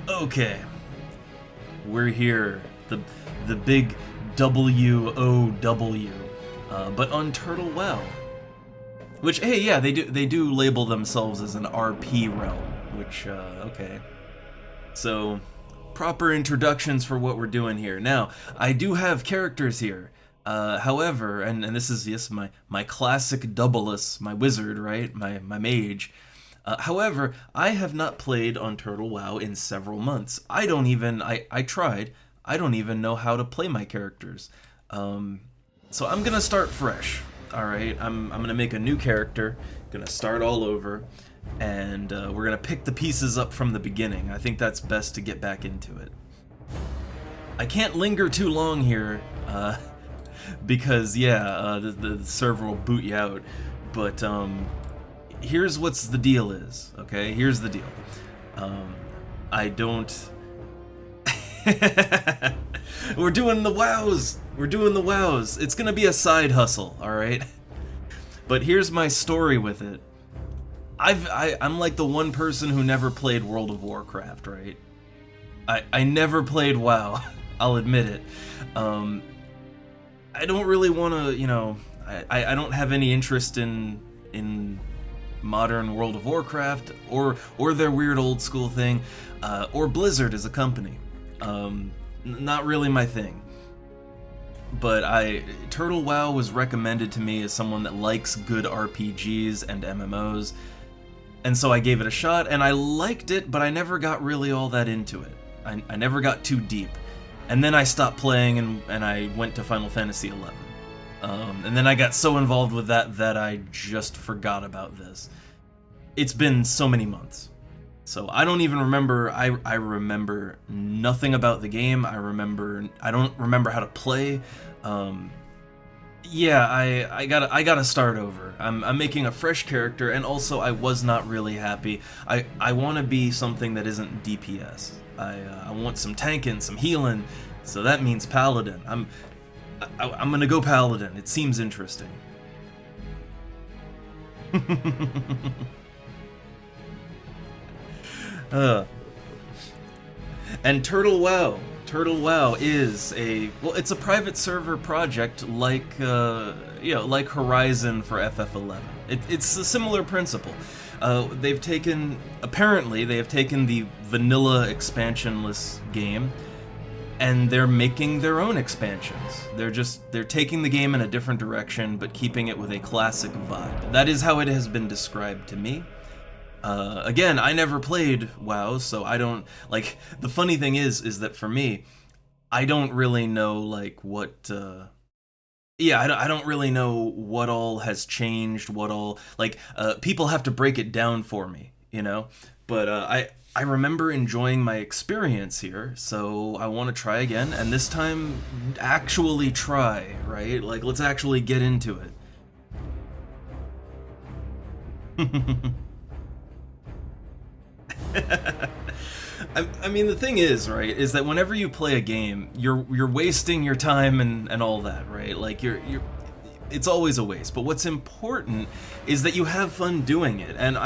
Okay, we're here. The big WOW, but on TurtleWoW. Which, hey, yeah, they do label themselves as an RP realm. Which, okay. So, proper introductions for what we're doing here. Now, I do have characters here. However, and this is, yes, my classic doubleless, my wizard, right? My mage. However, I have not played on TurtleWoW in several months. I tried. I don't even know how to play my characters. So I'm gonna start fresh. Alright, I'm gonna make a new character, gonna start all over, and we're gonna pick the pieces up from the beginning. I think that's best to get back into it. I can't linger too long here, because, yeah, the server will boot you out, but, here's what's the deal is, okay? Here's the deal. I don't... We're doing the wows! We're doing the wows! It's gonna be a side hustle, alright? But here's my story with it. I'm like the one person who never played World of Warcraft, right? I never played WoW, I'll admit it. I don't really want to, you know, I don't have any interest in modern World of Warcraft or their weird old school thing, or Blizzard as a company. Not really my thing. But TurtleWoW was recommended to me as someone that likes good RPGs and MMOs, and so I gave it a shot, and I liked it, but I never got really all that into it. I never got too deep. And then I stopped playing, and I went to Final Fantasy XI. And then I got so involved with that I just forgot about this. It's been so many months. So I don't even remember, I remember nothing about the game. I don't remember how to play. Yeah, I gotta start over. I'm making a fresh character, and also I was not really happy. I want to be something that isn't DPS. I want some tanking, some healing, so that means Paladin. I'm gonna go Paladin. It seems interesting. And TurtleWoW is it's a private server project like like Horizon for FF11. It's a similar principle. Apparently they have taken the vanilla expansionless game, and they're making their own expansions. They're taking the game in a different direction, but keeping it with a classic vibe. That is how it has been described to me. Again, I never played WoW, so I don't, like, the funny thing is that for me, I don't really know, like, what, I don't really know what all has changed, what all, like, people have to break it down for me, you know? But, I remember enjoying my experience here, so I want to try again, and this time, actually try, right? Like, let's actually get into it. I mean, the thing is, right, is that whenever you play a game, you're wasting your time and all that, right? Like, it's always a waste. But what's important is that you have fun doing it. And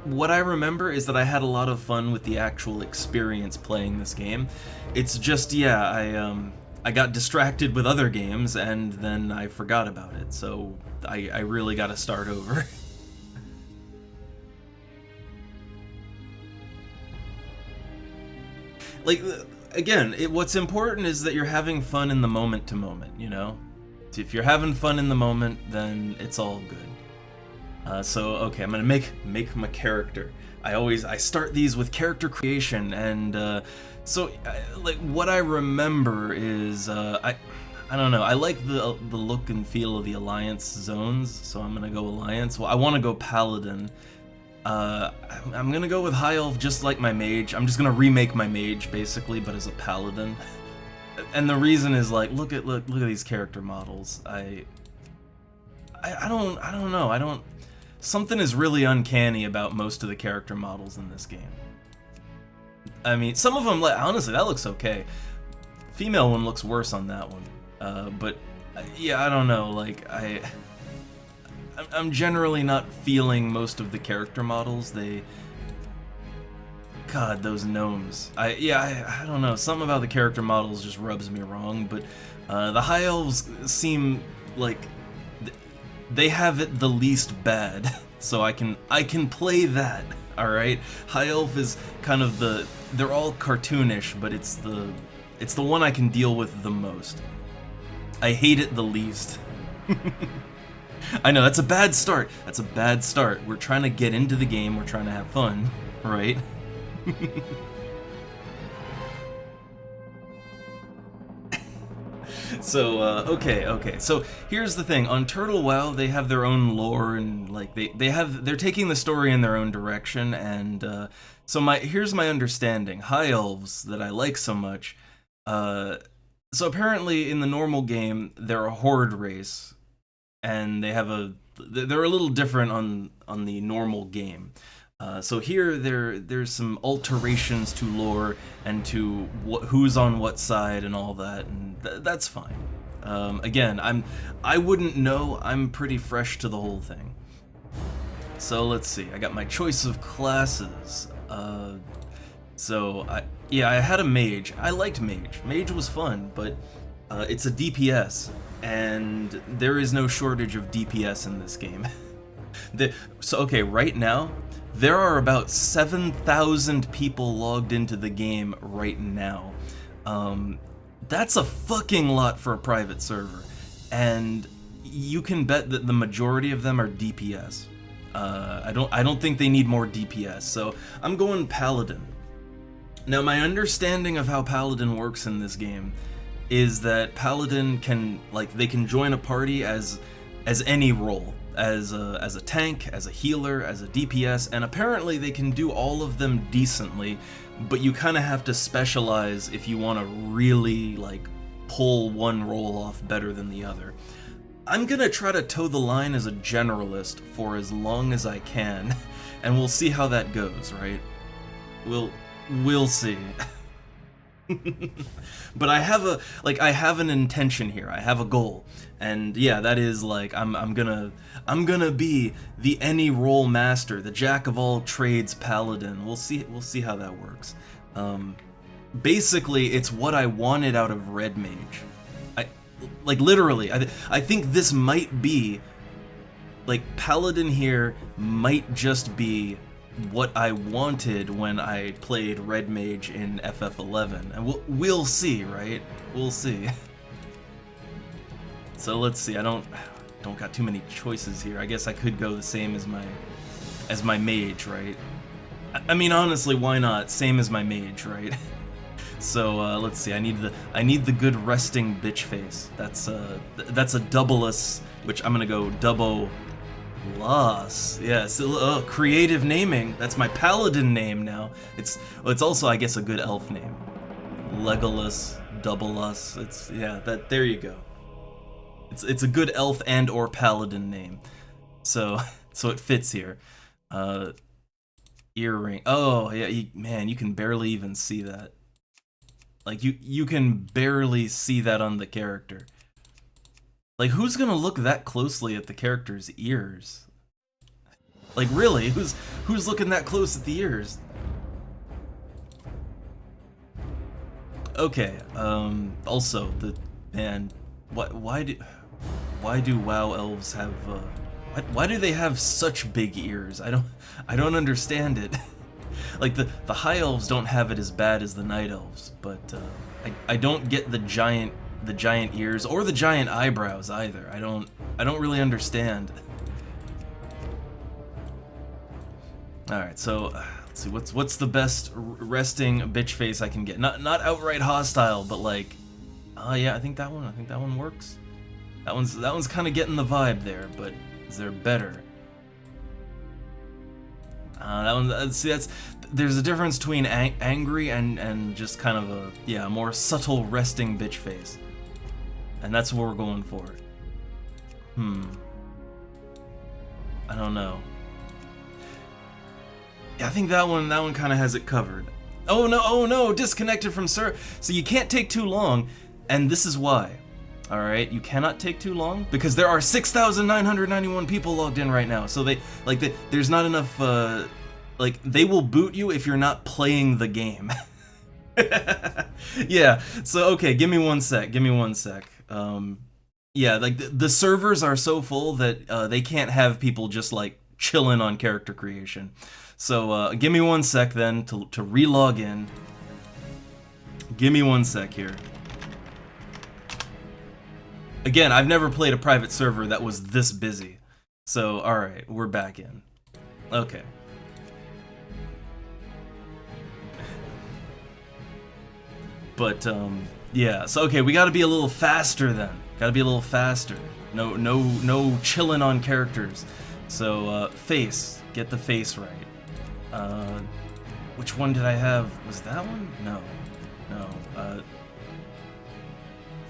what I remember is that I had a lot of fun with the actual experience playing this game. It's just, yeah, I got distracted with other games, and then I forgot about it. So I really got to start over. Like, again, what's important is that you're having fun in the moment to moment, you know? If you're having fun in the moment, then it's all good. So, okay, I'm gonna make my character. I start these with character creation, and, like, what I remember is, I don't know, I like the look and feel of the Alliance zones, so I'm gonna go Alliance. Well, I want to go Paladin. I'm gonna go with High Elf just like my mage. I'm just gonna remake my mage, basically, but as a paladin. And the reason is, like, look at these character models. I don't know. Something is really uncanny about most of the character models in this game. I mean, some of them, like, honestly, that looks okay. Female one looks worse on that one. But yeah, I don't know. Like, I'm generally not feeling most of the character models. God, those gnomes. I don't know. Something about the character models just rubs me wrong, but the High Elves seem like they have it the least bad, so I can play that. All right, High Elf is kind of they're all cartoonish, but it's the one I can deal with the most. I hate it the least. I know, that's a bad start. That's a bad start. We're trying to get into the game, we're trying to have fun, right? So, okay. So, here's the thing. On TurtleWoW, they have their own lore, and, like, they're taking the story in their own direction, and, so here's my understanding. High Elves, that I like so much, so apparently in the normal game, they're a horde race, and they're a little different on the normal game. So here there's some alterations to lore and to who's on what side and all that, and that's fine. Again, I wouldn't know. I'm pretty fresh to the whole thing. So let's see. I got my choice of classes. I had a mage. I liked mage. Mage was fun, but it's a DPS, and there is no shortage of DPS in this game. Right now, there are about 7,000 people logged into the game right now. That's a fucking lot for a private server, and you can bet that the majority of them are DPS. I don't think they need more DPS, so I'm going Paladin. Now, my understanding of how Paladin works in this game is that Paladin can join a party as any role, as a tank, as a healer, as a DPS, and apparently they can do all of them decently, but you kind of have to specialize if you want to really pull one role off better than the other. I'm gonna try to toe the line as a generalist for as long as I can, and we'll see how that goes, right? We'll see. But I have an intention here. I have a goal, and yeah, that is I'm gonna be the any role master, the jack of all trades paladin. We'll see how that works. Basically, it's what I wanted out of Red Mage. Literally, I think this might be Paladin here might just be what I wanted when I played Red Mage in FF11, and we'll see, right? We'll see. So let's see. I don't got too many choices here. I guess I could go the same as my mage, right? I mean, honestly, why not? Same as my mage, right? So let's see. I need the good resting bitch face. That's a double-us, which I'm gonna go double. Loss, yes. Creative naming. That's my paladin name now. It's also, I guess, a good elf name. Legolas, Double-us. There you go. It's a good elf and or paladin name. So it fits here. Earring. Oh yeah, man, you can barely even see that. You can barely see that on the character. Who's gonna look that closely at the character's ears? Really, who's looking that close at the ears? Okay, also, why do WoW elves have, why do they have such big ears? I don't understand it. The High Elves don't have it as bad as the Night Elves, but, I don't get the giant ears or the giant eyebrows either. I don't really understand. All right, so let's see what's the best resting bitch face I can get. Not outright hostile, but yeah, I think that one works. That one's kind of getting the vibe there, but is there better? That one, see, there's a difference between angry and just kind of a more subtle resting bitch face. And that's what we're going for. I don't know. Yeah, I think that one kind of has it covered. Oh no, disconnected from Sir. So you can't take too long, and this is why. All right, you cannot take too long because there are 6,991 people logged in right now. So there's not enough like, they will boot you if you're not playing the game. Yeah, so, okay, give me one sec, yeah, like, the servers are so full that they can't have people just, like, chilling on character creation. So, give me one sec, then, to re-log in. Give me one sec here. Again, I've never played a private server that was this busy. So, alright, we're back in. Okay. But, yeah, so okay, we gotta be a little faster then. Gotta be a little faster. No chilling on characters. So, face. Get the face right. Which one did I have? Was that one? No.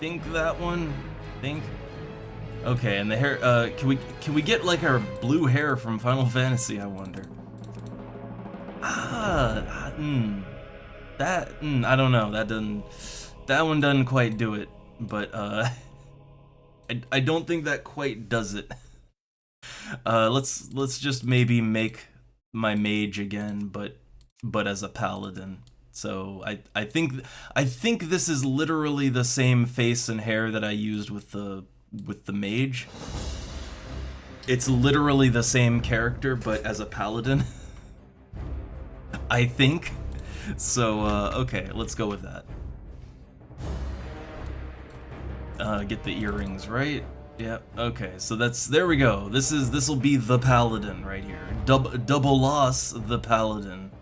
Think that one? Think? Okay, and the hair, can we get, like, our blue hair from Final Fantasy, I wonder? I don't know, that one doesn't quite do it, but, I don't think that quite does it. Let's just maybe make my mage again, but as a paladin. So I think this is literally the same face and hair that I used with the mage. It's literally the same character, but as a paladin. I think. So okay, let's go with that. Get the earrings right. Yep. Okay, so there we go. This will be the paladin right here. Double loss the paladin.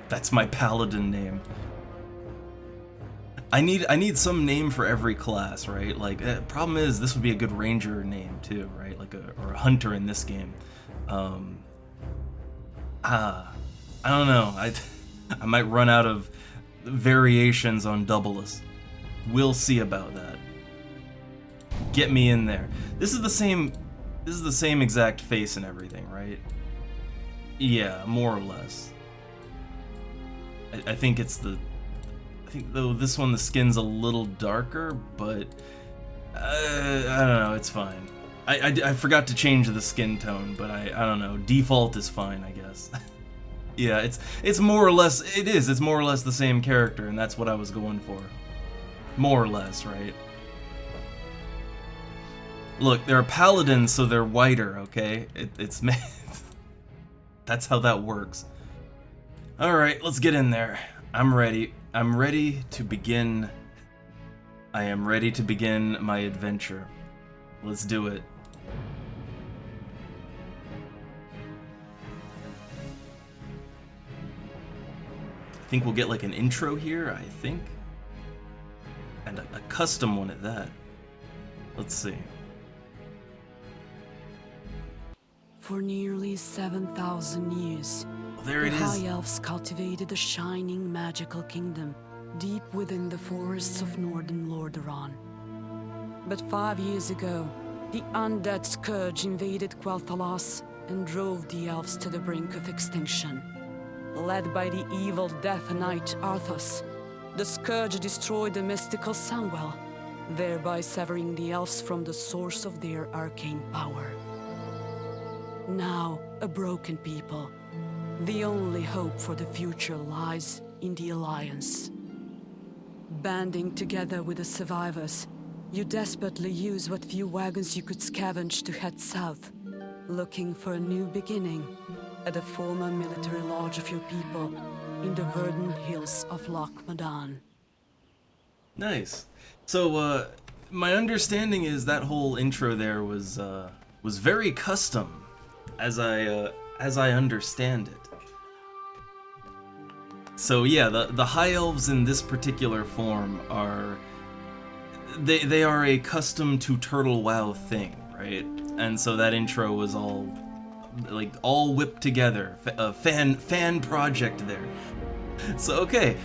That's my paladin name. I need some name for every class, right? Like, problem is, this would be a good ranger name too, right? Like or a hunter in this game. I don't know. I might run out of variations on Doubleus. We'll see about that. Get me in there. This is the same exact face and everything, right? Yeah, more or less. I think though this one the skin's a little darker, but I don't know, it's fine. I forgot to change the skin tone, but I don't know, default is fine, I guess. Yeah, it's more or less, it's more or less the same character, and that's what I was going for. More or less, right? Look, they're paladins, so they're whiter, okay? It's that's how that works. Alright, let's get in there. I'm ready. I'm ready to begin. I am ready to begin my adventure. Let's do it. I think we'll get like an intro here, I think. And a custom one at that. Let's see. For nearly 7,000 years, there it the is. High Elves cultivated a shining magical kingdom deep within the forests of northern Lordaeron. But 5 years ago, the undead scourge invaded Quel'Thalas and drove the elves to the brink of extinction. Led by the evil Death Knight Arthas, the scourge destroyed the mystical Sunwell, thereby severing the elves from the source of their arcane power. Now, a broken people, the only hope for the future lies in the Alliance. Banding together with the survivors, you desperately use what few wagons you could scavenge to head south, looking for a new beginning at the former military lodge of your people in the verdant hills of Loch Modan. Nice. So, my understanding is that whole intro there was very custom, as I understand it. So yeah, the High Elves in this particular form are they are a custom to TurtleWoW thing, right? And so that intro was all whipped together, a fan project there. So okay,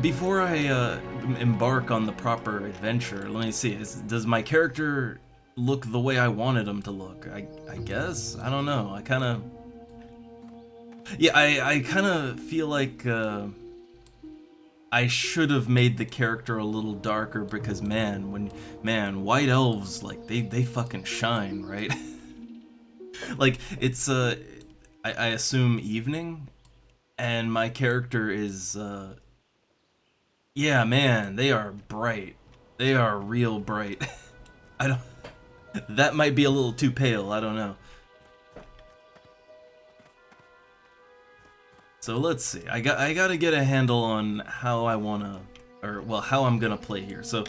before I embark on the proper adventure, let me see. Does my character look the way I wanted him to look? I guess. I don't know. I kind of feel like I should have made the character a little darker because white elves, like they fucking shine, right? Like it's I assume evening, and my character is yeah, man, they are bright. They are real bright. I don't that might be a little too pale, I don't know. So let's see. I gotta get a handle on how I wanna, or well, how I'm gonna play here. So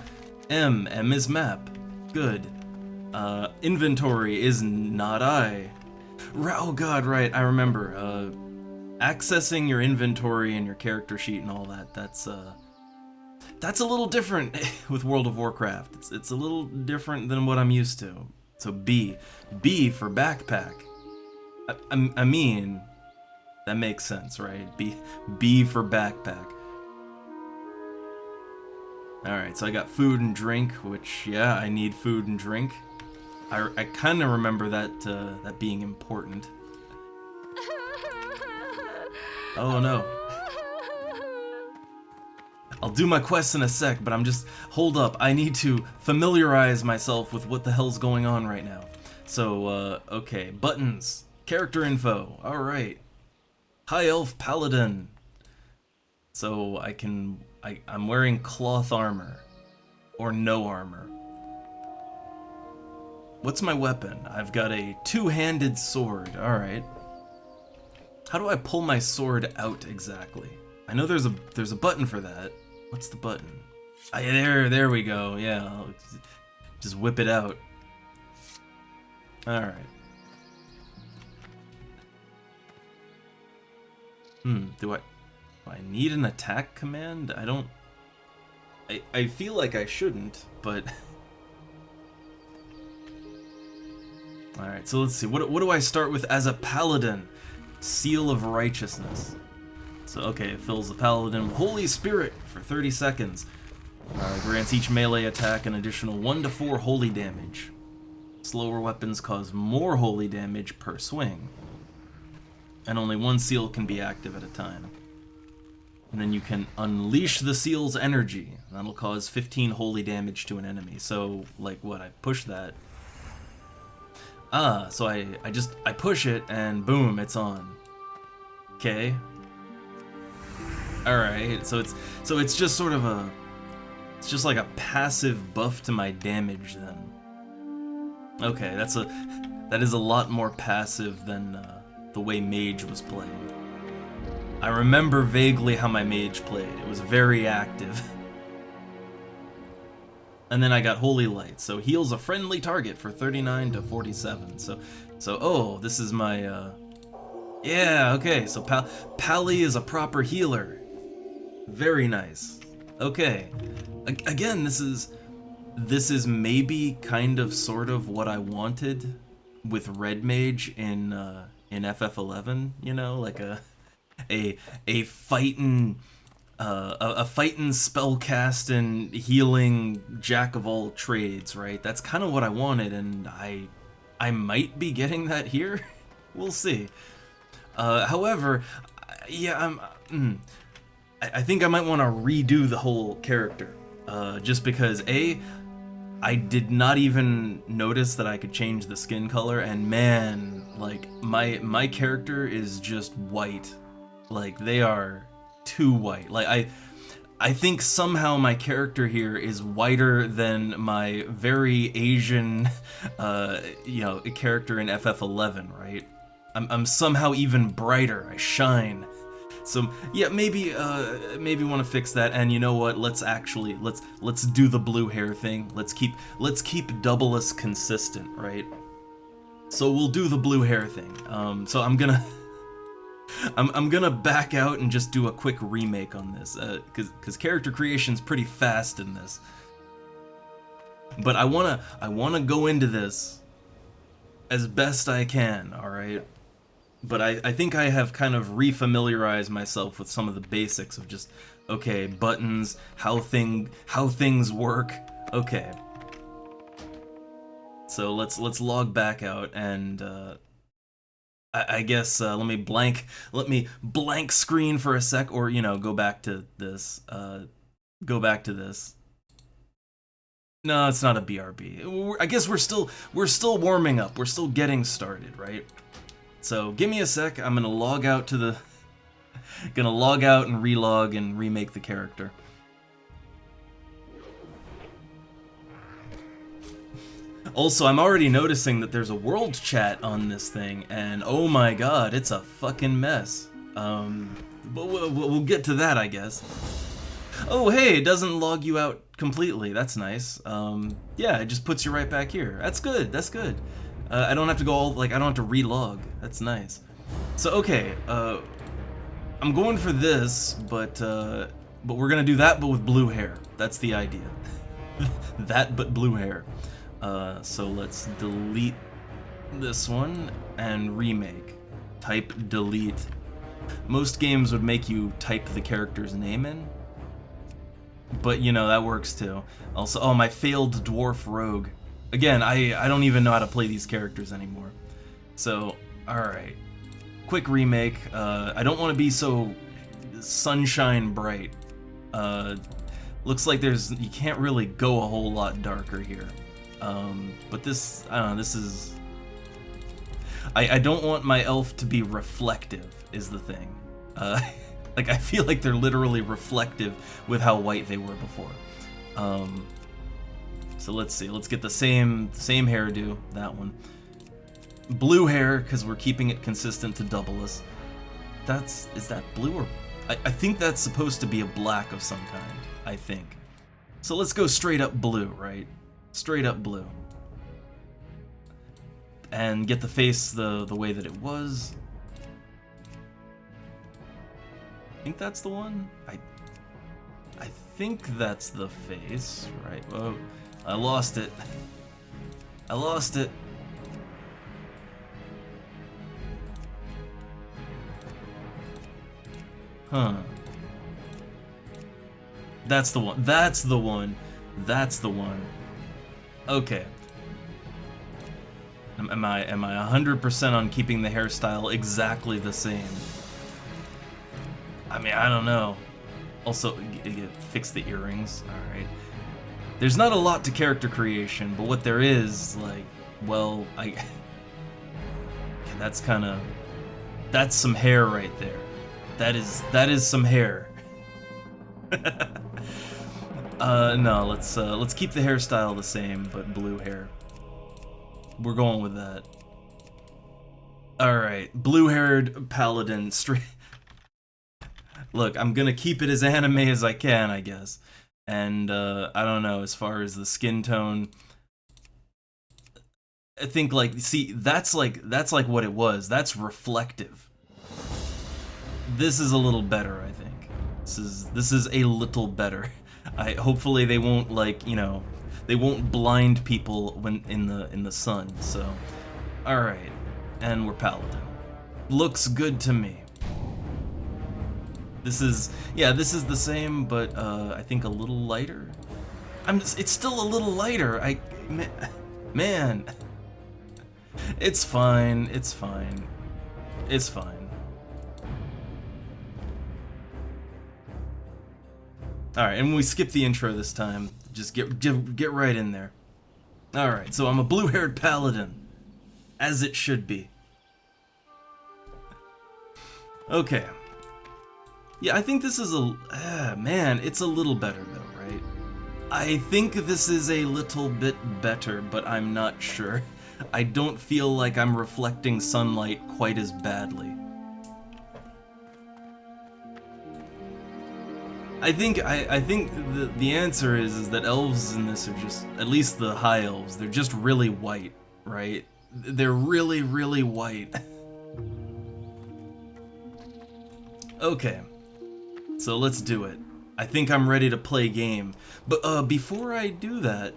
M is map. Good. Inventory is not I. Oh god, right, I remember. Accessing your inventory and your character sheet and all that, that's a little different with World of Warcraft. It's a little different than what I'm used to. So B for backpack. I mean, that makes sense, right? B for backpack. Alright, so I got food and drink, which, yeah, I need food and drink. I kind of remember that being important. Oh no. I'll do my quest in a sec, but I'm just... Hold up, I need to familiarize myself with what the hell's going on right now. So, okay, buttons. Character info, alright. High Elf Paladin. So I'm wearing cloth armor. Or no armor. What's my weapon? I've got a two-handed sword, alright. How do I pull my sword out exactly? I know there's a button for that. What's the button? There we go, yeah. I'll just whip it out. Alright. Do I need an attack command? I feel like I shouldn't, but... Alright, so let's see. What do I start with as a paladin? Seal of Righteousness. So, okay, it fills the paladin with Holy Spirit for 30 seconds. Grants each melee attack an additional 1 to 4 holy damage. Slower weapons cause more holy damage per swing. And only one seal can be active at a time. And then you can unleash the seal's energy. That'll cause 15 holy damage to an enemy. So, like what, I push that. So I push it and boom, it's on. Okay. Alright, so it's just sort of it's just like a passive buff to my damage then. Okay, that is a lot more passive than the way Mage was playing. I remember vaguely how my Mage played. It was very active. And then I got Holy Light, so heals a friendly target for 39 to 47. So oh, this is my yeah, okay. So Pally is a proper healer. Very nice. Okay. Again, this is maybe kind of sort of what I wanted with Red Mage in FF11, you know, like a fightin' spellcasting, healing jack of all trades, right? That's kind of what I wanted, and I might be getting that here. We'll see. However, yeah, I think I might want to redo the whole character, just because I did not even notice that I could change the skin color, and man, like my character is just white, like they are too white. Like I think somehow my character here is whiter than my very Asian, you know, character in FF11, right? I'm somehow even brighter. I shine. So yeah, maybe want to fix that. And you know what? Let's do the blue hair thing. Let's keep Double-us consistent, right? So we'll do the blue hair thing. So I'm gonna back out and just do a quick remake on this, because character creation's pretty fast in this. But I wanna go into this as best I can, all right. But I think I have kind of refamiliarized myself with some of the basics of just, okay, buttons, how things work. Okay. So let's log back out and I guess let me blank screen for a sec, or you know, go back to this. Go back to this. No, it's not a BRB. I guess we're still warming up. We're still getting started, right? So give me a sec. I'm gonna log out to the... gonna log out and relog and remake the character. Also, I'm already noticing that there's a world chat on this thing, and oh my god, it's a fucking mess. But we'll get to that, I guess. Oh, hey, it doesn't log you out completely. That's nice. Yeah, it just puts you right back here. That's good. That's good. I don't have to go all, like, I don't have to relog. That's nice. So, okay, I'm going for this, but we're gonna do that, but with blue hair. That's the idea. That, but blue hair. So let's delete this one and remake. Type delete. Most games would make you type the character's name in, but you know, that works too. Also, oh, my failed dwarf rogue. Again, I don't even know how to play these characters anymore. So, alright. Quick remake. I don't want to be so sunshine bright. Looks like you can't really go a whole lot darker here. But this, I don't know, this is... I don't want my elf to be reflective, is the thing. Like, I feel like they're literally reflective with how white they were before. So let's see, let's get the same hairdo, that one. Blue hair, because we're keeping it consistent to double us. Is that blue or... I think that's supposed to be a black of some kind, I think. So let's go straight up blue, right? Straight up blue. And get the face the way that it was. I think that's the one? I think that's the face, right? Whoa, I lost it. I lost it. Huh. That's the one. That's the one. That's the one. Okay. Am I 100% on keeping the hairstyle exactly the same? I mean, I don't know. Also, fix the earrings. All right. There's not a lot to character creation, but what there is, like, well, okay, that's kind of, that's some hair right there. That is some hair. No, let's keep the hairstyle the same, but blue hair. We're going with that. All right, blue-haired paladin. Straight. Look, I'm gonna keep it as anime as I can, I guess. And I don't know, as far as the skin tone, I think, like, see, that's like what it was. That's reflective. This is a little better, I think. This is a little better. Hopefully they won't, like, you know, they won't blind people when in the sun. So, all right, and we're paladin. Looks good to me. This is the same, but I think a little lighter. It's still a little lighter. Man, it's fine. It's fine. It's fine. All right, and we skip the intro this time. Just get right in there. All right, so I'm a blue-haired paladin, as it should be. Okay. Yeah, I think this is man, it's a little better though, right? I think this is a little bit better, but I'm not sure. I don't feel like I'm reflecting sunlight quite as badly. I think the answer is that elves in this are just, at least the high elves, they're just really white, right? They're really, really white. Okay. So let's do it. I think I'm ready to play game. But before I do that,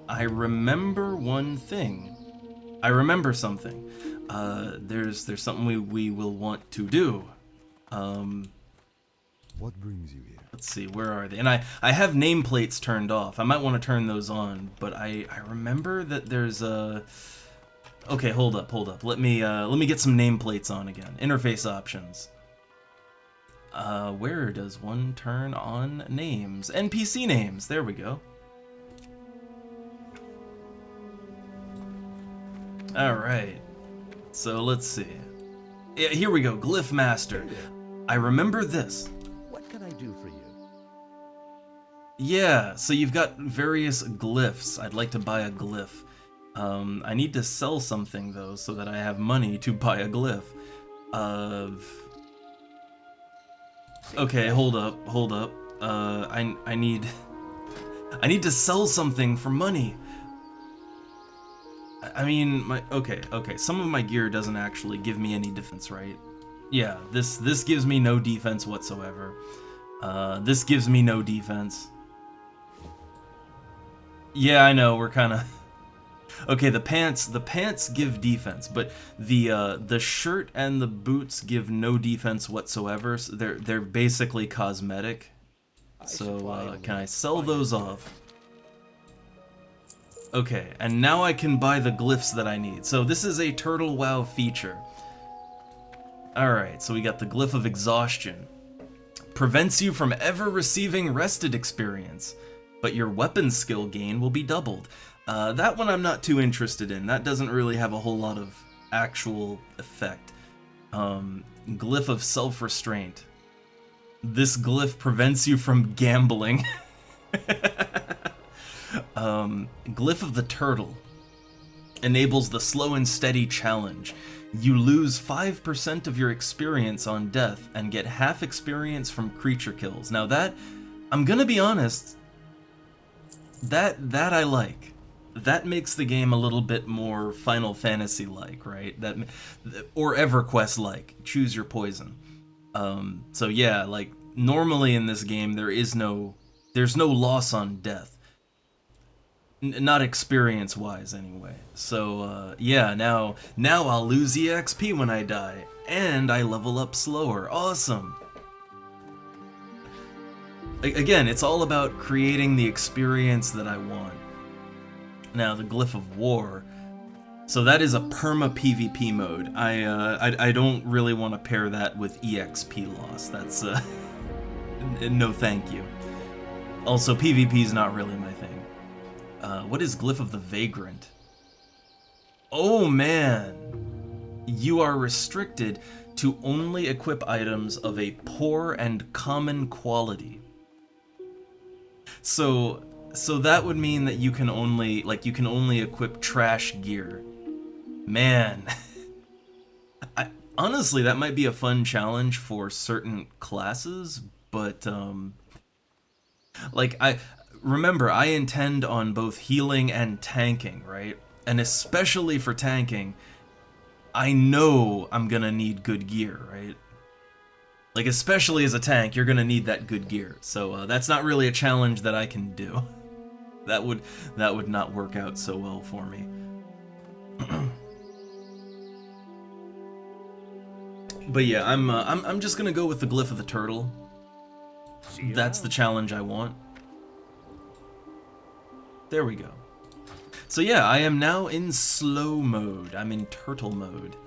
I remember one thing. I remember something. There's something we will want to do. What brings you here? Let's see, where are they? And I have nameplates turned off. I might want to turn those on, but I remember that there's a... Okay, hold up. Let me get some nameplates on again. Interface options. Where does one turn on names? NPC names, there we go. Alright, so let's see. Yeah, here we go, Glyph Master. I remember this. What can I do for you? Yeah, so you've got various glyphs. I'd like to buy a glyph. I need to sell something though, so that I have money to buy a glyph. Okay, hold up. I need to sell something for money. I mean, okay. Some of my gear doesn't actually give me any defense, right? Yeah, this gives me no defense whatsoever. This gives me no defense. Yeah, I know, we're kind of... Okay, the pants give defense, but the shirt and the boots give no defense whatsoever. So they're basically cosmetic. So can I sell those off? Okay, and now I can buy the glyphs that I need. So this is a TurtleWoW feature. Alright, so we got the Glyph of Exhaustion. Prevents you from ever receiving rested experience, but your weapon skill gain will be doubled. That one I'm not too interested in. That doesn't really have a whole lot of actual effect. Glyph of Self-Restraint. This glyph prevents you from gambling. Glyph of the Turtle. Enables the slow and steady challenge. You lose 5% of your experience on death and get half experience from creature kills. Now that, I'm gonna be honest, that I like. That makes the game a little bit more Final Fantasy-like, right? Or EverQuest-like. Choose your poison. So yeah, like normally in this game there's no loss on death. Not experience-wise, anyway. So yeah, now I'll lose EXP when I die, and I level up slower. Awesome. Again, it's all about creating the experience that I want. Now, the Glyph of War. So that is a perma PvP mode. I don't really want to pair that with EXP loss. That's no thank you. Also, PvP is not really my thing. What is Glyph of the Vagrant? Oh man! You are restricted to only equip items of a poor and common quality. So that would mean that you can only equip trash gear. Man. Honestly, that might be a fun challenge for certain classes, but remember, I intend on both healing and tanking, right? And especially for tanking, I know I'm gonna need good gear, right? Like, especially as a tank, you're gonna need that good gear. So that's not really a challenge that I can do. That would not work out so well for me. But yeah, I'm just gonna go with the Glyph of the Turtle. That's the challenge I want. There we go. So yeah, I am now in slow mode. I'm in turtle mode,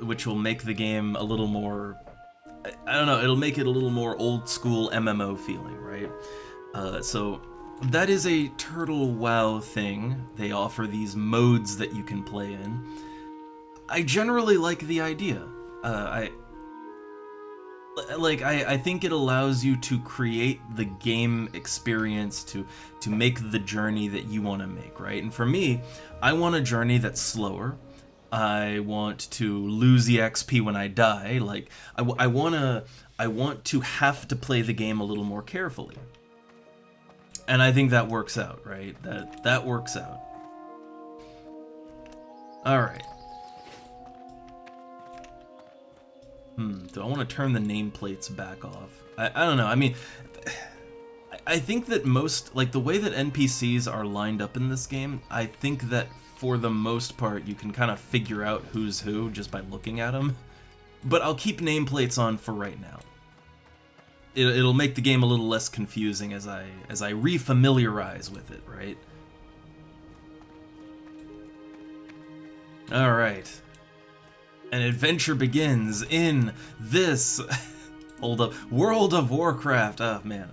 which will make the game a little more, I don't know, it'll make it a little more old school MMO feeling, right? So that is a TurtleWoW thing. They offer these modes that you can play in. I generally like the idea. I think it allows you to create the game experience to make the journey that you want to make, right? And for me, I want a journey that's slower. I want to lose the XP when I die. Like, I want to have to play the game a little more carefully. And I think that works out, right? That works out. All right. Do I want to turn the nameplates back off? I don't know. I mean, I think that most, like, the way that NPCs are lined up in this game, I think that for the most part you can kind of figure out who's who just by looking at them. But I'll keep nameplates on for right now. It'll make the game a little less confusing as I refamiliarize with it, right? All right. An adventure begins in this hold up, World of Warcraft. Oh man.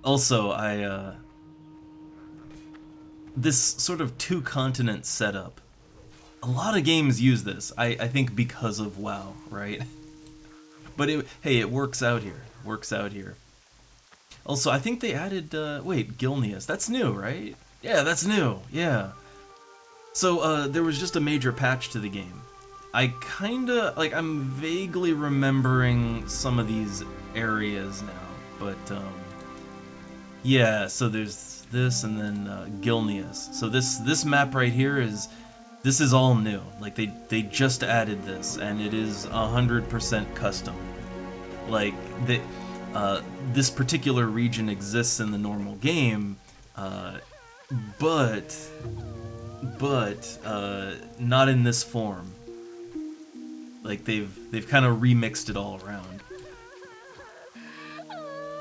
Also, this sort of two-continent setup a lot of games use this. I think because of WoW, right? But hey, it works out here. Works out here. Also, I think they added, wait, Gilneas. That's new, right? Yeah, that's new. Yeah. So, there was just a major patch to the game. I kinda, like, I'm vaguely remembering some of these areas now, but, yeah, so there's this and then, Gilneas. So this map right here this is all new. Like, they just added this, and it is 100% custom. Like, this particular region exists in the normal game, but not in this form. Like, they've kind of remixed it all around.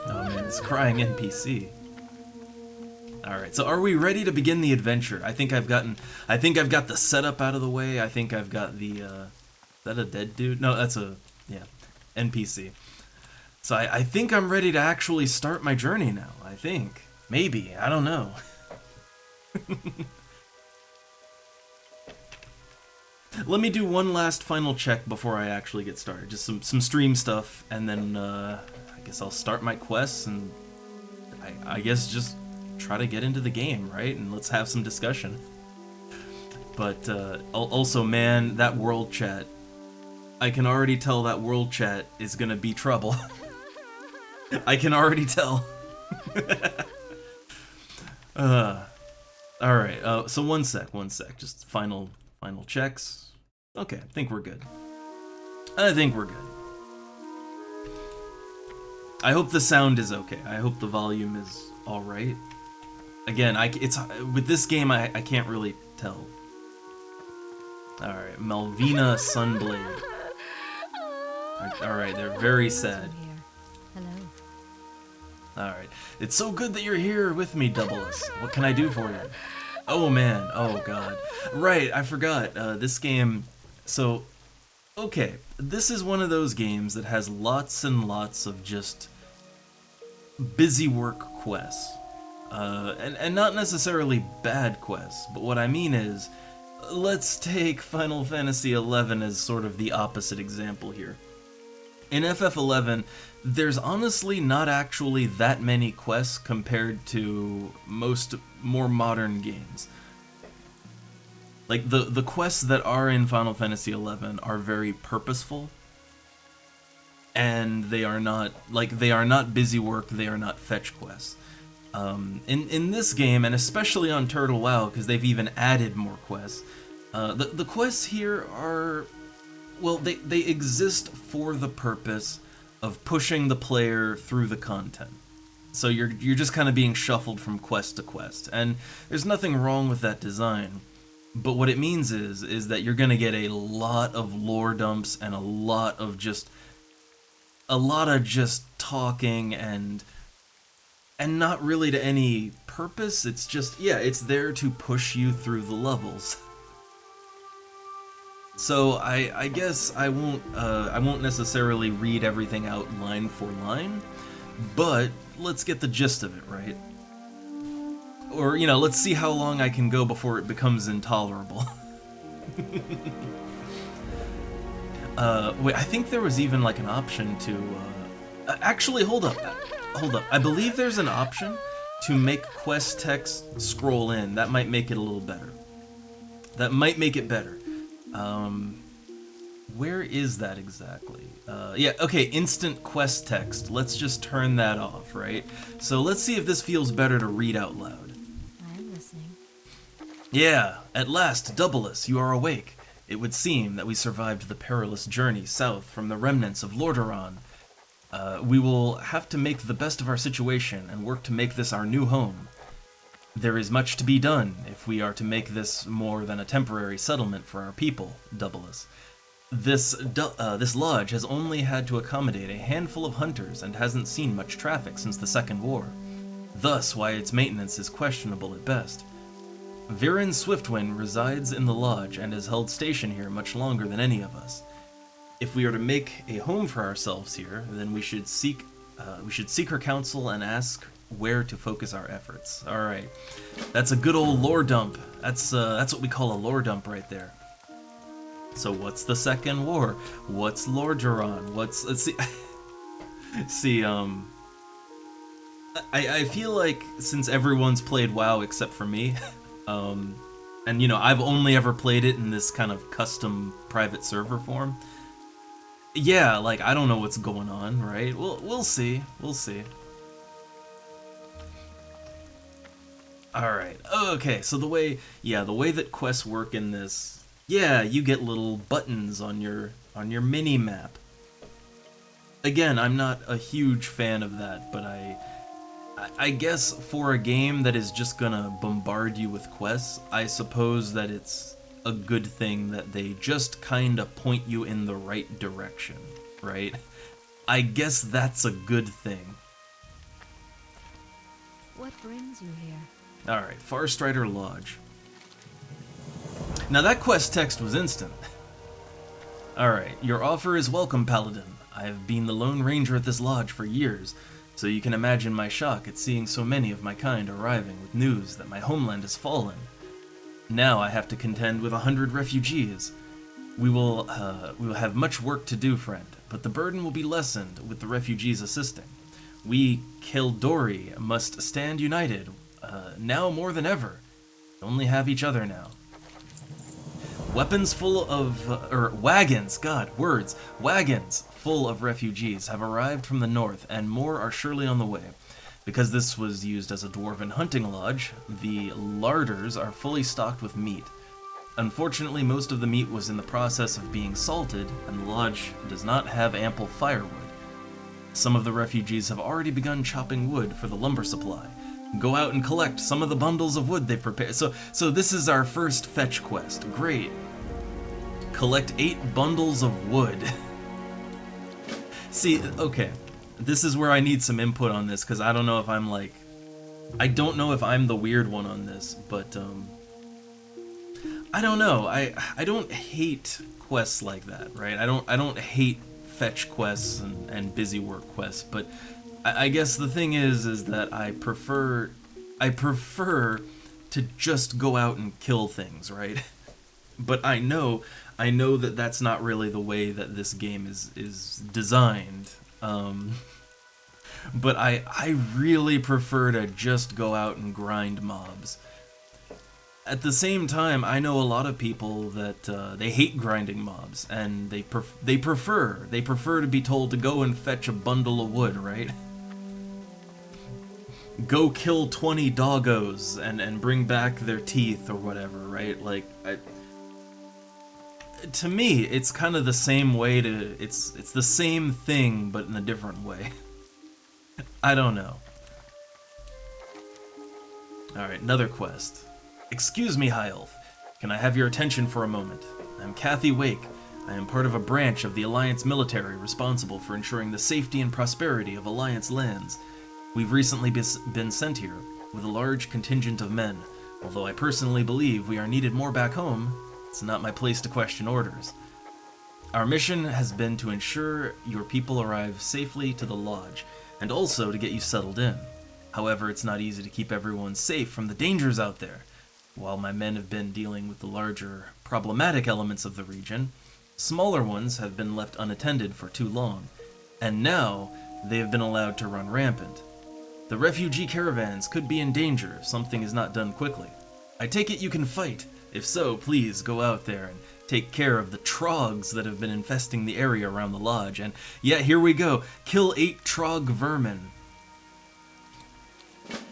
Oh man, this crying NPC. Alright, so are we ready to begin the adventure? I think I've got the setup out of the way. I think I've got the, is that a dead dude? No, that's yeah, NPC. So I think I'm ready to actually start my journey now, I think. Maybe, I don't know. Let me do one last final check before I actually get started. Just some stream stuff, and then I guess I'll start my quests, and I guess just try to get into the game, right? And let's have some discussion. But also, man, that world chat. I can already tell that world chat is gonna be trouble. I can already tell. Alright, so one sec, just final checks. Okay, I think we're good. I hope the sound is okay. I hope the volume is alright. Again, with this game, I can't really tell. Alright, Malvina Sunblade. Alright, they're very sad. Alright. It's so good that you're here with me, Doubles. What can I do for you? Oh man, oh god. Right, I forgot. This game... So, okay. This is one of those games that has lots and lots of just busy work quests. And not necessarily bad quests, but what I mean is, let's take Final Fantasy XI as sort of the opposite example here. In FF11, there's honestly not actually that many quests compared to most more modern games. Like, the quests that are in Final Fantasy XI are very purposeful, and they are not busy work, they are not fetch quests. In this game, and especially on TurtleWoW, because they've even added more quests, the quests here are... Well, they exist for the purpose of pushing the player through the content. So you're just kind of being shuffled from quest to quest, and there's nothing wrong with that design. But what it means is that you're gonna get a lot of lore dumps and a lot of just talking and not really to any purpose. It's just, yeah, it's there to push you through the levels. So I guess I won't necessarily read everything out line for line, but let's get the gist of it, right? Or, you know, let's see how long I can go before it becomes intolerable. Wait, I think there was even like an option to actually, hold up. I believe there's an option to make quest text scroll in. That might make it a little better. That might make it better. Where is that exactly? Yeah, okay, instant quest text. Let's just turn that off, right? So let's see if this feels better to read out loud. I'm listening. Yeah, at last, Doubles, you are awake. It would seem that we survived the perilous journey south from the remnants of Lordaeron. We will have to make the best of our situation and work to make this our new home. There is much to be done if we are to make this more than a temporary settlement for our people, Doubles. This lodge has only had to accommodate a handful of hunters and hasn't seen much traffic since the Second War. Thus, why its maintenance is questionable at best. Viren Swiftwind resides in the lodge and has held station here much longer than any of us. If we are to make a home for ourselves here, then we should seek her counsel and ask where to focus our efforts. All right, that's a good old lore dump. That's what we call a lore dump right there. So what's the Second War? What's Lordaeron? Let's see. See, I feel like since everyone's played WoW except for me, and you know, I've only ever played it in this kind of custom private server form. Yeah, like I don't know what's going on, right? We'll see. We'll see. All right. Okay, so the way that quests work in this, yeah, you get little buttons on your mini map. Again, I'm not a huge fan of that, but I guess for a game that is just gonna bombard you with quests, I suppose that it's a good thing that they just kinda point you in the right direction, right? I guess that's a good thing. What brings you here? Alright, Farstrider Lodge. Now that quest text was instant. Alright, your offer is welcome, Paladin. I have been the Lone Ranger at this lodge for years, so you can imagine my shock at seeing so many of my kind arriving with news that my homeland has fallen. Now I have to contend with 100 refugees. We will have much work to do, friend, but the burden will be lessened with the refugees assisting. We, Kildori, must stand united, now more than ever. We only have each other now. Wagons full of refugees have arrived from the north, and more are surely on the way. Because this was used as a dwarven hunting lodge, the larders are fully stocked with meat. Unfortunately, most of the meat was in the process of being salted, and the lodge does not have ample firewood. Some of the refugees have already begun chopping wood for the lumber supply. Go out and collect some of the bundles of wood they've prepared. So this is our first fetch quest. Great. Collect 8 bundles of wood. See, okay. This is where I need some input on this, because I don't know if I'm like... I don't know if I'm the weird one on this, but, I don't know. I don't hate quests like that, right? I don't hate fetch quests and busy work quests, but I guess the thing is that I prefer to just go out and kill things, right? But I know that that's not really the way that this game is designed. But I really prefer to just go out and grind mobs. At the same time, I know a lot of people that they hate grinding mobs, and they prefer to be told to go and fetch a bundle of wood, right? Go kill 20 doggos and bring back their teeth or whatever, right? Like, to me, it's kind of the same way it's the same thing, but in a different way. I don't know. Alright, another quest. Excuse me, High Elf. Can I have your attention for a moment? I'm Kathy Wake. I am part of a branch of the Alliance military responsible for ensuring the safety and prosperity of Alliance lands. We've recently been sent here with a large contingent of men. Although I personally believe we are needed more back home, it's not my place to question orders. Our mission has been to ensure your people arrive safely to the lodge, and also to get you settled in. However, it's not easy to keep everyone safe from the dangers out there. While my men have been dealing with the larger, problematic elements of the region, smaller ones have been left unattended for too long, and now they have been allowed to run rampant. The refugee caravans could be in danger if something is not done quickly. I take it you can fight. If so, please go out there and take care of the trogs that have been infesting the area around the lodge. And yeah, here we go. Kill 8 trog vermin.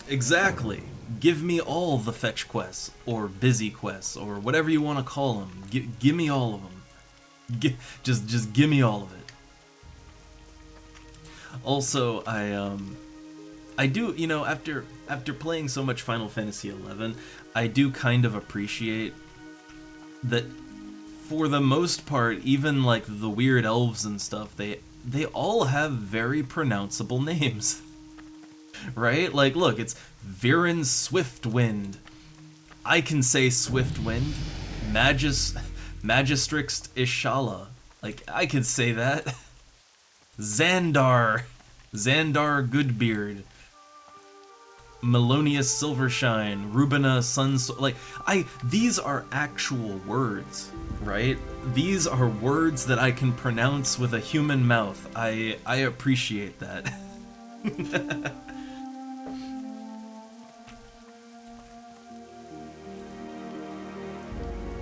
Exactly. Give me all the fetch quests, or busy quests, or whatever you want to call them. Give me all of them. Just give me all of it. Also, I do, you know, after playing so much Final Fantasy XI, I do kind of appreciate that for the most part, even like the weird elves and stuff, they all have very pronounceable names. Right? Like, look, it's Viren Swiftwind. I can say Swiftwind. Magistrix Ishala. Like, I could say that. Xandar Goodbeard. Melonius Silvershine, Rubina Suns, like, these are actual words, right? These are words that I can pronounce with a human mouth. I appreciate that.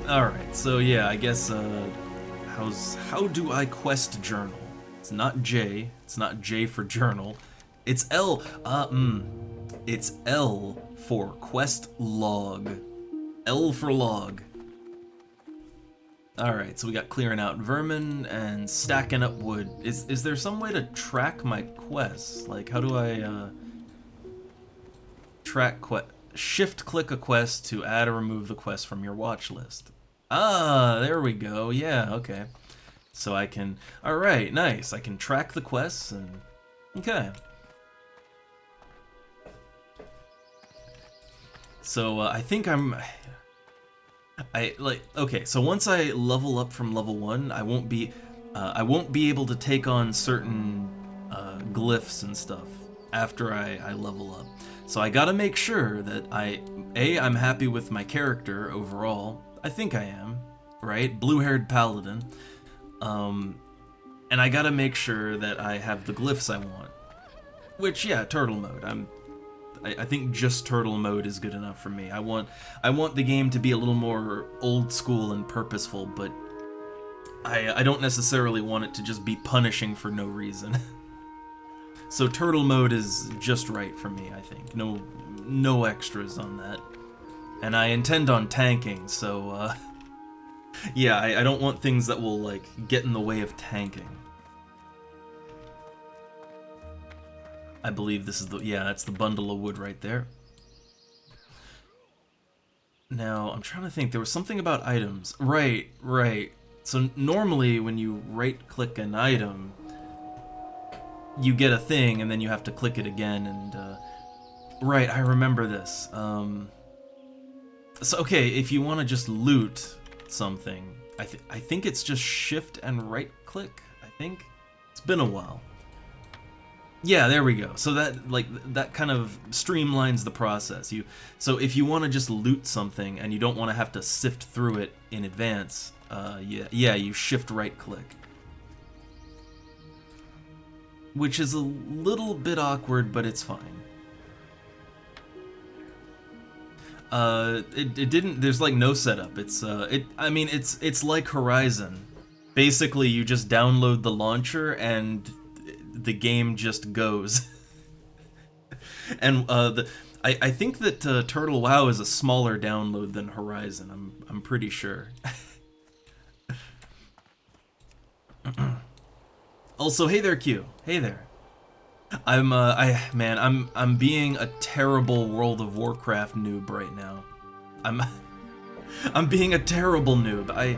Alright, so yeah, I guess, how do I quest journal? It's not J for journal. It's L, it's L for quest log. L for log. Alright, so we got clearing out vermin and stacking up wood. Is there some way to track my quests? Like, how do I, track shift click a quest to add or remove the quest from your watch list. Ah, there we go. Yeah, okay. So I can, alright, nice. I can track the quests and, okay. So I think okay, so once I level up from level 1, I won't be able to take on certain glyphs and stuff after I level up. So I gotta make sure that I'm happy with my character overall. I think I am, right? Blue-haired paladin. And I gotta make sure that I have the glyphs I want. Which, yeah, turtle mode. I think just turtle mode is good enough for me. I want the game to be a little more old school and purposeful, but I don't necessarily want it to just be punishing for no reason. So turtle mode is just right for me, I think. No extras on that. And I intend on tanking, so yeah, I don't want things that will like get in the way of tanking. I believe this is that's the bundle of wood right there. Now, I'm trying to think, there was something about items. Right. So normally when you right-click an item, you get a thing and then you have to click it again and, right, I remember this. So, okay, if you want to just loot something, I think it's just shift and right-click, I think? It's been a while. Yeah, there we go. So that kind of streamlines the process. So if you want to just loot something and you don't want to have to sift through it in advance, you shift right click. Which is a little bit awkward, but it's fine. It didn't, there's like no setup. It's like Horizon. Basically, you just download the launcher and the game just goes. And I think that TurtleWoW is a smaller download than Horizon. I'm pretty sure. Also, hey there, Q. Hey there. I'm being a terrible World of Warcraft noob right now. I'm being a terrible noob.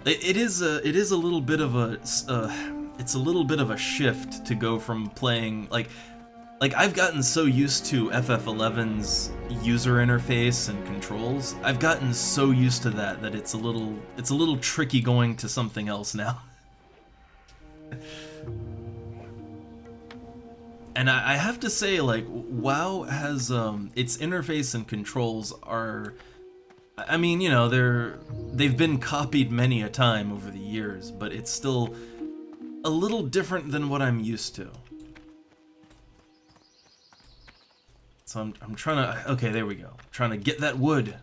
It is a little bit of a shift to go from playing like I've gotten so used to FF11's user interface and controls. I've gotten so used to that it's a little tricky going to something else now. And I have to say, like, WoW has its interface and controls are, I mean, you know, they've been copied many a time over the years, but it's still a little different than what I'm used to. So I'm trying to, okay, there we go. I'm trying to get that wood.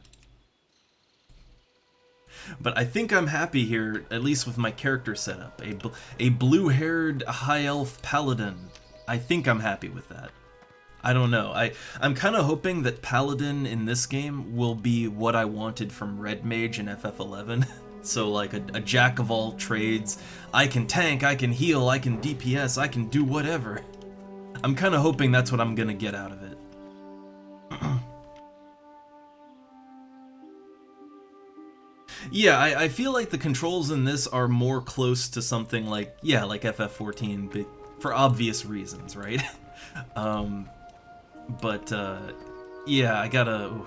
But I think I'm happy here, at least with my character setup. A blue-haired high elf paladin. I think I'm happy with that. I don't know. I'm kind of hoping that paladin in this game will be what I wanted from red mage in FF11. So like a jack of all trades. I can tank, I can heal, I can DPS, I can do whatever. I'm kind of hoping that's what I'm gonna get out of it. Yeah, I feel like the controls in this are more close to something like, yeah, like FF14, but for obvious reasons, right? Yeah, I gotta... Ooh.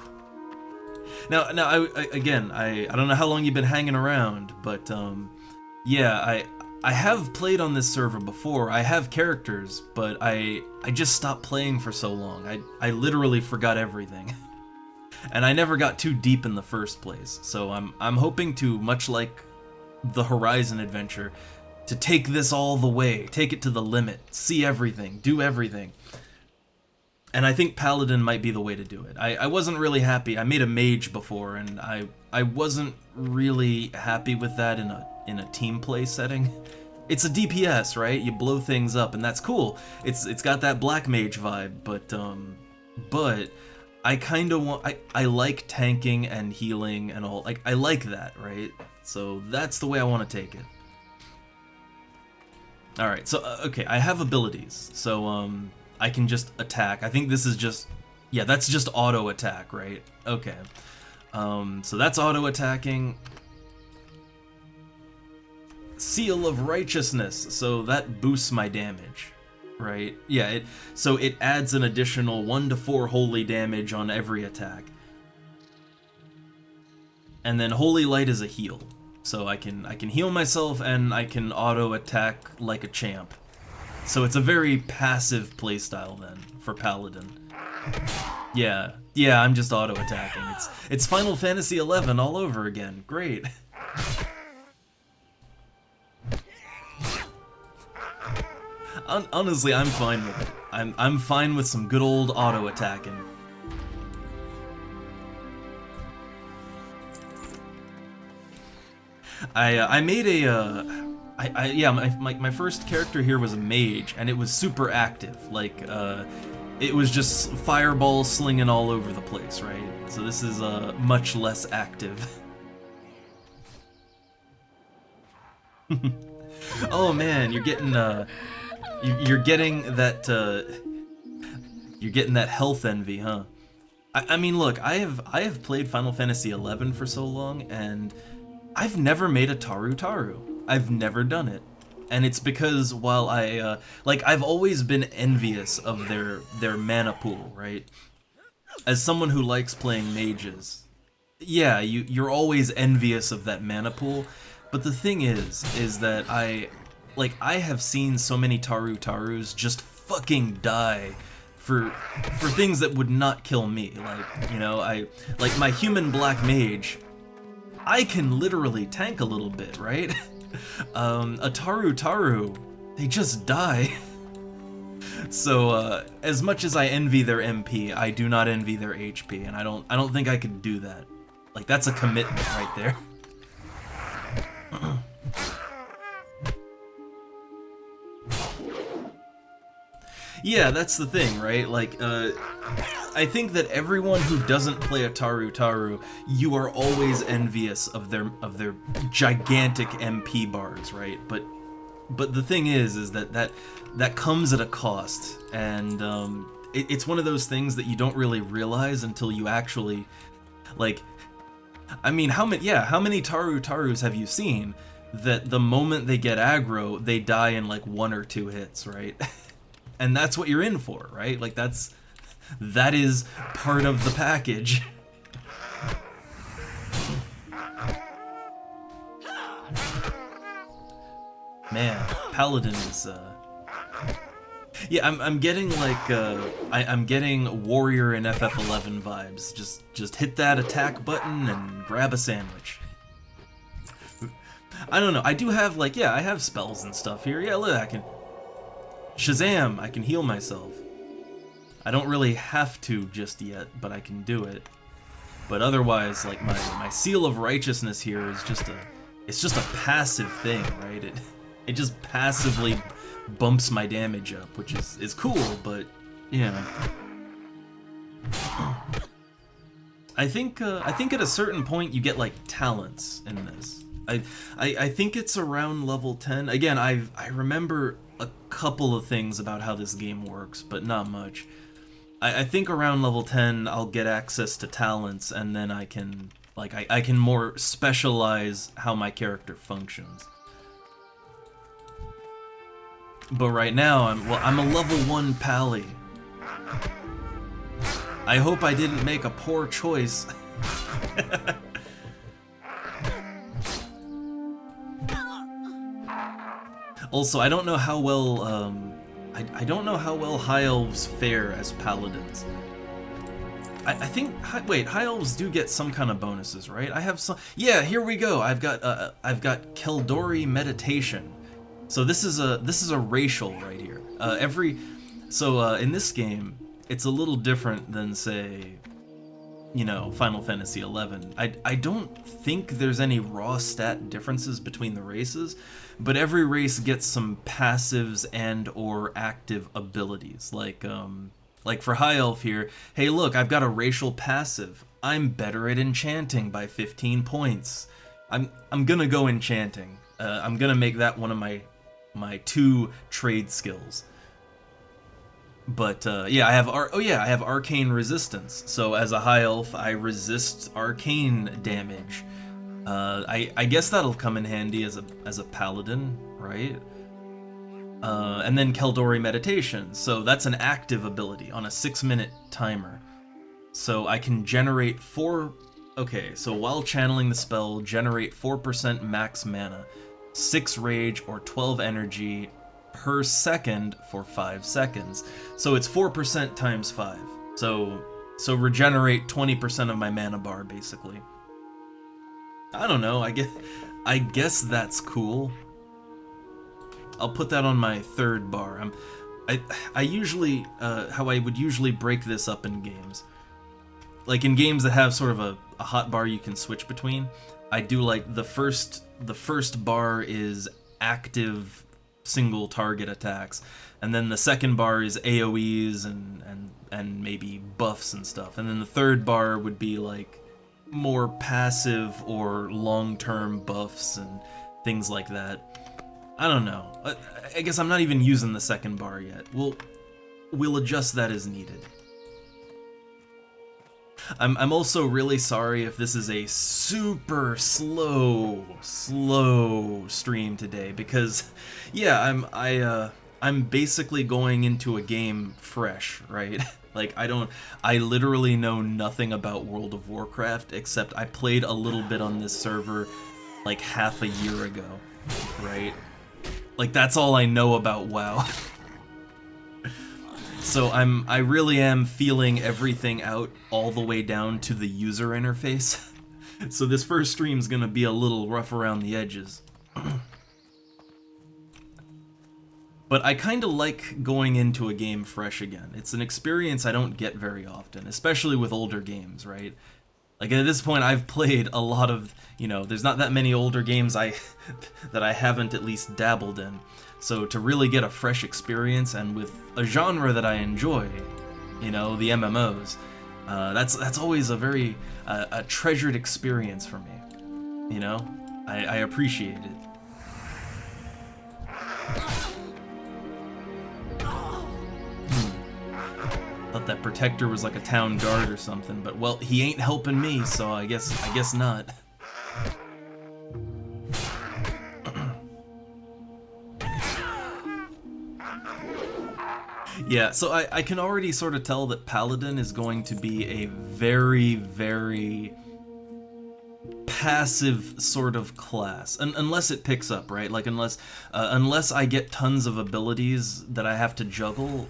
Now, I don't know how long you've been hanging around, but, yeah, I have played on this server before. I have characters, but I just stopped playing for so long. I literally forgot everything. And I never got too deep in the first place. So I'm hoping to, much like the Horizon adventure, to take this all the way, take it to the limit, see everything, do everything. And I think Paladin might be the way to do it. I wasn't really happy. I made a mage before, and I wasn't really happy with that in a team play setting. It's a DPS, right? You blow things up, and that's cool. It's got that black mage vibe, but I kind of want I like tanking and healing and all. Like I like that, right? So that's the way I want to take it. All right. So okay, I have abilities. So I can just attack. I think this is just, yeah, that's just auto attack, right? Okay. So that's auto attacking. Seal of Righteousness, so that boosts my damage, right? Yeah, so it adds an additional 1 to 4 holy damage on every attack. And then Holy Light is a heal, so I can heal myself and I can auto attack like a champ. So it's a very passive playstyle then for Paladin. Yeah, I'm just auto attacking. It's Final Fantasy XI all over again. Great. Honestly, I'm fine with it. I'm fine with some good old auto attacking. I made a my first character here was a mage, and it was super active. Like it was just fireballs slinging all over the place, right? So this is much less active. Oh man, you're getting you're getting that health envy, huh? I mean, look, I have played Final Fantasy XI for so long, and I've never made a Taru. I've never done it, and it's because while I've always been envious of their mana pool, right? As someone who likes playing mages, yeah, you're always envious of that mana pool. But the thing is that I have seen so many Tarus just fucking die for things that would not kill me. Like, you know, like my human black mage, I can literally tank a little bit, right? A Taru, they just die. So as much as I envy their MP, I do not envy their HP, and I don't think I could do that. Like, that's a commitment right there. Yeah, that's the thing, right? Like, I think that everyone who doesn't play a Taru, you are always envious of their gigantic MP bars, right? But the thing is that comes at a cost, and it's one of those things that you don't really realize until you actually, like, I mean, how many Tarus have you seen that the moment they get aggro, they die in like 1 or 2 hits, right? And that's what you're in for, right? Like that is part of the package. Man, Paladin is yeah, I'm getting like I'm getting Warrior in FF11 vibes. Just hit that attack button and grab a sandwich. I don't know. I do have like, yeah, I have spells and stuff here. Yeah, look, I can Shazam, I can heal myself. I don't really have to just yet, but I can do it. But otherwise, like my Seal of Righteousness here is just a passive thing, right? It just passively bumps my damage up, which is cool, but yeah. I think at a certain point you get like talents in this. I think it's around level 10. Again, I remember a couple of things about how this game works, but not much. I think around level 10 I'll get access to talents, and then I can I can more specialize how my character functions. But right now I'm a level 1 Pally. I hope I didn't make a poor choice. Also, I don't know how well I don't know how well high elves fare as paladins. I think wait, high elves do get some kind of bonuses, right? I have some. Yeah, here we go. I've got Keldori meditation. So this is a racial right here. In this game, it's a little different than, say, you know, Final Fantasy XI. I don't think there's any raw stat differences between the races, but every race gets some passives and or active abilities. Like for High Elf here, hey look, I've got a racial passive. I'm better at enchanting by 15 points. I'm gonna go enchanting. I'm gonna make that one of my 2 trade skills. But yeah, I have arcane resistance. So as a high elf, I resist arcane damage. I guess that'll come in handy as a paladin, right? And then Keldori meditation. So that's an active ability on a 6-minute timer. So I can generate 4. Okay, so while channeling the spell, generate 4% max mana, 6 rage or 12 energy per second for 5 seconds. So it's 4% times 5. So regenerate 20% of my mana bar, basically. I don't know, I guess that's cool. I'll put that on my 3rd bar. I usually, how I would usually break this up in games. Like in games that have sort of a hot bar you can switch between, I do like the first bar is active single target attacks, and then the second bar is AoEs and maybe buffs and stuff, and then the 3rd bar would be like more passive or long-term buffs and things like that. I don't know. I guess I'm not even using the 2nd bar yet. We'll adjust that as needed. I'm also really sorry if this is a super slow stream today, because yeah, I'm basically going into a game fresh, right? Like I literally know nothing about World of Warcraft, except I played a little bit on this server like half a year ago, right? Like that's all I know about WoW. So I really am feeling everything out all the way down to the user interface. So this first stream's gonna be a little rough around the edges. But I kinda like going into a game fresh again. It's an experience I don't get very often, especially with older games, right? Like at this point I've played a lot of, you know, there's not that many older games that I haven't at least dabbled in. So to really get a fresh experience, and with a genre that I enjoy, you know, the MMOs, that's always a very a treasured experience for me. You know, I appreciate it. Thought that protector was like a town guard or something, but well, he ain't helping me, so I guess not. Yeah, so I can already sort of tell that Paladin is going to be a very, very passive sort of class, unless it picks up, right? Like unless I get tons of abilities that I have to juggle.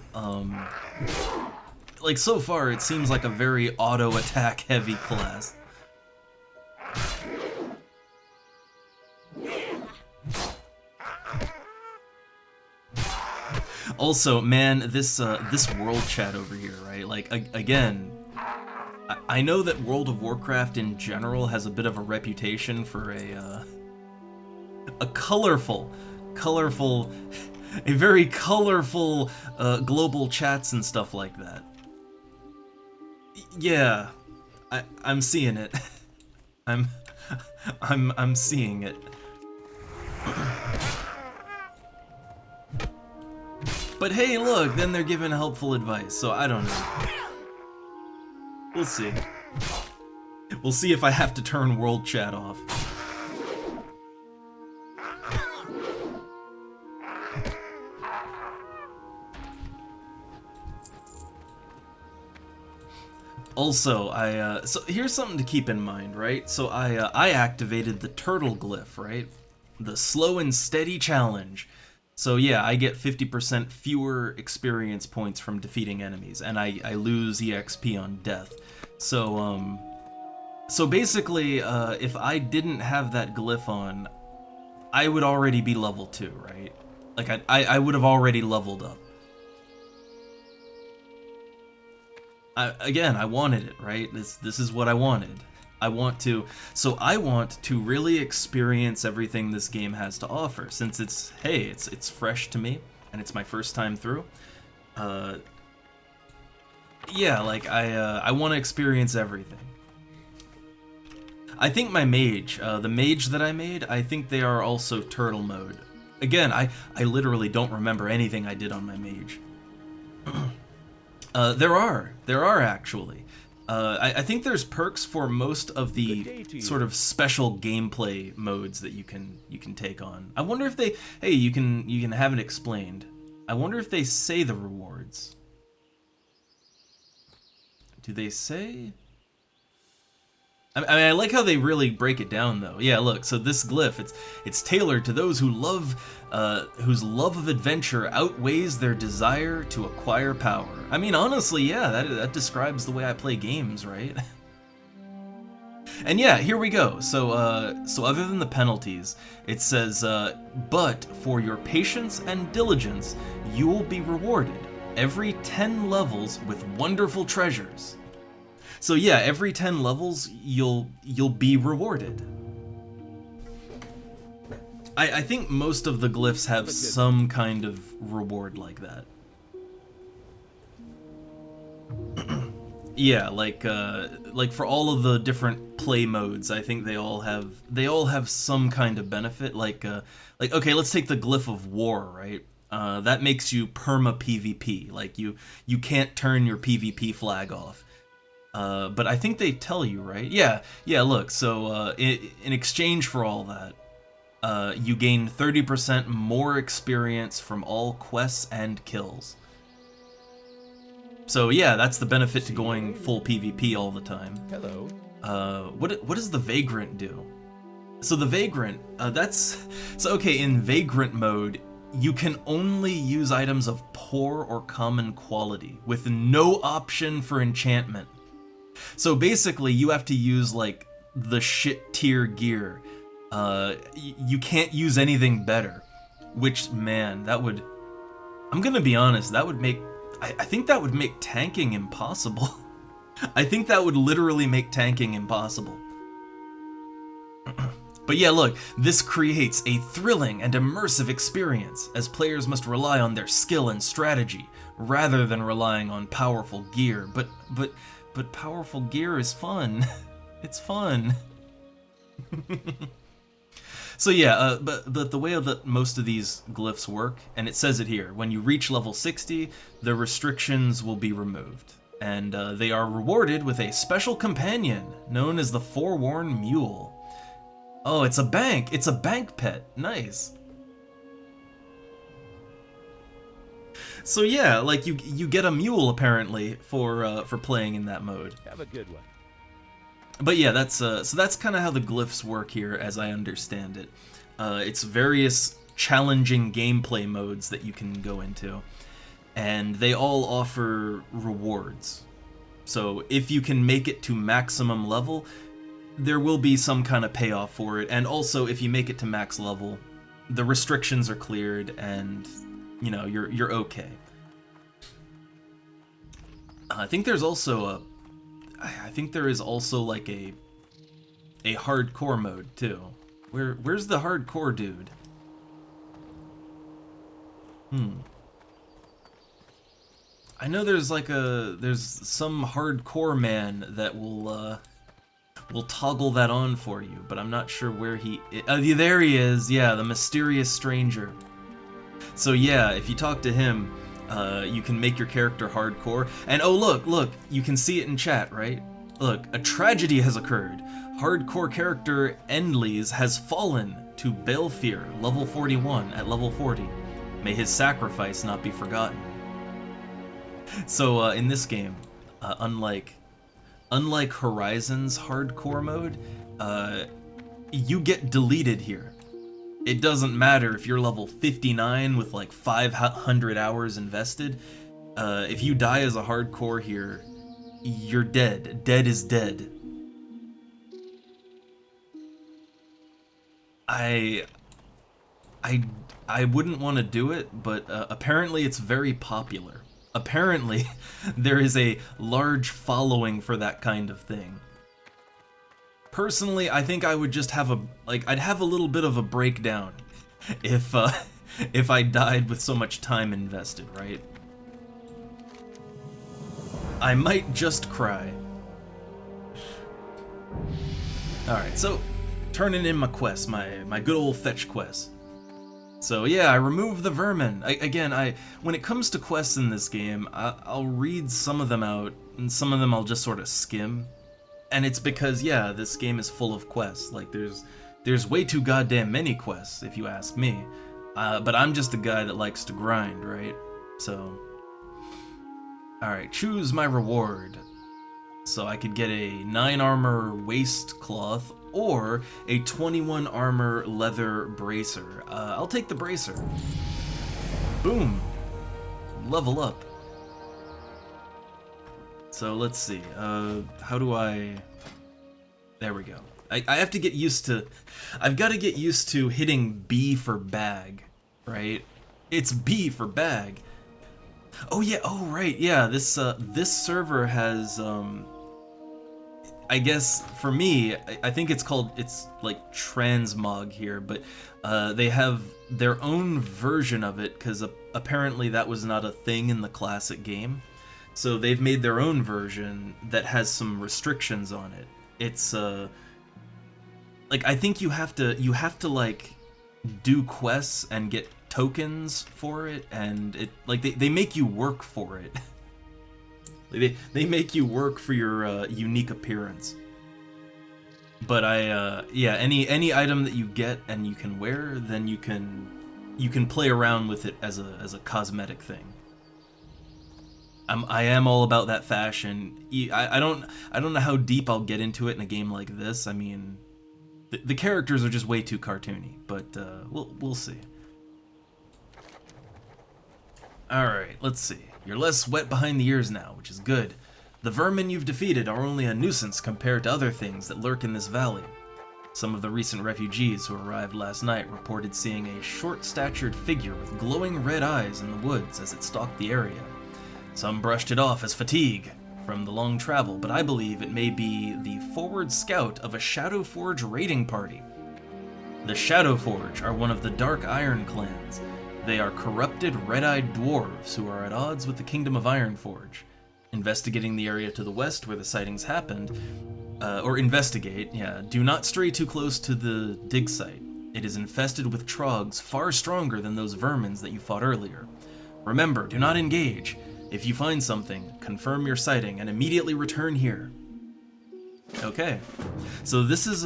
Like so far, it seems like a very auto attack heavy class. Also, man, this world chat over here, right? Like, again, I know that World of Warcraft in general has a bit of a reputation for a colorful, a very colorful global chats and stuff like that. Yeah, I'm seeing it. I'm seeing it. But hey, look, then they're giving helpful advice, so I don't know. We'll see. We'll see if I have to turn world chat off. Also, so here's something to keep in mind, right? So I activated the turtle glyph, right? The slow and steady challenge. So yeah, I get 50% fewer experience points from defeating enemies, and I lose EXP on death. So basically, if I didn't have that glyph on, I would already be level 2, right? Like I would have already leveled up. Again, I wanted it, right? This is what I wanted. I want to really experience everything this game has to offer, since it's fresh to me and it's my first time through. Yeah, like I want to experience everything. I think my mage, the mage that I made, I think they are also turtle mode. Again, I literally don't remember anything I did on my mage. There are actually. I think there's perks for most of the sort of special gameplay modes that you can take on. I wonder if they, hey, you can have it explained. I wonder if they say the rewards. Do they say? I mean, I like how they really break it down, though. Yeah, look. So this glyph, it's tailored to those who whose love of adventure outweighs their desire to acquire power. I mean, honestly, yeah, that describes the way I play games, right? And yeah, here we go. So other than the penalties, it says, but for your patience and diligence, you will be rewarded every 10 levels with wonderful treasures. So yeah, every 10 levels, you'll be rewarded. I think most of the glyphs have some kind of reward like that. Yeah, like for all of the different play modes, I think they all have some kind of benefit. Like okay, let's take the glyph of war, right? That makes you perma PvP. Like you can't turn your PvP flag off. But I think they tell you, right? Yeah, look, so in exchange for all that, you gain 30% more experience from all quests and kills. So yeah, that's the benefit to going full PvP all the time. Hello. What does the Vagrant do? So the Vagrant, okay, in Vagrant mode, you can only use items of poor or common quality, with no option for enchantment. So basically, you have to use, like, the shit tier gear. You can't use anything better. Which, man, I'm gonna be honest, that would make... I think that would make tanking impossible. I think that would literally make tanking impossible. But yeah, look, this creates a thrilling and immersive experience, as players must rely on their skill and strategy, rather than relying on powerful gear. But powerful gear is fun. It's fun. So yeah, but the way that most of these glyphs work, and it says it here, when you reach level 60, the restrictions will be removed. And they are rewarded with a special companion, known as the Forewarned Mule. Oh, it's a bank! It's a bank pet! Nice! So yeah, like you get a mule apparently for playing in that mode. Have a good one. But yeah, so that's kind of how the glyphs work here, as I understand it. It's various challenging gameplay modes that you can go into, and they all offer rewards. So if you can make it to maximum level, there will be some kind of payoff for it, and also if you make it to max level, the restrictions are cleared and, you know, you're okay. I think there is also like a hardcore mode too. Where's the hardcore dude? I know there's some hardcore man that will toggle that on for you, but I'm not sure where he is. There he is. Yeah, the mysterious stranger. So yeah, if you talk to him, you can make your character hardcore. And oh look, you can see it in chat, right? Look, a tragedy has occurred. Hardcore character Endleys has fallen to Balefear, level 41 at level 40. May his sacrifice not be forgotten. So in this game, unlike Horizon's hardcore mode, you get deleted here. It doesn't matter if you're level 59 with like 500 hours invested. If you die as a hardcore here, you're dead. Dead is dead. I wouldn't want to do it, but apparently it's very popular. Apparently, there is a large following for that kind of thing. Personally, I think I would just have I'd have a little bit of a breakdown if I died with so much time invested, right? I might just cry. Alright, so turning in my quests, my good old fetch quests. So yeah, I removed the vermin. When it comes to quests in this game, I'll read some of them out, and some of them I'll just sort of skim. And it's because, yeah, this game is full of quests. Like, there's way too goddamn many quests, if you ask me. But I'm just a guy that likes to grind, right? So, alright, choose my reward. So I could get a 9 armor waistcloth, or a 21 armor leather bracer. I'll take the bracer. Boom. Level up. So let's see, how do I... There we go. I have to get used to... I've got to get used to hitting B for bag, right? It's B for bag. Oh yeah, oh right, yeah, this server has, I guess, for me, I think it's like transmog here, but they have their own version of it, because apparently that was not a thing in the classic game. So they've made their own version that has some restrictions on it. It's, like, I think you have to, like, do quests and get tokens for it, and it, like, they make you work for it. They make you work for your unique appearance. But yeah, any item that you get and you can wear, then you can play around with it as a cosmetic thing. I am all about that fashion. I don't know how deep I'll get into it in a game like this. I mean, the characters are just way too cartoony, but we'll see. All right, let's see. You're less wet behind the ears now, which is good. The vermin you've defeated are only a nuisance compared to other things that lurk in this valley. Some of the recent refugees who arrived last night reported seeing a short-statured figure with glowing red eyes in the woods as it stalked the area. Some brushed it off as fatigue from the long travel, but I believe it may be the forward scout of a Shadowforge raiding party. The Shadowforge are one of the Dark Iron clans. They are corrupted, red-eyed dwarves who are at odds with the Kingdom of Ironforge. Investigating the area to the west where the sightings happened, or investigate, yeah, do not stray too close to the dig site. It is infested with trogs far stronger than those vermins that you fought earlier. Remember, do not engage. If you find something, confirm your sighting and immediately return here. Okay, so this is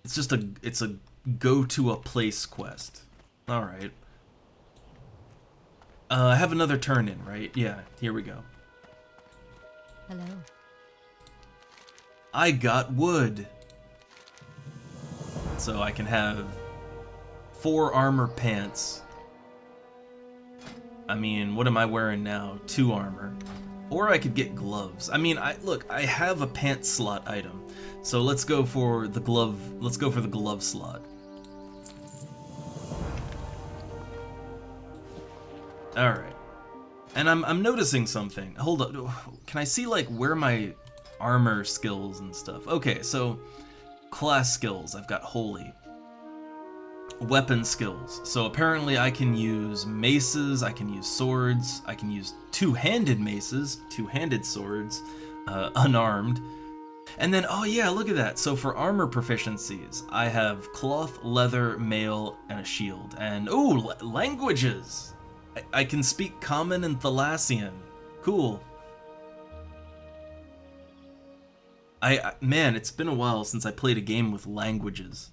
it's a go to a place quest. All right. I have another turn in, right? Yeah, here we go. Hello. I got wood. So I can have 4 armor pants. I mean, what am I wearing now? 2 armor. Or I could get gloves. I mean, I have a pants slot item. So let's go for the glove slot. Alright. And I'm noticing something. Hold up. Can I see, like, where my armor skills and stuff? Okay, so class skills. I've got holy. Weapon skills. So apparently I can use maces, I can use swords, I can use two-handed maces, two-handed swords, unarmed. And then, oh yeah, look at that. So for armor proficiencies, I have cloth, leather, mail, and a shield. And, ooh, languages! I can speak Common and Thalassian. Cool. Man, it's been a while since I played a game with languages.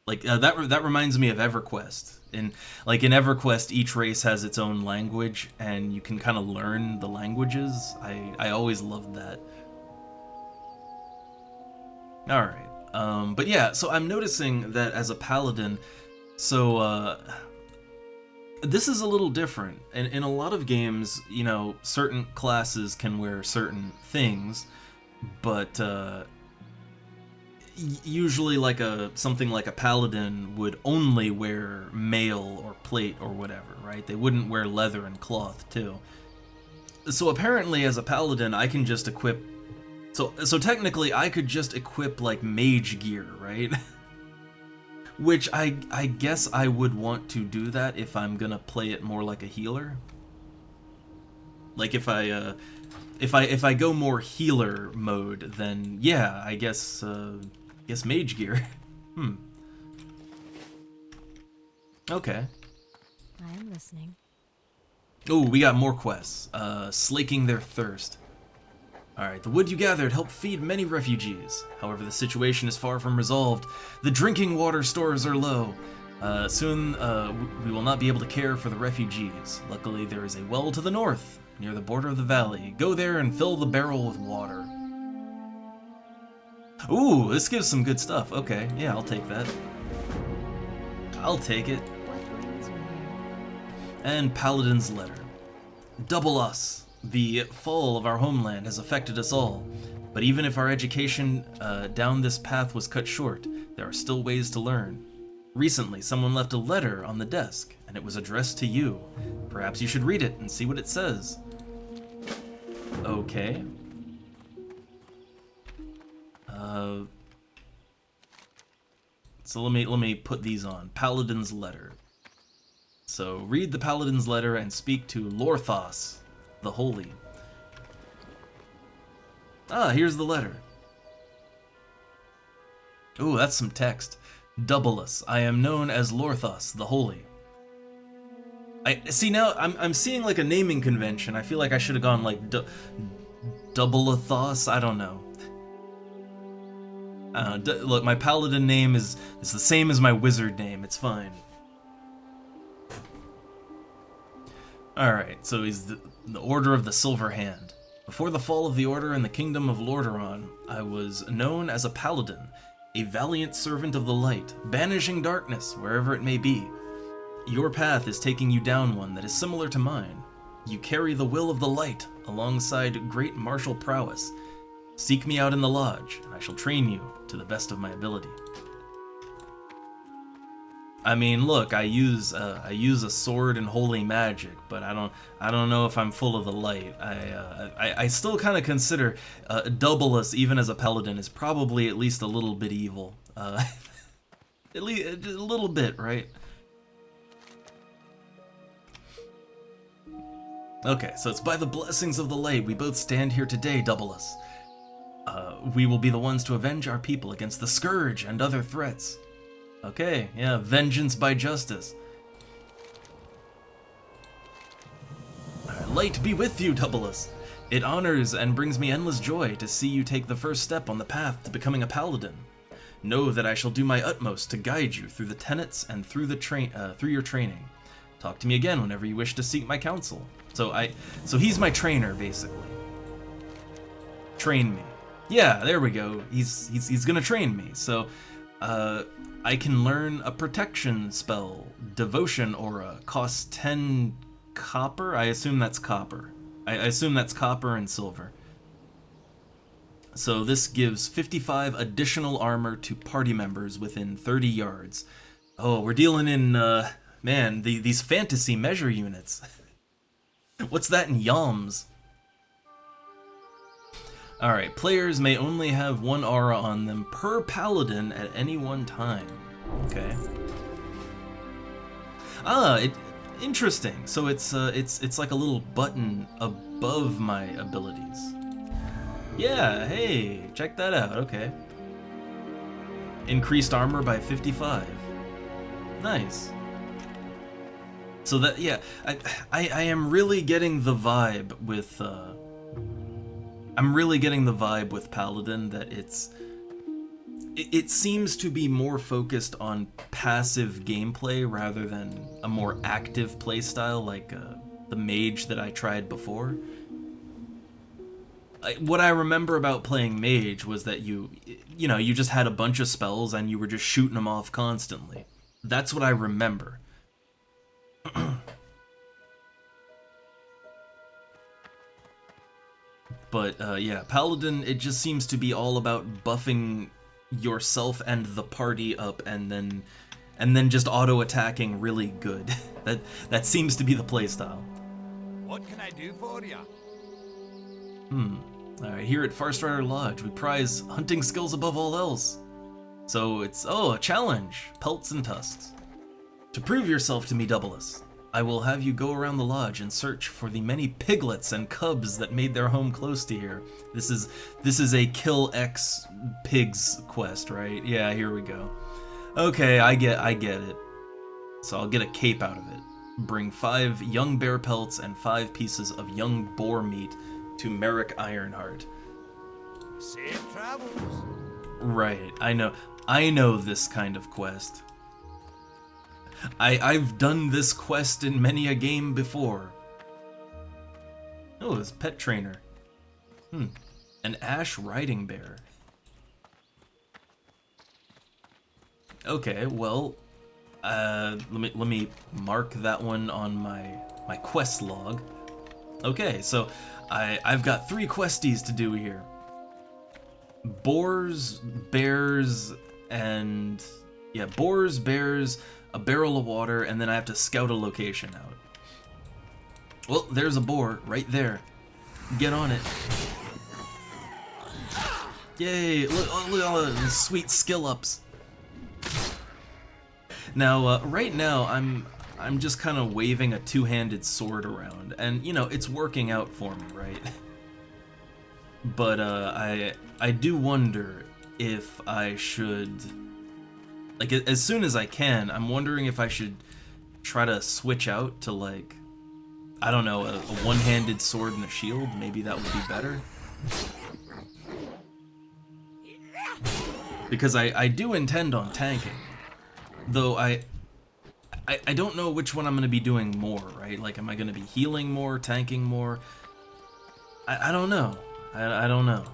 Like, that reminds me of EverQuest. In EverQuest, each race has its own language, and you can kind of learn the languages. I always loved that. Alright, but yeah, so I'm noticing that as a paladin, So, this is a little different. In a lot of games, you know, certain classes can wear certain things, but usually like something like a paladin would only wear mail or plate or whatever, right? They wouldn't wear leather and cloth too. So apparently as a paladin I can just equip, so technically I could just equip like mage gear, right? Which I guess I would want to do that if I'm gonna play it more like a healer. Like if I go more healer mode, then yeah, I guess mage gear. Okay. I am listening. Oh, we got more quests. Slaking their thirst. Alright, the wood you gathered helped feed many refugees. However, the situation is far from resolved. The drinking water stores are low. Soon, we will not be able to care for the refugees. Luckily, there is a well to the north, near the border of the valley. Go there and fill the barrel with water. Ooh, this gives some good stuff. Okay, yeah, I'll take that. I'll take it. What brings you here? And Paladin's letter. Double us. The fall of our homeland has affected us all, but even if our education down this path was cut short, there are still ways to learn. Recently, someone left a letter on the desk, and it was addressed to you. Perhaps you should read it and see what it says. Okay. So let me put these on. Paladin's letter. So read the Paladin's letter and speak to Lorthos, the Holy. Ah, here's the letter. Ooh, that's some text. Double us. I am known as Lorthos, the Holy. I see now. I'm seeing like a naming convention. I feel like I should have gone like Double-athos. I don't know. Look, my paladin name is the same as my wizard name. It's fine. Alright, so he's the Order of the Silver Hand. Before the fall of the Order in the Kingdom of Lordaeron, I was known as a paladin, a valiant servant of the light, banishing darkness wherever it may be. Your path is taking you down one that is similar to mine. You carry the will of the light alongside great martial prowess. Seek me out in the lodge, and I shall train you to the best of my ability. I mean, look, I use a sword and holy magic, but I don't know if I'm full of the light. I still kind of consider Double-us, even as a paladin, is probably at least a little bit evil. At least a little bit, right? Okay, so it's by the blessings of the light we both stand here today, Double-us. We will be the ones to avenge our people against the scourge and other threats. Okay, yeah, vengeance by justice. Light be with you, Double-us. It honors and brings me endless joy to see you take the first step on the path to becoming a paladin. Know that I shall do my utmost to guide you through the tenets and through your training. Talk to me again whenever you wish to seek my counsel. So he's my trainer, basically. Train me. Yeah, there we go. He's gonna train me. So, I can learn a protection spell, Devotion Aura, costs 10 copper. I assume that's copper. I assume that's copper and silver. So this gives 55 additional armor to party members within 30 yards. Oh, we're dealing in, man, these fantasy measure units. What's that in yalms? Alright, players may only have one aura on them per paladin at any one time. Okay. Interesting. So it's like a little button above my abilities. Yeah, hey, check that out. Okay. Increased armor by 55. Nice. So that, yeah, I am really getting the vibe with Paladin that it seems to be more focused on passive gameplay rather than a more active playstyle like the mage that I tried before. What I remember about playing mage was that you just had a bunch of spells and you were just shooting them off constantly. That's what I remember. But yeah, Paladin, it just seems to be all about buffing yourself and the party up, and then just auto attacking really good. that seems to be the playstyle. What can I do for you? Alright, here at Farstrider Lodge, we prize hunting skills above all else. So it's, a challenge, pelts and tusks. To prove yourself to me, Doubleless, I will have you go around the lodge and search for the many piglets and cubs that made their home close to here. This is a kill X pigs quest, right? Yeah, here we go. Okay, I get it. So I'll get a cape out of it. Bring 5 young bear pelts and 5 pieces of young boar meat to Merrick Ironheart. Safe travels. Right, I know this kind of quest. I've done this quest in many a game before. Oh, it's pet trainer. An ash riding bear. Okay, well, let me mark that one on my quest log. Okay, so I've got 3 questies to do here. Boars, bears, and yeah, boars, bears, a barrel of water, and then I have to scout a location out. Well, there's a boar right there. Get on it. Yay! Look at all the sweet skill ups. Now, right now, I'm just kind of waving a 2-handed sword around, and you know it's working out for me, right? But I do wonder if I should, like, as soon as I can, I'm wondering if I should try to switch out to, like, I don't know, a one-handed sword and a shield. Maybe that would be better. Because I do intend on tanking. Though I don't know which one I'm going to be doing more, right? Like, am I going to be healing more, tanking more? I don't know. I don't know.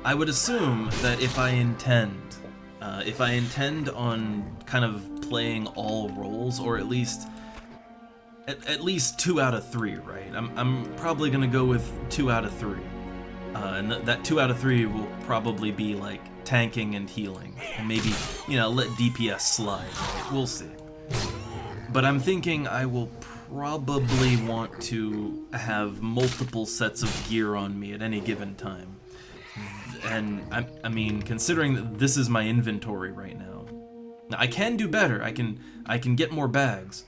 I would assume that if I intend on kind of playing all roles, or at least 2 out of 3, right? I'm probably gonna go with 2 out of 3, and that 2 out of 3 will probably be like tanking and healing, and maybe, you know, let DPS slide. Right? We'll see. But I'm thinking I will probably want to have multiple sets of gear on me at any given time. And I mean, considering that this is my inventory right now, I can do better. I can get more bags.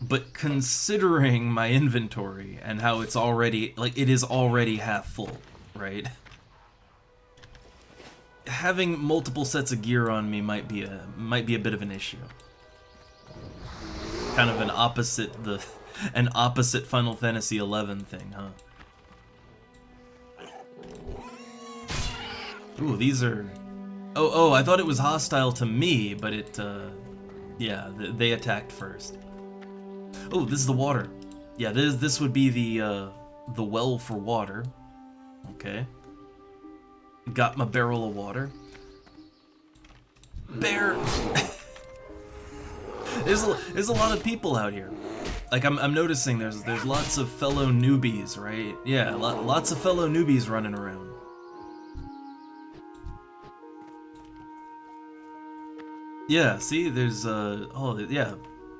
But considering my inventory and how it's already, like, it is already half full, right? Having multiple sets of gear on me might be a bit of an issue. Kind of an opposite Final Fantasy XI thing, huh? Ooh, these are... Oh, I thought it was hostile to me, but it, yeah, they attacked first. Oh, this is the water. Yeah, this would be the well for water. Okay. Got my barrel of water. Bear! There's a lot of people out here. Like, I'm noticing there's lots of fellow newbies, right? Yeah, lots of fellow newbies running around. Yeah, see, there's, oh, yeah,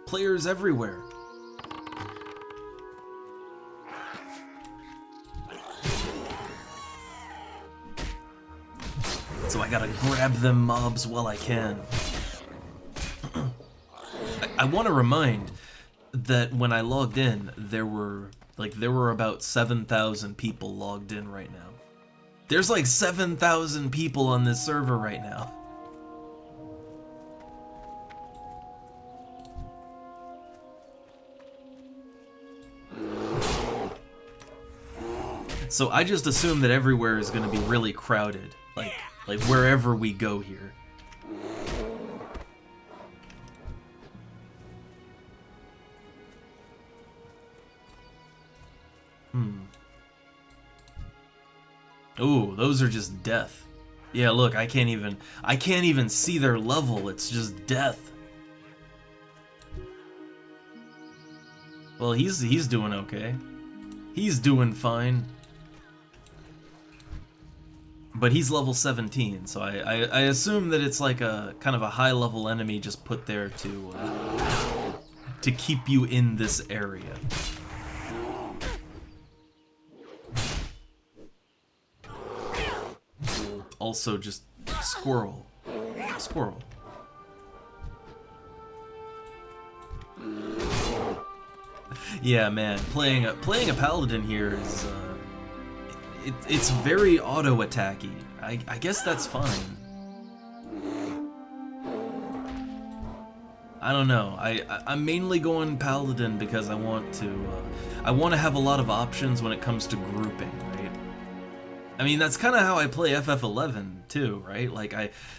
players everywhere. So I gotta grab them mobs while I can. I want to remind that when I logged in, there were about 7,000 people logged in right now. There's like 7,000 people on this server right now. So I just assume that everywhere is going to be really crowded, like wherever we go here. Ooh, those are just death. Yeah, look, I can't even see their level. It's just death. Well, he's doing okay. He's doing fine. But he's level 17, so I assume that it's like a kind of a high level enemy just put there to keep you in this area. Also just squirrel. Squirrel. Yeah, man, playing a paladin here is it's very auto attacky. I guess that's fine. I don't know. I'm mainly going paladin because I want to have a lot of options when it comes to grouping, right? I mean, that's kind of how I play FF11 too, right? Like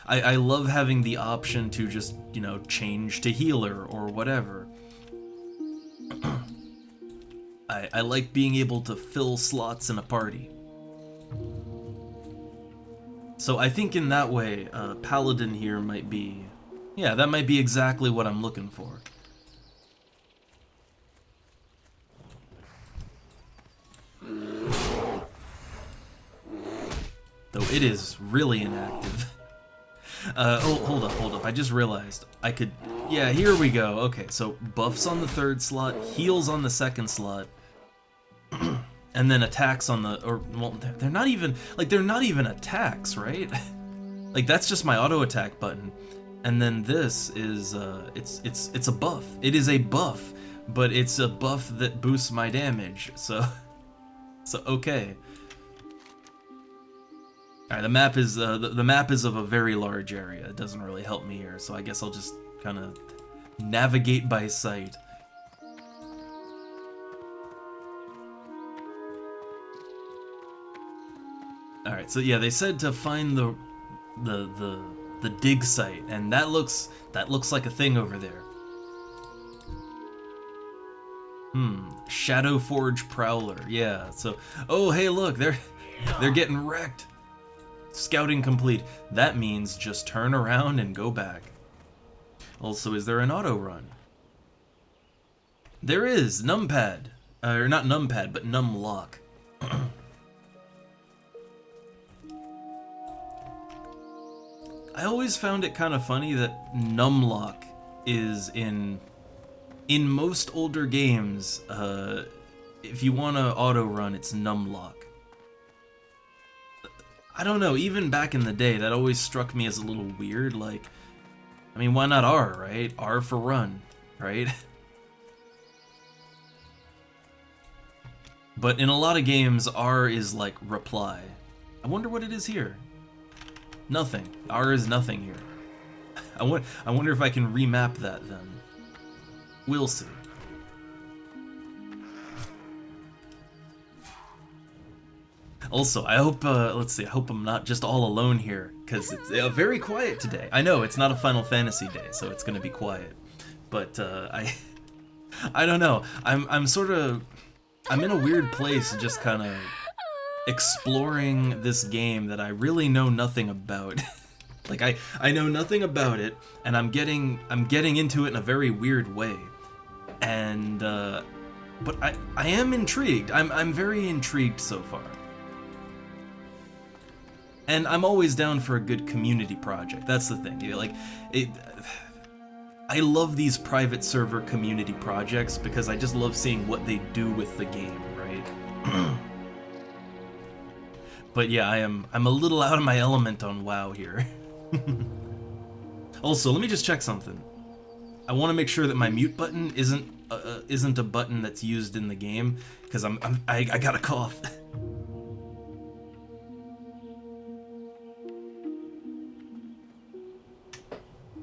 I love having the option to just, you know, change to healer or whatever. I like being able to fill slots in a party. So I think in that way, paladin here might be, yeah, that might be exactly what I'm looking for. Though it is really inactive. Oh, hold up. I just realized I could, yeah, here we go. Okay, so buffs on the 3rd slot, heals on the 2nd slot, and then attacks on the, or, well, they're not even attacks, right? Like, that's just my auto attack button. And then this is, it's a buff. It is a buff, but it's a buff that boosts my damage, so okay. Alright, the map is the map is of a very large area. It doesn't really help me here, so I guess I'll just kind of navigate by sight. Alright, so yeah, they said to find the dig site, and that looks like a thing over there. Shadowforge Prowler, yeah. So, oh hey, look, they're getting wrecked. Scouting complete. That means just turn around and go back. Also, is there an auto run? There is, numpad. Or not numpad, but numlock. I always found it kind of funny that numlock is in most older games, if you want to auto run, it's numlock. I don't know, even back in the day, that always struck me as a little weird, like, I mean, why not R, right? R for run, right? But in a lot of games, R is like reply. I wonder what it is here. Nothing. R is nothing here. I wonder if I can remap that then. We'll see. Also, I hope, let's see, I hope I'm not just all alone here, because it's very quiet today. I know, it's not a Final Fantasy day, so it's gonna be quiet. But, I don't know. I'm in a weird place, just kind of exploring this game that I really know nothing about. Like, I know nothing about it, and I'm getting into it in a very weird way. And, but I am intrigued. I'm very intrigued so far. And I'm always down for a good community project. That's the thing. You know, like, I love these private server community projects because I just love seeing what they do with the game, right? But yeah, I'm a little out of my element on WoW here. Also, let me just check something. I want to make sure that my mute button isn't a button that's used in the game, because I got a cough.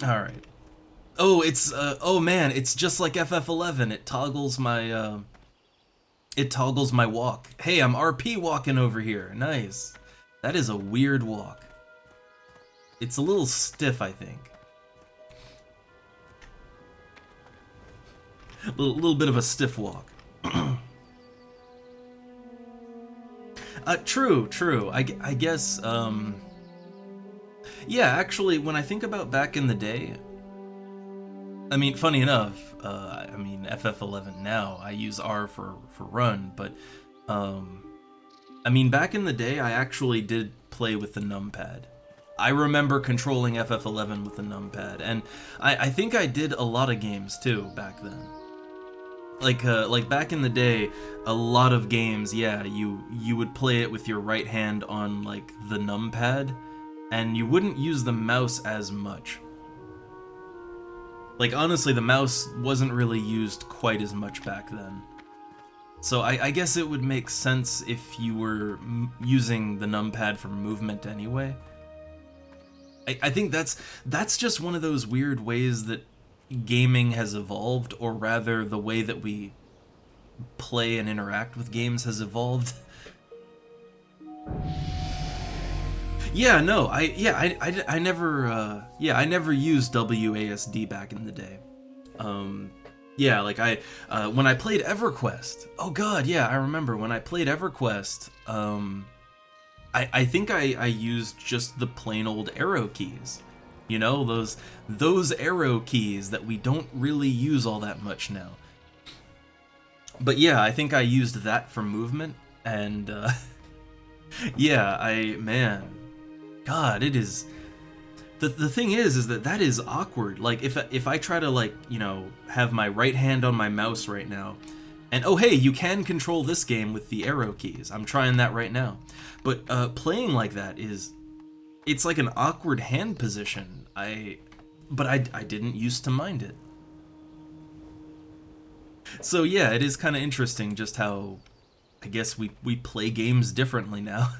All right. Oh, it's oh man, it's just like FF11. It toggles my walk. Hey, I'm RP walking over here. Nice. That is a weird walk. It's a little stiff, I think. A little bit of a stiff walk. True. I guess, yeah, actually, when I think about back in the day, I mean, funny enough, I mean, FF11 now, I use R for run, but, I mean, back in the day, I actually did play with the numpad. I remember controlling FF11 with the numpad, and I think I did a lot of games, too, back then. Like back in the day, a lot of games, yeah, you would play it with your right hand on, like, the numpad, and you wouldn't use the mouse as much. Like, honestly, the mouse wasn't really used quite as much back then. So I guess it would make sense if you were using the numpad for movement anyway. I think that's just one of those weird ways that gaming has evolved, or rather the way that we play and interact with games has evolved. Yeah, no, I never used WASD back in the day. Yeah, like when I played EverQuest, oh god, yeah, I remember when I played EverQuest, I think I used just the plain old arrow keys. You know, those arrow keys that we don't really use all that much now. But yeah, I think I used that for movement, and yeah, man, god, it is. The thing is that is awkward. Like, if I try to, like, you know, have my right hand on my mouse right now, and oh hey, you can control this game with the arrow keys. I'm trying that right now. But playing like that it's like an awkward hand position. But I didn't used to mind it. So yeah, it is kind of interesting just how, I guess, we play games differently now.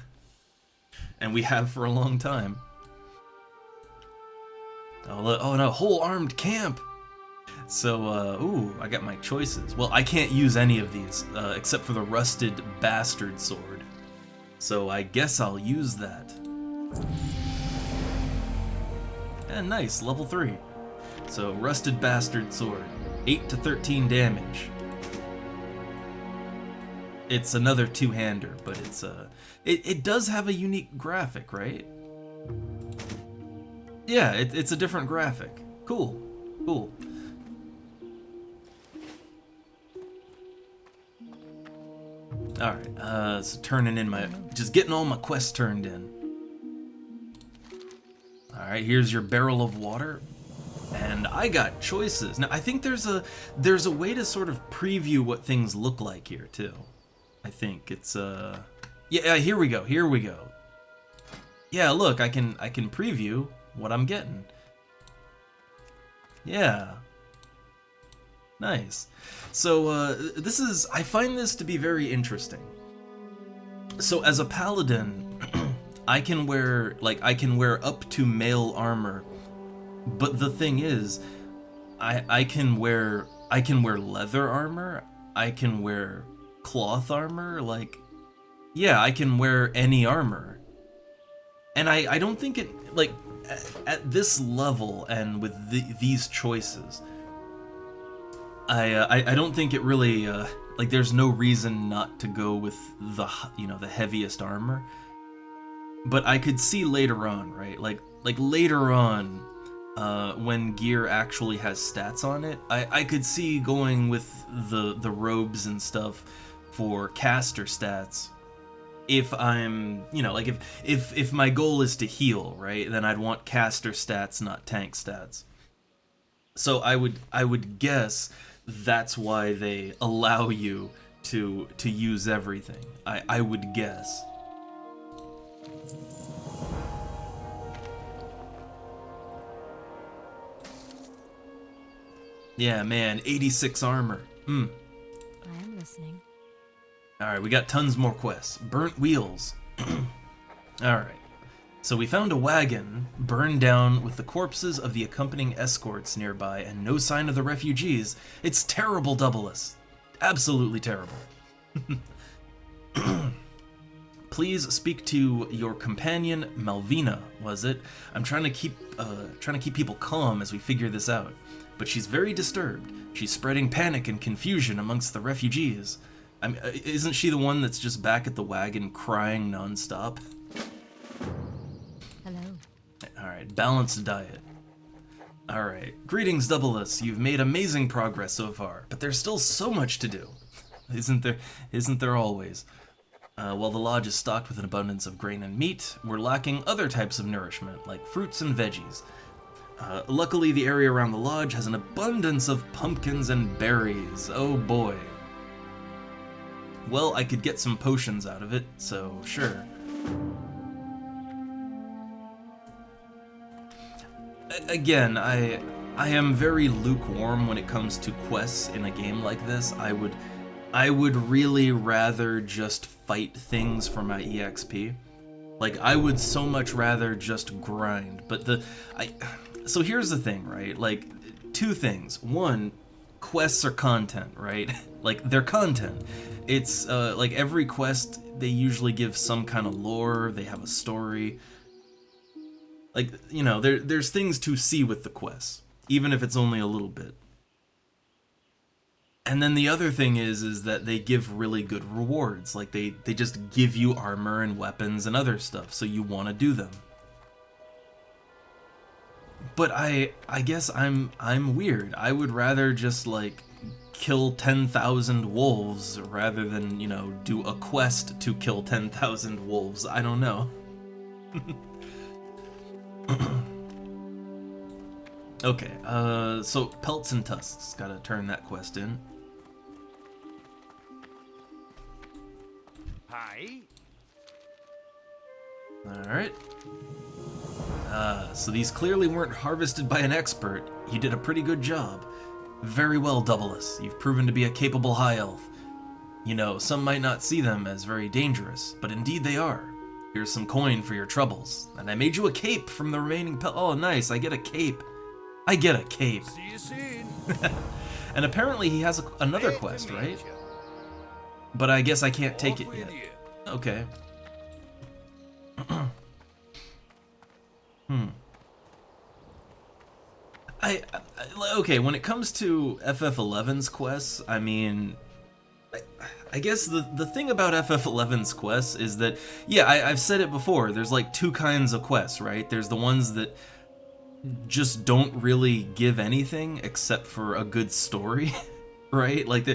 And we have for a long time. Oh no, whole armed camp! So, ooh, I got my choices. Well, I can't use any of these, except for the rusted bastard sword. So I guess I'll use that. And nice, level 3. So, rusted bastard sword. 8 to 13 damage. It's another two-hander, but it's, it does have a unique graphic, right? Yeah, it's a different graphic. Cool. Alright, so turning in just getting all my quests turned in. Alright, here's your barrel of water. And I got choices. Now, I think there's a way to sort of preview what things look like here, too. I think it's, yeah, here we go. Yeah, look, I can preview what I'm getting. Yeah. Nice. So, I find this to be very interesting. So, as a paladin, I can wear up to mail armor, but the thing is, I can wear leather armor, I can wear cloth armor, like, yeah, I can wear any armor. And I don't think it, like, at this level and with these choices, I don't think it really, like, there's no reason not to go with the heaviest armor. But I could see later on, right? Like later on, when gear actually has stats on it, I could see going with the robes and stuff for caster stats. If I'm, like if my goal is to heal, right, then I'd want caster stats, not tank stats. So I would guess that's why they allow you to use everything. I would guess. Yeah, man, 86 armor. I am listening. Alright, we got tons more quests. Burnt wheels. Alright. So we found a wagon burned down with the corpses of the accompanying escorts nearby and no sign of the refugees. It's terrible, Doubleless. Absolutely terrible. Please speak to your companion, Malvina, was it? I'm trying to keep people calm as we figure this out. But she's very disturbed. She's spreading panic and confusion amongst the refugees. I mean, isn't she the one that's just back at the wagon crying nonstop? Hello. Alright, balanced diet. Alright, greetings Doubleless, you've made amazing progress so far, but there's still so much to do. Isn't there always? While the lodge is stocked with an abundance of grain and meat, we're lacking other types of nourishment, like fruits and veggies. Luckily, the area around the lodge has an abundance of pumpkins and berries. Oh boy. Well, I could get some potions out of it, so sure. Again, I am very lukewarm when it comes to quests in a game like this. I would really rather just fight things for my EXP. Like, I would so much rather just grind, but so here's the thing, right? Like, two things. One, quests are content, right? Like, they're content. It's, like, every quest, they usually give some kind of lore, they have a story. Like, you know, there's things to see with the quests, even if it's only a little bit. And then the other thing is that they give really good rewards. Like, they just give you armor and weapons and other stuff, so you want to do them. But I guess I'm weird. I would rather just, like, kill 10,000 wolves rather than, you know, do a quest to kill 10,000 wolves. I don't know. Okay, so Pelts and Tusks. Gotta turn that quest in. Hi. Alright. So these clearly weren't harvested by an expert. You did a pretty good job. Very well, Doubleless. You've proven to be a capable high elf. You know, some might not see them as very dangerous, but indeed they are. Here's some coin for your troubles. And I made you a cape from the remaining Oh, nice, I get a cape. I get a cape. See you soon. And apparently he has another quest, right? But I guess I can't take it yet. Okay. Okay, when it comes to FF11's quests, I mean, I guess the thing about FF11's quests is that, yeah, I've said it before, there's like two kinds of quests, right? There's the ones that just don't really give anything except for a good story, right? Like,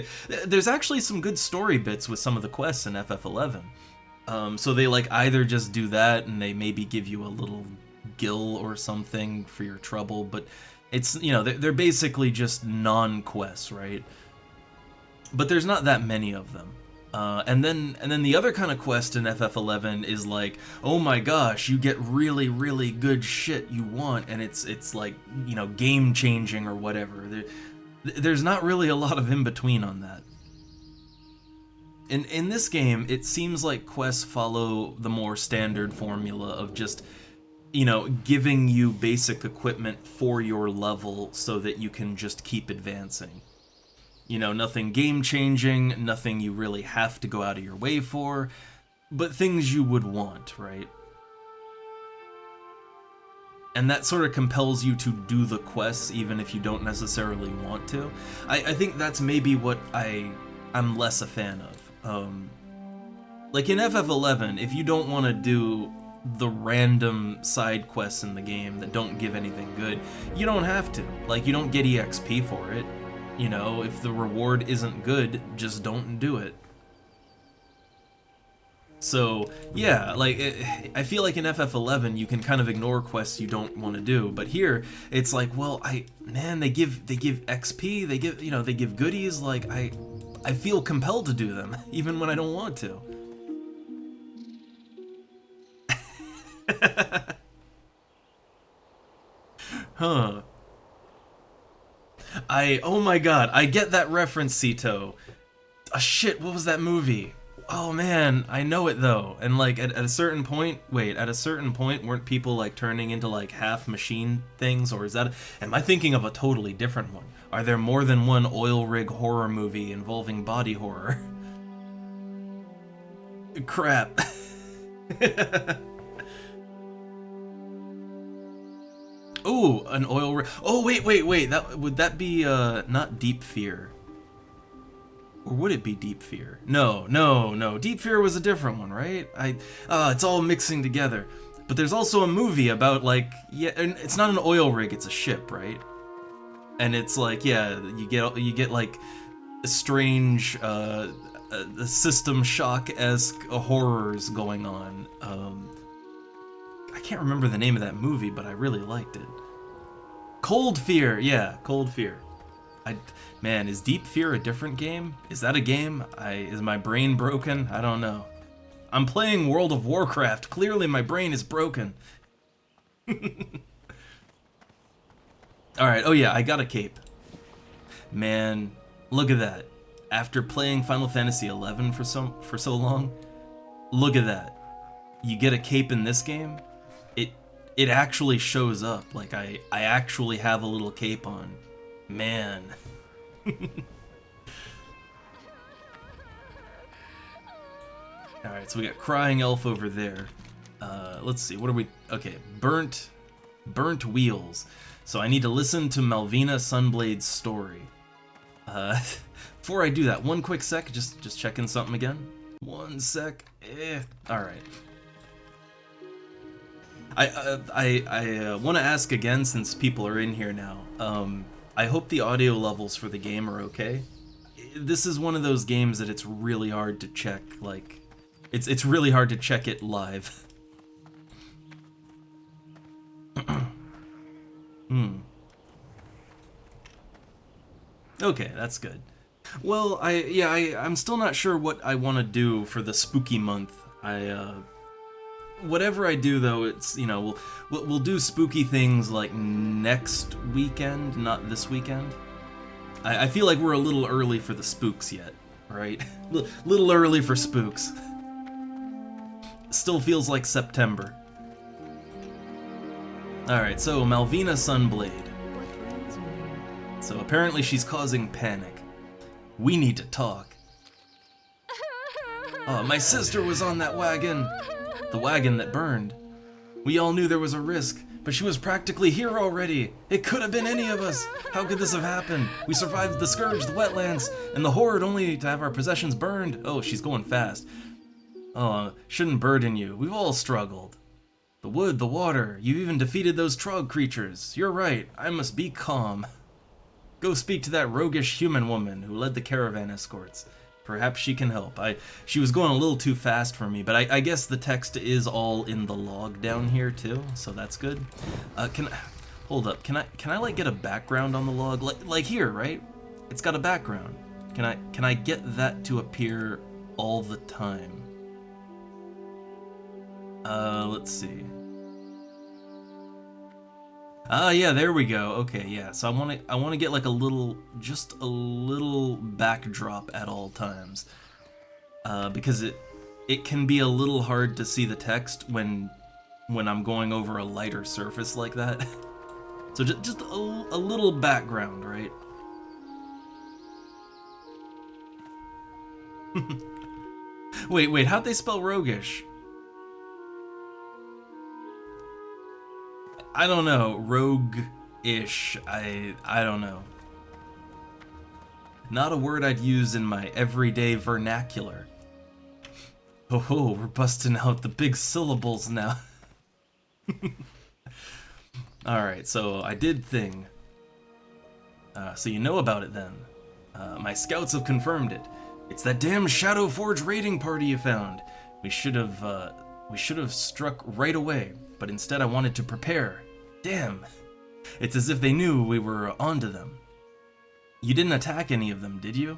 there's actually some good story bits with some of the quests in FF11. So they, like, either just do that and they maybe give you a little gil or something for your trouble, but it's, you know, they're basically just non-quests, right? But there's not that many of them. And then the other kind of quest in FF11 is like, oh my gosh, you get really, really good shit you want, and it's like, you know, game-changing or whatever. There's not really a lot of in-between on that. In this game, it seems like quests follow the more standard formula of just, you know, giving you basic equipment for your level so that you can just keep advancing. You know, nothing game-changing, nothing you really have to go out of your way for, but things you would want, right? And that sort of compels you to do the quests even if you don't necessarily want to. I think that's maybe what I'm less a fan of. Like in FF11, if you don't want to do the random side quests in the game that don't give anything good, you don't have to. Like, you don't get EXP for it. You know, if the reward isn't good, just don't do it. So, yeah, like, I feel like in FF11 you can kind of ignore quests you don't want to do, but here, it's like, well, man, they give XP, they give, you know, they give goodies, like, I feel compelled to do them, even when I don't want to. Huh. Oh my god, I get that reference, Sito. Oh shit, what was that movie? Oh man, I know it though. And like at a certain point, weren't people like turning into like half machine things, or is that, am I thinking of a totally different one? Are there more than one oil rig horror movie involving body horror? Crap. Ooh, an oil rig. Oh, wait. Would that be, not Deep Fear? Or would it be Deep Fear? No, no, no. Deep Fear was a different one, right? It's all mixing together. But there's also a movie about, like, yeah, and it's not an oil rig, it's a ship, right? And it's like, yeah, you get like a strange system shock-esque horrors going on. I can't remember the name of that movie, but I really liked it. Cold Fear, yeah, Cold Fear. Man, is Deep Fear a different game? Is that a game? Is my brain broken? I don't know. I'm playing World of Warcraft. Clearly my brain is broken. Alright, oh yeah, I got a cape. Man, look at that. After playing Final Fantasy XI for so long, look at that. You get a cape in this game, it actually shows up. Like, I actually have a little cape on. Man. Alright, so we got Crying Elf over there. Let's see, what are we... Okay, Burnt Wheels. So I need to listen to Malvina Sunblade's story. Before I do that, one quick sec, just checking something again. One sec. Alright. I want to ask again, since people are in here now. I hope the audio levels for the game are okay. This is one of those games that it's really hard to check, like, it's really hard to check it live. Okay, that's good. Well, I'm still not sure what I want to do for the spooky month. Whatever I do, though, it's, you know, we'll do spooky things like next weekend, not this weekend. I feel like we're a little early for the spooks yet, right? Little early for spooks. Still feels like September. Alright, so Malvina Sunblade. What brings you here? So apparently she's causing panic. We need to talk. Oh, my sister was on that wagon. The wagon that burned. We all knew there was a risk, but she was practically here already. It could have been any of us. How could this have happened? We survived the scourge, the wetlands, and the horde only to have our possessions burned. Oh, she's going fast. Oh, shouldn't burden you. We've all struggled. The wood, the water, you even defeated those trog creatures. You're right, I must be calm. Go speak to that roguish human woman who led the caravan escorts. Perhaps she can help. She was going a little too fast for me, but I guess the text is all in the log down here too, so that's good. Hold up, can I like get a background on the log? Like here, right? It's got a background. Can I get that to appear all the time? Let's see. Ah, yeah, there we go. Okay, yeah. So I want to get like just a little backdrop at all times, because it can be a little hard to see the text when I'm going over a lighter surface like that. So just a little background, right? Wait, how'd they spell roguish? I don't know, rogue-ish, I don't know. Not a word I'd use in my everyday vernacular. Oh, we're busting out the big syllables now. Alright, so I did thing. So you know about it then. My scouts have confirmed it. It's that damn Shadowforge raiding party you found. We should have struck right away, but instead I wanted to prepare. Damn. It's as if they knew we were onto them. You didn't attack any of them, did you?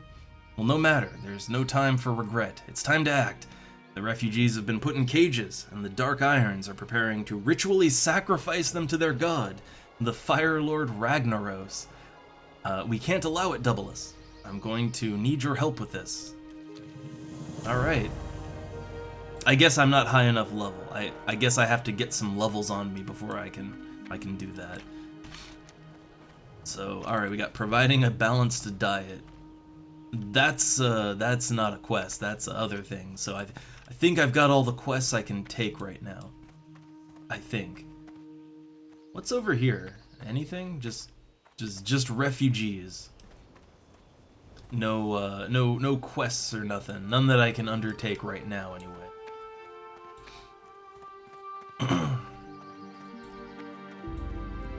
Well, no matter. There's no time for regret. It's time to act. The refugees have been put in cages, and the Dark Irons are preparing to ritually sacrifice them to their god, the Fire Lord Ragnaros. We can't allow it, Doubleless. I'm going to need your help with this. Alright. I guess I'm not high enough level. I guess I have to get some levels on me before I can do that. So, alright, we got providing a balanced diet. That's not a quest, that's other thing. So I think I've got all the quests I can take right now. I think. What's over here? Anything? Just refugees. no quests or nothing. None that I can undertake right now, anyway.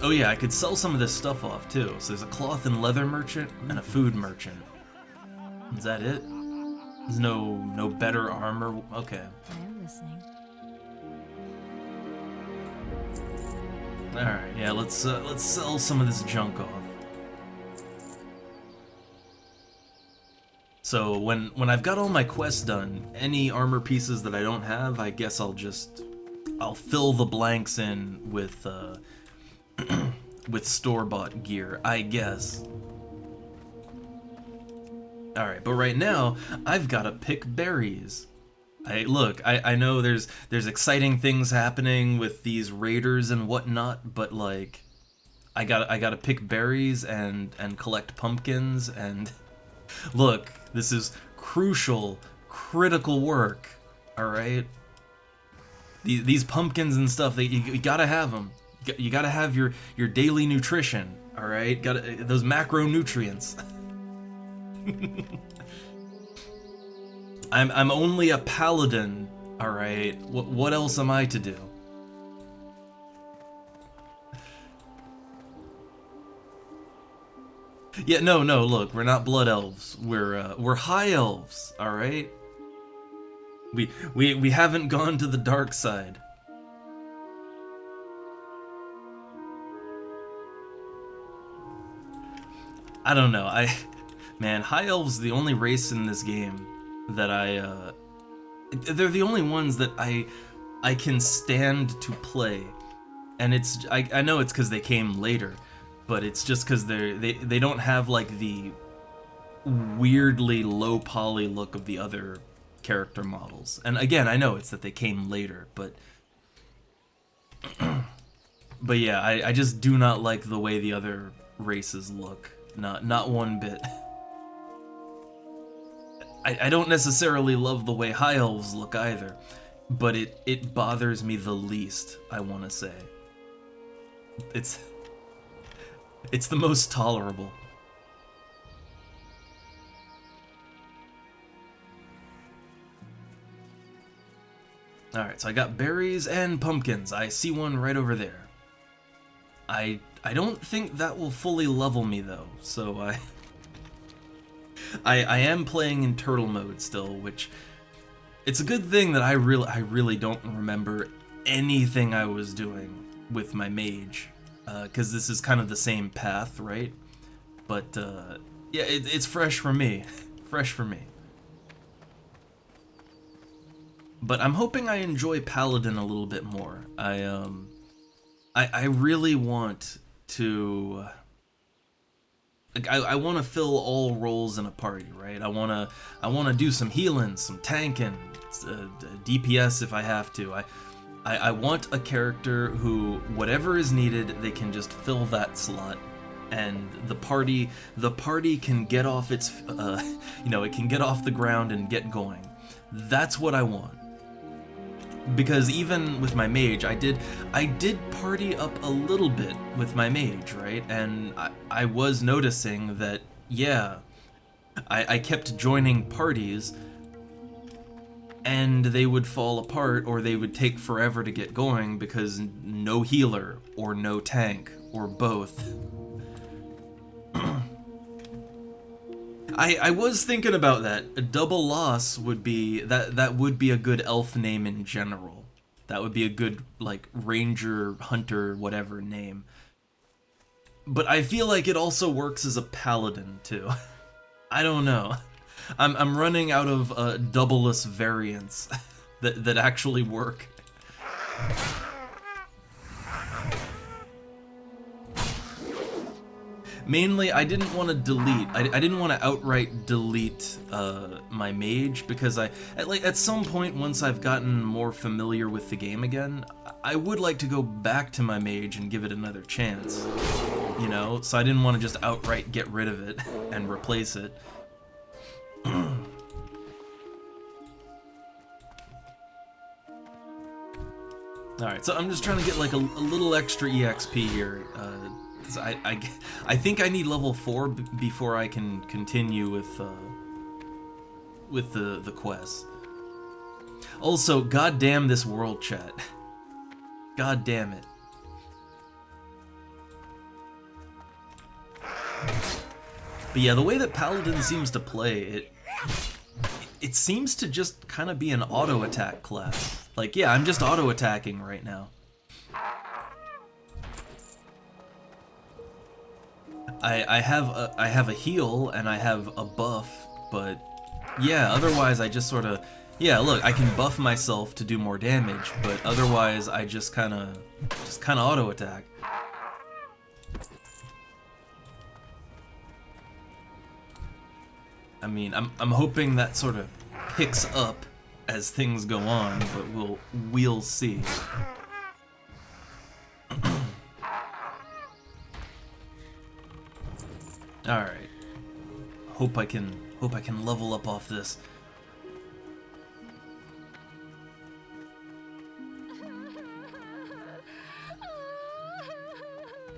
Oh yeah, I could sell some of this stuff off too. So there's a cloth and leather merchant and a food merchant. Is that it? There's no better armor. Okay. I am listening. All right. Yeah. Let's sell some of this junk off. So when I've got all my quests done, any armor pieces that I don't have, I guess I'll fill the blanks in with with store-bought gear, I guess. All right, but right now I've got to pick berries. I know there's exciting things happening with these raiders and whatnot, but like I gotta pick berries and collect pumpkins and. Look, this is crucial, critical work, alright? These pumpkins and stuff, you gotta have them. You gotta have your daily nutrition, alright? Those macronutrients. I'm only a paladin, alright? What else am I to do? Yeah, no, look, we're not blood elves. We're high elves, all right? We haven't gone to the dark side. I don't know. Man, high elves are the only race in this game that they're the only ones that I can stand to play. And I know it's because they came later. But it's just because they don't have like the weirdly low poly look of the other character models. And again, I know it's that they came later, but but yeah, I just do not like the way the other races look. Not one bit. I don't necessarily love the way high elves look either, but it bothers me the least, I want to say. It's the most tolerable. Alright, so I got berries and pumpkins. I see one right over there. I don't think that will fully level me though, so I am playing in turtle mode still, which it's a good thing that I really don't remember anything I was doing with my mage. Because this is kind of the same path, right? But, yeah, it's fresh for me. Fresh for me. But I'm hoping I enjoy Paladin a little bit more. I really want to... Like, I want to fill all roles in a party, right? I want to do some healing, some tanking, DPS if I have to. I want a character who, whatever is needed, they can just fill that slot, and the party can get off its, it can get off the ground and get going. That's what I want. Because even with my mage, I did party up a little bit with my mage, right? And I was noticing that, yeah, I kept joining parties, and they would fall apart or they would take forever to get going because no healer or no tank or both. I was thinking about that. A double loss would be that would be a good elf name in general. That would be a good like ranger, hunter, whatever name. But I feel like it also works as a paladin too. I don't know. I'm running out of doubleless variants that actually work. Mainly, I didn't want to delete. I didn't want to outright delete my mage because at some point once I've gotten more familiar with the game again, I would like to go back to my mage and give it another chance. You know, so I didn't want to just outright get rid of it and replace it. Alright, so I'm just trying to get like a little extra EXP here Because I think I need level 4 before I can continue with the quest. Also, goddamn this world, chat. God damn it. But yeah, the way that Paladin seems to play, it seems to just kind of be an auto attack class. Like, yeah, I'm just auto attacking right now. I have a heal and I have a buff, but yeah, otherwise I just sort of, yeah, look, I can buff myself to do more damage, but otherwise I just kind of auto attack. I mean, I'm hoping that sort of picks up as things go on, but we'll see. All right. Hope I can level up off this.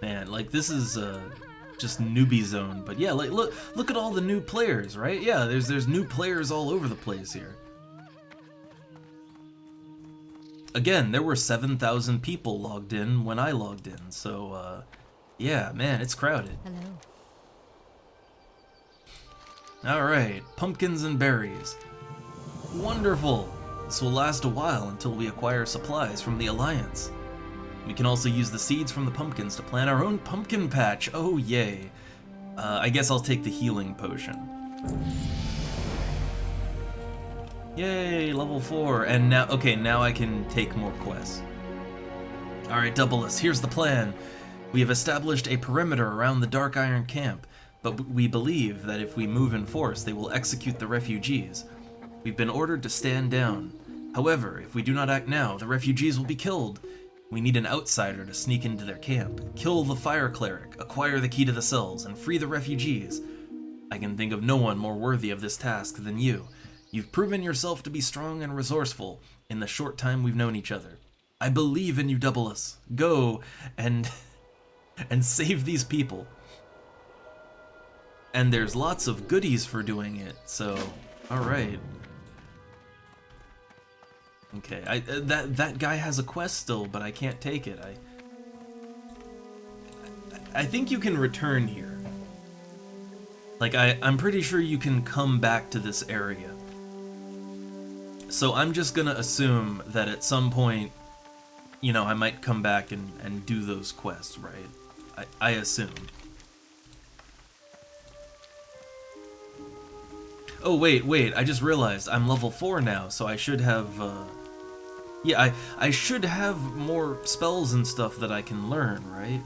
Man, like this is just newbie zone, but yeah, like look at all the new players, right? Yeah, there's new players all over the place here. Again, there were 7,000 people logged in when I logged in, so yeah, man, it's crowded. Hello. Alright, pumpkins and berries. Wonderful! This will last a while until we acquire supplies from the Alliance. We can also use the seeds from the pumpkins to plant our own pumpkin patch. Oh, yay. I guess I'll take the healing potion. Yay, level 4. And now, okay, now I can take more quests. Alright, Doubleless, here's the plan. We have established a perimeter around the Dark Iron camp, but we believe that if we move in force, they will execute the refugees. We've been ordered to stand down. However, if we do not act now, the refugees will be killed. We need an outsider to sneak into their camp, kill the fire cleric, acquire the key to the cells, and free the refugees. I can think of no one more worthy of this task than you. You've proven yourself to be strong and resourceful in the short time we've known each other. I believe in you, Doubleless. Go and save these people. And there's lots of goodies for doing it, so alright. Okay, that guy has a quest still, but I can't take it. I think you can return here. Like, I'm pretty sure you can come back to this area. So I'm just gonna assume that at some point, you know, I might come back and do those quests, right? I assume. Oh, wait, I just realized I'm level 4 now, so I should have, yeah, I should have more spells and stuff that I can learn, right?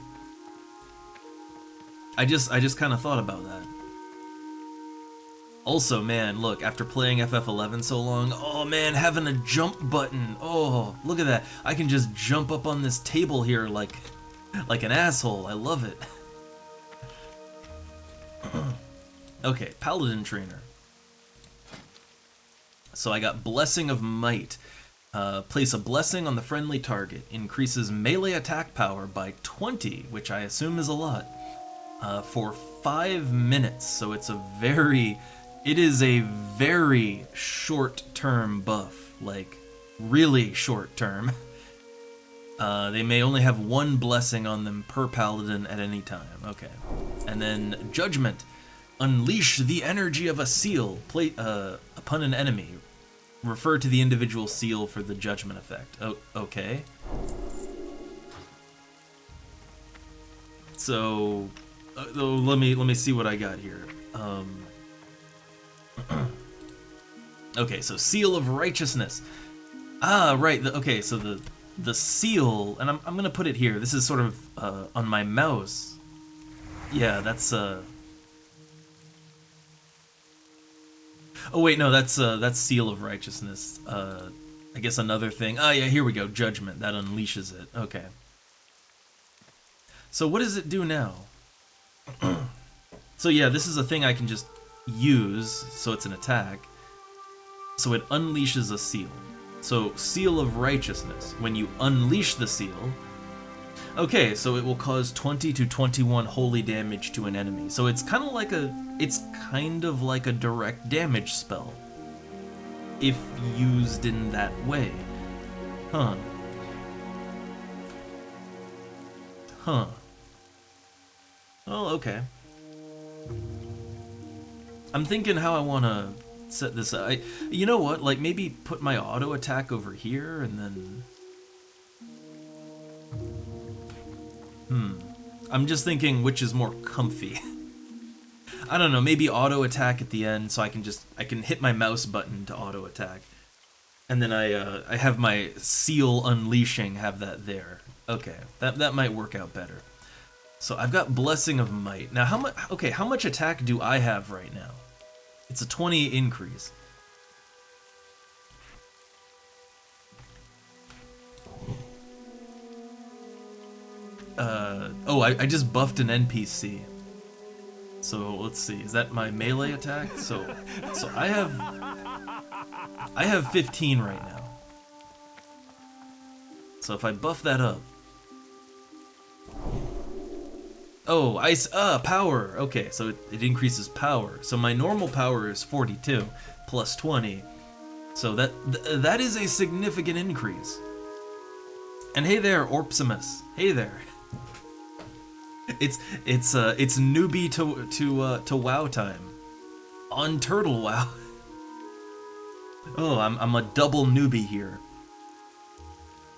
I just kind of thought about that. Also, man, look, after playing FF11 so long, oh man, having a jump button, oh, look at that. I can just jump up on this table here like an asshole. I love it. Okay, Paladin Trainer. So I got Blessing of Might. Place a blessing on the friendly target. Increases melee attack power by 20, which I assume is a lot, for 5 minutes. So it is a very short-term buff. Like, really short-term. They may only have 1 blessing on them per paladin at any time. Okay. And then Judgment. Unleash the energy of a seal upon an enemy. Refer to the individual seal for the judgment effect. Oh, okay. So, let me see what I got here. Okay, so Seal of Righteousness. Ah, right. Okay, so the seal, and I'm gonna put it here. This is sort of on my mouse. Yeah, that's Oh wait, no, that's Seal of Righteousness. I guess another thing. Ah, yeah, here we go. Judgment. That unleashes it. Okay. So what does it do now? So yeah, this is a thing I can just use, so it's an attack. So it unleashes a seal. So Seal of Righteousness. When you unleash the seal, Okay, so it will cause 20 to 21 holy damage to an enemy. So it's kind of like a direct damage spell if used in that way. Huh. Huh. Well, okay. I'm thinking how I want to set this up. You know what? Like, maybe put my auto attack over here and then... I'm just thinking which is more comfy. I don't know, maybe auto attack at the end so I can hit my mouse button to auto attack. And then I have my seal unleashing, have that there. Okay, that might work out better. So I've got Blessing of Might. Now how much attack do I have right now? It's a 20 increase. Oh, I just buffed an NPC. So let's see, is that my melee attack? So I have 15 right now. So if I buff that up. Oh, ice, power. Okay, so it increases power. So my normal power is 42 plus 20. So that is a significant increase. And hey there, Orpsimus. Hey there. It's newbie to WoW time on TurtleWoW. Oh, I'm a double newbie here.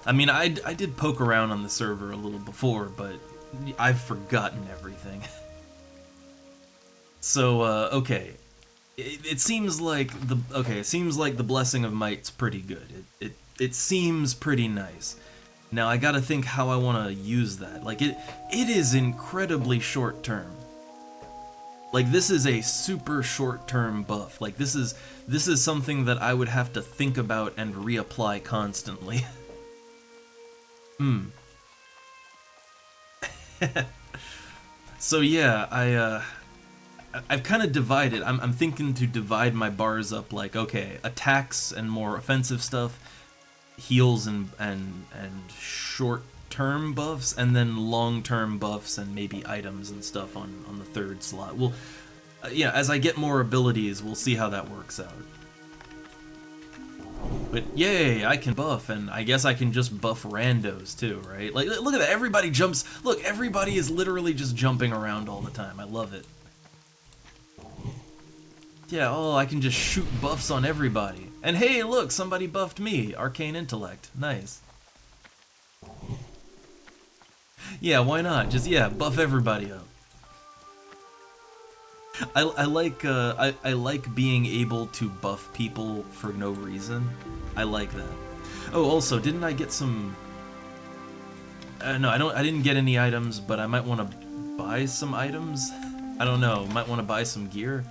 I mean, I did poke around on the server a little before, but I've forgotten everything. So okay, it seems like the Blessing of Might's pretty good. It seems pretty nice. Now I gotta think how I want to use that. Like it is incredibly short term. Like this is a super short term buff. Like this is something that I would have to think about and reapply constantly. So yeah, I've kind of divided. I'm thinking to divide my bars up like, okay, attacks and more offensive stuff, heals and short-term buffs, and then long-term buffs and maybe items and stuff on the third slot. Well, yeah, as I get more abilities, we'll see how that works out. But yay, I can buff, and I guess I can just buff randos too, right? Like, look at that, everybody jumps. Look, everybody is literally just jumping around all the time. I love it. Yeah, oh, I can just shoot buffs on everybody. And hey, look, somebody buffed me. Arcane Intellect. Nice. Yeah, why not? Just, yeah, buff everybody up. I like being able to buff people for no reason. I like that. Oh, also, didn't I get some... no, I didn't get any items, but I might want to buy some items. I don't know, might want to buy some gear.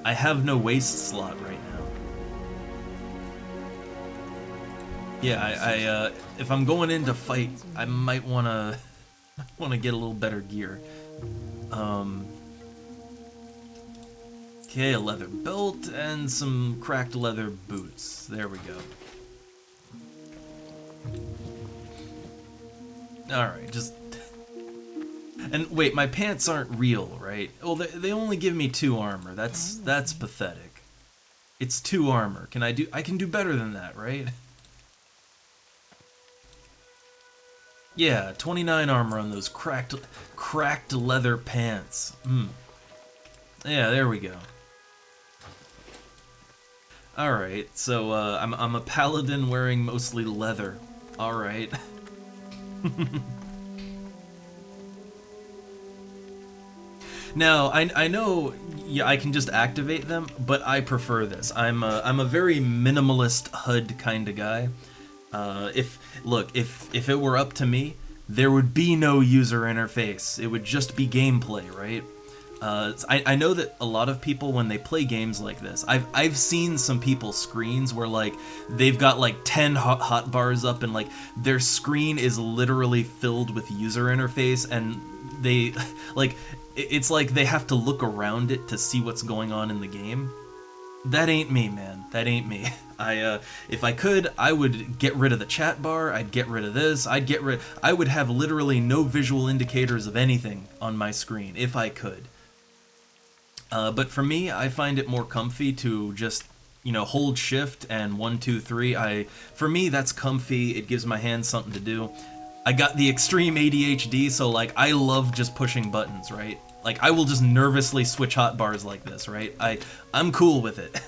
I have no waste slot right now. Yeah, if I'm going in to fight, I might want to get a little better gear. Okay, a leather belt and some cracked leather boots. There we go. Alright, just... And wait, my pants aren't real, right? Well, they only give me 2 armor. That's pathetic. It's 2 armor. I can do better than that, right? Yeah, 29 armor on those cracked leather pants. Yeah, there we go. Alright, so I'm a paladin wearing mostly leather. Alright. Now, I know, yeah, I can just activate them, but I prefer this. I'm a very minimalist HUD kind of guy. If it were up to me, there would be no user interface. It would just be gameplay, right? I know that a lot of people, when they play games like this, I've seen some people's screens where like they've got like 10 hotbars up and like their screen is literally filled with user interface, and they like it's like they have to look around it to see what's going on in the game. That ain't me, man. That ain't me. If I could, I would get rid of the chat bar, I'd get rid of this, I would have literally no visual indicators of anything on my screen, if I could. But for me, I find it more comfy to just, you know, hold shift and 1, 2, 3. For me, that's comfy, it gives my hands something to do. I got the extreme ADHD, so like, I love just pushing buttons, right? Like, I will just nervously switch hotbars like this, right? I'm cool with it.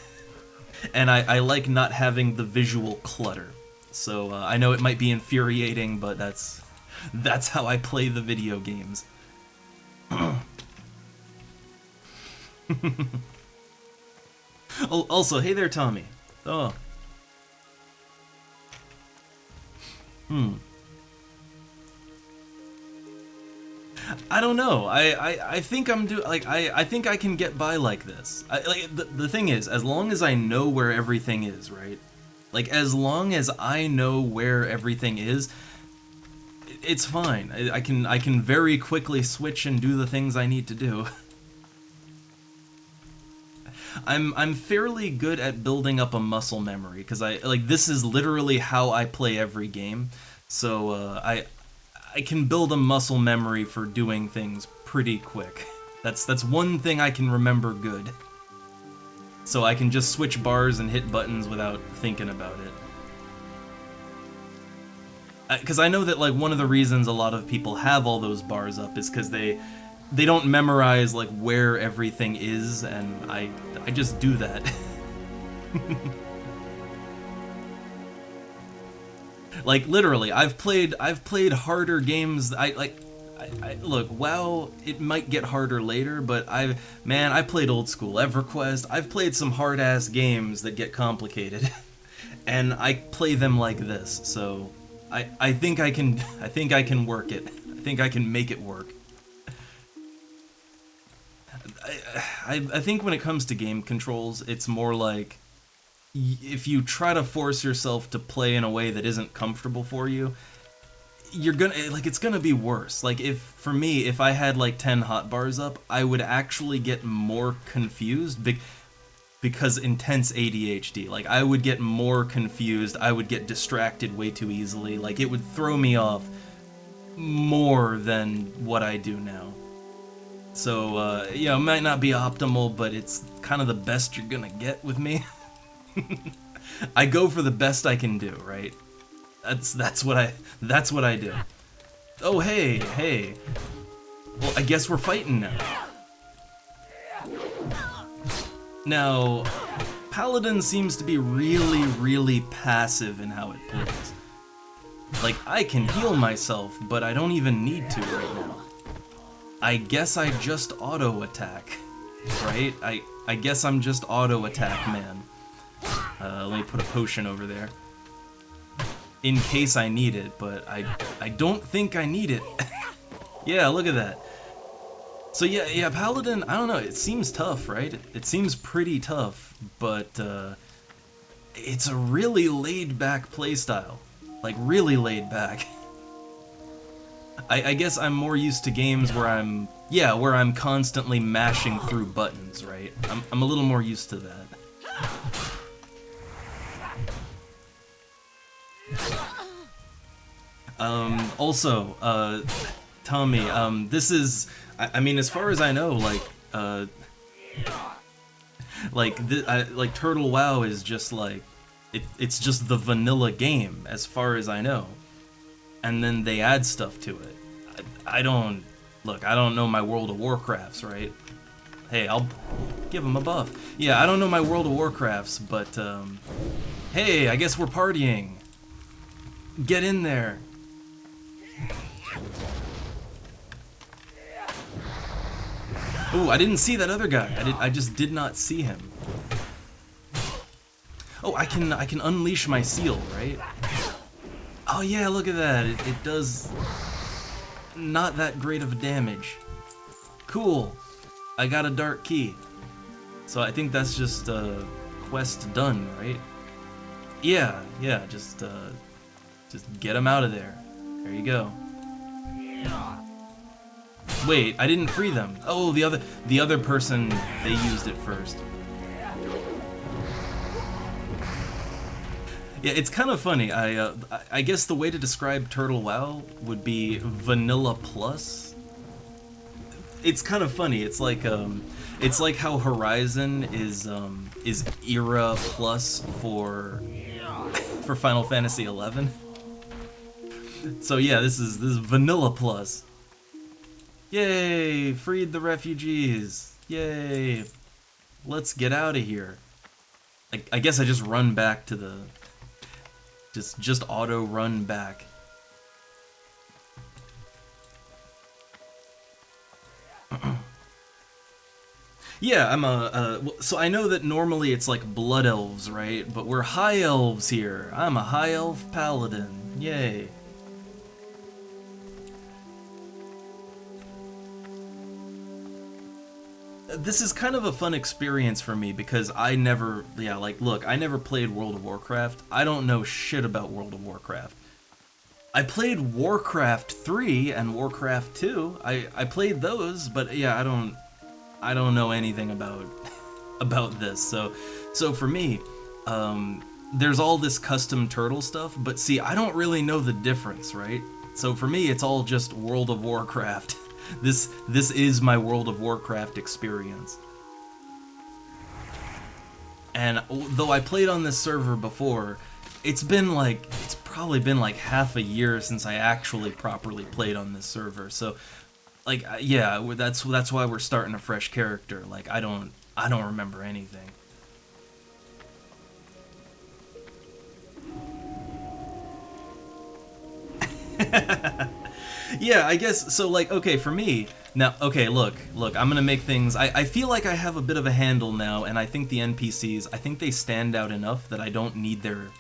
And I like not having the visual clutter. So I know it might be infuriating, but that's how I play the video games. Oh, also, hey there, Tommy. Oh. I don't know. I think I'm I think I can get by like this. The thing is, as long as I know where everything is, right? Like, as long as I know where everything is, it's fine. I can very quickly switch and do the things I need to do. I'm fairly good at building up a muscle memory because this is literally how I play every game. So I can build a muscle memory for doing things pretty quick. That's one thing I can remember good. So I can just switch bars and hit buttons without thinking about it. Because I know that like one of the reasons a lot of people have all those bars up is because they don't memorize like where everything is, and I just do that. Like, literally, I've played harder games. Look, WoW, it might get harder later, but I played old school EverQuest. I've played some hard ass games that get complicated, and I play them like this. So I think I can work it. I think I can make it work. I think when it comes to game controls, it's more like, if you try to force yourself to play in a way that isn't comfortable for you, you're gonna, it's gonna be worse. Like, for me, if I had like 10 hotbars up, I would actually get more confused because intense ADHD. Like, I would get more confused, I would get distracted way too easily. Like, it would throw me off more than what I do now. So, you know, it might not be optimal, but it's kind of the best you're gonna get with me. I go for the best I can do, right? That's what I do. Oh, hey. Well, I guess we're fighting now. Now, Paladin seems to be really, really passive in how it plays. Like, I can heal myself, but I don't even need to right now. I guess I just auto-attack, right? I guess I'm just auto-attack, man. Let me put a potion over there. In case I need it, but I don't think I need it. Yeah, look at that. So yeah, Paladin, I don't know, it seems tough, right? It seems pretty tough, but it's a really laid-back playstyle. Like, really laid back. I guess I'm more used to games where I'm constantly mashing through buttons, right? I'm a little more used to that. Also, Tommy, this is, I mean, as far as I know, like TurtleWoW is just like, it's just the vanilla game, as far as I know. And then they add stuff to it. I don't know my World of Warcrafts, right? Hey, I'll give them a buff. Yeah, I don't know my World of Warcrafts, but, hey, I guess we're partying. Get in there. Ooh, I didn't see that other guy. I just did not see him. Oh, I can unleash my seal, right? Oh yeah, look at that. It does not that great of a damage. Cool. I got a dark key. So I think that's just quest done, right? Yeah, just get him out of there. There you go. Wait, I didn't free them. Oh, the other person, they used it first. Yeah, it's kind of funny. I guess the way to describe TurtleWoW would be vanilla plus. It's kind of funny. It's like how Horizon is era plus for Final Fantasy 11. So yeah, this is vanilla plus. Yay! Freed the refugees. Yay! Let's get out of here. I guess I just run back to the just auto run back. Yeah, I'm so I know that normally it's like blood elves, right? But we're high elves here. I'm a high elf paladin. Yay. This is kind of a fun experience for me because I never, look, I never played World of Warcraft. I don't know shit about World of Warcraft. I played Warcraft 3 and Warcraft 2. I played those, but yeah, I don't know anything about this. So for me, there's all this custom turtle stuff, but see, I don't really know the difference, right? So for me, it's all just World of Warcraft. This is my World of Warcraft experience. And though I played on this server before, it's probably been like half a year since I actually properly played on this server. So like yeah, that's why we're starting a fresh character. Like I don't remember anything. Yeah, I guess so. Like, okay, for me now. Okay, look, I'm gonna make things. I feel like I have a bit of a handle now, and I think the NPCs, I think they stand out enough that I don't need to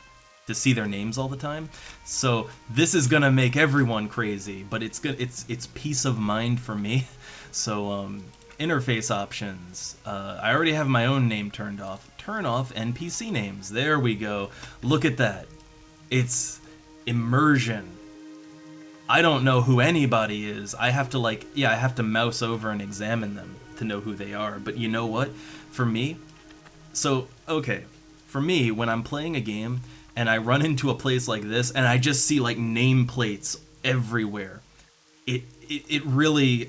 see their names all the time. So this is gonna make everyone crazy, but it's good. It's peace of mind for me. So interface options. I already have my own name turned off. Turn off NPC names. There we go. Look at that. It's immersion. I don't know who anybody is. I have to I have to mouse over and examine them to know who they are. But you know what? For me, for me, when I'm playing a game and I run into a place like this and I just see like nameplates everywhere, it really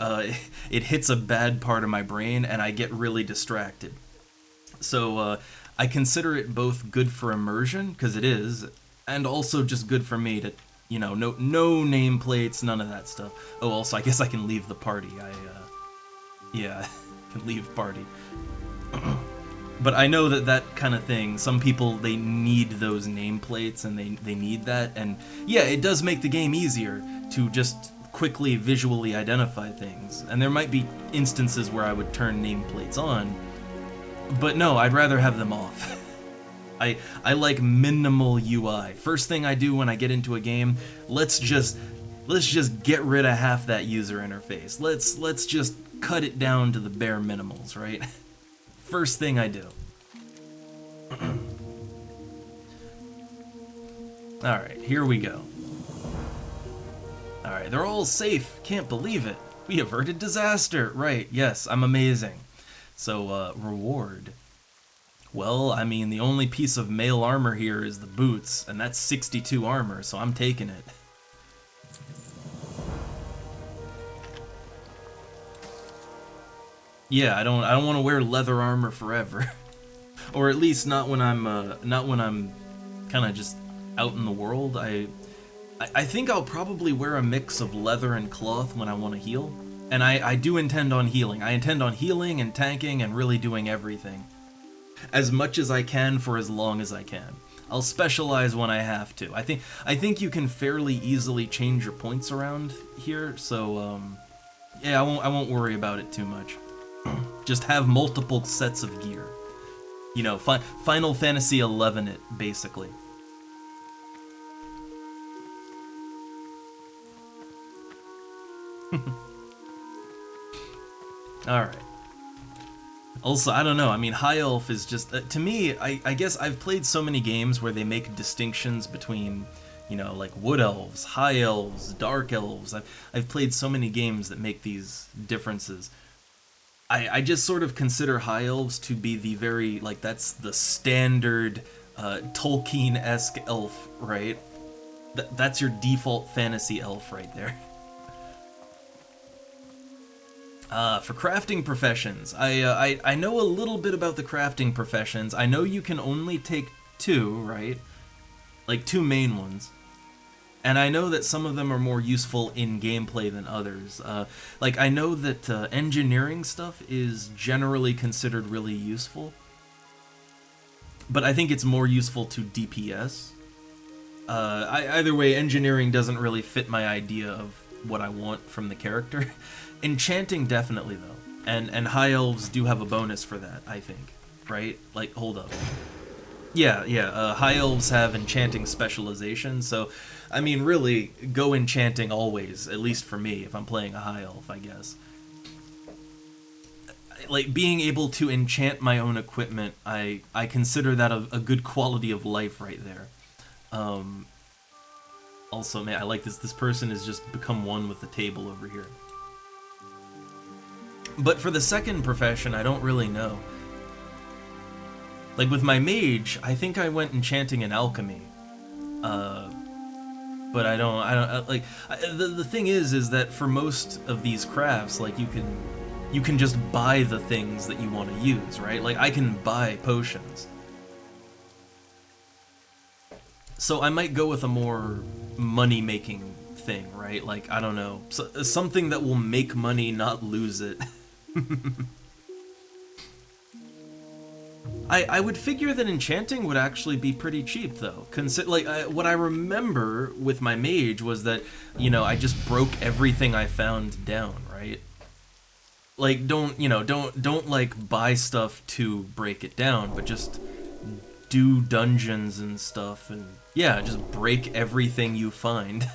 it hits a bad part of my brain and I get really distracted. So I consider it both good for immersion, because it is, and also just good for me to, you know, no nameplates, none of that stuff. Oh, also, I guess I can leave the party. Yeah, I can leave party. But I know that kind of thing, some people, they need those nameplates, and they need that, and yeah, it does make the game easier to just quickly visually identify things. And there might be instances where I would turn nameplates on, but no, I'd rather have them off. I like minimal UI. First thing I do when I get into a game, let's just get rid of half that user interface. Let's just cut it down to the bare minimals, right? First thing I do. Alright, here we go. Alright, they're all safe. Can't believe it. We averted disaster. Right, yes, I'm amazing. So, reward. Well, I mean, the only piece of male armor here is the boots, and that's 62 armor, so I'm taking it. Yeah, I don't want to wear leather armor forever. Or at least not when I'm kind of just out in the world. I think I'll probably wear a mix of leather and cloth when I want to heal. And I do intend on healing. I intend on healing and tanking and really doing everything. As much as I can for as long as I can. I'll specialize when I have to. I think you can fairly easily change your points around here, so yeah, I won't worry about it too much. Just have multiple sets of gear. You know, Final Fantasy 11 it, basically. Alright. Also, I don't know, I mean, High Elf is just, to me, I guess I've played so many games where they make distinctions between, you know, like Wood Elves, High Elves, Dark Elves. I've played so many games that make these differences. I just sort of consider High Elves to be the very, like, that's the standard Tolkien-esque elf, right? That's your default fantasy elf right there. For crafting professions, I know a little bit about the crafting professions. I know you can only take 2, right? Like 2 main ones. And I know that some of them are more useful in gameplay than others. Like, I know that engineering stuff is generally considered really useful. But I think it's more useful to DPS. Either way, engineering doesn't really fit my idea of what I want from the character. Enchanting, definitely, though. And High Elves do have a bonus for that, I think. Right? Like, hold up. Yeah, High Elves have enchanting specialization, so, I mean, really, go enchanting always, at least for me, if I'm playing a High Elf, I guess. Like, being able to enchant my own equipment, I consider that a good quality of life right there. Also, man, I like this. This person has just become one with the table over here. But for the second profession, I don't really know. Like, with my mage, I think I went enchanting in alchemy. But I don't, like, the thing is that for most of these crafts, like, you can just buy the things that you want to use, right? Like, I can buy potions. So I might go with a more money-making thing, right? Like, I don't know, something that will make money, not lose it. I would figure that enchanting would actually be pretty cheap, though. What I remember with my mage was that, you know, I just broke everything I found down, right? Like, don't like buy stuff to break it down, but just do dungeons and stuff, and yeah, just break everything you find.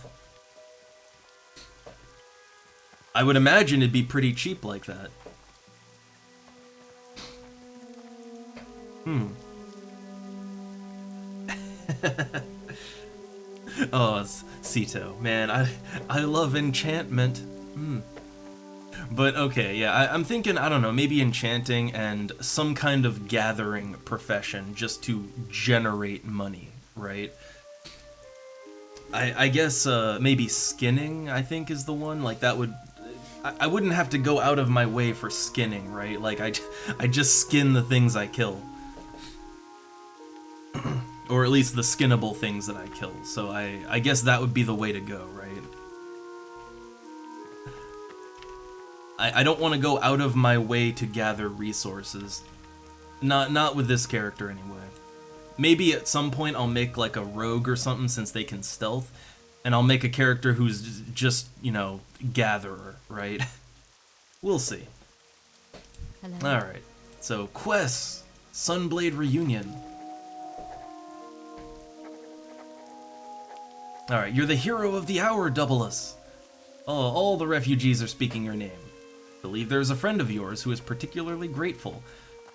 I would imagine it'd be pretty cheap like that. Oh, Sito, man, I love enchantment. But okay, yeah, I'm thinking, I don't know, maybe enchanting and some kind of gathering profession just to generate money, right? I guess maybe skinning, I think, is the one. Like, that would... I wouldn't have to go out of my way for skinning, right? Like, I just skin the things I kill. Or at least the skinnable things that I kill. So I guess that would be the way to go, right? I don't want to go out of my way to gather resources. Not with this character, anyway. Maybe at some point I'll make, like, a rogue or something, since they can stealth. And I'll make a character who's just, you know, gatherer, right? We'll see. Alright, so quests. Sunblade Reunion. Alright, you're the hero of the hour, Doubleus. Oh, all the refugees are speaking your name. Believe there's a friend of yours who is particularly grateful.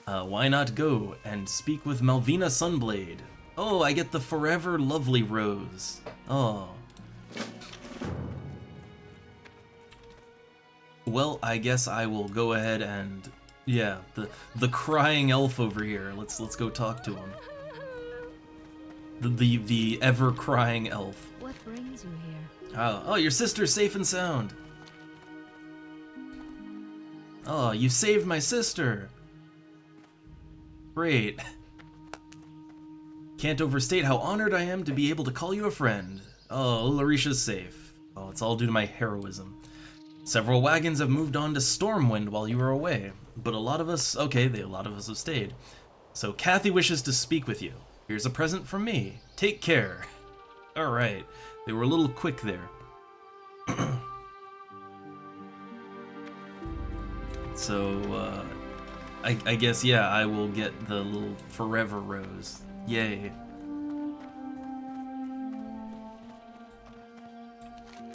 Why not go and speak with Malvina Sunblade? Oh, I get the forever lovely rose. Oh. Well, I guess I will go ahead and, yeah, the crying elf over here. Let's go talk to him. The ever crying elf. What brings you here? Oh, your sister's safe and sound. Oh, you saved my sister. Great. Can't overstate how honored I am to be able to call you a friend. Oh, Larisha's safe. Oh, it's all due to my heroism. Several wagons have moved on to Stormwind while you were away, but a lot of us have stayed. So Kathy wishes to speak with you. Here's a present from me. Take care. Alright, they were a little quick there. So, I guess, yeah, I will get the little forever rose. Yay.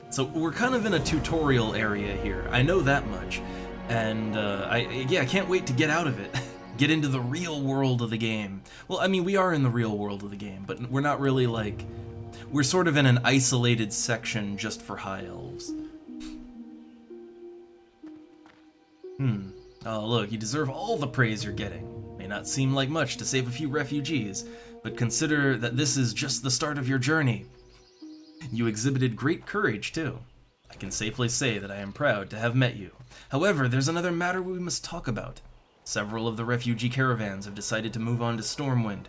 So we're kind of in a tutorial area here. I know that much. And, I can't wait to get out of it. Get into the real world of the game. Well, I mean, we are in the real world of the game, but we're not really, like... We're sort of in an isolated section just for high elves. Oh, look, you deserve all the praise you're getting. May not seem like much to save a few refugees, but consider that this is just the start of your journey. You exhibited great courage, too. I can safely say that I am proud to have met you. However, there's another matter we must talk about. Several of the refugee caravans have decided to move on to Stormwind.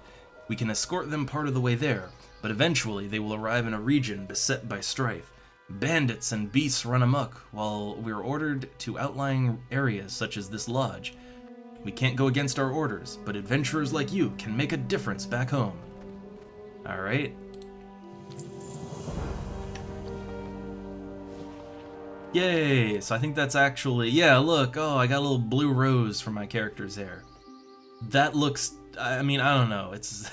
We can escort them part of the way there, but eventually they will arrive in a region beset by strife. Bandits and beasts run amok, while we're ordered to outlying areas such as this lodge. We can't go against our orders, but adventurers like you can make a difference back home. Alright. Yay! So I think that's actually... Yeah, look! Oh, I got a little blue rose for my character's hair. That looks... I mean, I don't know. It's...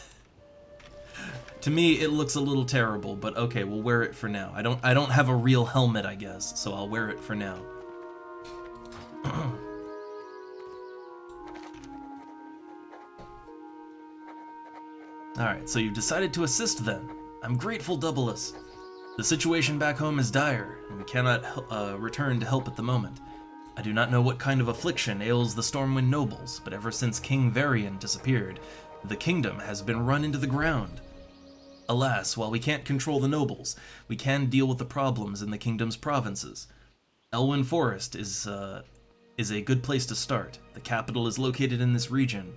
To me, it looks a little terrible, but okay, we'll wear it for now. I don't have a real helmet, I guess, so I'll wear it for now. Alright, so you've decided to assist then. I'm grateful, Doubleless. The situation back home is dire, and we cannot return to help at the moment. I do not know what kind of affliction ails the Stormwind nobles, but ever since King Varian disappeared, the kingdom has been run into the ground. Alas, while we can't control the nobles, we can deal with the problems in the kingdom's provinces. Elwyn Forest is a good place to start. The capital is located in this region.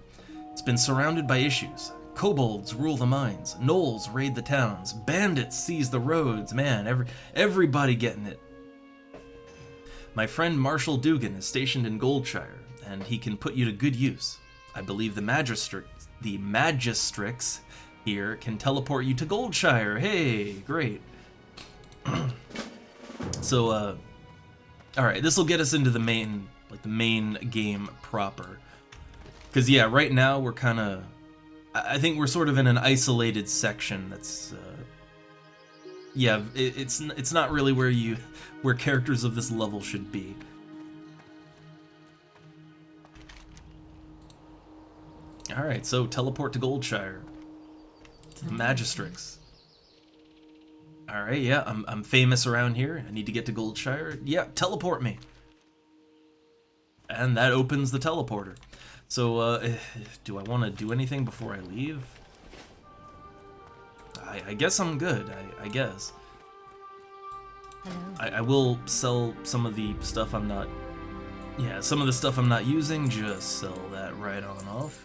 It's been surrounded by issues. Kobolds rule the mines, gnolls raid the towns, bandits seize the roads, man, everybody getting it. My friend Marshal Dugan is stationed in Goldshire, and he can put you to good use. I believe the magistrates here can teleport you to Goldshire. Hey, great. So, alright, this will get us into the main game proper. Because, yeah, right now we're kind of... I think we're sort of in an isolated section that's... yeah, it's not really where characters of this level should be. Alright, so teleport to Goldshire. To the magistrates. Alright, yeah, I'm famous around here. I need to get to Goldshire. Yeah, teleport me. And that opens the teleporter. So, do I want to do anything before I leave? I guess I'm good, I guess. Hello. I will sell some of the stuff I'm not... Yeah, some of the stuff I'm not using, just sell that right on off.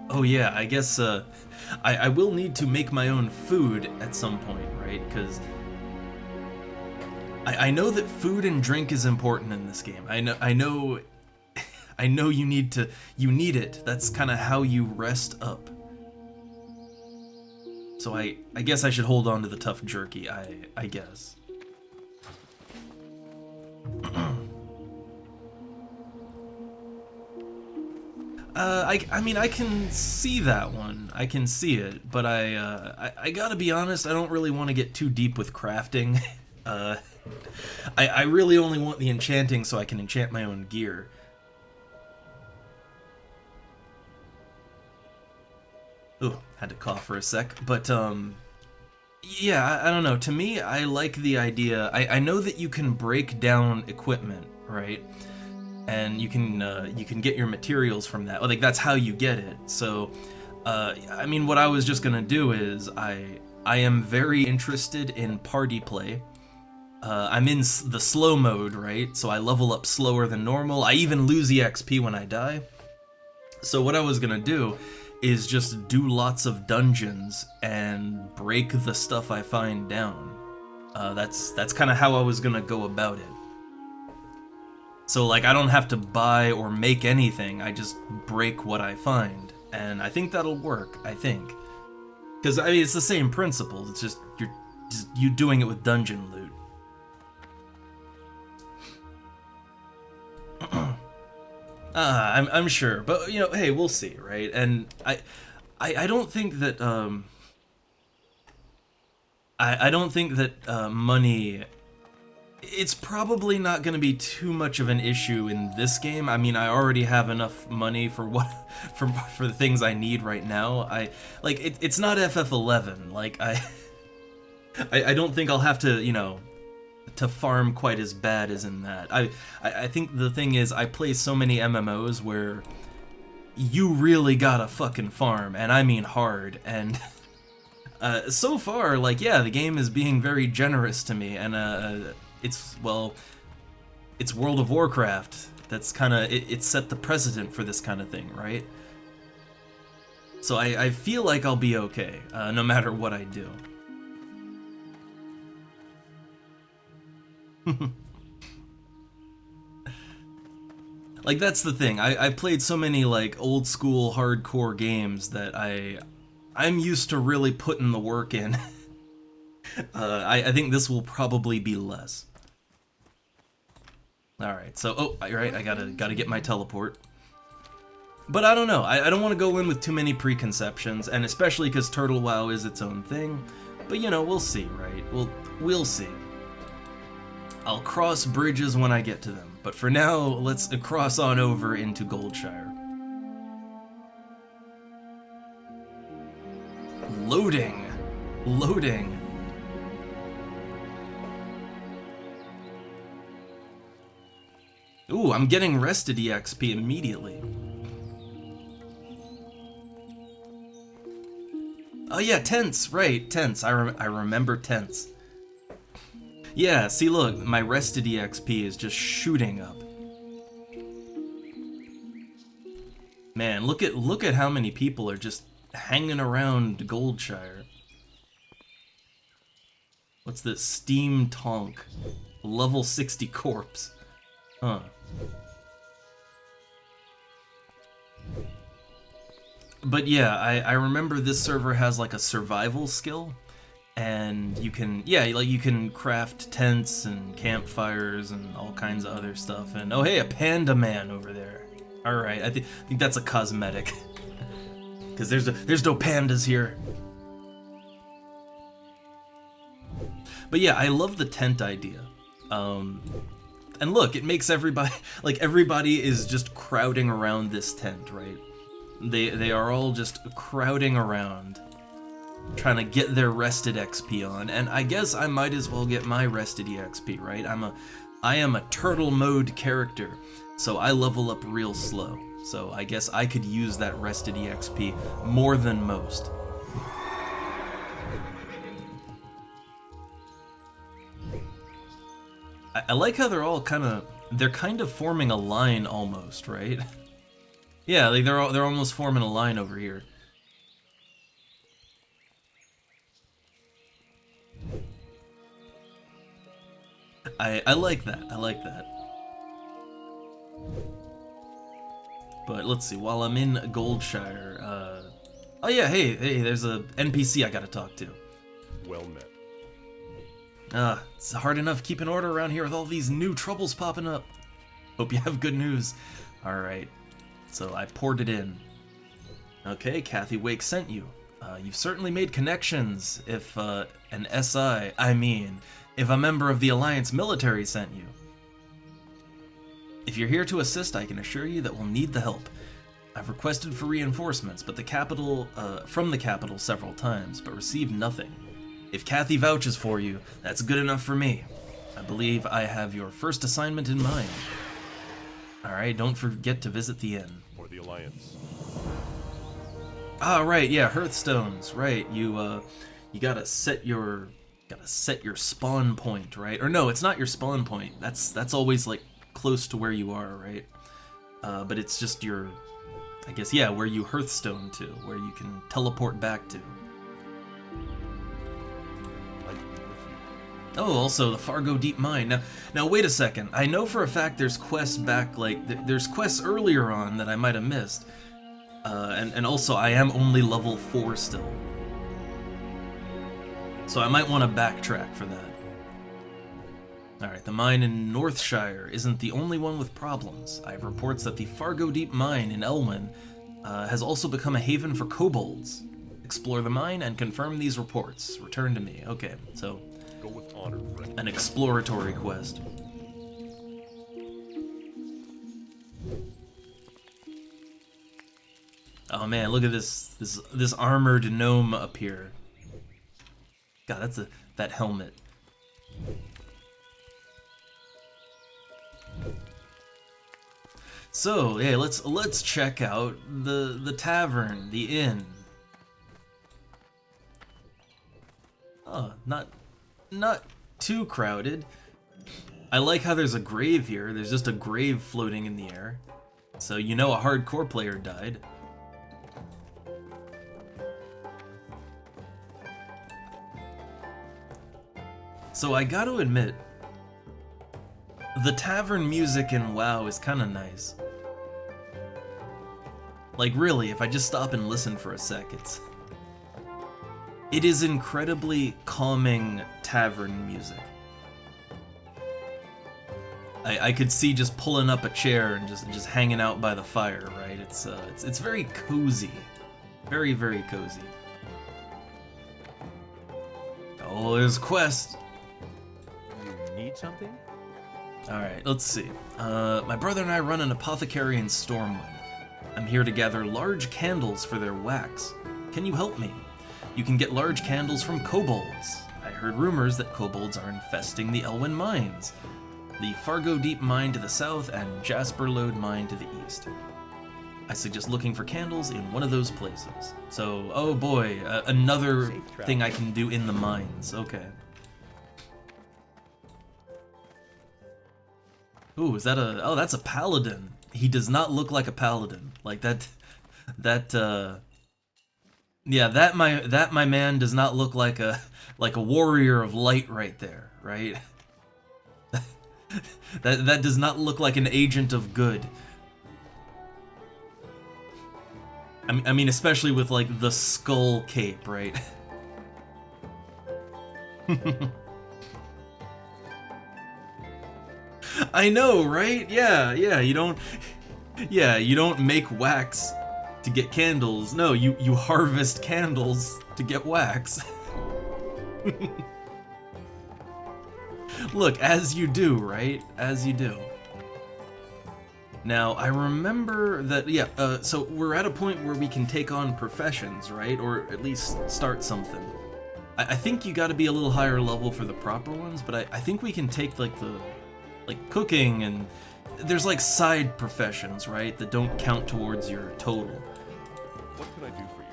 Oh yeah, I guess, I will need to make my own food at some point, right? Because... I know that food and drink is important in this game. I know you need it. That's kind of how you rest up. So I guess I should hold on to the tough jerky, I guess. I mean, I can see that one. I can see it, but I gotta be honest, I don't really want to get too deep with crafting. I really only want the enchanting so I can enchant my own gear. Ooh, had to cough for a sec. But, yeah, I don't know. To me, I like the idea. I know that you can break down equipment, right? And you can get your materials from that. Like, that's how you get it. So, I mean, what I was just gonna do is I am very interested in party play. I'm in the slow mode, right? So I level up slower than normal. I even lose the XP when I die. So what I was gonna do is just do lots of dungeons and break the stuff I find down. That's kind of how I was gonna go about it. So like I don't have to buy or make anything. I just break what I find, and I think that'll work. I think, because I mean it's the same principle. It's just you doing it with dungeon loot. I'm sure, but you know, hey, we'll see, right? And I don't think that I don't think that money. It's probably not going to be too much of an issue in this game. I mean, I already have enough money for for the things I need right now. It's not FF11. Like I don't think I'll have to, you know, to farm quite as bad as in that. I think the thing is I play so many MMOs where you really gotta fucking farm, and I mean hard, and so far, like, yeah, the game is being very generous to me, and it's, well, it's World of Warcraft. That's kind of, it set the precedent for this kind of thing, right? So I feel like I'll be okay, no matter what I do. Like, that's the thing. I played so many, like, old school hardcore games that I'm used to really putting the work in. I think this will probably be less. Alright, so, oh, right, I gotta get my teleport. But I don't know, I don't want to go in with too many preconceptions, and especially because TurtleWoW is its own thing. But, you know, we'll see, right? We'll see. I'll cross bridges when I get to them, but for now, let's cross on over into Goldshire. Loading! Loading! Ooh, I'm getting rested EXP immediately. Oh yeah, tents, right, tents. I remember tents. Yeah, see, look, my rested EXP is just shooting up. Man, look at how many people are just hanging around Goldshire. What's this? Steam Tonk. Level 60 corpse. Huh. But yeah, I remember this server has like a survival skill, and you can, yeah, like you can craft tents and campfires and all kinds of other stuff. And oh hey, a panda man over there. All right, I think that's a cosmetic, because there's no pandas here. But yeah, I love the tent idea. And look, it makes everybody, like, everybody is just crowding around this tent, right? They are all just crowding around, trying to get their rested XP on, and I guess I might as well get my rested EXP, right? I am a turtle mode character, so I level up real slow. So I guess I could use that rested EXP more than most. I like how they're kind of forming a line almost, right? Yeah, like they're almost forming a line over here. I like that. I like that. But let's see. While I'm in Goldshire, oh yeah, hey, there's a NPC I gotta talk to. Well met. It's hard enough keeping order around here with all these new troubles popping up. Hope you have good news. Alright, so I poured it in. Okay, Kathy Wake sent you. You've certainly made connections if an SI, if a member of the Alliance military sent you. If you're here to assist, I can assure you that we'll need the help. I've requested for reinforcements, but from the capital several times, but received nothing. If Kathy vouches for you, that's good enough for me. I believe I have your first assignment in mind. Alright, don't forget to visit the inn. For the Alliance. Ah, right, yeah, Hearthstones, right. You gotta set your spawn point, right? Or no, it's not your spawn point. That's always like close to where you are, right? But it's just your, I guess, yeah, where you Hearthstone to, where you can teleport back to. Oh, also the Fargo Deep Mine. Now wait a second. I know for a fact there's quests back, like, there's quests earlier on that I might have missed. And also I am only level 4 still. So I might want to backtrack for that. Alright, the mine in Northshire isn't the only one with problems. I have reports that the Fargo Deep Mine in Elwyn has also become a haven for kobolds. Explore the mine and confirm these reports. Return to me. Okay, so Go with honor, friend. an exploratory quest. Oh man, look at this armored gnome up here. God, that's that helmet. So, yeah, let's check out the tavern, the inn. Oh, not too crowded. I like how there's a grave here. There's just a grave floating in the air. So you know a hardcore player died. So I gotta admit, the tavern music in WoW is kinda nice. Like really, if I just stop and listen for a sec, it is incredibly calming tavern music. I could see just pulling up a chair and just hanging out by the fire, right? It's very cozy. Very, very cozy. Oh, there's a quest. You need something? Alright, let's see. My brother and I run an apothecary in Stormwind. I'm here to gather large candles for their wax. Can you help me? You can get large candles from kobolds. I heard rumors that kobolds are infesting the Elwyn mines. The Fargo Deep mine to the south and Jasper Lode mine to the east. I suggest looking for candles in one of those places. So, oh boy, another thing I can do in the mines. Okay. Ooh, is that a... Oh, that's a paladin. He does not look like a paladin. Like yeah, that my man does not look like a warrior of light right there, right? that does not look like an agent of good. I mean, especially with like the skull cape, right? I know, right? Yeah, you don't make wax to get candles. No, you harvest candles to get wax. Look, as you do, right? As you do. Now, I remember that, yeah, so we're at a point where we can take on professions, right? Or at least start something. I think you gotta be a little higher level for the proper ones, but I think we can take, like, cooking, and there's, like, side professions, right? That don't count towards your total. What can I do for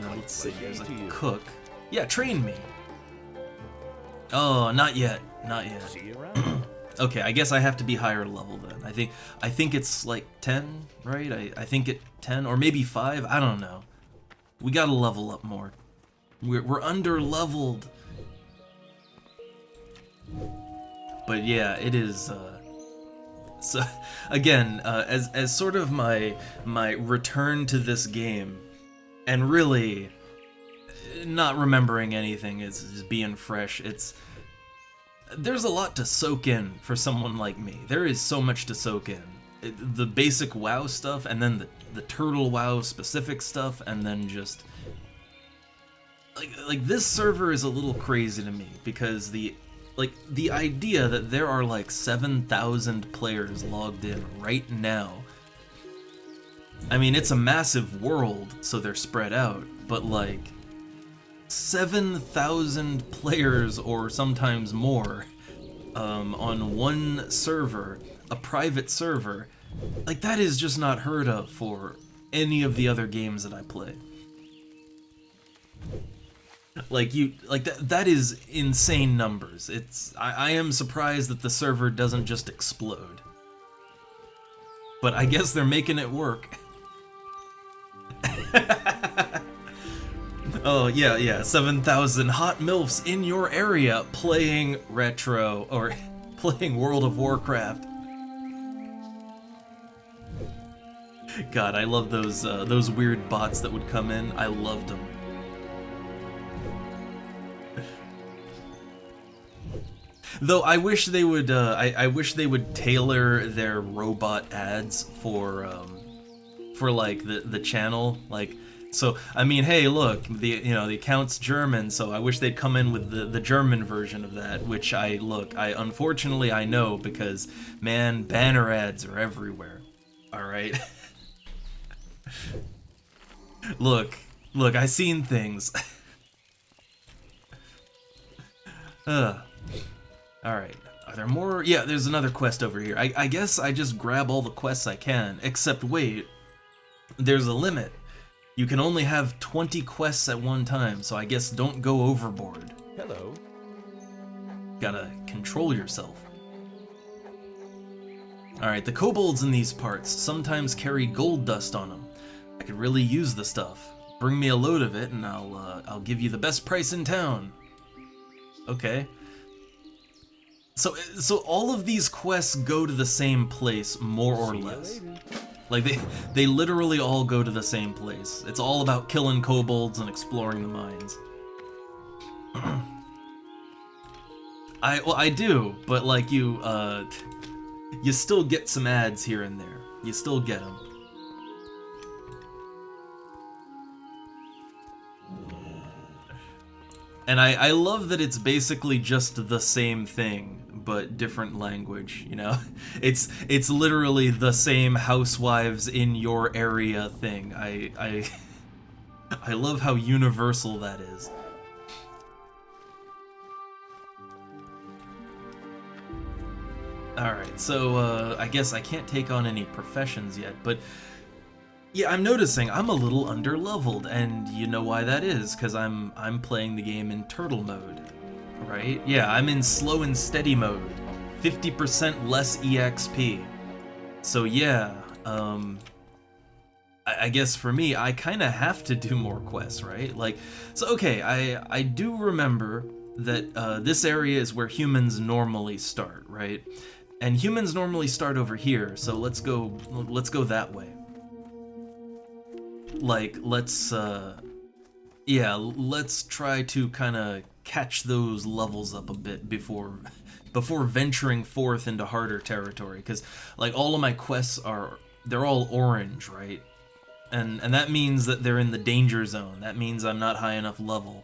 you? Let's see, there's a cook. Yeah, train me. Oh, not yet. Not yet. See you around. Okay, I guess I have to be higher level then. I think it's like 10, right? I think it 10 or maybe 5. I don't know. We gotta level up more. We're under leveled. But yeah, it is. So again, as sort of my return to this game, and really not remembering anything, is just being fresh. There's a lot to soak in for someone like me. There is so much to soak in. The basic WoW stuff, and then the TurtleWoW specific stuff, and then just like this server is a little crazy to me because the idea that there are like 7,000 players logged in right now. I mean, it's a massive world, so they're spread out, but like 7,000 players or sometimes more on one server, a private server, like that is just not heard of for any of the other games that I play. That is insane numbers. I am surprised that the server doesn't just explode. But I guess they're making it work. Oh, yeah, 7,000 hot MILFs in your area playing retro, or playing World of Warcraft. God, I love those weird bots that would come in. I loved them. Though I wish they would, I wish they would tailor their robot ads for like the channel, like. So, I mean, hey, look, the account's German, so I wish they'd come in with the German version of that, which unfortunately I know because, man, banner ads are everywhere. Alright? Look, I seen things. Alright, Are there more? Yeah, there's another quest over here. I guess I just grab all the quests I can, except wait, there's a limit. You can only have 20 quests at one time, so I guess don't go overboard. Hello. Gotta control yourself. Alright, the kobolds in these parts sometimes carry gold dust on them. I could really use the stuff. Bring me a load of it and I'll give you the best price in town. Okay. So all of these quests go to the same place, more or less. Like they literally all go to the same place. It's all about killing kobolds and exploring the mines. I do, but like you still get some ads here and there. You still get them. And I love that it's basically just the same thing, but different language, you know? It's literally the same housewives in your area thing. I love how universal that is. Alright, so I guess I can't take on any professions yet, but yeah, I'm noticing I'm a little under-leveled, and you know why that is, because I'm playing the game in turtle mode, right? Yeah, I'm in slow and steady mode, 50% less EXP. So yeah, I guess for me, I kind of have to do more quests, right? Like, so okay, I do remember that this area is where humans normally start, right? And humans normally start over here, so let's go that way. Like, let's try to kind of catch those levels up a bit before venturing forth into harder territory, because like all of my quests they're all orange, right? And that means that they're in the danger zone. That means I'm not high enough level.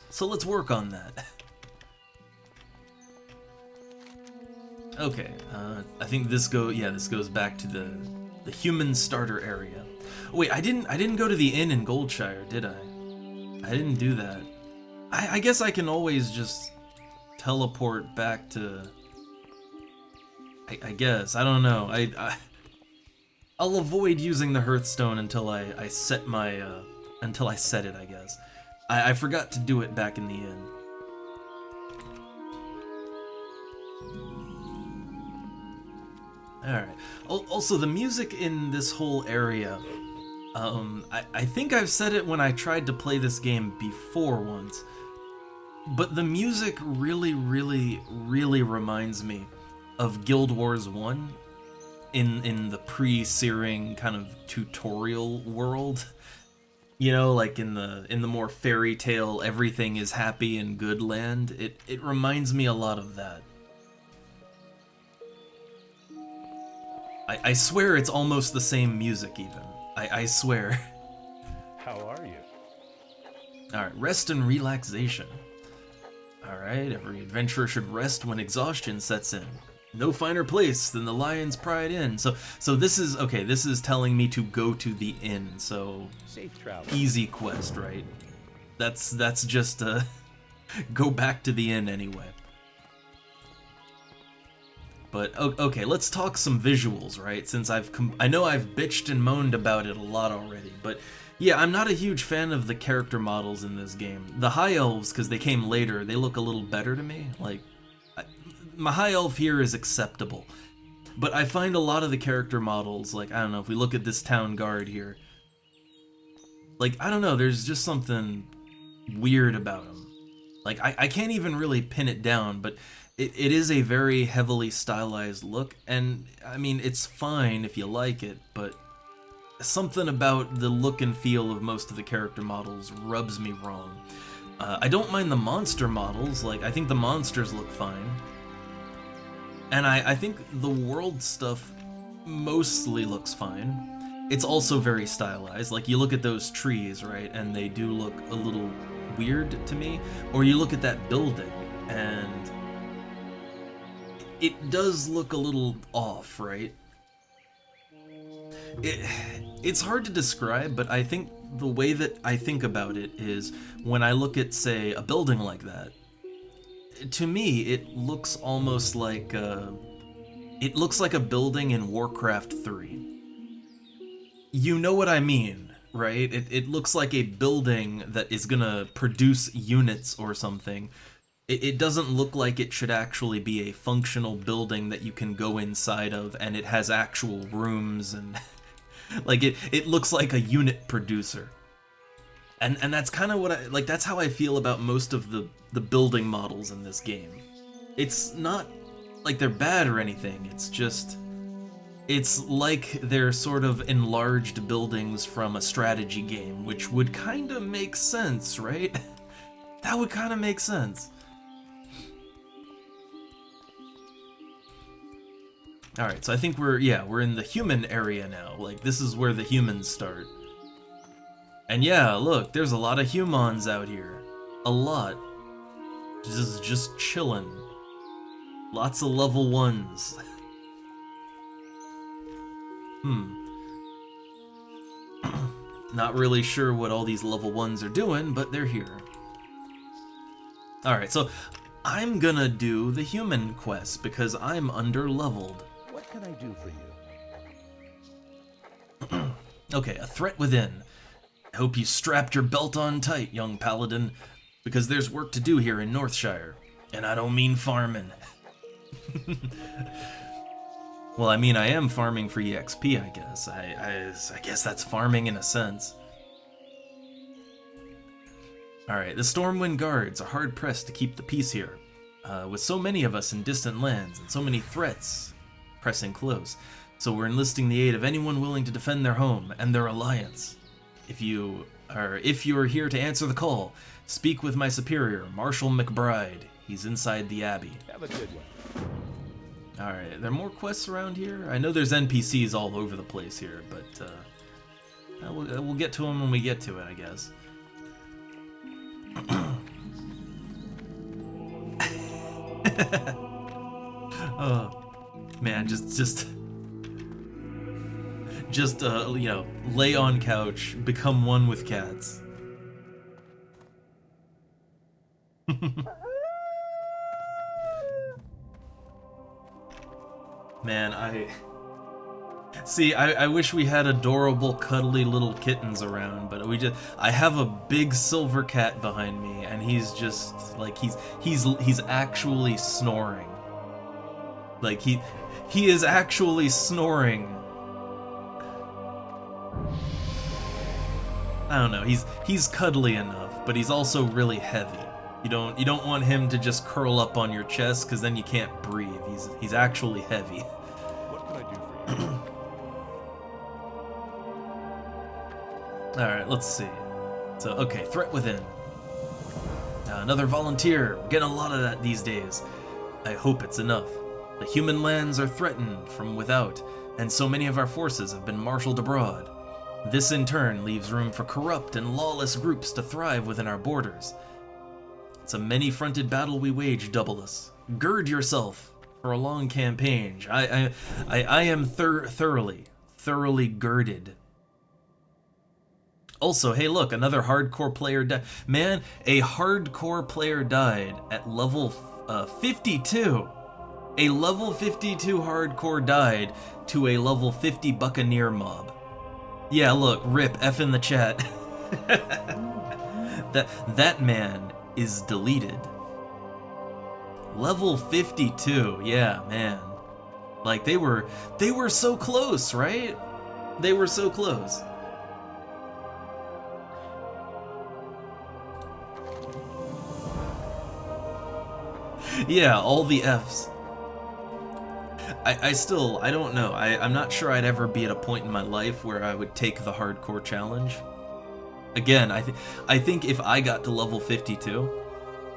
So let's work on that. Okay, I think this goes back to the human starter area. Oh, wait, I didn't go to the inn in Goldshire, did I? I didn't do that. I guess I can always just teleport back to. I guess I don't know. I'll avoid using the Hearthstone until I set it. I guess. I forgot to do it back in the inn. Alright. Also, the music in this whole area, I think I've said it when I tried to play this game before once, but the music really, really, really reminds me of Guild Wars 1 in the pre-Searing kind of tutorial world. You know, like in the more fairy tale, everything is happy and good land. It reminds me a lot of that. I swear it's almost the same music, even. I swear. How are you? Alright, rest and relaxation. Alright, every adventurer should rest when exhaustion sets in. No finer place than the Lion's Pride Inn. So this is, okay, this is telling me to go to the inn, so... Safe travel. Easy quest, right? That's just, go back to the inn anyway. But, okay, let's talk some visuals, right? Since I know I've bitched and moaned about it a lot already, but yeah, I'm not a huge fan of the character models in this game. The High Elves, because they came later, they look a little better to me. Like, my High Elf here is acceptable. But I find a lot of the character models, like, I don't know, if we look at this town guard here, like, I don't know, there's just something weird about him. Like, I can't even really pin it down, but it is a very heavily stylized look, and I mean, it's fine if you like it, but something about the look and feel of most of the character models rubs me wrong. I don't mind the monster models, like, I think the monsters look fine. And I think the world stuff mostly looks fine. It's also very stylized, like, you look at those trees, right, and they do look a little weird to me, or you look at that building, and it does look a little off, right? It's hard to describe, but I think the way that I think about it is when I look at, say, a building like that, to me, it looks almost like it looks like a building in Warcraft 3. You know what I mean, right? It looks like a building that is gonna produce units or something. It doesn't look like it should actually be a functional building that you can go inside of, and it has actual rooms, and like it looks like a unit producer. And that's kind of what that's how I feel about most of the building models in this game. It's not like they're bad or anything, it's just, it's like they're sort of enlarged buildings from a strategy game, which would kind of make sense, right? That would kind of make sense. Alright, so I think we're in the human area now. Like, this is where the humans start. And yeah, look, there's a lot of humans out here. A lot. Just chillin'. Lots of level 1s. Not really sure what all these level 1s are doing, but they're here. Alright, so I'm gonna do the human quest because I'm under-leveled. What can I do for you? Okay, a threat within. I hope you strapped your belt on tight, young paladin, because there's work to do here in Northshire. And I don't mean farming. Well, I mean, I am farming for EXP, I guess. I guess that's farming in a sense. Alright, the Stormwind guards are hard-pressed to keep the peace here. With so many of us in distant lands and so many threats pressing close. So we're enlisting the aid of anyone willing to defend their home and their alliance. If you are here to answer the call, speak with my superior, Marshal McBride. He's inside the abbey. Have a good one. Alright, are there more quests around here? I know there's NPCs all over the place here, but we'll get to them when we get to it, I guess. Oh, man, just you know, lay on couch, become one with cats. Man, I wish we had adorable, cuddly little kittens around, but I have a big silver cat behind me, and he's just, like, he's actually snoring. Like, he is actually snoring. I don't know, he's cuddly enough, but he's also really heavy. You don't want him to just curl up on your chest, because then you can't breathe. He's actually heavy. What can I do for you? Alright, let's see. So, okay, threat within. Another volunteer. We're getting a lot of that these days. I hope it's enough. The human lands are threatened from without, and so many of our forces have been marshaled abroad. This in turn leaves room for corrupt and lawless groups to thrive within our borders. It's a many-fronted battle we wage, Doubleus. Gird yourself for a long campaign. I am thoroughly girded. Also, hey look, another hardcore player died. Man, a hardcore player died at level 52. A level 52 hardcore died to a level 50 buccaneer mob. Yeah, look, rip, F in the chat. that man is deleted. Level 52, yeah, man. Like, they were so close, right? They were so close. Yeah, all the Fs. I don't know. I'm not sure I'd ever be at a point in my life where I would take the hardcore challenge. Again, I think if I got to level 52,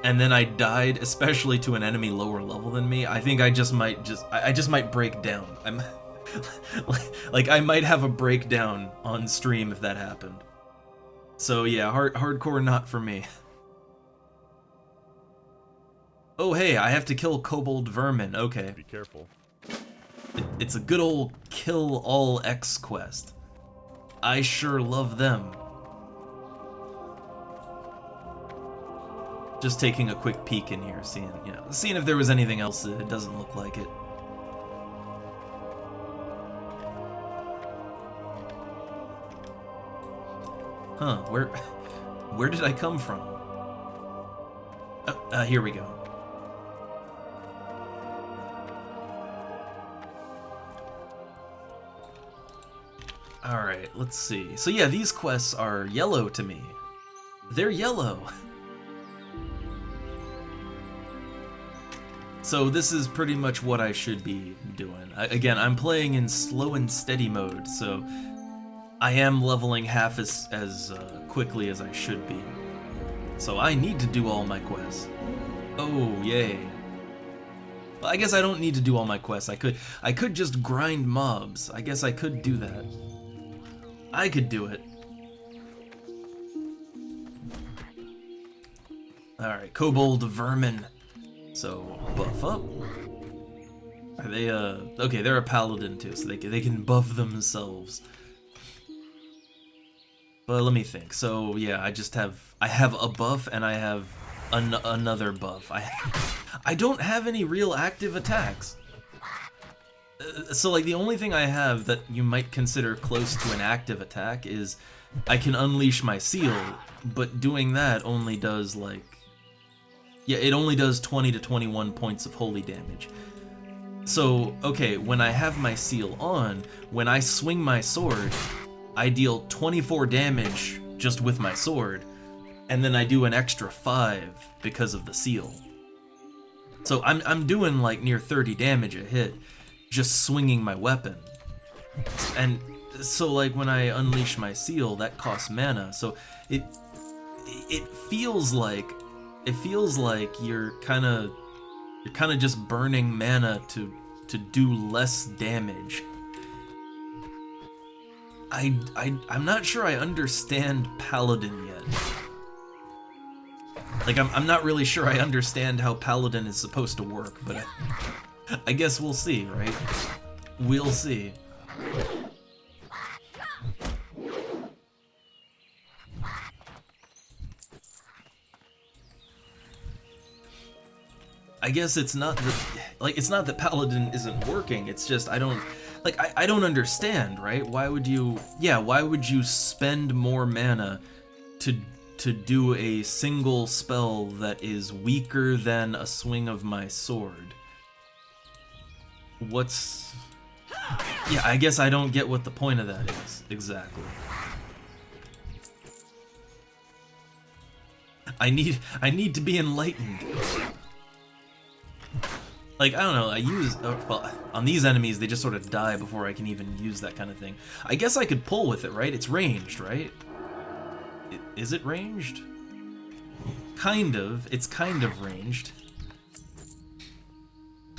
and then I died, especially to an enemy lower level than me, I think I just might break down. I'm like I might have a breakdown on stream if that happened. So yeah, hardcore not for me. Oh hey, I have to kill kobold vermin. Okay. Be careful. It's a good old kill all X quest. I sure love them. Just taking a quick peek in here, seeing if there was anything else. It doesn't look like it. Huh, where did I come from? Here we go. Alright, let's see. So yeah, these quests are yellow to me. They're yellow. So this is pretty much what I should be doing. Again, I'm playing in slow and steady mode, so I am leveling half as quickly as I should be. So I need to do all my quests. Oh, yay. Well, I guess I don't need to do all my quests. I could just grind mobs. I guess I could do that. I could do it. Alright, kobold vermin. So, buff up. Are they, okay, they're a paladin too, so they can buff themselves. But let me think. So, yeah, I have a buff and I have another buff. I don't have any real active attacks. So, like, the only thing I have that you might consider close to an active attack is I can unleash my seal, but doing that only does, like, yeah, it only does 20 to 21 points of holy damage. So, okay, when I have my seal on, when I swing my sword, I deal 24 damage just with my sword, and then I do an extra 5 because of the seal. So I'm doing like near 30 damage a hit just swinging my weapon. And so like when I unleash my seal, that costs mana. So it feels like you're kind of just burning mana to do less damage. I'm not sure I understand Paladin yet. Like I'm not really sure I understand how Paladin is supposed to work, but I guess we'll see, right? We'll see. I guess it's not that Paladin isn't working, it's just I don't understand, right? Why would you spend more mana to do a single spell that is weaker than a swing of my sword? Yeah, I guess I don't get what the point of that is, exactly. I need to be enlightened. Like, I don't know, well, on these enemies, they just sort of die before I can even use that kind of thing. I guess I could pull with it, right? It's ranged, right? Is it ranged? Kind of. It's kind of ranged.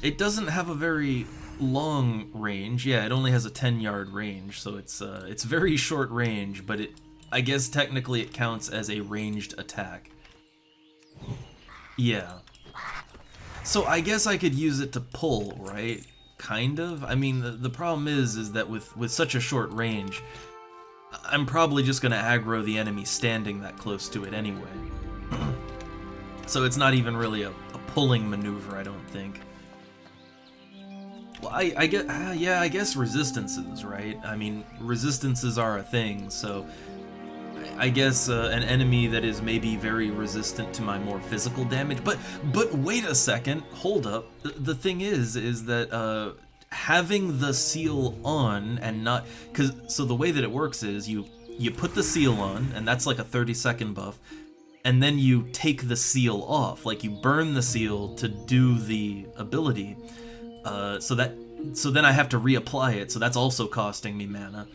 It doesn't have a very long range. Yeah, it only has a 10-yard range, so it's very short range, but I guess technically it counts as a ranged attack. Yeah. So I guess I could use it to pull, right? Kind of. I mean, the problem is that with such a short range, I'm probably just gonna aggro the enemy standing that close to it anyway. So it's not even really a pulling maneuver, I don't think. Well, I guess resistances, right? I mean, resistances are a thing, so I guess an enemy that is maybe very resistant to my more physical damage. But wait a second, hold up. The thing is that having the seal on and not, so the way that it works is you put the seal on, and that's like a 30-second buff, and then you take the seal off, like you burn the seal to do the ability. So then I have to reapply it, so that's also costing me mana.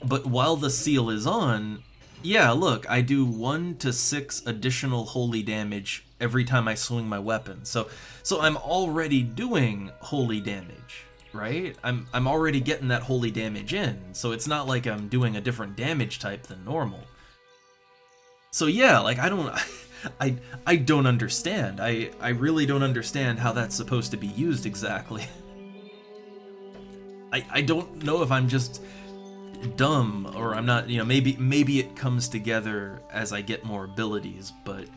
But while the seal is on, yeah, look, I do 1 to 6 additional holy damage every time I swing my weapon. So I'm already doing holy damage, right? I'm already getting that holy damage in, so it's not like I'm doing a different damage type than normal. So yeah, like I don't understand. I really don't understand how that's supposed to be used exactly. I don't know if I'm just dumb or I'm not, maybe it comes together as I get more abilities, but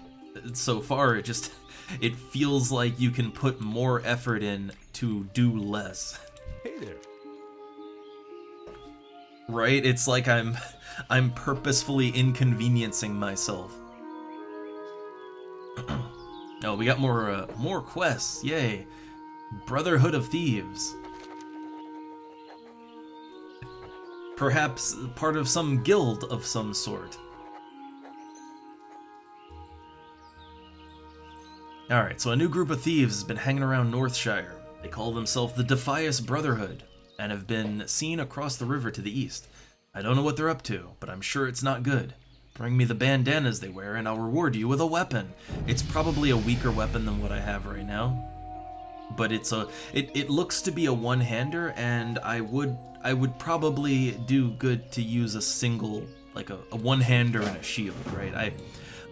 so far it feels like you can put more effort in to do less. Hey there. Right? It's like I'm purposefully inconveniencing myself. Oh, we got more quests. Yay. Brotherhood of Thieves. Perhaps part of some guild of some sort. Alright, so a new group of thieves has been hanging around Northshire. They call themselves the Defias Brotherhood, and have been seen across the river to the east. I don't know what they're up to, but I'm sure it's not good. Bring me the bandanas they wear, and I'll reward you with a weapon. It's probably a weaker weapon than what I have right now. But it looks to be a one-hander, and I would probably do good to use a single, like a one-hander and a shield, right?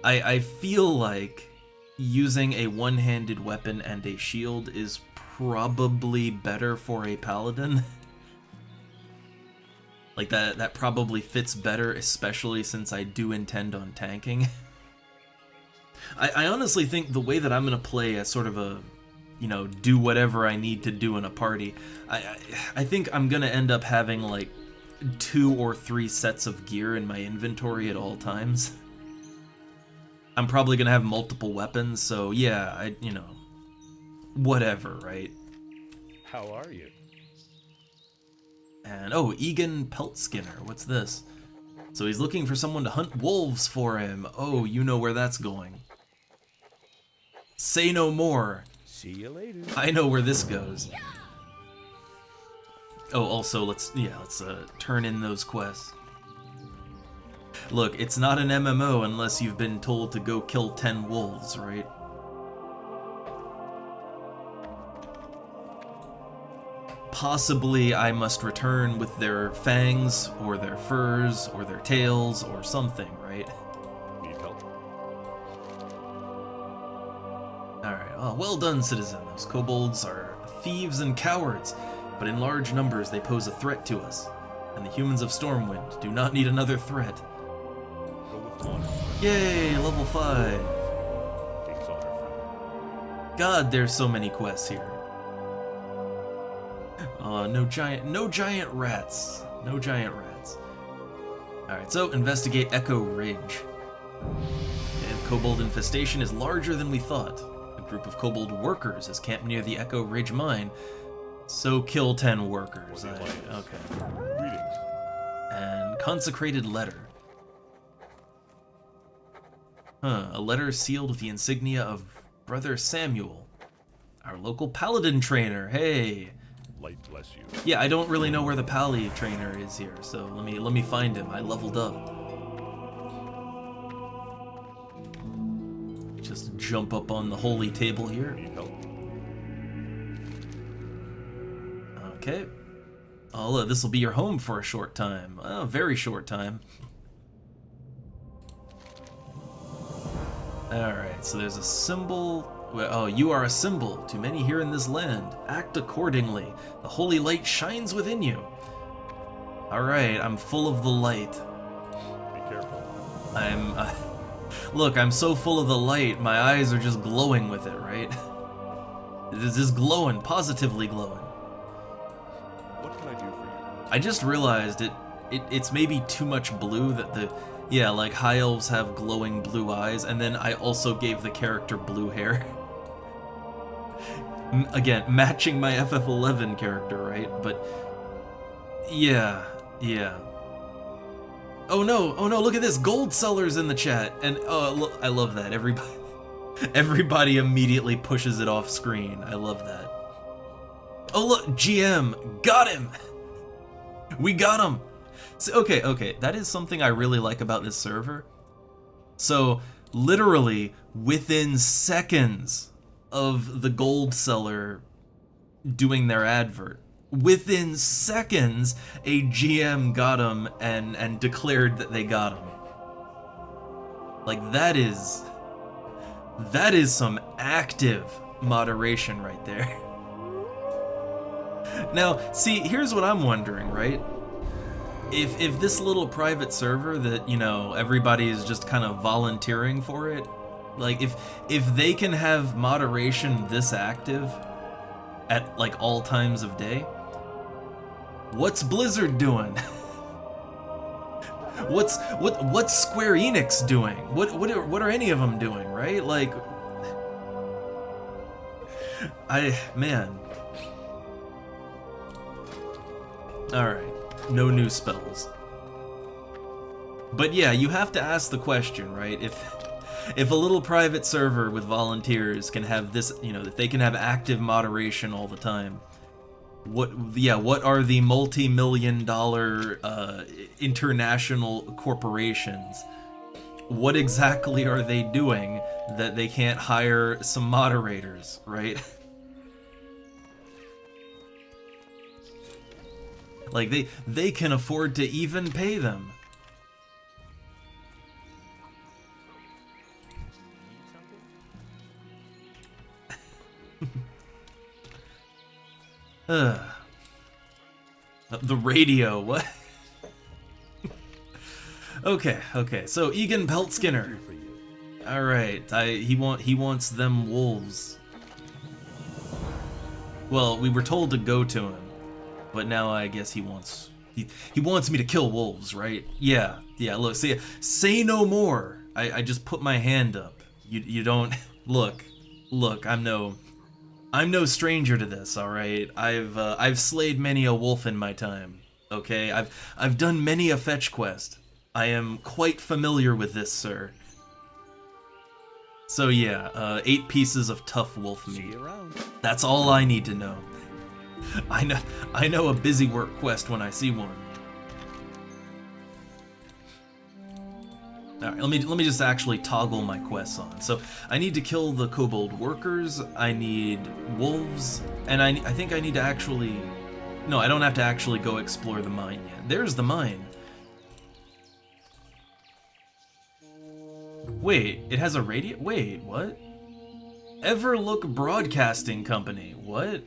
I feel like using a one-handed weapon and a shield is probably better for a paladin. Like that probably fits better, especially since I do intend on tanking. I honestly think the way that I'm gonna play as sort of a, you know, do whatever I need to do in a party, I think I'm gonna end up having like 2 or 3 sets of gear in my inventory at all times. I'm probably gonna have multiple weapons, so yeah, you know, whatever, right? How are you? And oh, Egan Peltskinner, what's this? So he's looking for someone to hunt wolves for him. Oh, you know where that's going. Say no more. See you later. I know where this goes. Oh, also, let's turn in those quests. Look, it's not an MMO unless you've been told to go kill 10 wolves, right? Possibly I must return with their fangs, or their furs, or their tails, or something, right? Need help? Alright, oh, well done, citizen. Those kobolds are thieves and cowards, but in large numbers they pose a threat to us. And the humans of Stormwind do not need another threat. Go with honor. Yay, level 5. Takes honor, friend. God, there's so many quests here. No giant rats. No giant rats. Alright, so investigate Echo Ridge. And kobold infestation is larger than we thought. A group of kobold workers is camped near the Echo Ridge mine. So kill 10 workers. Okay. Greetings. And consecrated letter. A letter sealed with the insignia of Brother Samuel, our local paladin trainer. Hey. Light bless you. Yeah, I don't really know where the Pally trainer is here, so let me find him. I leveled up. Just jump up on the holy table here. Need help? Okay. Oh, this will be your home for a short time. A very short time. Alright, so there's a symbol. Oh, you are a symbol to many here in this land. Act accordingly. The holy light shines within you. Alright, I'm full of the light. Be careful. Look, I'm so full of the light, my eyes are just glowing with it, right? It's just glowing, positively glowing. What can I do for you? I just realized it's maybe too much blue that yeah, like high elves have glowing blue eyes, and then I also gave the character blue hair. Again, matching my FF11 character, right? But yeah. Oh no, look at this, Gold Seller's in the chat, and look, I love that. Everybody immediately pushes it off screen. I love that. Oh look, GM, got him. We got him. So, okay, that is something I really like about this server. So, literally, within seconds of the Gold Seller doing their advert, within seconds, a GM got him and declared that they got him. Like, that is some active moderation right there. Now, see, here's what I'm wondering, right? If this little private server that, you know, everybody is just kind of volunteering for it, Like, if they can have moderation this active at like all times of day, what's Blizzard doing? What's Square Enix doing? What are any of them doing, right? Like, man. All right, no new spells. But yeah, you have to ask the question, right? If a little private server with volunteers can have this, you know, if they can have active moderation all the time, what are the multi-million-dollar international corporations? What exactly are they doing that they can't hire some moderators, right? Like, they can afford to even pay them. The radio, what? Okay, so Egan Peltskinner. Alright, he wants them wolves. Well, we were told to go to him, but now I guess he wants me to kill wolves, right? Yeah, look, say no more. I just put my hand up. You don't look, I'm no stranger to this, all right? I've slayed many a wolf in my time, okay? I've done many a fetch quest. I am quite familiar with this, sir. So yeah, 8 pieces of tough wolf meat. That's all I need to know. I know a busy work quest when I see one. Alright, let me just actually toggle my quests on. So I need to kill the kobold workers, I need wolves, and I think I need to actually... No, I don't have to actually go explore the mine yet. There's the mine. Wait, it has a radio... Wait, what? Everlook Broadcasting Company, what?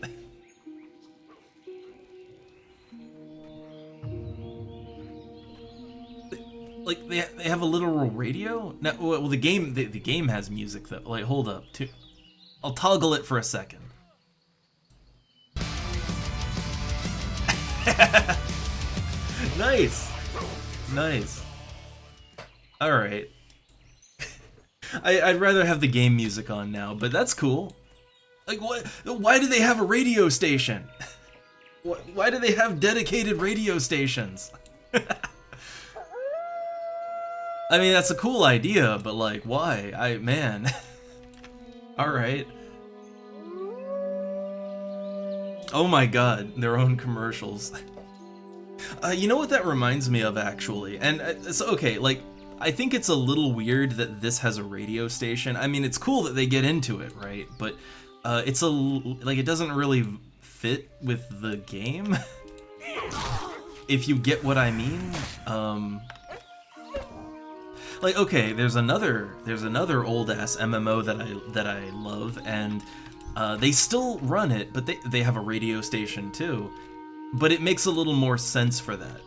Like, they have a literal radio? No, well, the game has music, though. Like, hold up. I'll toggle it for a second. Nice! Nice. Alright. I'd rather have the game music on now, but that's cool. Like, what? Why do they have a radio station? Why do they have dedicated radio stations? I mean, that's a cool idea, but like, why? Man. Alright. Oh my god, their own commercials. You know what that reminds me of, actually? And it's okay, like, I think it's a little weird that this has a radio station. I mean, it's cool that they get into it, right? But it's like, it doesn't really fit with the game. If you get what I mean. Like, okay, there's another old ass MMO that I love, and they still run it, but they have a radio station too. But it makes a little more sense for that.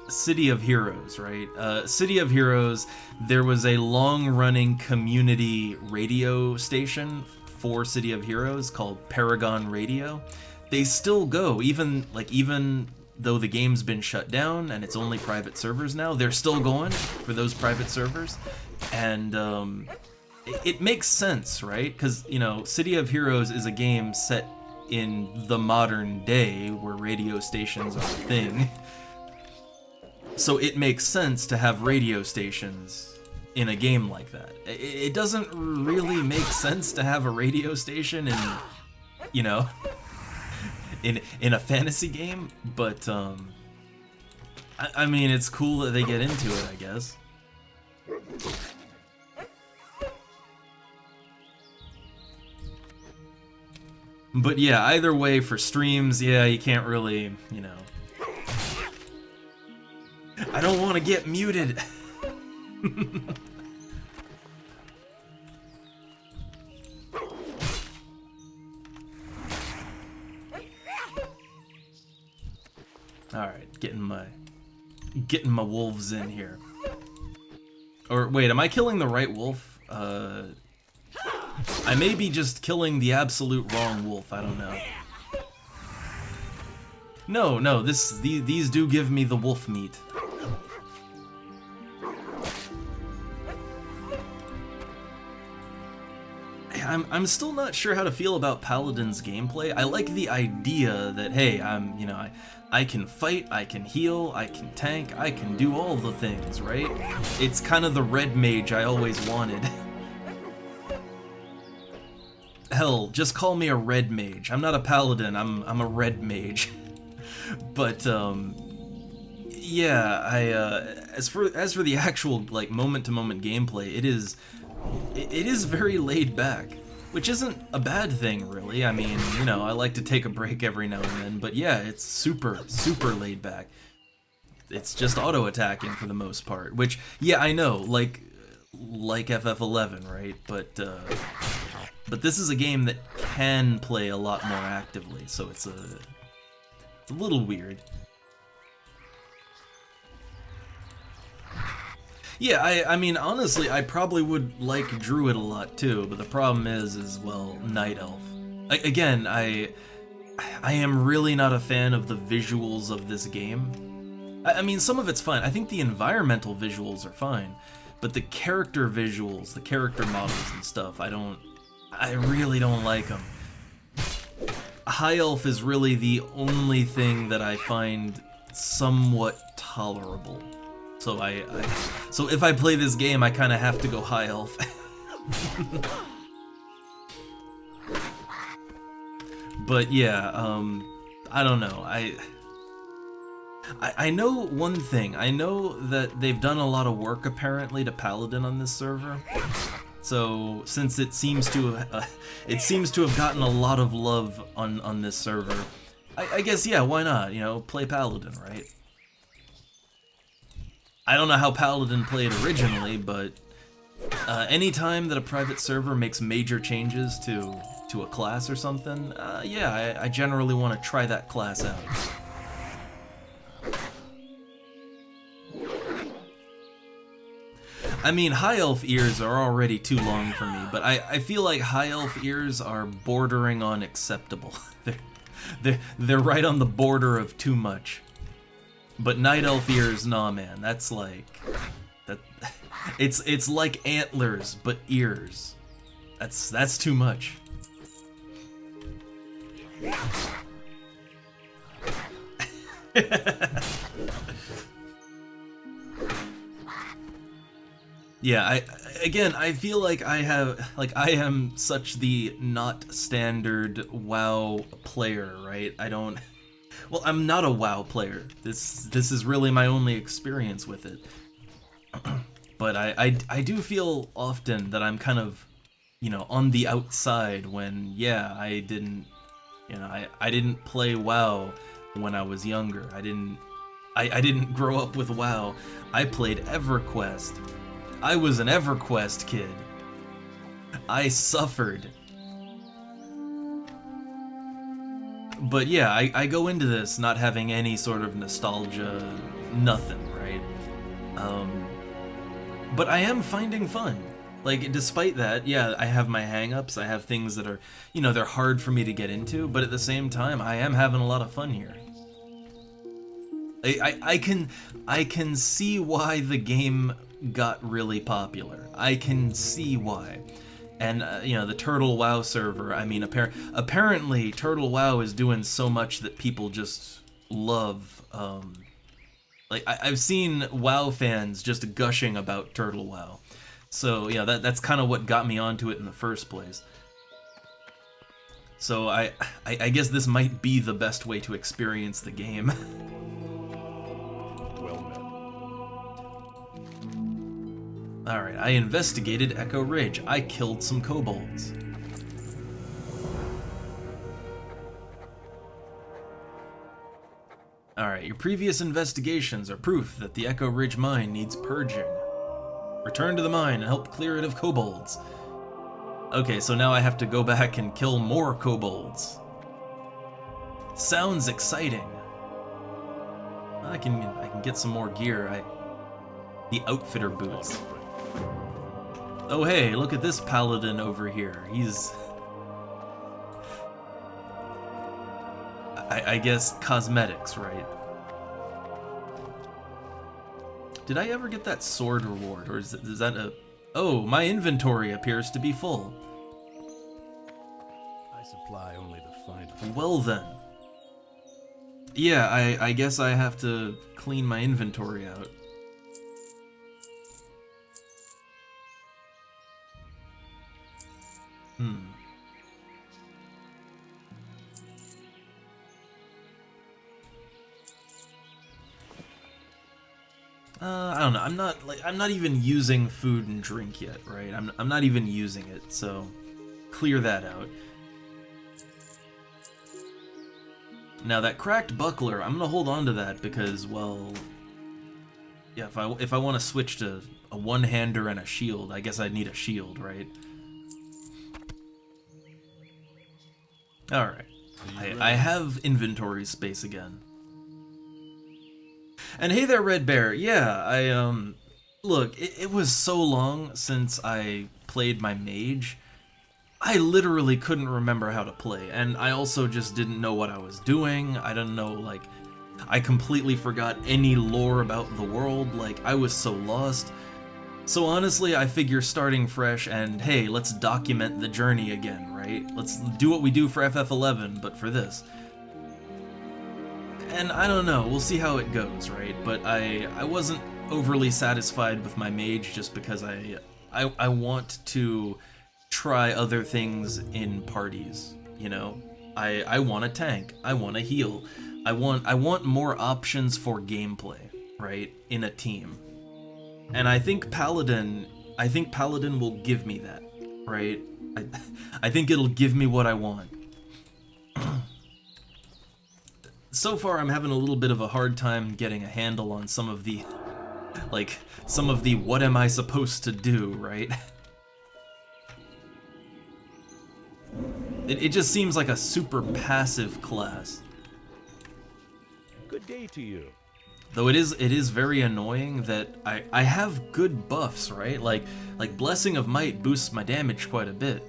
City of Heroes, right? City of Heroes, there was a long-running community radio station for City of Heroes called Paragon Radio. They still go, even though the game's been shut down and it's only private servers now, they're still going for those private servers. And it makes sense, right? Because, you know, City of Heroes is a game set in the modern day where radio stations are a thing. So it makes sense to have radio stations in a game like that. It doesn't really make sense to have a radio station in, you know, in a fantasy game, but I mean, it's cool that they get into it, I guess. But yeah, either way, for streams, yeah, you can't really, you know. I don't want to get muted. Alright, getting my wolves in here. Or wait, am I killing the right wolf? I may be just killing the absolute wrong wolf, I don't know. No, these do give me the wolf meat. I'm still not sure how to feel about Paladin's gameplay. I like the idea that, hey, I can fight, I can heal, I can tank, I can do all the things, right? It's kind of the red mage I always wanted. Hell, just call me a red mage. I'm not a paladin, I'm a red mage. But yeah, as for the actual like moment-to-moment gameplay, it is very laid back, which isn't a bad thing, really. I mean, you know, I like to take a break every now and then, but yeah, it's super laid back. It's just auto-attacking for the most part, which, yeah, I know, like FF11, right? But this is a game that can play a lot more actively, so it's a little weird. Yeah, I mean, honestly, I probably would like Druid a lot too, but the problem is well, Night Elf. Again, I am really not a fan of the visuals of this game. I mean, some of it's fine. I think the environmental visuals are fine, but the character visuals, the character models and stuff, I really don't like them. High Elf is really the only thing that I find somewhat tolerable. So so if I play this game, I kind of have to go High Elf. But yeah, I don't know. I know one thing. I know that they've done a lot of work apparently to Paladin on this server. So since it seems to have gotten a lot of love on this server, I guess, yeah, why not? You know, play Paladin, right? I don't know how Paladin played originally, but anytime that a private server makes major changes to a class or something, yeah, I generally want to try that class out. I mean, High Elf ears are already too long for me, but I feel like High Elf ears are bordering on acceptable. They're right on the border of too much. But Night Elf ears, nah, man, that's like that. It's like antlers, but ears. That's too much. Yeah, I feel like I am such the not standard WoW player, right? Well, I'm not a WoW player. This is really my only experience with it. But I do feel often that I'm kind of, you know, on the outside when, yeah, I didn't play WoW when I was younger. I didn't grow up with WoW. I played EverQuest. I was an EverQuest kid. I suffered. But yeah, I go into this not having any sort of nostalgia, nothing, right? But I am finding fun. Like, despite that, yeah, I have my hang-ups, I have things that are, you know, they're hard for me to get into, but at the same time, I am having a lot of fun here. I can see why the game got really popular. I can see why. And, you know, the TurtleWoW server, I mean, apparently TurtleWoW is doing so much that people just love. Like, I've seen WoW fans just gushing about TurtleWoW. So, yeah, that's kind of what got me onto it in the first place. So, I guess this might be the best way to experience the game. Well met. Alright, I investigated Echo Ridge. I killed some kobolds. Alright, your previous investigations are proof that the Echo Ridge mine needs purging. Return to the mine and help clear it of kobolds. Okay, so now I have to go back and kill more kobolds. Sounds exciting. I can get some more gear. The outfitter boots. Oh hey, look at this paladin over here. He's... I guess cosmetics, right? Did I ever get that sword reward, or is that a... Oh, my inventory appears to be full. I supply only the finest. Well then. Yeah, I guess I have to clean my inventory out. I don't know. I'm not even using food and drink yet, right? I'm not even using it, so clear that out. Now that cracked buckler, I'm gonna hold on to that because, well, yeah, if I want to switch to a one-hander and a shield, I guess I'd need a shield, right? All right, I have inventory space again. And hey there, Red Bear. Yeah, look, it was so long since I played my mage. I literally couldn't remember how to play, and I also just didn't know what I was doing. I don't know, like, I completely forgot any lore about the world. Like, I was so lost. So honestly, I figure starting fresh and, hey, let's document the journey again, right? Let's do what we do for FF11, but for this. And I don't know, we'll see how it goes, right? But I wasn't overly satisfied with my mage just because I want to try other things in parties, you know? I want a tank, I want a heal, I want more options for gameplay, right? In a team. And I think Paladin will give me that, right? I think it'll give me what I want. So far, I'm having a little bit of a hard time getting a handle on some of the what am I supposed to do, right? It just seems like a super passive class. Good day to you. Though it is very annoying that I have good buffs, right? Like Blessing of Might boosts my damage quite a bit,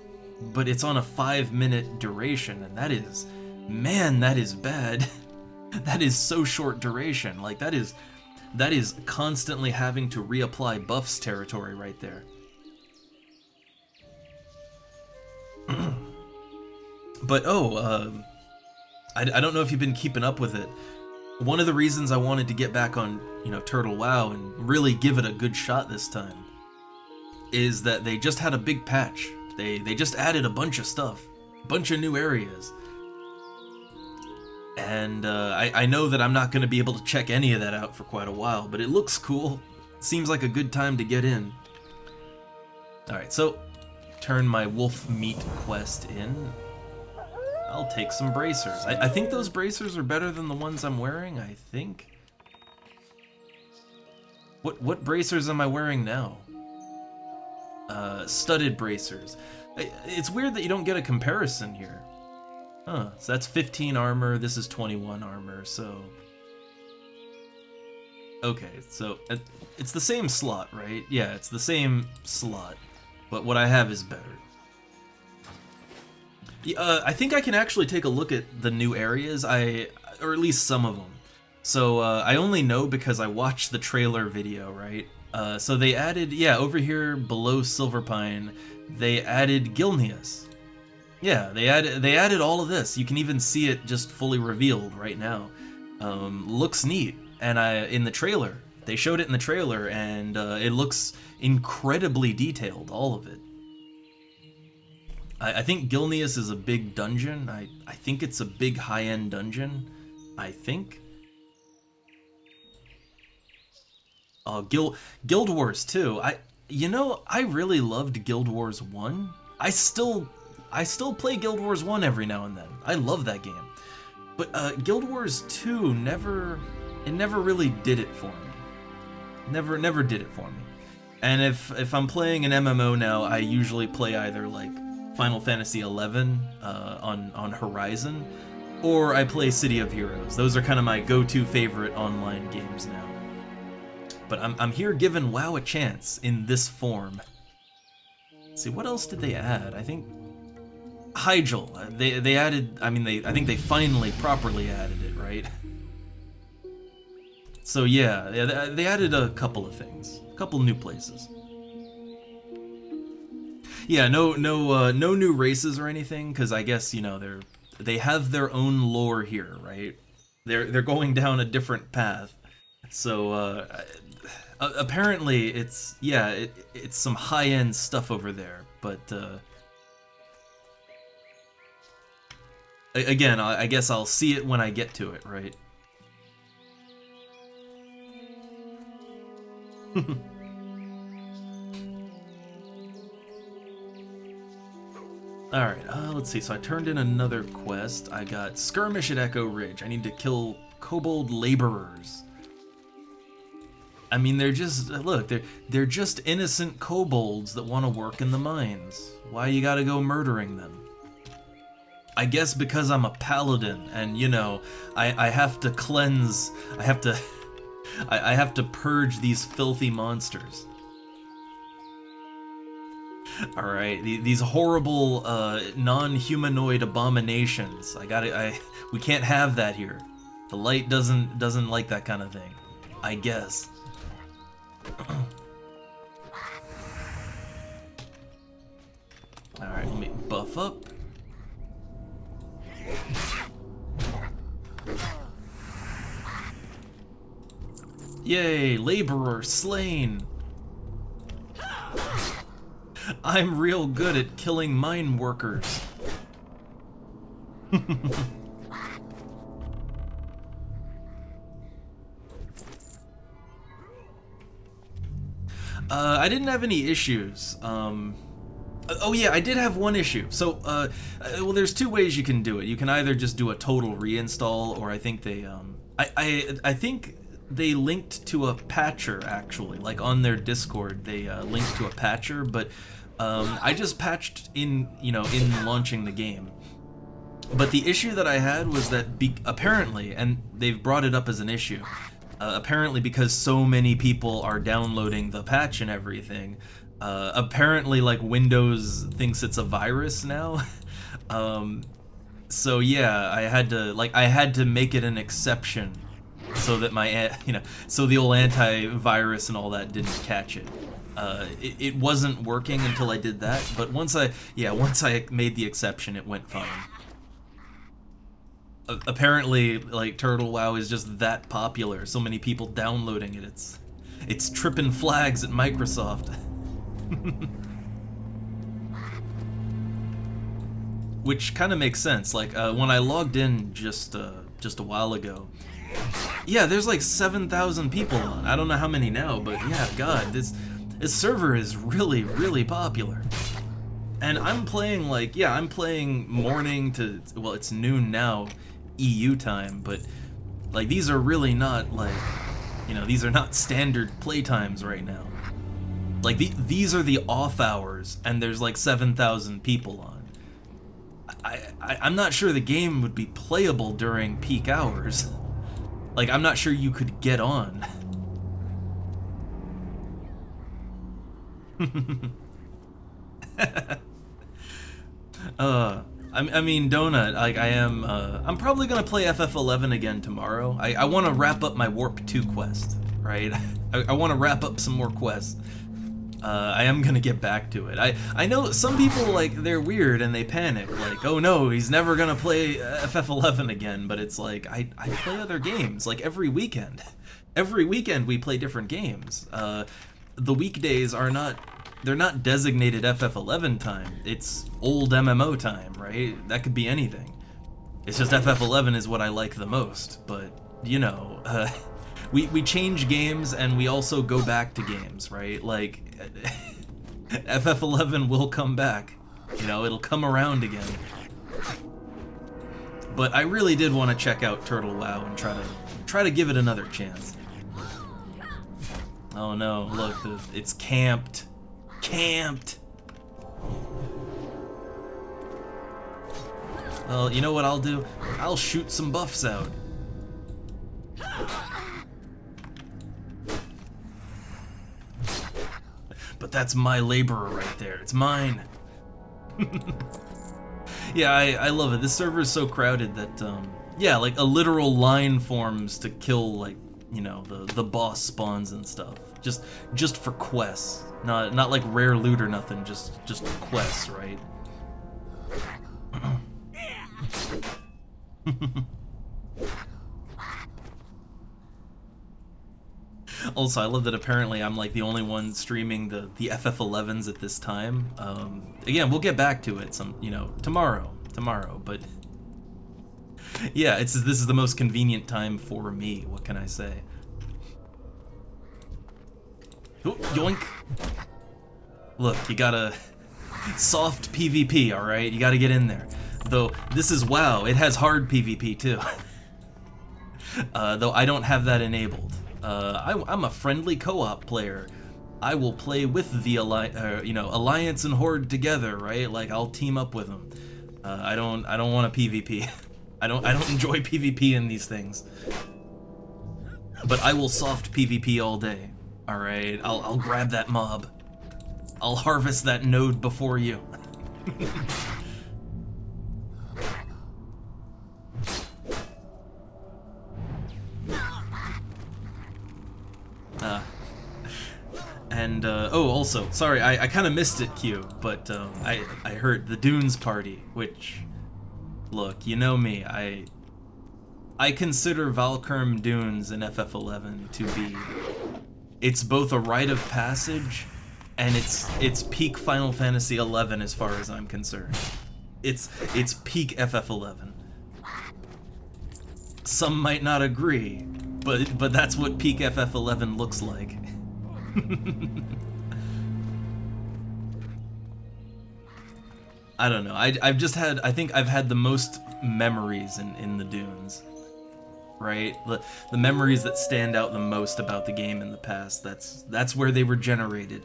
but it's on a 5-minute duration, and that is, man, that is bad. That is so short duration. Like that is constantly having to reapply buffs territory right there. But I don't know if you've been keeping up with it. One of the reasons I wanted to get back on, you know, TurtleWoW and really give it a good shot this time is that they just had a big patch. They just added a bunch of stuff, a bunch of new areas. And I know that I'm not going to be able to check any of that out for quite a while, but it looks cool. Seems like a good time to get in. Alright, so turn my wolf meat quest in. I'll take some bracers. I think those bracers are better than the ones I'm wearing, I think. What bracers am I wearing now? Studded bracers. It's weird that you don't get a comparison here. Huh, so that's 15 armor, this is 21 armor, so... Okay, so it's the same slot, right? Yeah, it's the same slot, but what I have is better. I think I can actually take a look at the new areas, or at least some of them. So I only know because I watched the trailer video, right? So they added, yeah, over here below Silverpine, they added Gilneas. Yeah, they added all of this. You can even see it just fully revealed right now. Looks neat, and in the trailer, they showed it in the trailer, and it looks incredibly detailed, all of it. I think Gilneas is a big dungeon. I think it's a big high-end dungeon. I think. Oh, Guild Wars 2. I really loved Guild Wars 1. I still play Guild Wars 1 every now and then. I love that game. But Guild Wars 2 never really did it for me. Never did it for me. And if I'm playing an MMO now, I usually play either like Final Fantasy XI on Horizon, or I play City of Heroes. Those are kind of my go-to favorite online games now. But I'm here giving WoW a chance in this form. Let's see, what else did they add? I think Hyjal. They added. I mean, I think they finally properly added it, right? So yeah, they added a couple of things, a couple new places. Yeah, no new races or anything, because I guess, you know, they have their own lore here, right? They're going down a different path. So apparently it's some high-end stuff over there, but again, I guess I'll see it when I get to it, right? Alright, let's see. So I turned in another quest. I got Skirmish at Echo Ridge. I need to kill kobold laborers. I mean, they're just, look, they're just innocent kobolds that want to work in the mines. Why you gotta go murdering them? I guess because I'm a paladin, and, you know, I have to cleanse, I have to purge these filthy monsters. Alright, these horrible, non-humanoid abominations. We can't have that here. The light doesn't like that kind of thing. I guess. Alright, let me buff up. Yay, laborer slain! I'm real good at killing mine workers. I didn't have any issues. Oh yeah, I did have one issue. So, well, there's two ways you can do it. You can either just do a total reinstall, or I think they, I think they linked to a patcher, actually. Like, on their Discord, they linked to a patcher, but I just patched in launching the game. But the issue that I had was that apparently, and they've brought it up as an issue, apparently because so many people are downloading the patch and everything, apparently, like, Windows thinks it's a virus now. So yeah, I had to make it an exception so that my, so the old antivirus and all that didn't catch it. It wasn't working until I did that, but once I made the exception, it went fine. Apparently, like, TurtleWoW is just that popular. So many people downloading it. It's tripping flags at Microsoft. Which kind of makes sense. Like, when I logged in just a while ago, yeah, there's like 7,000 people on. I don't know how many now, but yeah, God, this server is really, really popular. And I'm playing, like, yeah, I'm playing morning to, well, it's noon now, EU time, but, like, these are really not, like, these are not standard playtimes right now. Like, these are the off hours, and there's, like, 7,000 people on. I'm not sure the game would be playable during peak hours. Like, I'm not sure you could get on. I mean, Donut, like, I'm probably gonna play FF11 again tomorrow. I want to wrap up my Warp 2 quest, right? I want to wrap up some more quests. I am gonna get back to it. I know some people, like, they're weird and they panic, like, oh no, he's never gonna play FF11 again, but it's like, I play other games, like, every weekend. Every weekend we play different games. The weekdays are not, they're not designated FF11 time. It's old MMO time, right? That could be anything. It's just FF11 is what I like the most, but, we change games and we also go back to games, right? Like, FF11 will come back. It'll come around again. But I really did want to check out TurtleWoW and try to give it another chance. Oh no, look, it's camped. Camped! Well, you know what I'll do? I'll shoot some buffs out. but that's my laborer right there. It's mine. Yeah, I love it. This server is so crowded that, yeah, like a literal line forms to kill, like, you know, the boss spawns and stuff. Just for quests. Not like rare loot or nothing, just quests, right? Also, I love that apparently I'm like the only one streaming the FF11s at this time. Again, we'll get back to it tomorrow, but yeah, this is the most convenient time for me. What can I say? Oh, yoink! Look, you gotta soft PvP, all right? You gotta get in there. Though this is WoW, it has hard PvP too. Though I don't have that enabled. I'm a friendly co-op player. I will play with the Alliance and Horde together, right? Like I'll team up with them. I don't want a PvP. I don't enjoy PvP in these things. But I will soft PvP all day. All right, I'll grab that mob. I'll harvest that node before you. Oh, also, sorry, I kind of missed it, Q, but I heard the Dunes party, which, look, you know me, I consider Valkurm Dunes in FF11 to be, it's both a rite of passage, and it's peak Final Fantasy 11 as far as I'm concerned. It's peak FF11. Some might not agree, but that's what peak FF11 looks like. I don't know. I think I've had the most memories in the Dunes. Right? The memories that stand out the most about the game in the past, that's where they were generated.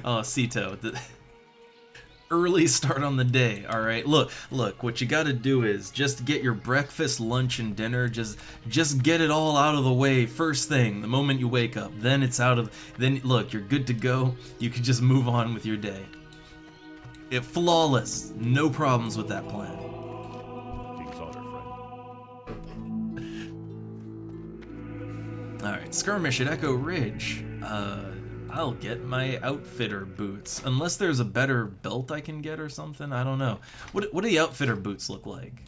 Oh, Sito, the early start on the day, all right? Look, what you gotta do is just get your breakfast, lunch, and dinner, just get it all out of the way first thing, the moment you wake up. Then look, you're good to go. You can just move on with your day. Flawless, no problems with that plan. King's honor, friend. All right, skirmish at Echo Ridge. I'll get my outfitter boots, unless there's a better belt I can get or something. I don't know. What do the outfitter boots look like?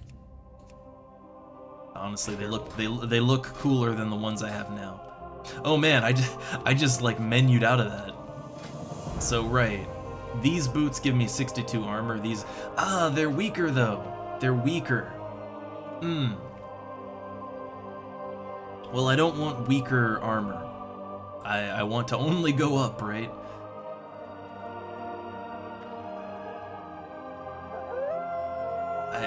Honestly, they look cooler than the ones I have now. Oh man, I just like menued out of that. So right, these boots give me 62 armor. They're weaker though. They're weaker. Well, I don't want weaker armor. I want to only go up, right?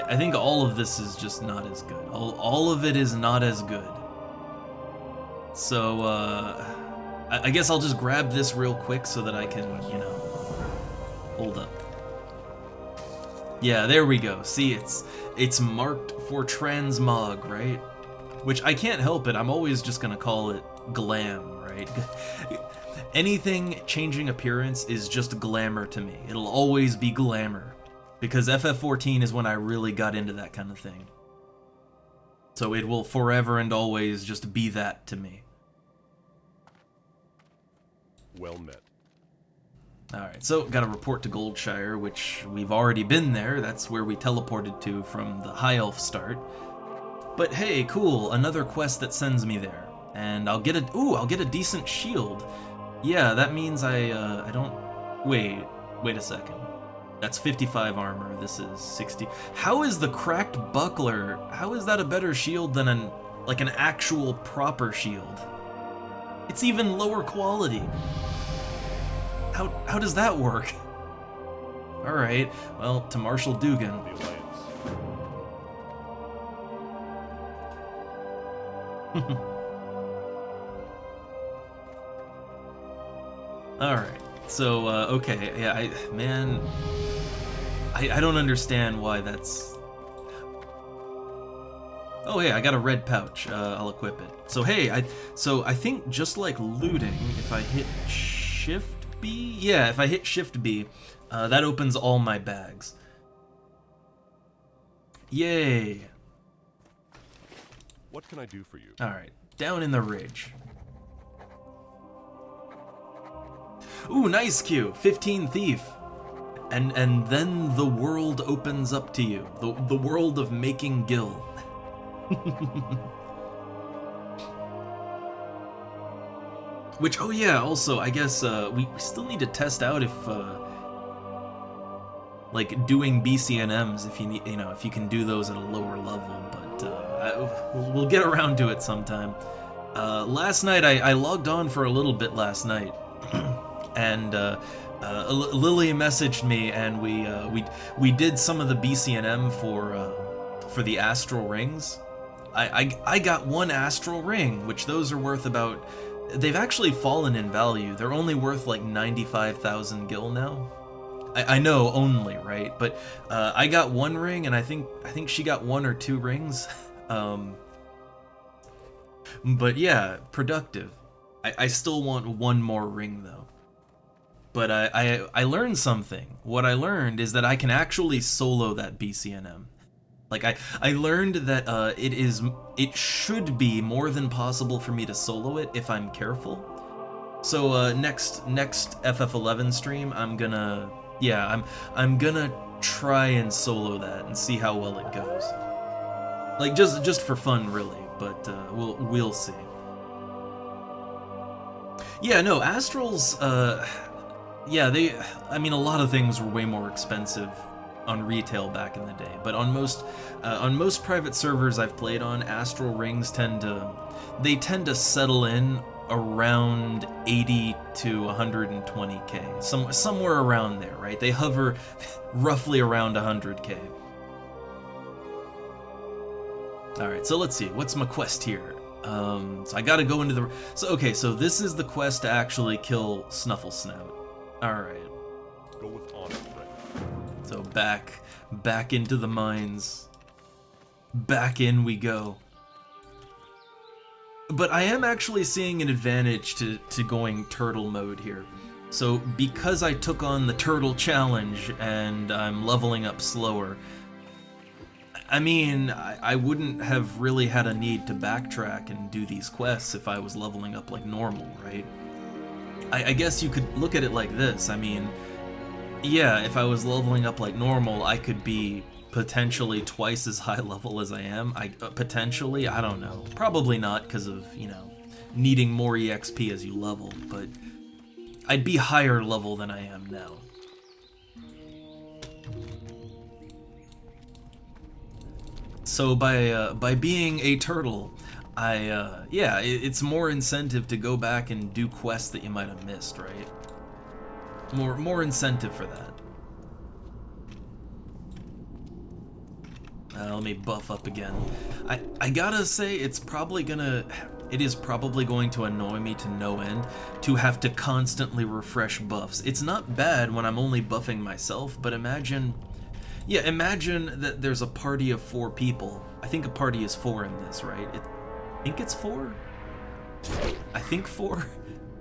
I think all of this is just not as good. All of it is not as good. So, I guess I'll just grab this real quick so that I can, hold up. Yeah, there we go. See, it's marked for transmog, right? Which I can't help it. I'm always just gonna call it glam. Right? Anything changing appearance is just glamour to me. It'll always be glamour. Because FF14 is when I really got into that kind of thing. So it will forever and always just be that to me. Well met. Alright, so gotta report to Goldshire, which we've already been there. That's where we teleported to from the High Elf start. But hey, cool, another quest that sends me there. And I'll get a decent shield. Yeah, that means I don't... Wait a second. That's 55 armor, this is 60. How is the cracked buckler, how is that a better shield than an actual proper shield? It's even lower quality. How does that work? Alright, well, to Marshal Dugan. The Alliance. Alright, so, okay, yeah, I don't understand why that's... Oh, hey, I got a red pouch. I'll equip it. So, hey, I think just like looting, if I hit Shift B? Yeah, if I hit Shift B, that opens all my bags. Yay. What can I do for you? Alright, down in the ridge. Ooh, nice Q. 15 Thief. And then the world opens up to you. The world of making gil. Which, oh yeah, also, I guess we still need to test out if, like, doing BCNMs, if you need, you know, if you can do those at a lower level, but we'll get around to it sometime. Last night, I logged on for a little bit last night, and Lily messaged me, and we did some of the BCNM for the astral rings. I got one astral ring, which those are worth about... They've actually fallen in value. They're only worth like 95,000 gil now. I know only, right? But I got one ring, and I think she got 1 or 2 rings. But yeah, productive. I still want one more ring though. But I learned something. What I learned is that I can actually solo that BCNM. Like, I learned that it should be more than possible for me to solo it if I'm careful. So next FF11 stream, I'm gonna try and solo that and see how well it goes. Like, just for fun, really. But we'll see. Yeah, no, Astrals. Yeah, I mean, a lot of things were way more expensive on retail back in the day, but on most private servers I've played on, Astral Rings tend to settle in around 80 to 120k, somewhere around there, right? They hover roughly around 100k. All right, so let's see, what's my quest here? So I gotta go into the... So this is the quest to actually kill Snufflesnout. All right. Go with honor, right? So back into the mines. Back in we go. But I am actually seeing an advantage to going turtle mode here. So because I took on the turtle challenge and I'm leveling up slower, I mean, I wouldn't have really had a need to backtrack and do these quests if I was leveling up like normal, right? I guess you could look at it like this. I mean, yeah, if I was leveling up like normal, I could be potentially twice as high level as I am. Potentially, I don't know. Probably not because of, you know, needing more EXP as you level, but I'd be higher level than I am now. So by being a turtle, yeah, it's more incentive to go back and do quests that you might have missed, right? More incentive for that. Let me buff up again. I gotta say, it is probably going to annoy me to no end to have to constantly refresh buffs. It's not bad when I'm only buffing myself, but imagine that there's a party of 4 people. I think a party is 4 in this, right? I think it's 4? I think 4?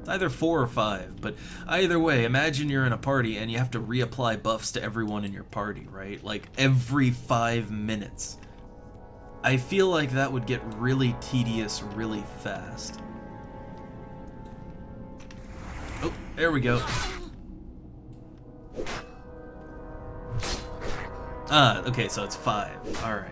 It's either 4 or 5, but either way, imagine you're in a party and you have to reapply buffs to everyone in your party, right? Like, every 5 minutes. I feel like that would get really tedious really fast. Oh, there we go. Okay, so it's 5. Alright.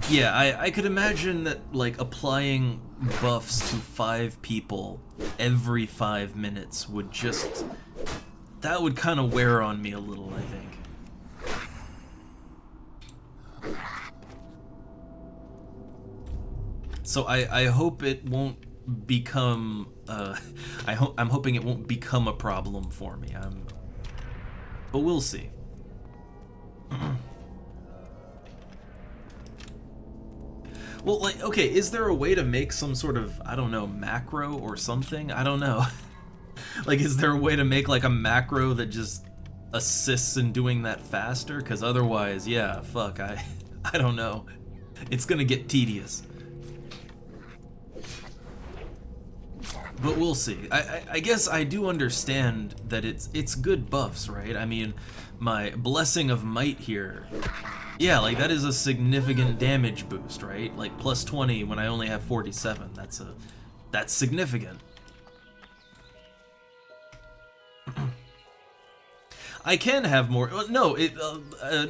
Yeah, I could imagine that, like, applying buffs to 5 people every 5 minutes would just... that would kind of wear on me a little, I think. So I hope it won't become... I'm hoping it won't become a problem for me. But we'll see. Well, like, okay, is there a way to make some sort of, I don't know, macro or something? I don't know. Like, is there a way to make, like, a macro that just assists in doing that faster, because otherwise, yeah, fuck, I don't know. It's gonna get tedious. But we'll see. I guess I do understand that it's good buffs, right? I mean, my Blessing of Might here, yeah, like that is a significant damage boost, right? Like plus 20 when I only have 47. That's significant. I can have more. No,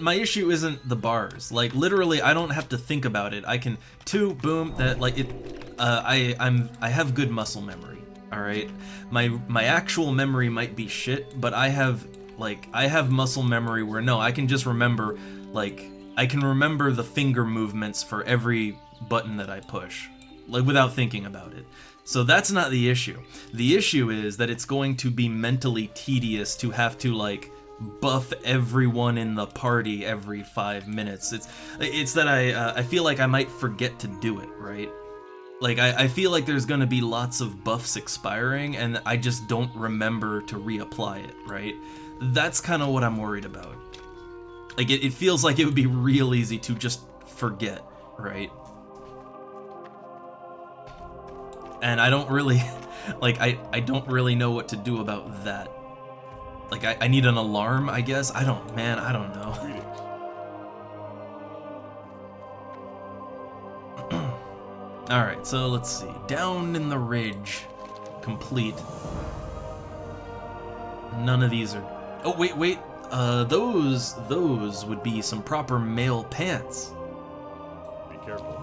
my issue isn't the bars. Like literally, I don't have to think about it. I can boom. That like it. I have good muscle memory. All right, my actual memory might be shit, but I have muscle memory where no, I can just remember, like I can remember the finger movements for every button that I push, like without thinking about it. So that's not the issue. The issue is that it's going to be mentally tedious to have to like buff everyone in the party every 5 minutes. It's that I feel like I might forget to do it, right? Like, I feel like there's gonna be lots of buffs expiring, and I just don't remember to reapply it, right? That's kind of what I'm worried about. Like, it feels like it would be real easy to just forget, right? And I don't really, like, I don't really know what to do about that. Like, I need an alarm, I guess? I don't know. Greetings. Alright, so let's see. Down in the Ridge. Complete. None of these are... Oh, wait. Those would be some proper male pants. Be careful.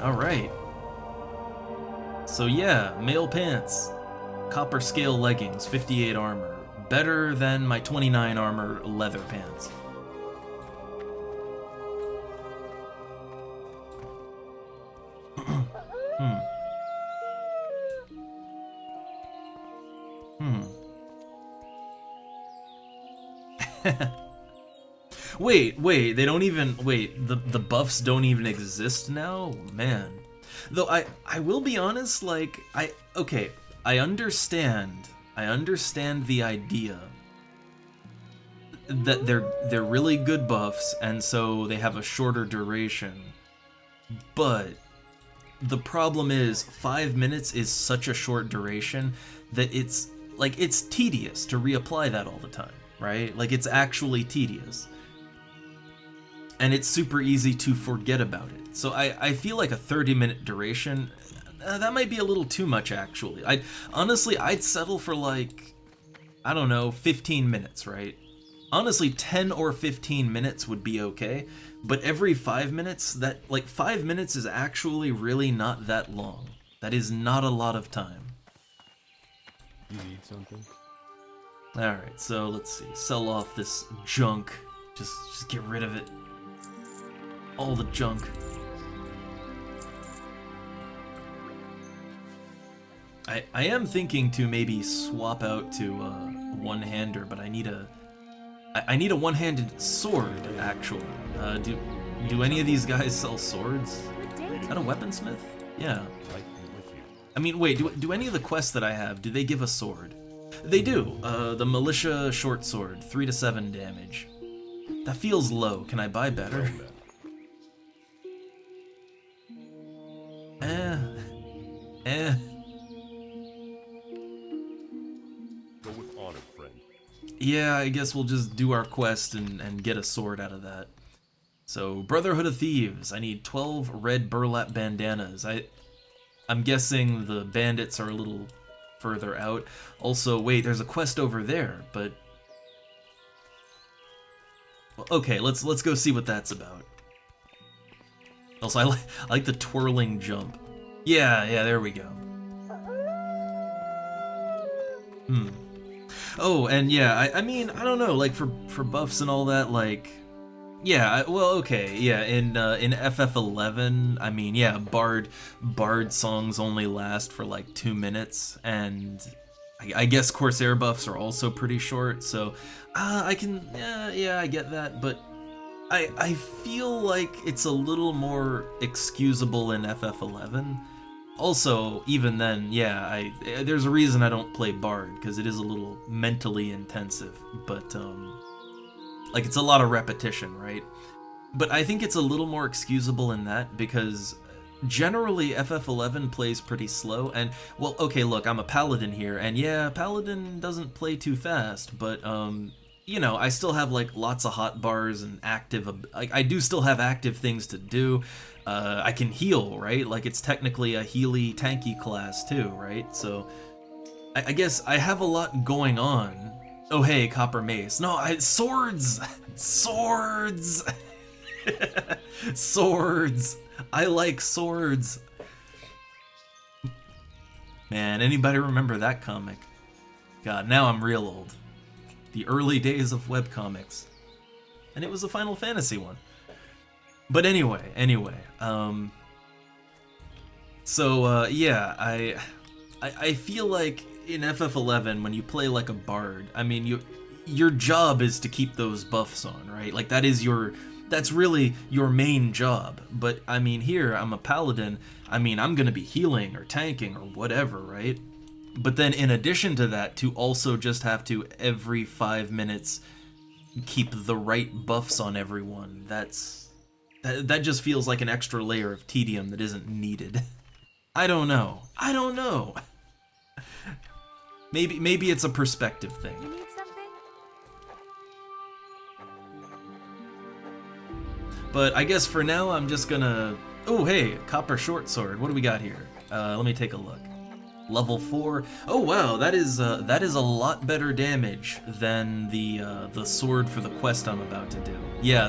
Alright. So yeah, male pants. Copper scale leggings, 58 armor. Better than my 29 armor leather pants. Wait, they don't even, the buffs don't even exist now? Man. Though I will be honest, like, I understand the idea that they're really good buffs, and so they have a shorter duration. But the problem is 5 minutes is such a short duration that it's tedious to reapply that all the time, right? Like, it's actually tedious. And it's super easy to forget about it. So I feel like a 30-minute duration, that might be a little too much, actually. Honestly, I'd settle for, like, I don't know, 15 minutes, right? Honestly, 10 or 15 minutes would be okay, but every 5 minutes, 5 minutes is actually really not that long. That is not a lot of time. You need something? Alright, so let's see. Sell off this junk. Just get rid of it. All the junk. I am thinking to maybe swap out to one-hander, but I need a one-handed sword, actually. Do any of these guys sell swords? Is that a weaponsmith? Yeah. I mean, wait, do any of the quests that I have, do they give a sword? They do. The militia short sword, 3 to 7 damage. That feels low. Can I buy better? Go with honor, friend. Yeah, I guess we'll just do our quest and get a sword out of that. So, Brotherhood of Thieves. I need 12 red burlap bandanas. I'm guessing the bandits are a little further out. Also, wait, there's a quest over there, but... Well, okay, let's go see what that's about. Also, I like the twirling jump. Yeah, there we go. Oh, and yeah, I mean, I don't know, like, for buffs and all that, like... Yeah, well, okay, yeah, in FF11, I mean, yeah, Bard songs only last for, like, 2 minutes, and I guess Corsair buffs are also pretty short, so, I can, yeah, I get that, but I feel like it's a little more excusable in FF11, Also, even then, yeah, there's a reason I don't play Bard, because it is a little mentally intensive, but, like, it's a lot of repetition, right? But I think it's a little more excusable in that, because generally FF11 plays pretty slow, and, well, okay, look, I'm a paladin here, and yeah, paladin doesn't play too fast, but, you know, I still have, like, lots of hotbars and active, like, I do still have active things to do. I can heal, right? Like, it's technically a healy, tanky class, too, right? So, I guess I have a lot going on. Oh, hey, Copper Mace. No, swords! Swords! Swords! I like swords. Man, anybody remember that comic? God, now I'm real old. The early days of webcomics. And it was a Final Fantasy one. But anyway, yeah, I feel like in FF11 when you play like a bard, I mean, your job is to keep those buffs on, right? Like that's really your main job. But I mean, here I'm a paladin. I mean, I'm gonna be healing or tanking or whatever, right? But then in addition to that, to also just have to every 5 minutes keep the right buffs on everyone, that just feels like an extra layer of tedium that isn't needed. I don't know. Maybe it's a perspective thing. You need something? But I guess for now I'm just gonna... Oh, hey, copper short sword. What do we got here? Let me take a look. Level 4. Oh wow, that is a lot better damage than the sword for the quest I'm about to do. Yeah,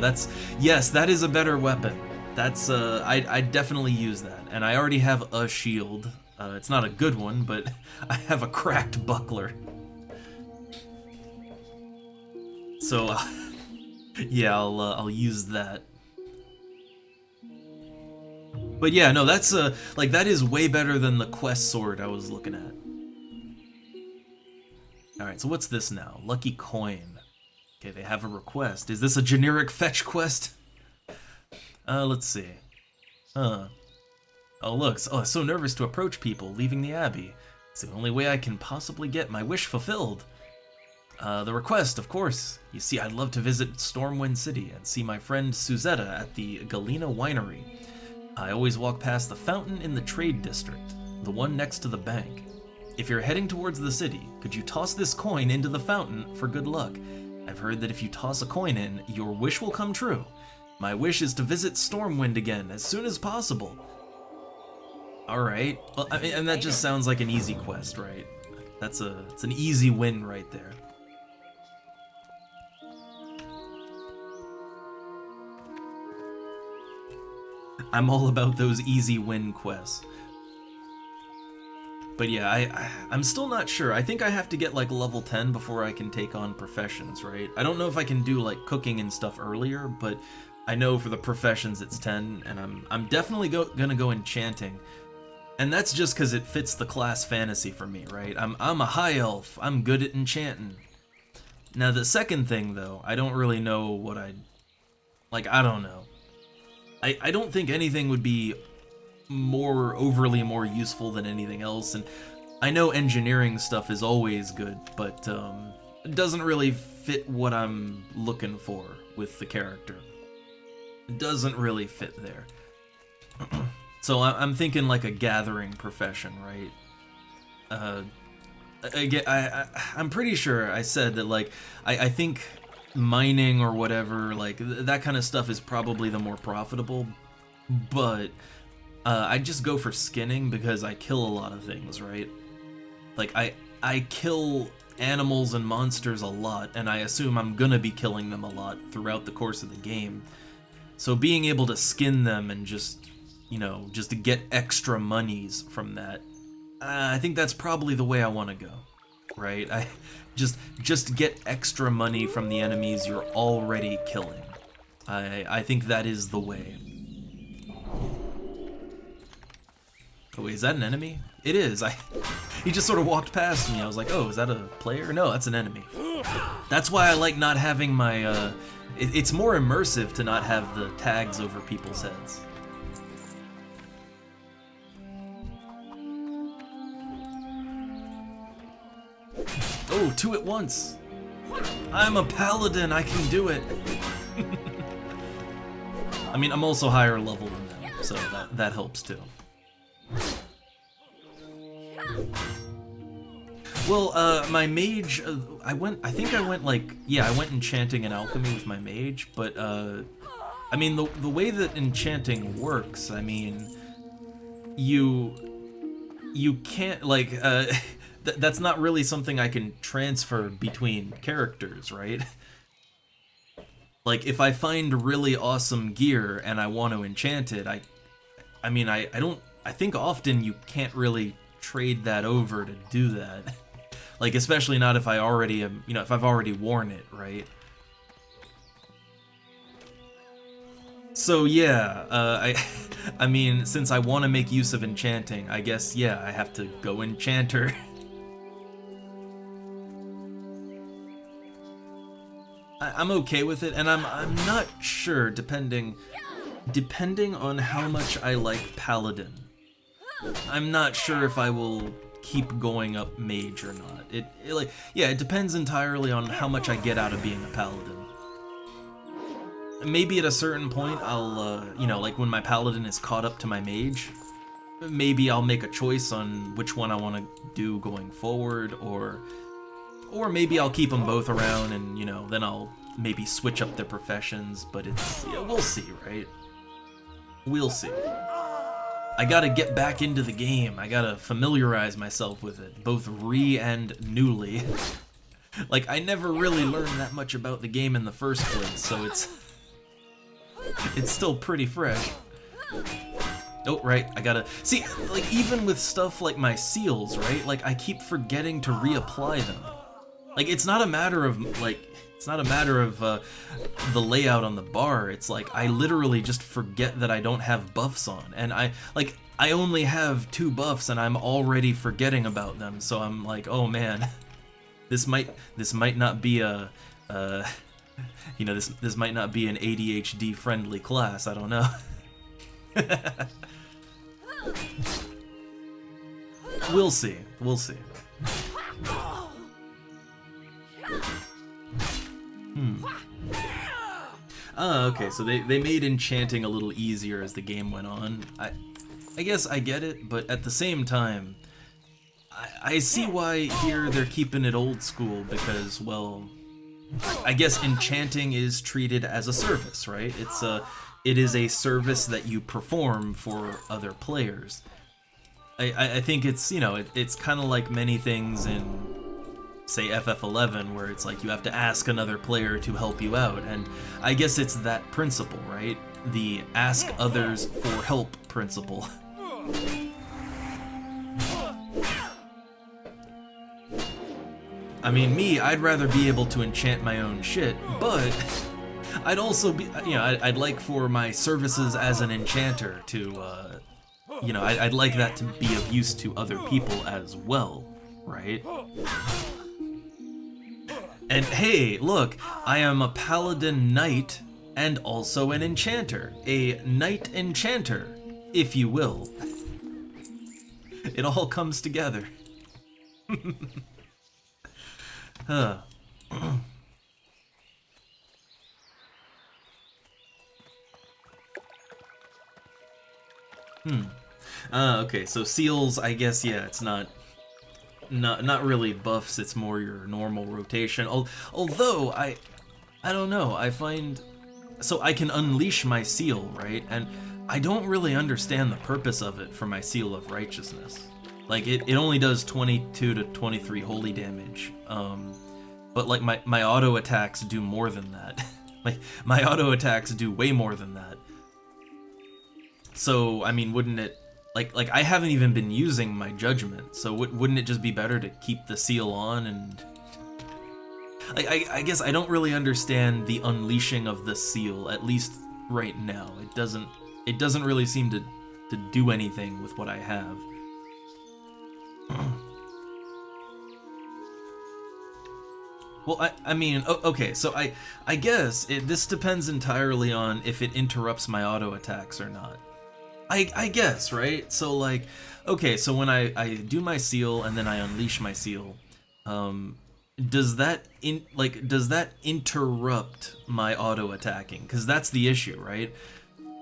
yes, that is a better weapon. That's I definitely use that, and I already have a shield. It's not a good one, but I have a cracked buckler. So yeah, I'll use that. But yeah, no, that's like that is way better than the quest sword I was looking at. Alright, so what's this now? Lucky coin. Okay, they have a request. Is this a generic fetch quest? Let's see. Oh look, so nervous to approach people leaving the Abbey. It's the only way I can possibly get my wish fulfilled. The request, of course. You see, I'd love to visit Stormwind City and see my friend Suzetta at the Galena Winery. I always walk past the fountain in the trade district, the one next to the bank. If you're heading towards the city, could you toss this coin into the fountain for good luck? I've heard that if you toss a coin in, your wish will come true. My wish is to visit Stormwind again as soon as possible. Alright, well, I mean, and that just sounds like an easy quest, right? It's an easy win right there. I'm all about those easy win quests. But yeah, I'm still not sure. I think I have to get like level 10 before I can take on professions, right? I don't know if I can do like cooking and stuff earlier, but I know for the professions it's 10, and I'm definitely gonna go enchanting. And that's just because it fits the class fantasy for me, right? I'm a high elf. I'm good at enchanting. Now the second thing though, I don't really know what I don't know. I don't think anything would be overly more useful than anything else, and I know engineering stuff is always good, but it doesn't really fit what I'm looking for with the character. It doesn't really fit there. So I'm thinking like a gathering profession, right? I'm pretty sure I said that, like, I think mining or whatever, like that kind of stuff is probably the more profitable, but I just go for skinning because I kill a lot of things, right? Like I kill animals and monsters a lot, and I assume I'm gonna be killing them a lot throughout the course of the game. So being able to skin them and just, you know, just to get extra monies from that, I think that's probably the way I want to go, right? I just get extra money from the enemies you're already killing. I think that is the way. Oh wait, is that an enemy? It is. He just sort of walked past me. I was like, oh, is that a player? No, that's an enemy. That's why I like not having my, it's more immersive to not have the tags over people's heads. Oh, two at once. I'm a paladin, I can do it. I mean, I'm also higher level than them, so that helps too. Well, my mage, I went enchanting and alchemy with my mage, but, I mean, the way that enchanting works, I mean, you can't, like, that's not really something I can transfer between characters, right? Like, if I find really awesome gear and I want to enchant it, I think often you can't really trade that over to do that. Like, especially not if I already am, you know, if I've already worn it, right? So yeah, I mean, since I want to make use of enchanting, I guess, yeah, I have to go enchanter. I'm okay with it, and I'm not sure, depending on how much I like paladin. I'm not sure if I will keep going up mage or not. It depends entirely on how much I get out of being a paladin. Maybe at a certain point I'll, you know, like when my paladin is caught up to my mage, maybe I'll make a choice on which one I want to do going forward, or maybe I'll keep them both around and, you know, then I'll maybe switch up their professions, but it's, yeah, we'll see, right? We'll see. I gotta get back into the game. I gotta familiarize myself with it, both and newly. Like, I never really learned that much about the game in the first place, so it's still pretty fresh. Oh, right, I gotta... See, like, even with stuff like my seals, right? Like, I keep forgetting to reapply them. Like, it's not a matter of, the layout on the bar. It's like, I literally just forget that I don't have buffs on. And I only have 2 buffs and I'm already forgetting about them. So I'm like, oh man, this might not be a, you know, this might not be an ADHD friendly class. I don't know. We'll see. We'll see. Okay, so they made enchanting a little easier as the game went on. I guess I get it, but at the same time, I see why here they're keeping it old school, because, well, I guess enchanting is treated as a service, right? It is a service that you perform for other players. I think it's, you know, it's kind of like many things in, say, FF11, where it's like you have to ask another player to help you out, and I guess it's that principle, right? The ask others for help principle. I mean, I'd rather be able to enchant my own shit, but I'd also be, you know, I'd like for my services as an enchanter to, you know, I'd like that to be of use to other people as well, right? And hey, look, I am a paladin knight and also an enchanter. A knight enchanter, if you will. It all comes together. Okay, so seals, I guess, yeah, it's not really buffs, it's more your normal rotation. Although, I don't know, I find... So I can unleash my seal, right? And I don't really understand the purpose of it for my Seal of Righteousness. Like, it only does 22 to 23 holy damage. But, like, my auto attacks do more than that. my auto attacks do way more than that. So, I mean, wouldn't it... Like I haven't even been using my judgment, so wouldn't it just be better to keep the seal on and... Like, I guess I don't really understand the unleashing of the seal, at least right now. It doesn't really seem to do anything with what I have. Well, I mean, okay, so I guess this depends entirely on if it interrupts my auto attacks or not. I guess, right? So, like, okay, so when I do my seal and then I unleash my seal, does that interrupt my auto attacking? Because that's the issue, right?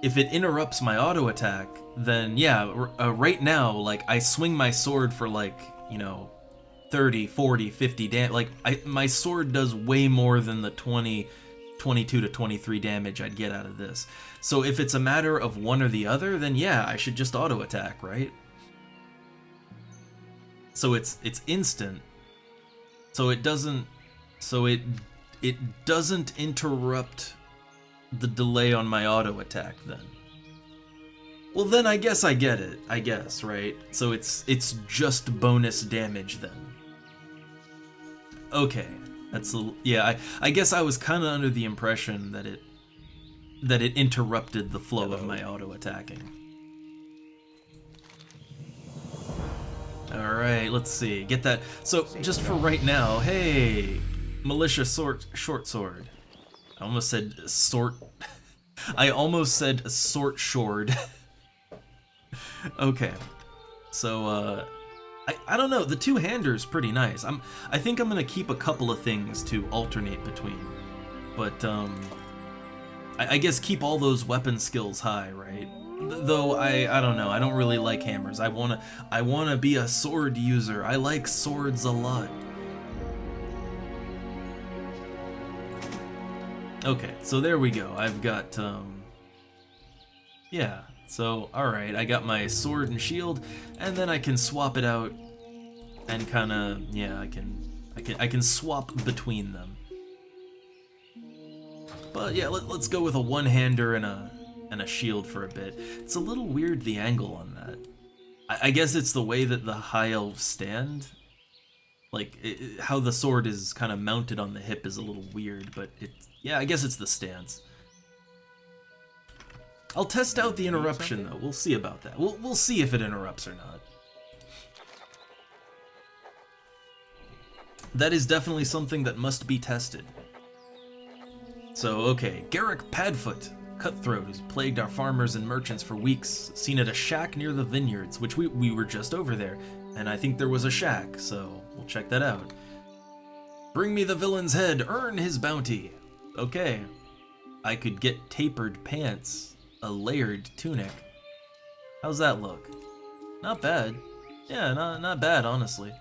If it interrupts my auto attack, then yeah, right now, like, I swing my sword for, like, you know, 30, 40, 50 damage. Like, my sword does way more than the 20, 22 to 23 damage I'd get out of this. So if it's a matter of one or the other, then yeah, I should just auto attack, right? So it's instant. So it doesn't interrupt the delay on my auto attack then. Well, then I guess I get it. I guess, right? So it's just bonus damage then. Okay. Yeah, I guess I was kind of under the impression that it interrupted the flow of my auto attacking. All right, let's see. Get that. So just for right now, hey, militia short sword. I almost said sort. I almost said sort short. Okay, so I don't know. The two-hander's pretty nice. I think I'm gonna keep a couple of things to alternate between, but I guess keep all those weapon skills high, right? Though I don't know. I don't really like hammers. I wanna be a sword user. I like swords a lot. Okay, so there we go. I've got yeah. So alright, I got my sword and shield, and then I can swap it out and kinda, yeah, I can swap between them. But yeah, let's go with a one-hander and a shield for a bit. It's a little weird, the angle on that. I guess it's the way that the high elves stand. Like, how the sword is kind of mounted on the hip is a little weird, but yeah, I guess it's the stance. I'll test out the interruption, though. We'll see about that. We'll see if it interrupts or not. That is definitely something that must be tested. So, okay, Garrick Padfoot, cutthroat who's plagued our farmers and merchants for weeks, seen at a shack near the vineyards, which we were just over there, and I think there was a shack, so we'll check that out. Bring me the villain's head, earn his bounty. Okay, I could get tapered pants. A layered tunic. How's that look? Not bad. Yeah, not bad, honestly.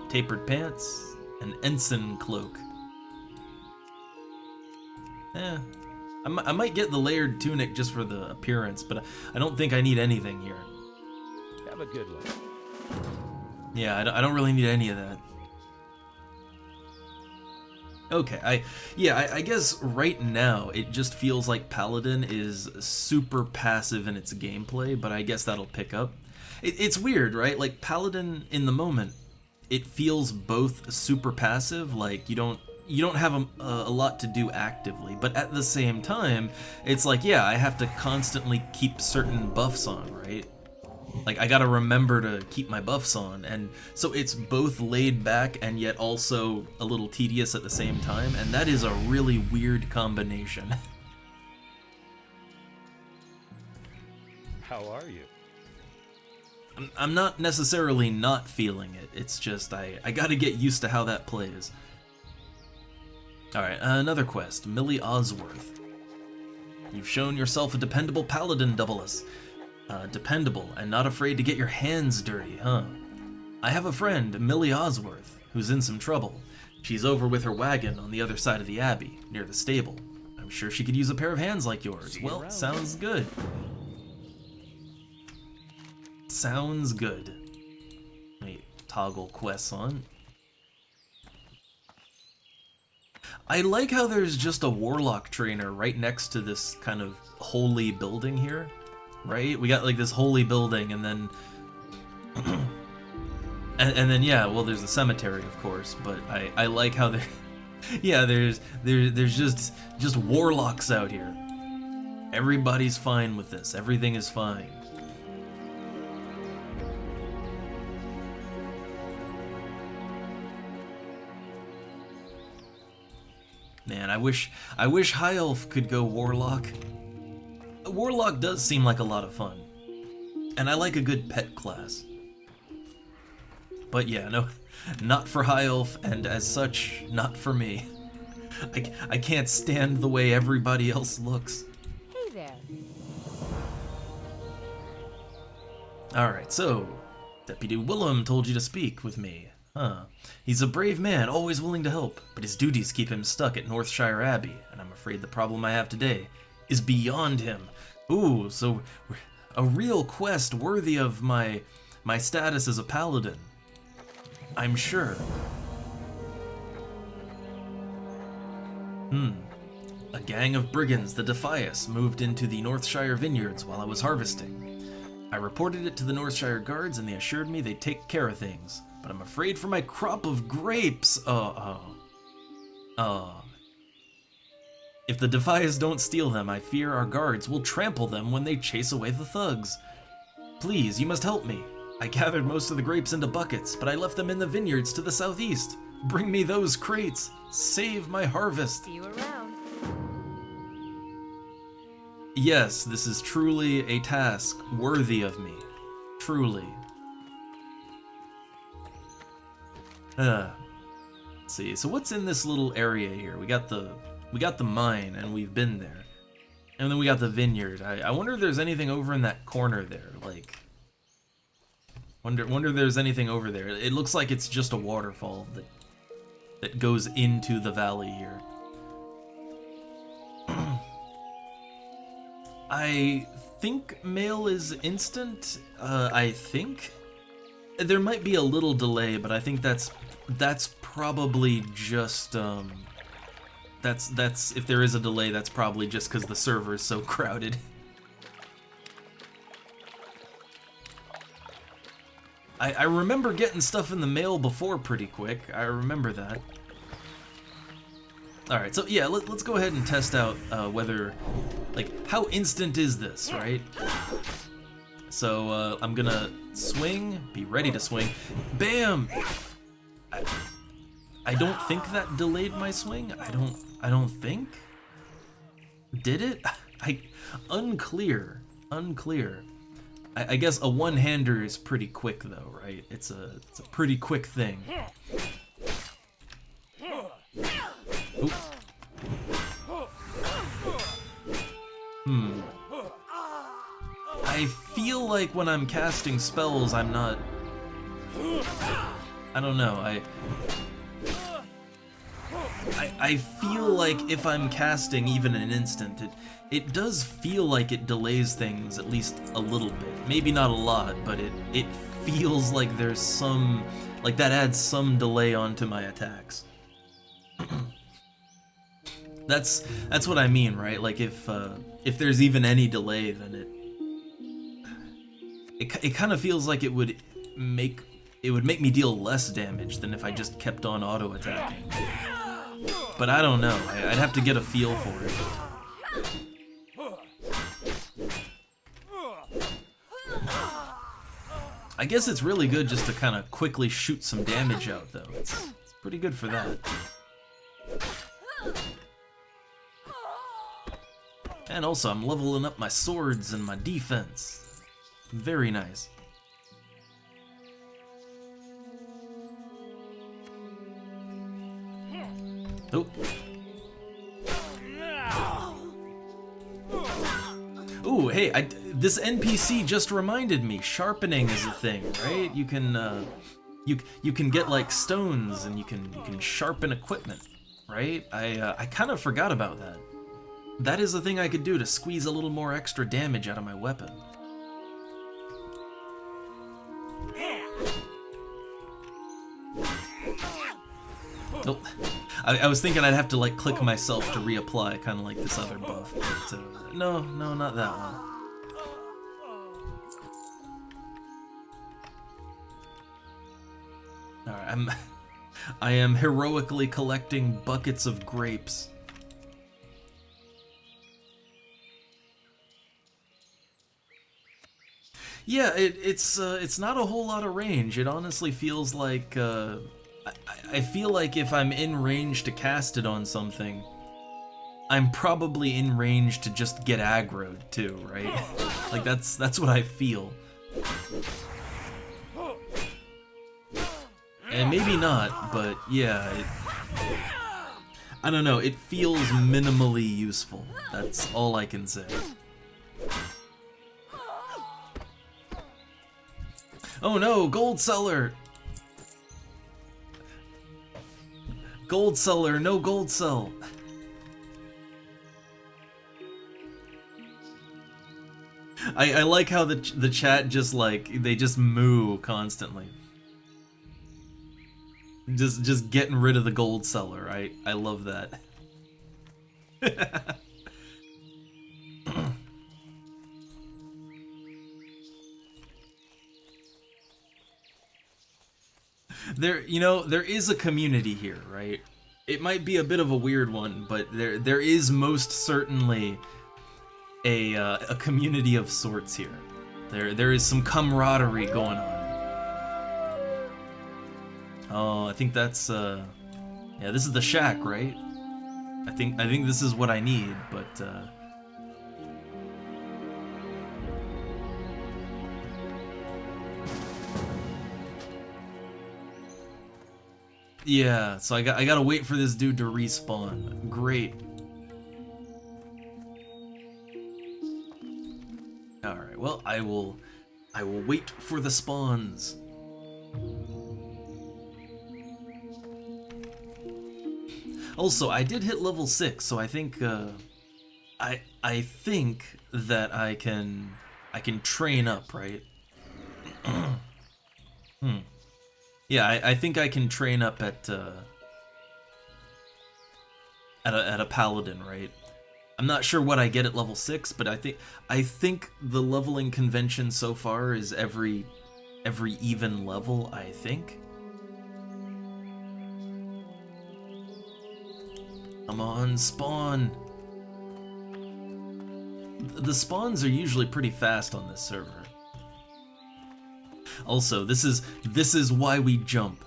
Tapered pants, an ensign cloak. Eh, I might get the layered tunic just for the appearance, but I don't think I need anything here. Have a good one. Yeah, I don't really need any of that. Okay, I guess right now it just feels like Paladin is super passive in its gameplay, but I guess that'll pick up. It's weird, right? Like, Paladin in the moment, it feels both super passive, like you don't have a lot to do actively, but at the same time, it's like, yeah, I have to constantly keep certain buffs on, right? Like, I gotta remember to keep my buffs on, and so it's both laid back and yet also a little tedious at the same time, and that is a really weird combination. How are you? I'm not necessarily not feeling it, it's just I gotta get used to how that plays. Alright, another quest, Millie Osworth. You've shown yourself a dependable paladin, Doublus. Dependable and not afraid to get your hands dirty, huh? I have a friend, Millie Osworth, who's in some trouble. She's over with her wagon on the other side of the abbey, near the stable. I'm sure she could use a pair of hands like yours. Well, sounds good. Sounds good. Wait, toggle quests on. I like how there's just a warlock trainer right next to this kind of holy building here. Right? We got like this holy building, and then and then yeah, well, there's the cemetery, of course, but I like how there yeah, there's just warlocks out here. Everybody's fine with this. Everything is fine. Man, I wish High Elf could go warlock. Warlock does seem like a lot of fun, and I like a good pet class. But yeah, no, not for High Elf, and as such, not for me. I can't stand the way everybody else looks. Hey there. Alright, so, Deputy Willem told you to speak with me. Huh. He's a brave man, always willing to help, but his duties keep him stuck at Northshire Abbey, and I'm afraid the problem I have today is beyond him. Ooh, so a real quest worthy of my status as a paladin. I'm sure. A gang of brigands, the Defias, moved into the Northshire vineyards while I was harvesting. I reported it to the Northshire guards and they assured me they'd take care of things, but I'm afraid for my crop of grapes. If the Defias don't steal them, I fear our guards will trample them when they chase away the thugs. Please, you must help me. I gathered most of the grapes into buckets, but I left them in the vineyards to the southeast. Bring me those crates. Save my harvest. See you around. Yes, this is truly a task worthy of me. Truly. Let's see. So what's in this little area here? We got the mine, and we've been there. And then we got the vineyard. I wonder if there's anything over in that corner there. Like, wonder if there's anything over there. It looks like it's just a waterfall that goes into the valley here. I think mail is instant. I think there might be a little delay, but I think that's probably just that's if there is a delay, that's probably just because the server is so crowded. I remember getting stuff in the mail before pretty quick. I remember that. Alright, so yeah, let's go ahead and test out whether, like, how instant is this, right? So I'm gonna swing, be ready to swing. Bam! I don't think that delayed my swing. I don't think. Did it? Unclear. I guess a one-hander is pretty quick though, right? It's a pretty quick thing. Oop. I feel like when I'm casting spells, I'm not... I don't know, I feel like if I'm casting even an instant, it does feel like it delays things at least a little bit. Maybe not a lot, but it feels like there's some... like that adds some delay onto my attacks. That's what I mean, right? Like if there's even any delay, then it kind of feels like it would make me deal less damage than if I just kept on auto attacking. But I don't know. I'd have to get a feel for it. I guess it's really good just to kind of quickly shoot some damage out, though. It's pretty good for that. And also, I'm leveling up my swords and my defense. Very nice. Oh. Ooh, hey, this NPC just reminded me, sharpening is a thing, right? You can you can get like stones and you can sharpen equipment, right? I kind of forgot about that. That is a thing I could do to squeeze a little more extra damage out of my weapon. Oh, I was thinking I'd have to like click myself to reapply, kind of like this other buff, but no, not that one. Alright, I am heroically collecting buckets of grapes. Yeah, it's not a whole lot of range. It honestly feels like I feel like if I'm in range to cast it on something, I'm probably in range to just get aggroed too, right? Like that's what I feel. And maybe not, but yeah, I don't know, it feels minimally useful. That's all I can say. Oh no, gold cellar! Gold cellar, no gold cell. I like how the chat just like, they just moo constantly. Just getting rid of the gold cellar. I love that. There is a community here, right? It might be a bit of a weird one, but there is most certainly a community of sorts here. There is some camaraderie going on. Oh, I think that's yeah, this is the shack, right? I think this is what I need, but yeah, so I gotta wait for this dude to respawn. Great. Alright, well, I will wait for the spawns. Also, I did hit level 6, so I think I think that I can train up, right? Yeah, I think I can train up at a paladin, right? I'm not sure what I get at level 6, but I think the leveling convention so far is every even level, I think. Come on, spawn. The spawns are usually pretty fast on this server. Also, this is why we jump.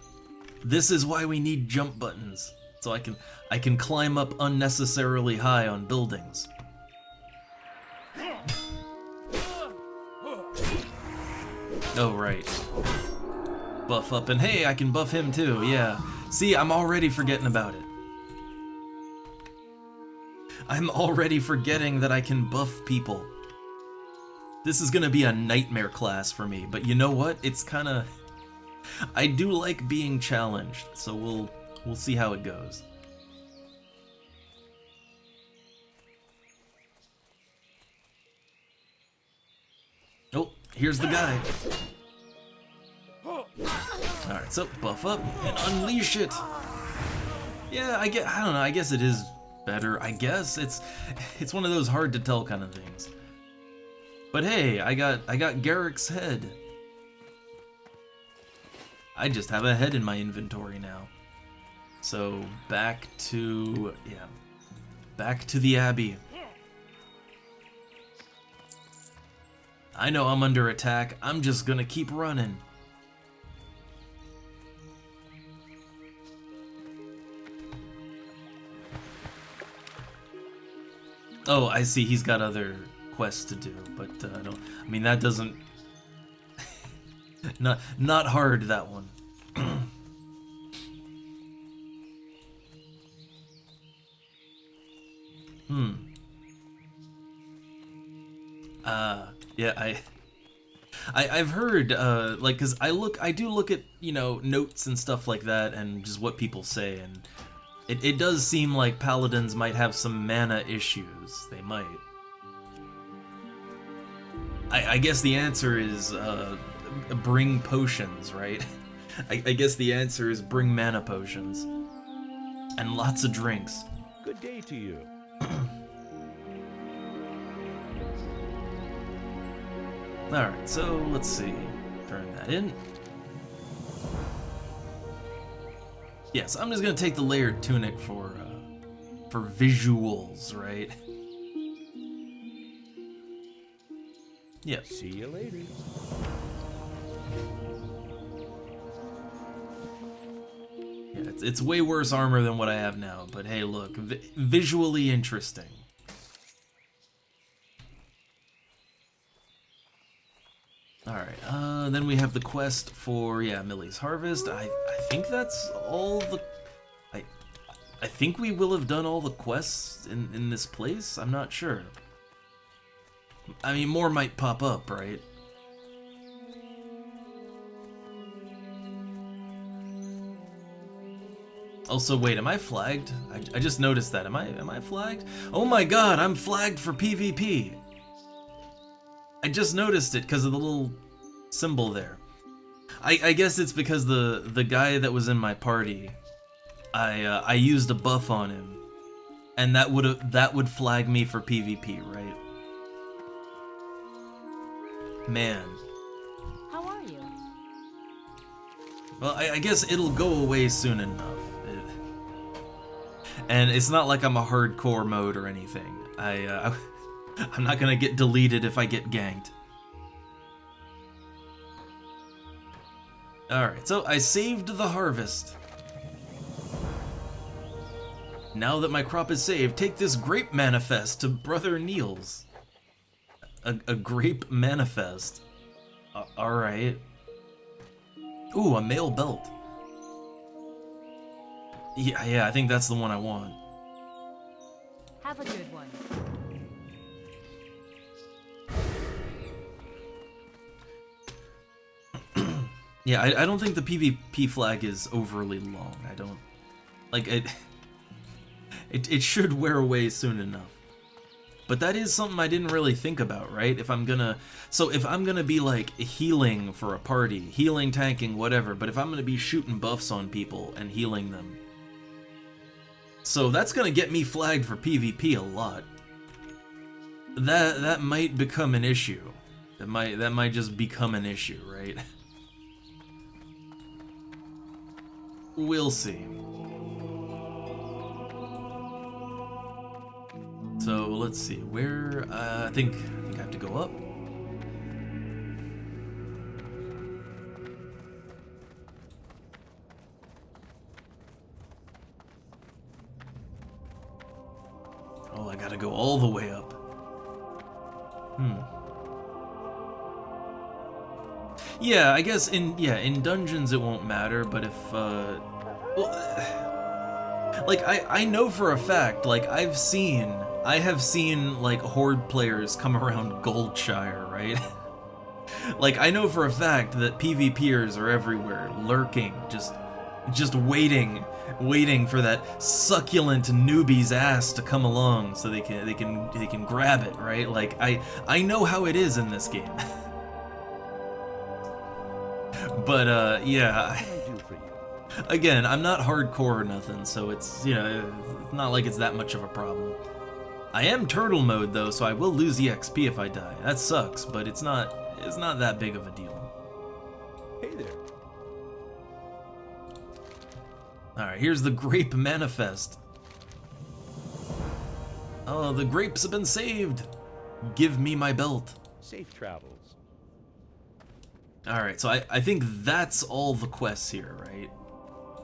This is why we need jump buttons. So I can climb up unnecessarily high on buildings. Oh, right. Buff up, and hey, I can buff him too, yeah. See, I'm already forgetting about it. I'm already forgetting that I can buff people. This is gonna be a nightmare class for me, but you know what? It's kinda... I do like being challenged, so we'll see how it goes. Oh, here's the guy. Alright, so buff up and unleash it. Yeah, I don't know, I guess it is better, I guess. It's one of those hard to tell kind of things. But hey, I got Garrick's head. I just have a head in my inventory now. So back to the Abbey. I know I'm under attack. I'm just gonna keep running. Oh, I see. He's got other quests to do, but I mean, that doesn't. not hard, that one. Yeah, I've heard, like, cause I do look at, notes and stuff like that, and just what people say, and it does seem like paladins might have some mana issues. They might. I guess the answer is, bring potions, right? I guess the answer is bring mana potions. And lots of drinks. Good day to you. Alright, so let's see. Turn that in. Yes, I'm just gonna take the layered tunic for visuals, right? Yep. See you later. Yeah, it's way worse armor than what I have now, but hey, look, visually interesting. Alright, then we have the quest for, yeah, Millie's Harvest. I think that's all the... I think we will have done all the quests in this place? I'm not sure. I mean, more might pop up, right? Also, wait, am I flagged? I just noticed that. Am I flagged? Oh my god, I'm flagged for PvP! I just noticed it because of the little symbol there. I guess it's because the guy that was in my party, I used a buff on him, and that would flag me for PvP, right? Man. How are you? Well, I guess it'll go away soon enough. And it's not like I'm a hardcore mode or anything. I'm not gonna get deleted if I get ganked. Alright, so I saved the harvest. Now that my crop is saved, take this grape manifest to Brother Niels. A grape manifest. Alright. Ooh, a mail belt. Yeah, I think that's the one I want. Have a good one. Yeah, I don't think the PvP flag is overly long. I don't... Like, it should wear away soon enough. But that is something I didn't really think about, right? If I'm gonna be, like, healing for a party, healing, tanking, whatever, but if I'm gonna be shooting buffs on people and healing them, so that's gonna get me flagged for PvP a lot. That might become an issue. That might just become an issue, right? We'll see. So let's see where I think I have to go up. Oh, I gotta go all the way up. Yeah, I guess in dungeons it won't matter, but if well, like I know for a fact, like I have seen like horde players come around Goldshire, right? Like I know for a fact that PvPers are everywhere, lurking, just waiting for that succulent newbie's ass to come along so they can grab it, right? Like I know how it is in this game. But yeah. Again, I'm not hardcore or nothing, so it's, you know, it's not like it's that much of a problem. I am turtle mode though, so I will lose EXP if I die. That sucks, but it's not that big of a deal. Hey there. Alright, here's the grape manifest. Oh, the grapes have been saved. Give me my belt. Safe travels. Alright, so I think that's all the quests here, right?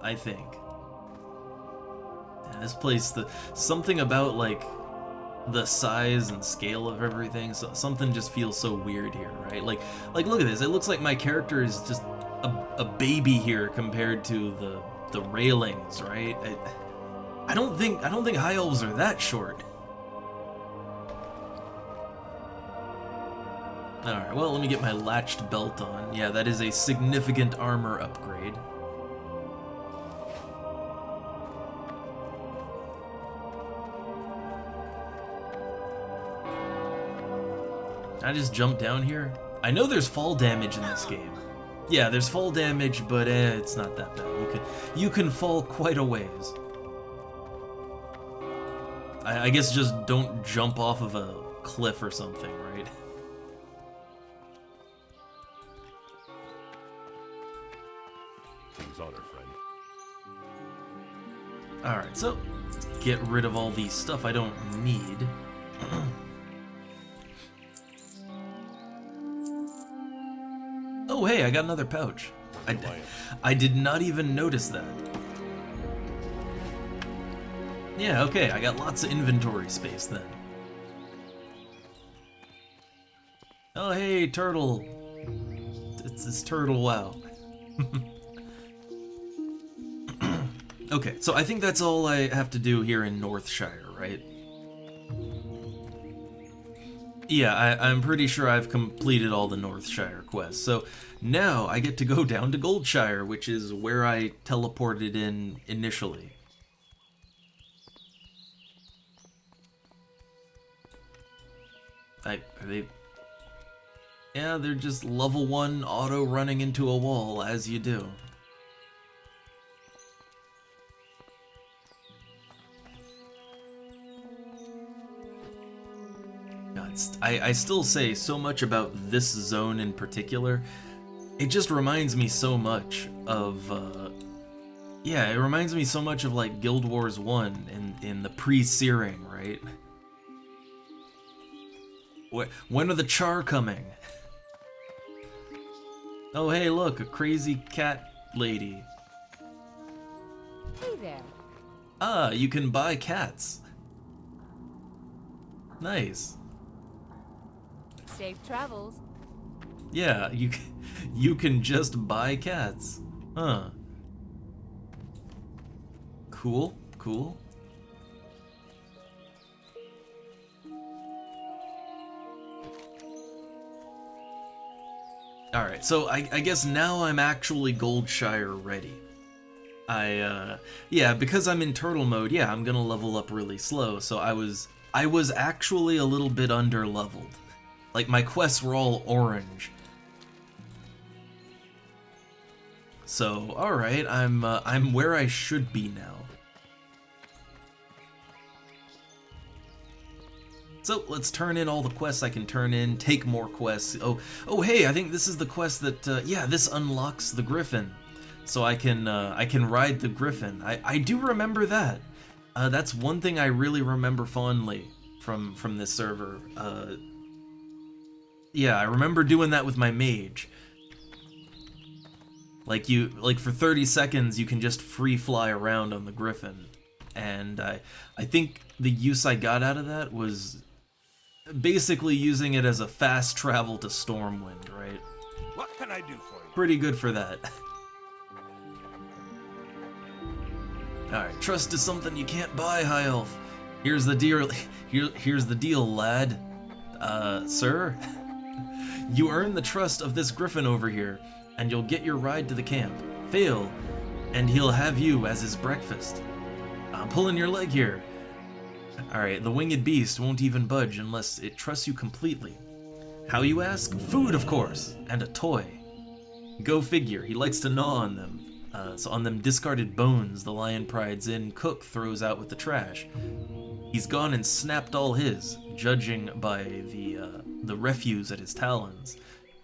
I think. And this place, something about like the size and scale of everything, so something just feels so weird here, right? Like look at this. It looks like my character is just a baby here compared to the railings, right? I don't think high elves are that short. Alright, well, let me get my latched belt on. Yeah, that is a significant armor upgrade. I just jump down here? I know there's fall damage in this game. Yeah, there's fall damage, but it's not that bad. You can fall quite a ways. I guess just don't jump off of a cliff or something, right? King's honor, friend. Alright, so get rid of all the stuff I don't need. Oh, hey, I got another pouch. I did not even notice that. Yeah, okay, I got lots of inventory space then. Oh, hey, Turtle. It's Turtle WoW. Okay, so I think that's all I have to do here in Northshire, right? Yeah, I'm pretty sure I've completed all the Northshire quests. So now I get to go down to Goldshire, which is where I teleported in initially. Are they... Yeah, they're just level 1 auto running into a wall, as you do. God, I still say so much about this zone in particular. It just reminds me so much of, yeah, it reminds me so much of like Guild Wars 1 in the pre-searing, right? When are the Char coming? Oh, hey, look, a crazy cat lady. Hey there. Ah, you can buy cats. Nice. Safe travels. Yeah, you can just buy cats. Huh. Cool, cool. Alright, so I guess now I'm actually Goldshire ready. Yeah, because I'm in turtle mode, yeah, I'm gonna level up really slow, so I was actually a little bit under-leveled. Like, my quests were all orange. So, alright, I'm where I should be now. So, let's turn in all the quests I can turn in, take more quests. Oh, hey, I think this is the quest that, yeah, this unlocks the Griffin. So I can ride the Griffin. I do remember that. That's one thing I really remember fondly from this server. Yeah, I remember doing that with my mage. Like for 30 seconds you can just free fly around on the Griffin. And I think the use I got out of that was basically using it as a fast travel to Stormwind, right? What can I do for you? Pretty good for that. Alright, trust is something you can't buy, High Elf. Here's the deal, here's the deal, lad. Sir? You earn the trust of this Griffin over here, and you'll get your ride to the camp. Fail, and he'll have you as his breakfast. I'm pulling your leg here. Alright, the winged beast won't even budge unless it trusts you completely. How, you ask? Food, of course, and a toy. Go figure, he likes to gnaw on them. So on them discarded bones the lion prides in, Cook throws out with the trash. He's gone and snapped all his, judging by the refuse at his talons.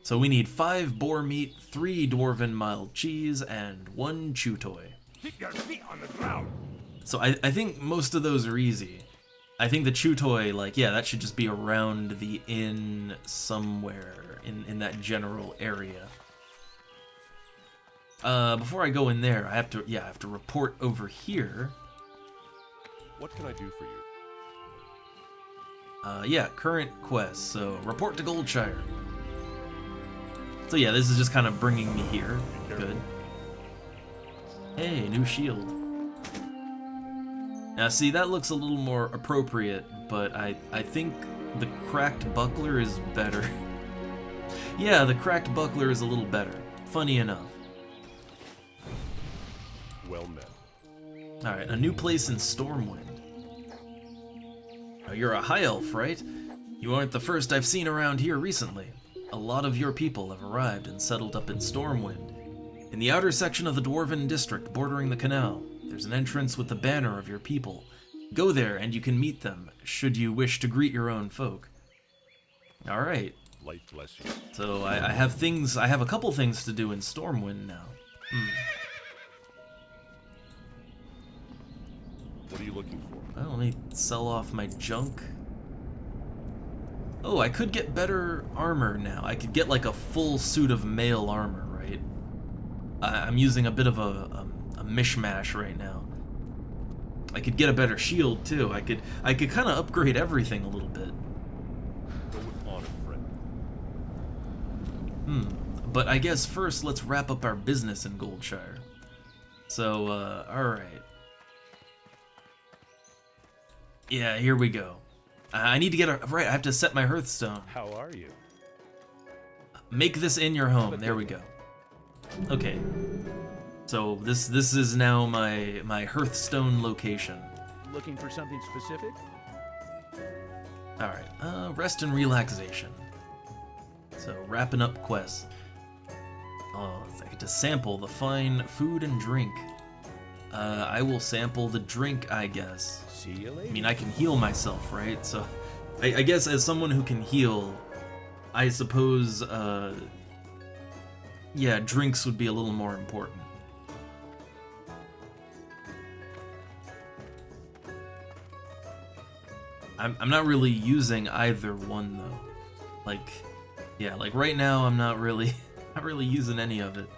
So we need 5 boar meat, 3 dwarven mild cheese, and 1 chew toy. Keep your feet on the ground. So I think most of those are easy. I think the chew toy, like, yeah, that should just be around the inn somewhere in that general area. Before I go in there, I have to report over here. What can I do for you? Yeah, current quest. So report to Goldshire. So yeah, this is just kind of bringing me here. Good. Hey, new shield. Now see, that looks a little more appropriate, but I think the cracked buckler is better. Yeah, the cracked buckler is a little better. Funny enough. Well met. Alright, a new place in Stormwind. Now, you're a high elf, right? You aren't the first I've seen around here recently. A lot of your people have arrived and settled up in Stormwind. In the outer section of the Dwarven district bordering the canal, there's an entrance with the banner of your people. Go there and you can meet them, should you wish to greet your own folk. Alright. Light bless you. So I have a couple things to do in Stormwind now. What are you looking for? Well, let me sell off my junk. Oh, I could get better armor now. I could get like a full suit of mail armor, right? I'm using a bit of a mishmash right now. I could get a better shield too. I could kind of upgrade everything a little bit. Go with honor, friend. But I guess first let's wrap up our business in Goldshire. So, alright. Yeah, here we go. I need to get a... Right, I have to set my hearthstone. How are you? Make this in your home. There we go. Okay. So this is now my hearthstone location. Looking for something specific? Alright, rest and relaxation. So, wrapping up quests. Oh, I get to sample the fine food and drink. I will sample the drink, I guess. See you later. I mean, I can heal myself, right? So, I guess as someone who can heal, I suppose, yeah, drinks would be a little more important. I'm not really using either one though. Like, yeah, like right now I'm not really using any of it.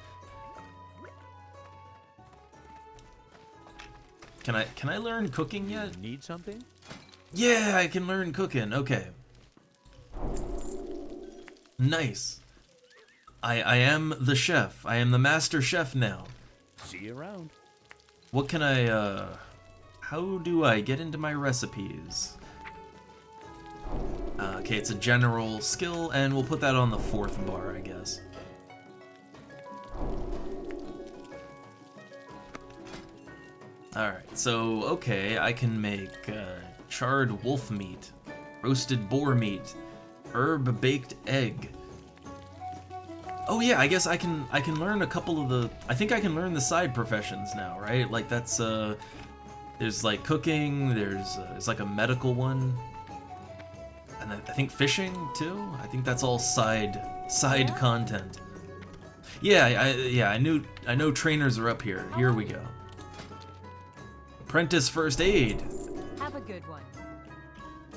Can I learn cooking yet? Need something? Yeah, I can learn cooking. Okay. Nice. I am the chef. I am the master chef now. See you around. What can I how do I get into my recipes? Okay, it's a general skill, and we'll put that on the 4th bar, I guess. Alright, so, okay, I can make charred wolf meat, roasted boar meat, herb-baked egg. Oh yeah, I guess I can learn a couple of the... I think I can learn the side professions now, right? Like, that's, there's, like, cooking, there's like a medical one. And I think fishing too. I think that's all side content. Yeah, I know trainers are up here. Here we go. Apprentice first aid. Have a good one.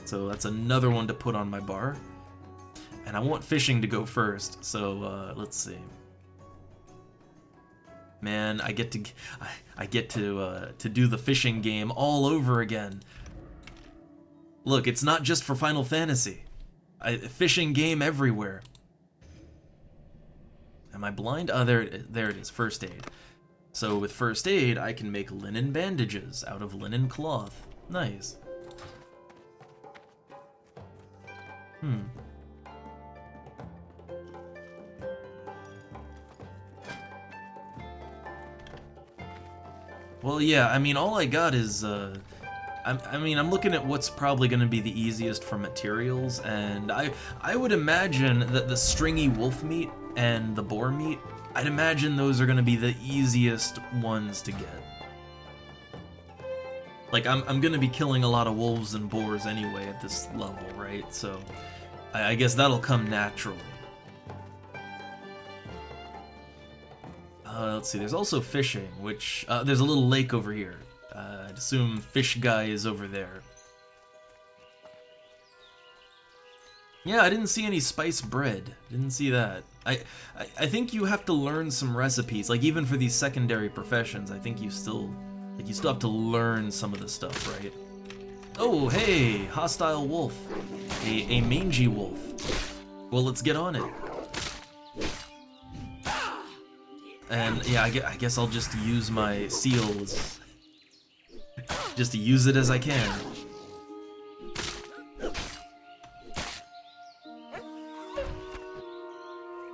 So that's another one to put on my bar. And I want fishing to go first. So let's see. Man, I get to do the fishing game all over again. Look, it's not just for Final Fantasy. Fishing game everywhere. Am I blind? Oh, there it is, first aid. So with first aid, I can make linen bandages out of linen cloth. Nice. Well, yeah, I mean, all I got is, I'm looking at what's probably going to be the easiest for materials, and I would imagine that the stringy wolf meat and the boar meat, I'd imagine those are going to be the easiest ones to get. Like, I'm going to be killing a lot of wolves and boars anyway at this level, right? So, I guess that'll come naturally. Let's see, there's also fishing, which, there's a little lake over here. I'd assume fish guy is over there. Yeah, I didn't see any spiced bread. Didn't see that. I think you have to learn some recipes, like even for these secondary professions. I think you still have to learn some of the stuff, right? Oh, hey, hostile wolf, a mangy wolf. Well, let's get on it. And yeah, I guess I'll just use my seals. Just to use it as I can.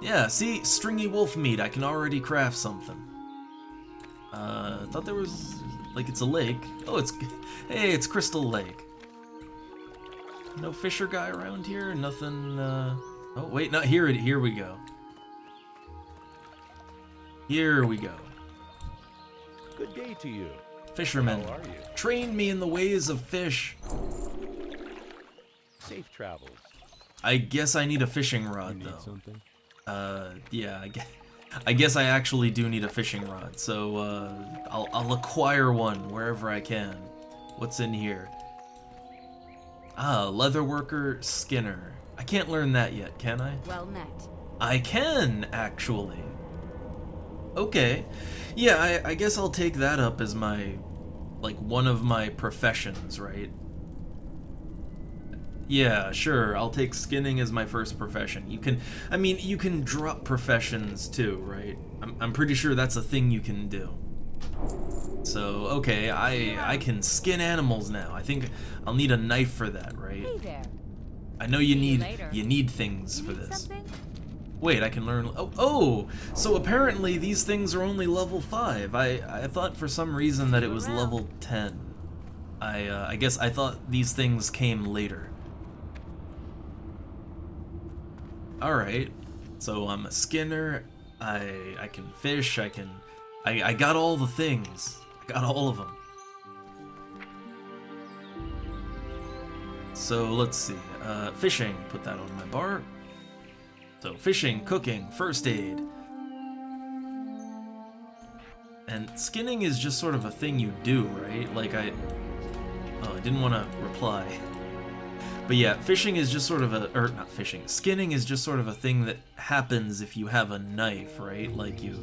Yeah, see? Stringy wolf meat. I can already craft something. I thought there was... like, it's a lake. Oh, hey, it's Crystal Lake. No fisher guy around here? Nothing, Oh, wait, not here. Here we go. Here we go. Good day to you. Fisherman, How are you? train me in the ways of fish. Safe travels. I guess I need a fishing rod, Need though. something? Yeah, I guess I actually do need a fishing rod, so, I'll acquire one wherever I can. What's in here? Ah, leatherworker Skinner. I can't learn that yet, can I? Well met. I can, actually. Okay. Yeah, I guess I'll take that up as my, like, one of my professions, right? Yeah, sure, I'll take skinning as my first profession. You can, I mean, you can drop professions too, right? I'm pretty sure that's a thing you can do. So, okay, I can skin animals now. I think I'll need a knife for that, right? Hey there. I know you See you need later. things for Need this. something? Wait, I can learn. Oh, so apparently these things are only level 5. I thought for some reason that it was level 10. I guess I thought these things came later. Alright, so I'm a skinner, I can fish, I got all the things. I got all of them. So let's see, fishing, put that on my bar. So fishing, cooking, first aid. And skinning is just sort of a thing you do, right? Like I didn't want to reply. But yeah, fishing is just sort of a, or not fishing, skinning is just sort of a thing that happens if you have a knife, right? Like you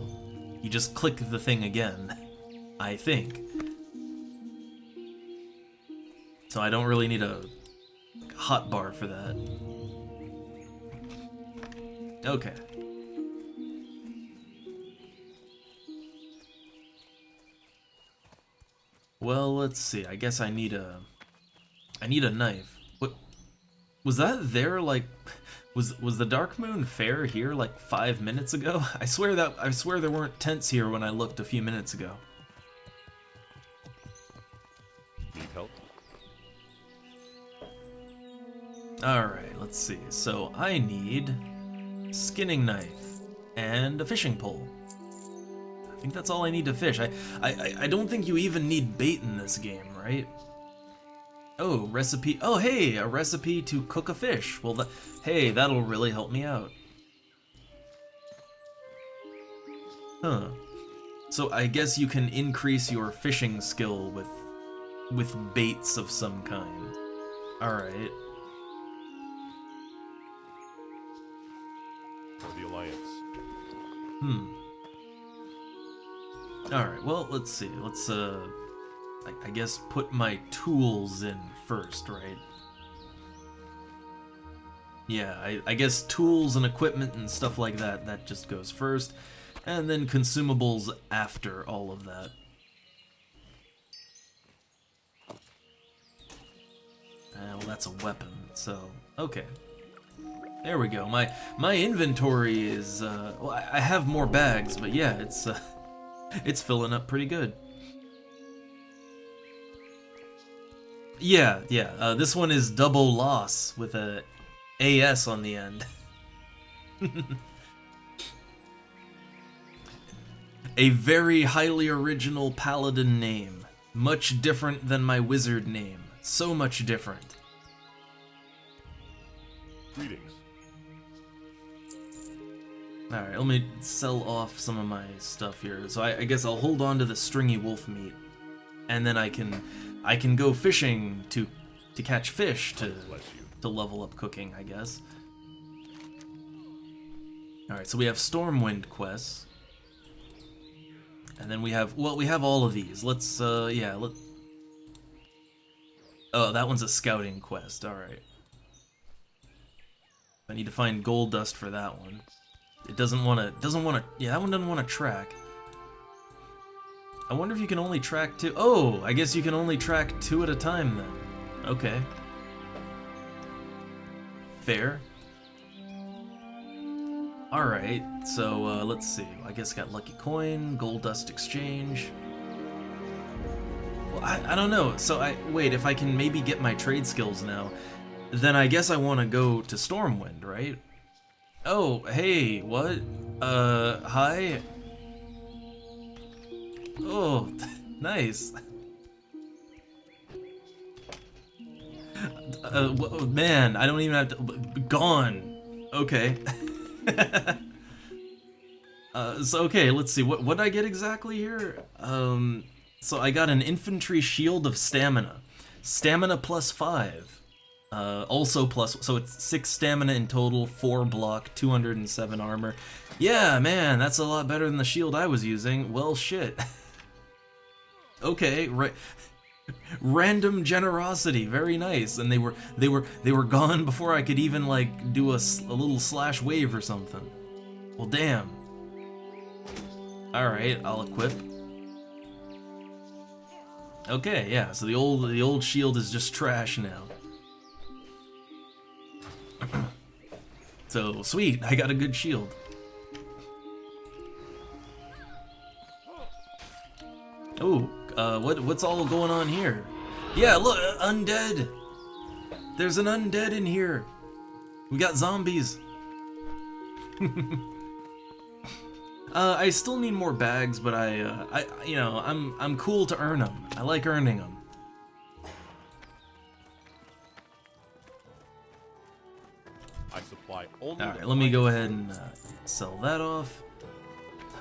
just click the thing again, I think. So I don't really need a hot bar for that. Okay. Well, let's see. I guess I need a knife. What was that there like was the Dark Moon fair here like 5 minutes ago? I swear there weren't tents here when I looked a few minutes ago. Need help? Alright, let's see. So I need skinning knife and a fishing pole. I think that's all I need to fish. I don't think you even need bait in this game, right? Oh, recipe. Oh, hey, a recipe to cook a fish. Well, hey, that'll really help me out. Huh. So I guess you can increase your fishing skill with baits of some kind. Alright. For the Alliance. Alright, well, let's see. Let's, I guess put my tools in first, right? Yeah, I guess tools and equipment and stuff like that just goes first. And then consumables after all of that. Well, that's a weapon, so, okay. There we go. My inventory is, well, I have more bags, but yeah, it's filling up pretty good. Yeah, this one is double loss with a AS on the end. A very highly original paladin name. Much different than my wizard name. So much different. Greetings. Alright, let me sell off some of my stuff here. So I guess I'll hold on to the stringy wolf meat. And then I can go fishing to catch fish to level up cooking, I guess. Alright, so we have Stormwind quests. And then we have all of these. Let's, yeah, oh, that one's a scouting quest, alright. I need to find gold dust for that one. It doesn't want to, yeah, that one doesn't want to track. I wonder if you can only track 2. Oh, I guess you can only track 2 at a time then. Okay. Fair. Alright, so let's see. I guess got Lucky Coin, Gold Dust Exchange. Well, I don't know. So wait, if I can maybe get my trade skills now, then I guess I want to go to Stormwind, right? Oh, hey, what? Hi? Oh, nice. Man, I don't even have to... Gone. Okay. So, okay, let's see. What did I get exactly here? So I got an infantry shield of stamina. Stamina plus 5. Also plus... So it's 6 stamina in total, 4 block, 207 armor. Yeah, man, that's a lot better than the shield I was using. Well, shit. Okay, right. Random generosity, very nice. And they were gone before I could even like do a little slash wave or something. Well, damn. All right, I'll equip. Okay, yeah. So the old shield is just trash now. So sweet, I got a good shield. Oh, what's all going on here? Yeah, look, undead. There's an undead in here. We got zombies. I still need more bags, but you know, I'm cool to earn them. I like earning them. I supply only. All right, let me go ahead and sell that off.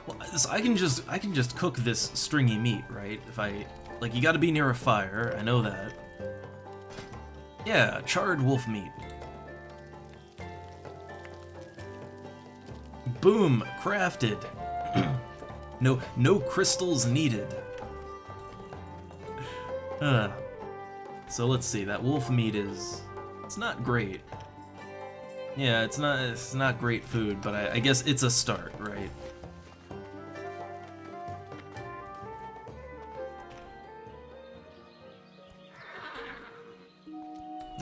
Well, so I can just cook this stringy meat, right? If I like, you got to be near a fire. I know that. Yeah, charred wolf meat. Boom, crafted. No crystals needed. So let's see. That wolf meat it's not great. Yeah, it's not great food, but I guess it's a start, right?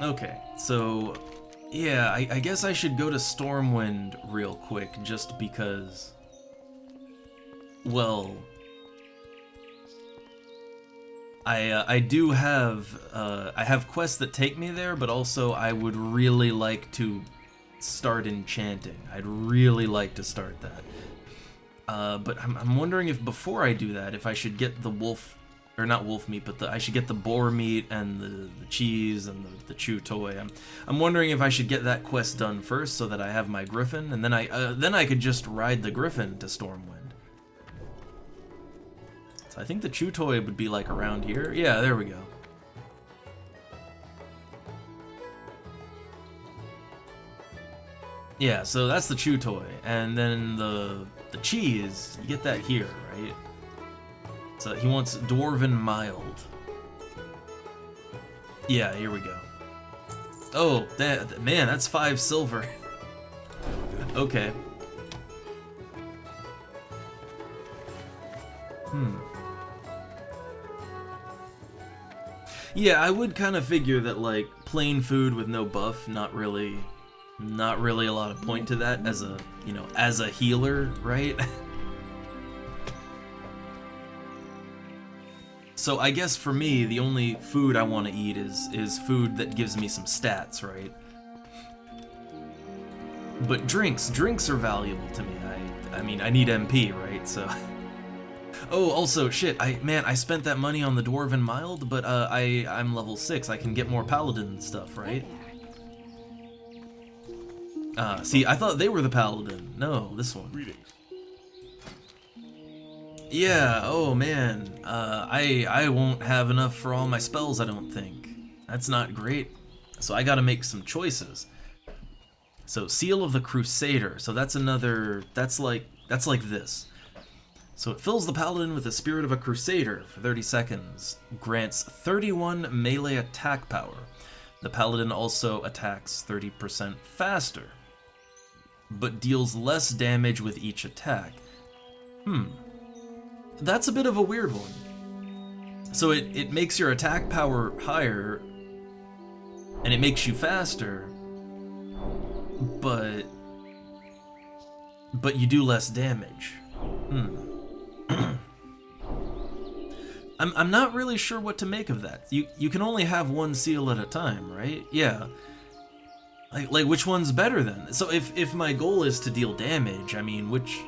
Okay, so yeah, I guess I should go to Stormwind real quick, just because, well, I do have I have quests that take me there, but also I would really like to start enchanting. I'd really like to start that. But I'm wondering if before I do that, if I should get the wolf, or not wolf meat, but I should get the boar meat and the cheese and the chew toy. I'm wondering if I should get that quest done first so that I have my griffin, and then I could just ride the griffin to Stormwind. So I think the chew toy would be like around here. Yeah, there we go. Yeah, so that's the chew toy, and then the cheese, you get that here, right? So he wants Dwarven Mild. Yeah, here we go. Oh, man, that's 5 silver. Okay. Yeah, I would kind of figure that, like, plain food with no buff, not really a lot of point to that as a, you know, as a healer, right? So I guess for me, the only food I want to eat is food that gives me some stats, right? But drinks are valuable to me. I mean, I need MP, right? So. Oh, also, shit, I spent that money on the Dwarven Mild, but I'm level 6. I can get more Paladin stuff, right? See, I thought they were the Paladin. No, this one. Greetings. Yeah, oh man, I won't have enough for all my spells, I don't think. That's not great. So I gotta make some choices. So, Seal of the Crusader, so that's like this. So it fills the Paladin with the spirit of a Crusader for 30 seconds, grants 31 melee attack power. The Paladin also attacks 30% faster, but deals less damage with each attack. That's a bit of a weird one. So it makes your attack power higher, and it makes you faster, but you do less damage. I'm not really sure what to make of that. You can only have one seal at a time, right? Yeah. Like which one's better then? So if my goal is to deal damage, I mean, which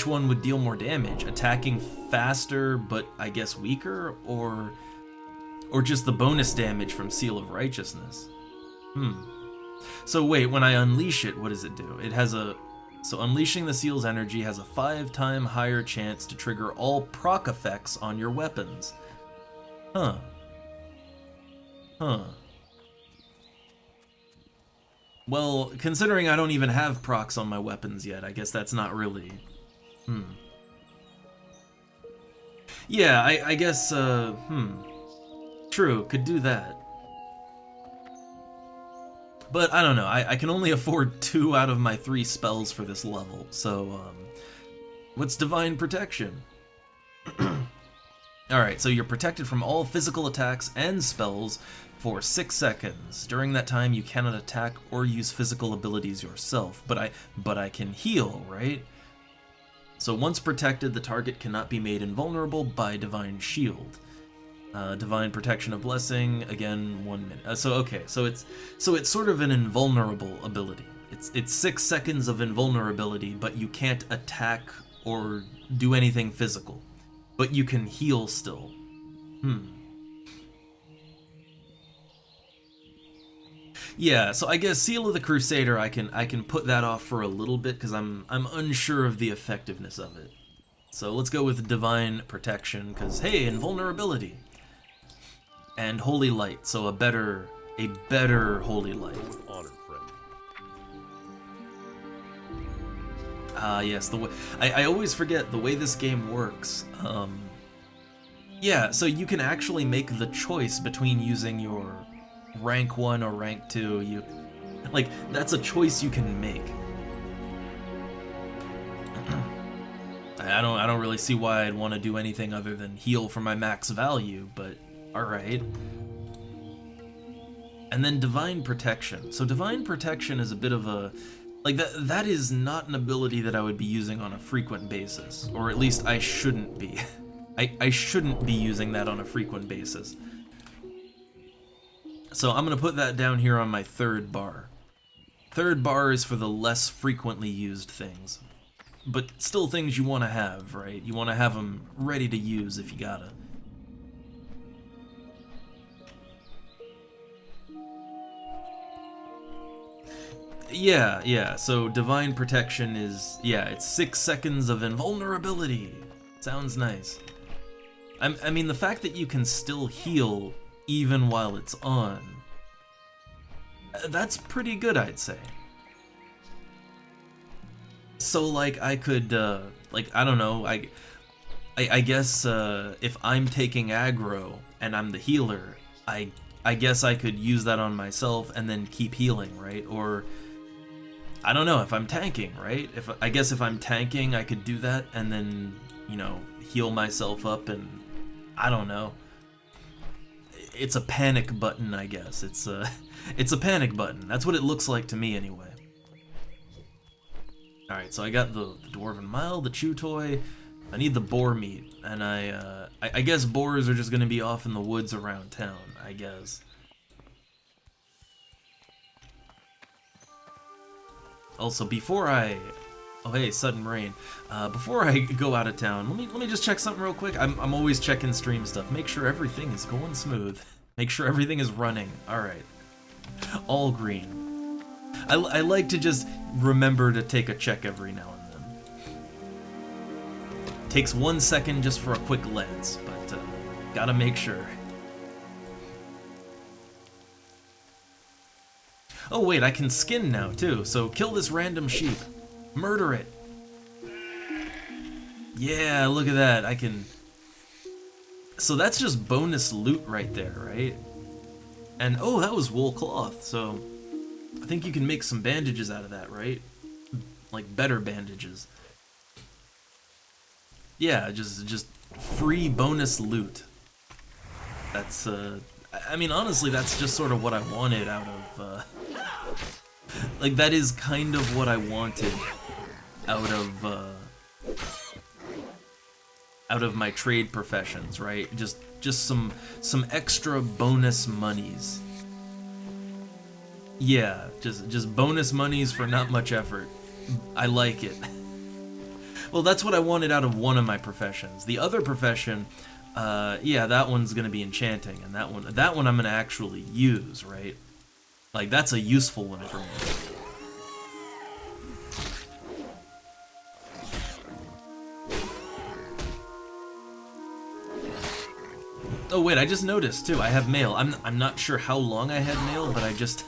one would deal more damage? Attacking faster but I guess weaker, or just the bonus damage from Seal of Righteousness? So wait, when I unleash it, what does it do? So unleashing the seal's energy has a 5-time higher chance to trigger all proc effects on your weapons. Huh. Well, considering I don't even have procs on my weapons yet, I guess that's not really... Yeah, I guess, True, could do that. But I don't know, I can only afford 2 out of my 3 spells for this level, so, what's Divine Protection? Alright, so you're protected from all physical attacks and spells for 6 seconds. During that time, you cannot attack or use physical abilities yourself, but I can heal, right? So once protected, the target cannot be made invulnerable by Divine Shield. Divine Protection of Blessing, again, 1 minute. So it's sort of an invulnerable ability. It's 6 seconds of invulnerability, but you can't attack or do anything physical. But you can heal still. Yeah, so I guess Seal of the Crusader, I can put that off for a little bit because I'm unsure of the effectiveness of it. So let's go with Divine Protection, because hey, invulnerability. And Holy Light, so a better Holy Light. Honored friend. Yes, the way I always forget the way this game works. Yeah, so you can actually make the choice between using your rank 1 or rank 2. That's a choice you can make. I don't really see why I'd want to do anything other than heal for my max value, but alright. And then Divine Protection. So Divine Protection is a bit of a... that is not an ability that I would be using on a frequent basis. Or at least I shouldn't be. I shouldn't be using that on a frequent basis. So I'm going to put that down here on my 3rd bar. 3rd bar is for the less frequently used things. But still things you want to have, right? You want to have them ready to use if you gotta. Yeah, so Divine Protection is, it's 6 seconds of invulnerability. Sounds nice. I mean, the fact that you can still heal even while it's on, that's pretty good, I'd say. So, I could, I don't know, I guess, if I'm taking aggro and I'm the healer, I guess I could use that on myself and then keep healing, right? Or, I don't know, if I'm tanking, right? I guess if I'm tanking, I could do that and then, heal myself up and, I don't know. It's a panic button, I guess. It's a panic button. That's what it looks like to me, anyway. Alright, so I got the Dwarven Mile, the Chew Toy. I need the boar meat, and I guess boars are just gonna be off in the woods around town, I guess. Also, before oh hey, sudden rain. Before I go out of town, let me just check something real quick. I'm always checking stream stuff. Make sure everything is going smooth. Make sure everything is running. Alright. All green. I like to just remember to take a check every now and then. Takes 1 second just for a quick glance, but gotta make sure. Oh wait, I can skin now too, so kill this random sheep. Murder it. Yeah, look at that, I can... So that's just bonus loot right there, right? And oh, that was wool cloth, so... I think you can make some bandages out of that, right? Like better bandages. Yeah, just free bonus loot. That's, I mean, honestly, that's just sort of what I wanted out of, that is kind of what I wanted out of my trade professions, right? Just some extra bonus monies. Yeah, just bonus monies for not much effort. I like it. Well, that's what I wanted out of one of my professions. The other profession, yeah, that one's gonna be enchanting, and that one I'm gonna actually use, right? That's a useful one for me. Oh wait, I just noticed too, I have mail. I'm not sure how long I had mail, but I just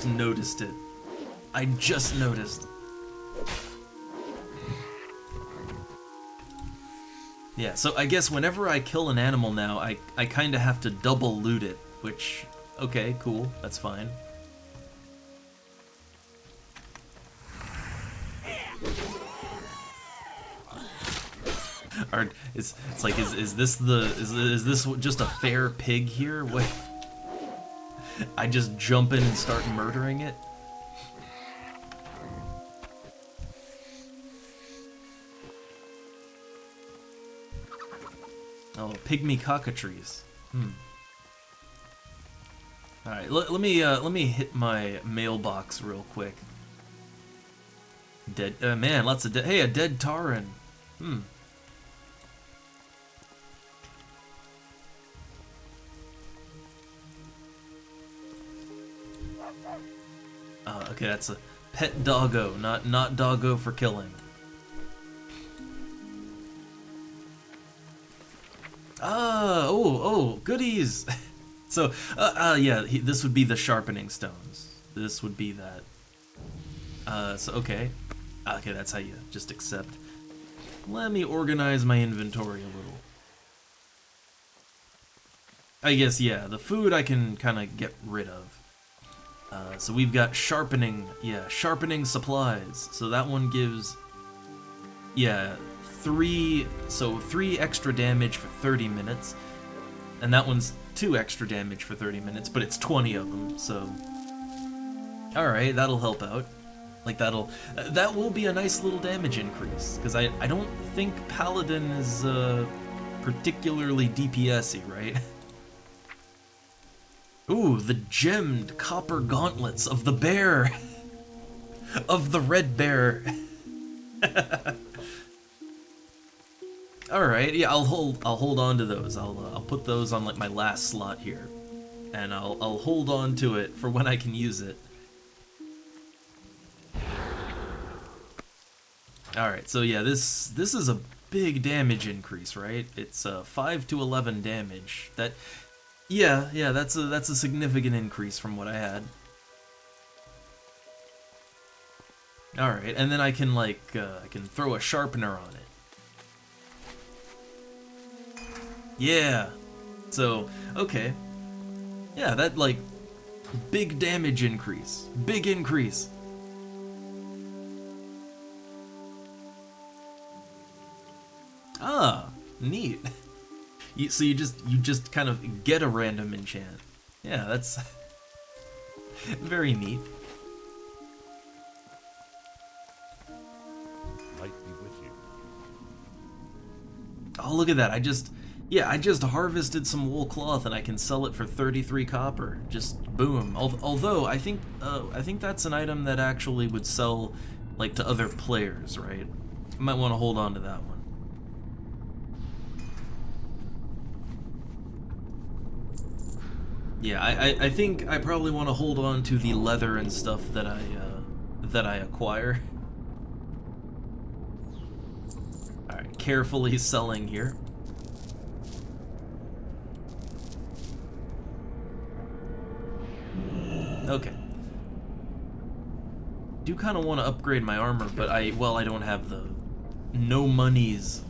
noticed it. I just noticed. Yeah, so I guess whenever I kill an animal now, I kind of have to double loot it, which, okay, cool, that's fine. It's like, is this just a fair pig here? What? I just jump in and start murdering it? Oh, pygmy cockatrice. All right, let me hit my mailbox real quick. Dead man, lots of hey, a dead Tauren. Okay, that's a pet doggo, not doggo for killing. Oh, goodies. So, yeah, this would be the sharpening stones. This would be that. So, okay. Okay, that's how you just accept. Let me organize my inventory a little. I guess, yeah, the food I can kind of get rid of. So we've got sharpening supplies. So that one gives, yeah, 3 extra damage for 30 minutes. And that one's 2 extra damage for 30 minutes, but it's 20 of them, so. Alright, that'll help out. Like, that will be a nice little damage increase, because I don't think Paladin is, particularly DPS-y, right? Ooh, the gemmed copper gauntlets of the bear! Of the red bear! Alright, yeah, I'll hold on to those. I'll put those on like my last slot here. And I'll hold on to it for when I can use it. Alright, so yeah, this is a big damage increase, right? It's 5 to 11 damage. Yeah, that's a significant increase from what I had. Alright, and then I can like I can throw a sharpener on it. Yeah. So, okay. Yeah, that like big damage increase. Big increase. Ah, neat. So you just kind of get a random enchant. Yeah, that's very neat. Might be with you. Oh, look at that. I just harvested some wool cloth and I can sell it for 33 copper. Just boom. Although I think that's an item that actually would sell like to other players, right? I might want to hold on to that one. Yeah, I think I probably want to hold on to the leather and stuff that I acquire. All right, carefully selling here. Okay. Do kind of want to upgrade my armor, but I don't have the no monies.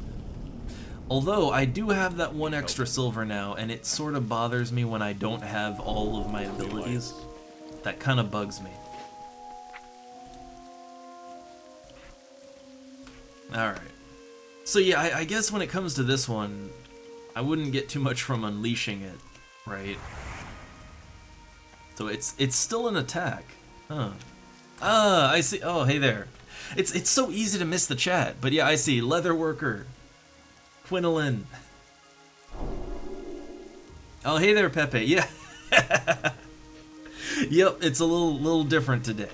Although, I do have that 1 extra silver now, and it sort of bothers me when I don't have all of my abilities. That kind of bugs me. Alright. So yeah, I guess when it comes to this one, I wouldn't get too much from unleashing it, right? So it's still an attack. Huh. Ah, I see. Oh, hey there. It's so easy to miss the chat, but yeah, I see. Leatherworker. Quinolin. Oh, hey there, Pepe. Yeah. Yep, it's a little different today.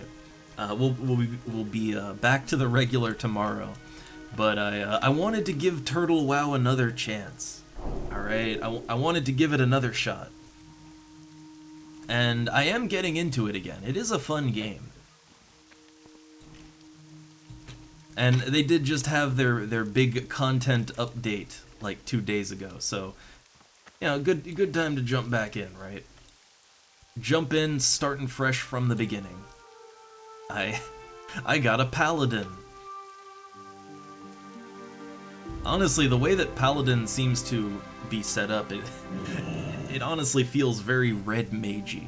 We'll be back to the regular tomorrow, but I wanted to give TurtleWoW another chance. All right, I wanted to give it another shot, and I am getting into it again. It is a fun game. And they did just have their big content update like 2 days ago, so you know, good time to jump back in, right? Jump in, starting fresh from the beginning. I got a paladin. Honestly, the way that Paladin seems to be set up, it honestly feels very red magey.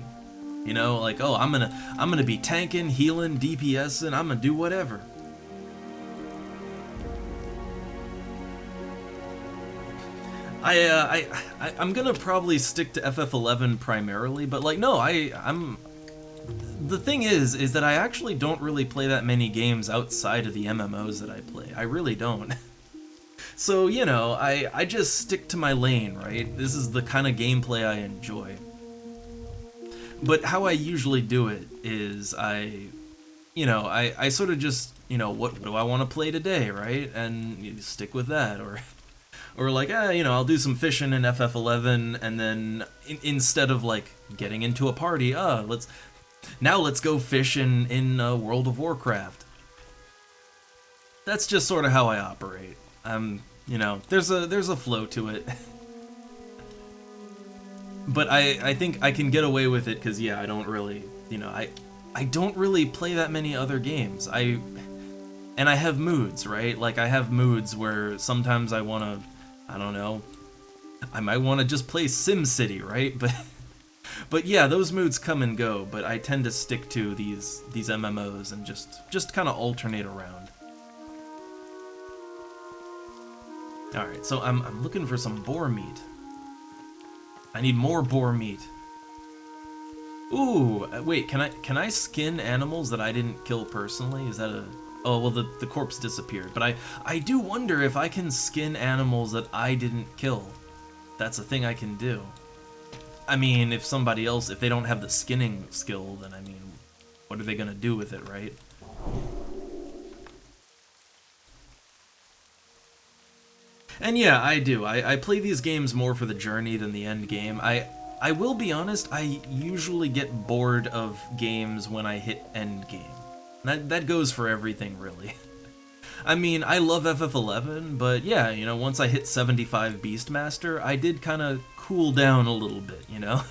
You know, like, oh, I'm gonna be tanking, healing, DPSing, I'm gonna do whatever. I'm gonna probably stick to FF11 primarily, but like, no, I'm. The thing is that I actually don't really play that many games outside of the MMOs that I play. I really don't. So, you know, I just stick to my lane, right? This is the kind of gameplay I enjoy. But how I usually do it is I sort of just, you know, what do I want to play today, right? And you stick with that, or like, you know, I'll do some fishing in FF11, and then instead of like getting into a party, let's go fishing in World of Warcraft. That's just sort of how I operate. You know, there's a flow to it. But I think I can get away with it because, yeah, I don't really, you know, I don't really play that many other games. And I have moods, right? Like, I have moods where sometimes I want to, I don't know, I might want to just play SimCity, right? But yeah, those moods come and go, but I tend to stick to these MMOs and just kind of alternate around. Alright, so I'm looking for some boar meat. I need more boar meat. Ooh, wait, can I skin animals that I didn't kill personally? Is that a... Oh, well, the corpse disappeared. But I do wonder if I can skin animals that I didn't kill. That's a thing I can do. I mean, if somebody else, if they don't have the skinning skill, then I mean, what are they gonna do with it, right? And yeah, I do. I play these games more for the journey than the end game. I will be honest, I usually get bored of games when I hit end game. That goes for everything, really. I mean, I love FF11, but yeah, you know, once I hit 75 Beastmaster, I did kind of cool down a little bit, you know?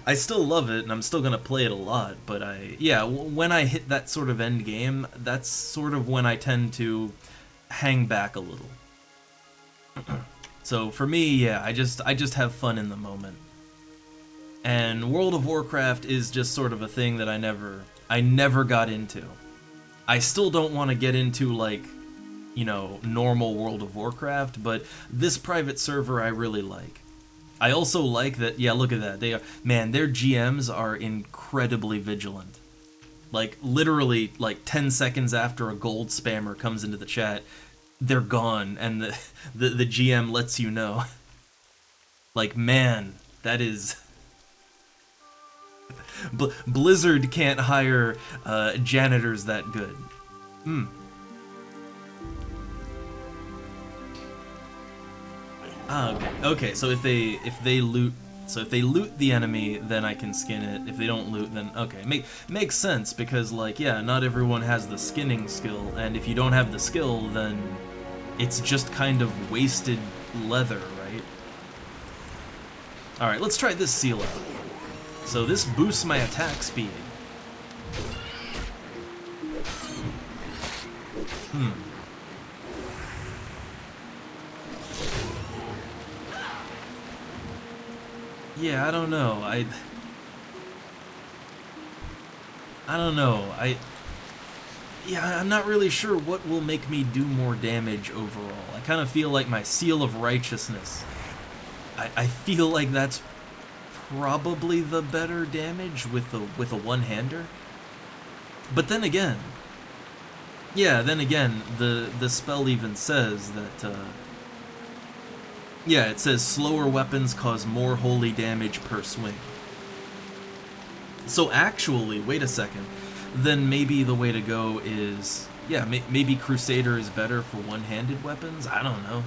I still love it, and I'm still gonna play it a lot, but when I hit that sort of end game, that's sort of when I tend to hang back a little. So for me, yeah, I just have fun in the moment. And World of Warcraft is just sort of a thing that I never got into. I still don't want to get into, like, you know, normal World of Warcraft, but this private server I really like. I also like that, yeah, look at that. Their GMs are incredibly vigilant. Like, literally, like, 10 seconds after a gold spammer comes into the chat, they're gone, and the GM lets you know. Like, man, that is... Blizzard can't hire janitors that good. Okay, so if they loot the enemy, then I can skin it. If they don't loot, then okay. Makes sense, because, like, yeah, not everyone has the skinning skill, and if you don't have the skill, then it's just kind of wasted leather, right? Alright, let's try this seal out. So this boosts my attack speed. Yeah, I don't know. I don't know. I'm not really sure what will make me do more damage overall. I kind of feel like my seal of righteousness. I feel like that's probably the better damage with a one-hander. But then again, the spell even says that it says slower weapons cause more holy damage per swing. So actually, wait a second, then maybe the way to go is, maybe Crusader is better for one-handed weapons? I don't know.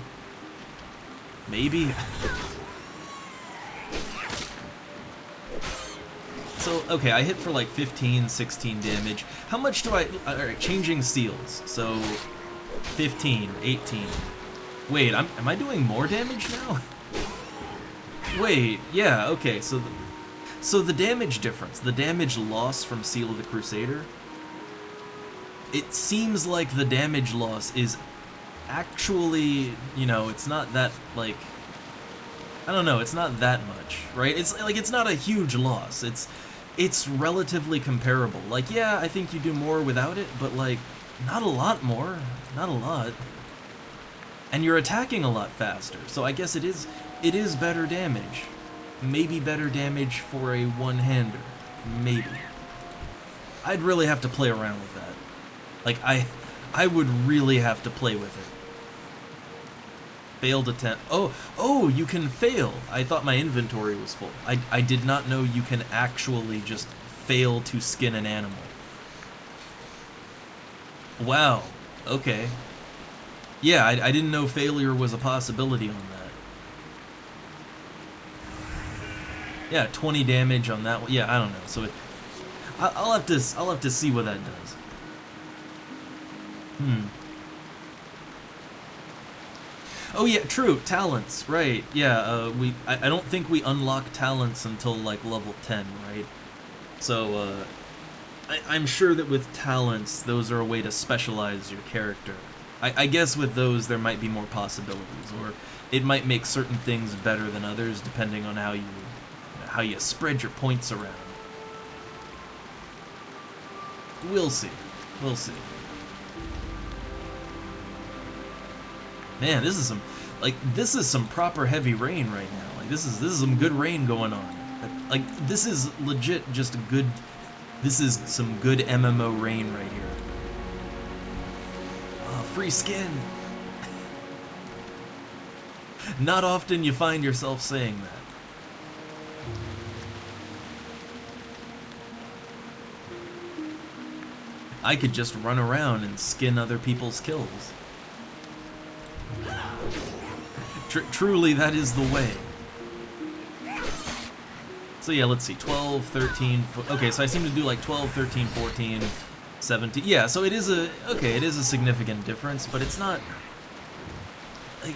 Maybe. So, okay, I hit for like 15, 16 damage. How much do I... Alright, changing seals. So, 15, 18. Wait, am I doing more damage now? Wait, yeah, okay, so the damage difference, the damage loss from Seal of the Crusader, it seems like the damage loss is actually, you know, it's not that, like, I don't know, it's not that much, right? It's like, it's not a huge loss. It's relatively comparable. Like, yeah, I think you do more without it, but like, not a lot more. Not a lot. And you're attacking a lot faster, so I guess it is better damage. Maybe better damage for a one-hander. Maybe. I'd really have to play around with that. Like, I would really have to play with it. Failed attempt. Oh, you can fail. I thought my inventory was full. I did not know you can actually just fail to skin an animal. Wow. Okay. Yeah, I didn't know failure was a possibility on that. Yeah, 20 damage on that one. Yeah, I don't know. So I'll have to see what that does. Oh yeah, true. Talents, right? Yeah. I don't think we unlock talents until like level 10, right? So I'm sure that with talents, those are a way to specialize your character. I guess with those there might be more possibilities, or it might make certain things better than others depending on how you spread your points around. We'll see. We'll see. Man, this is some proper heavy rain right now. Like this is some good rain going on. Like this is legit just good. This is some good MMO rain right here. Oh, free skin. Not often you find yourself saying that. I could just run around and skin other people's kills. Truly, that is the way. So yeah, let's see, 12, 13, okay, so I seem to do like 12, 13, 14, 17, yeah, so it is a significant difference, but it's not, like,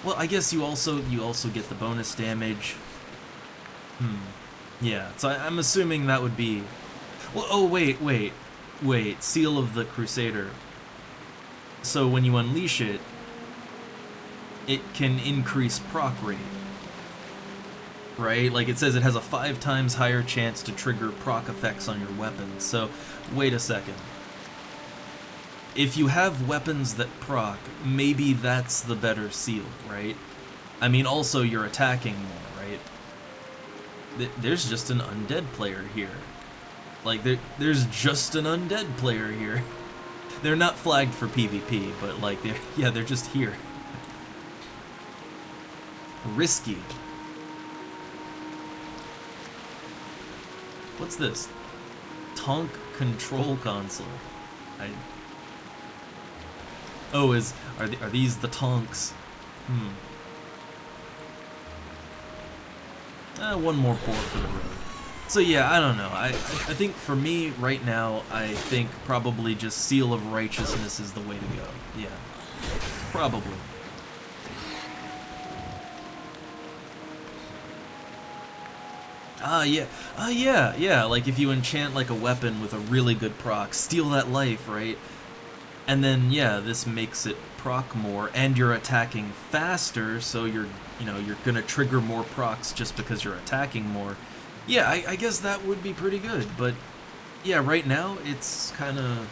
well, I guess you also get the bonus damage, yeah, so I'm assuming that would be, well, oh, wait, Seal of the Crusader, so when you unleash it, it can increase proc rate, right? Like it says it has a 5 times higher chance to trigger proc effects on your weapons. So, wait a second. If you have weapons that proc, maybe that's the better seal, right? I mean, also you're attacking more, right? There's just an undead player here. Like, there's just an undead player here. They're not flagged for PvP, but like, they're just here. Risky. What's this? Tonk control console. Oh, are these the tonks? One more pour for the road. So yeah, I don't know. I think for me right now, I think probably just Seal of Righteousness is the way to go. Yeah, probably. Yeah, like if you enchant like a weapon with a really good proc, steal that life, right? And then, yeah, this makes it proc more, and you're attacking faster, so you're gonna trigger more procs just because you're attacking more. Yeah, I guess that would be pretty good, but yeah, right now, it's kinda,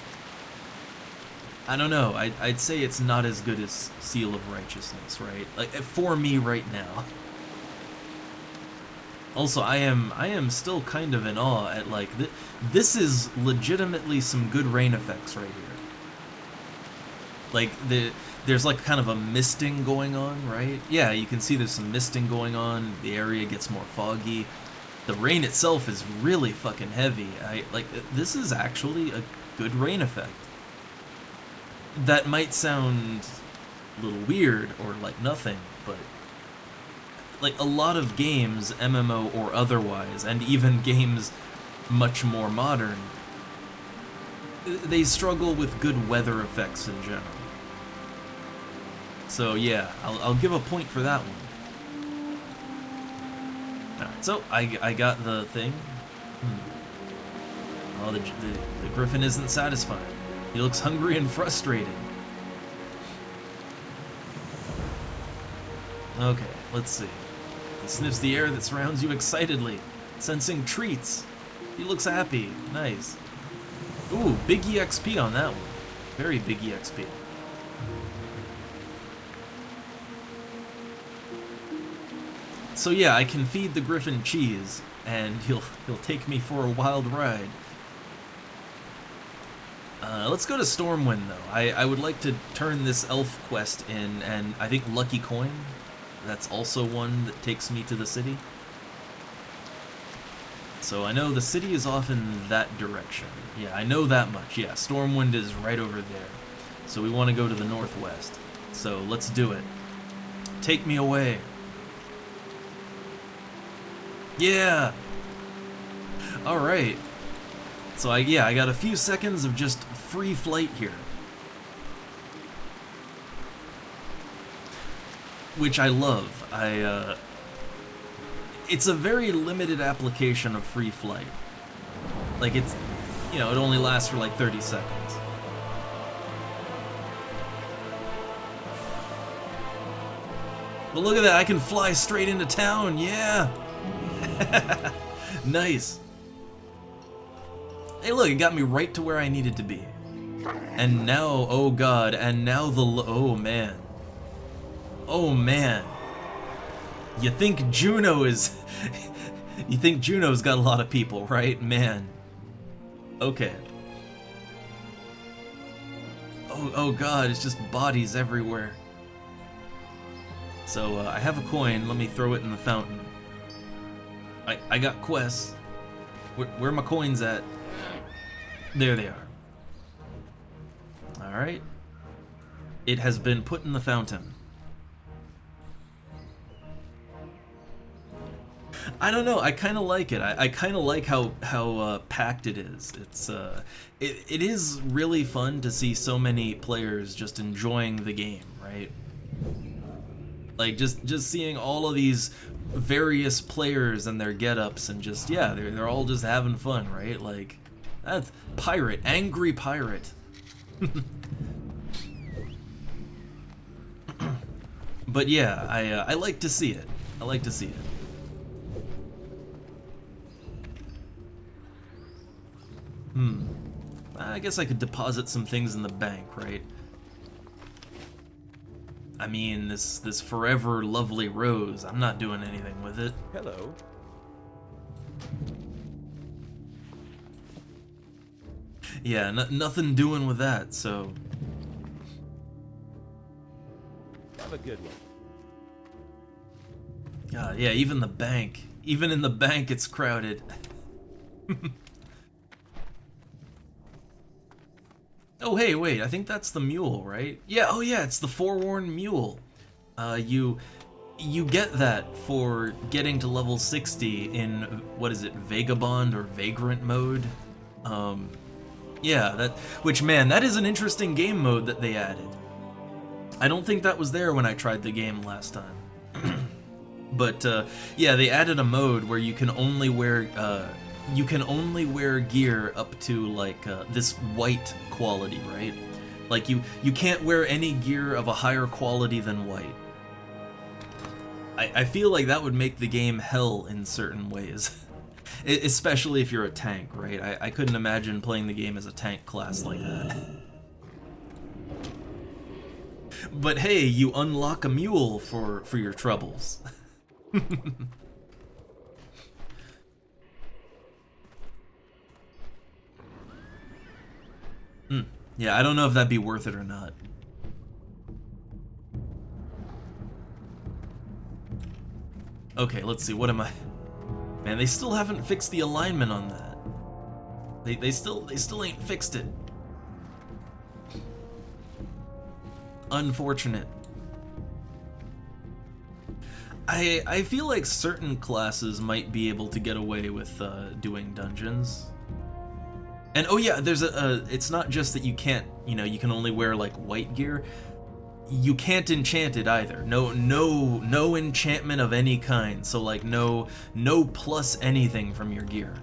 I don't know, I'd say it's not as good as Seal of Righteousness, right? Like, for me right now. Also, I am still kind of in awe at, like, this is legitimately some good rain effects right here. Like, there's, like, kind of a misting going on, right? Yeah, you can see there's some misting going on, the area gets more foggy. The rain itself is really fucking heavy. This is actually a good rain effect. That might sound a little weird, or like nothing, but like a lot of games, MMO or otherwise, and even games much more modern, they struggle with good weather effects in general. So yeah, I'll give a point for that one. Alright, so I got the thing. Oh, the Griffin isn't satisfied. He looks hungry and frustrated. Okay, let's see. He sniffs the air that surrounds you excitedly, sensing treats. He looks happy. Nice. Ooh, big EXP on that one. Very big EXP. So yeah, I can feed the griffin cheese, and he'll take me for a wild ride. Let's go to Stormwind though. I would like to turn this elf quest in, and I think Lucky Coin, that's also one that takes me to the city. So I know the city is off in that direction. Yeah, I know that much. Yeah, Stormwind is right over there. So we want to go to the northwest. So let's do it. Take me away. Yeah! Alright. So I got a few seconds of just free flight here. Which I love. It's a very limited application of free flight. Like it's, it only lasts for like 30 seconds. But look at that, I can fly straight into town, yeah! Nice. Hey look, it got me right to where I needed to be. And now, oh god, and now oh man. Oh man. You think Juno is... you think Juno's got a lot of people, right? Man. Okay. Oh god, it's just bodies everywhere. So, I have a coin, let me throw it in the fountain. I got quests. Where are my coins at? There they are. Alright. It has been put in the fountain. I don't know, I kind of like it. I kind of like how packed it is. It is really fun to see so many players just enjoying the game, right? Like just seeing all of these various players and their get-ups and just, yeah, they're all just having fun, right? Like, that's pirate, angry pirate. But yeah, I like to see it. I like to see it. I guess I could deposit some things in the bank, right? I mean, this forever lovely rose, I'm not doing anything with it. Hello. Yeah, nothing doing with that, so... Have a good one. God, yeah, even the bank. Even in the bank, it's crowded. Oh, hey, wait, I think that's the mule, right? Yeah, oh yeah, it's the forewarned mule. You get that for getting to level 60 in, what is it, Vagabond or Vagrant mode? Yeah, which, man, that is an interesting game mode that they added. I don't think that was there when I tried the game last time. But, yeah, they added a mode where you can only wear, gear up to, like, this white quality, right? Like, you can't wear any gear of a higher quality than white. I feel like that would make the game hell in certain ways. Especially if you're a tank, right? I couldn't imagine playing the game as a tank class like that. But hey, you unlock a mule for your troubles. Yeah, I don't know if that'd be worth it or not. Okay, let's see, what am I... Man, they still haven't fixed the alignment on that. They still ain't fixed it. Unfortunate. I feel like certain classes might be able to get away with doing dungeons. And oh yeah, there's it's not just that you can't, you can only wear like white gear. You can't enchant it either. No enchantment of any kind. So like no plus anything from your gear.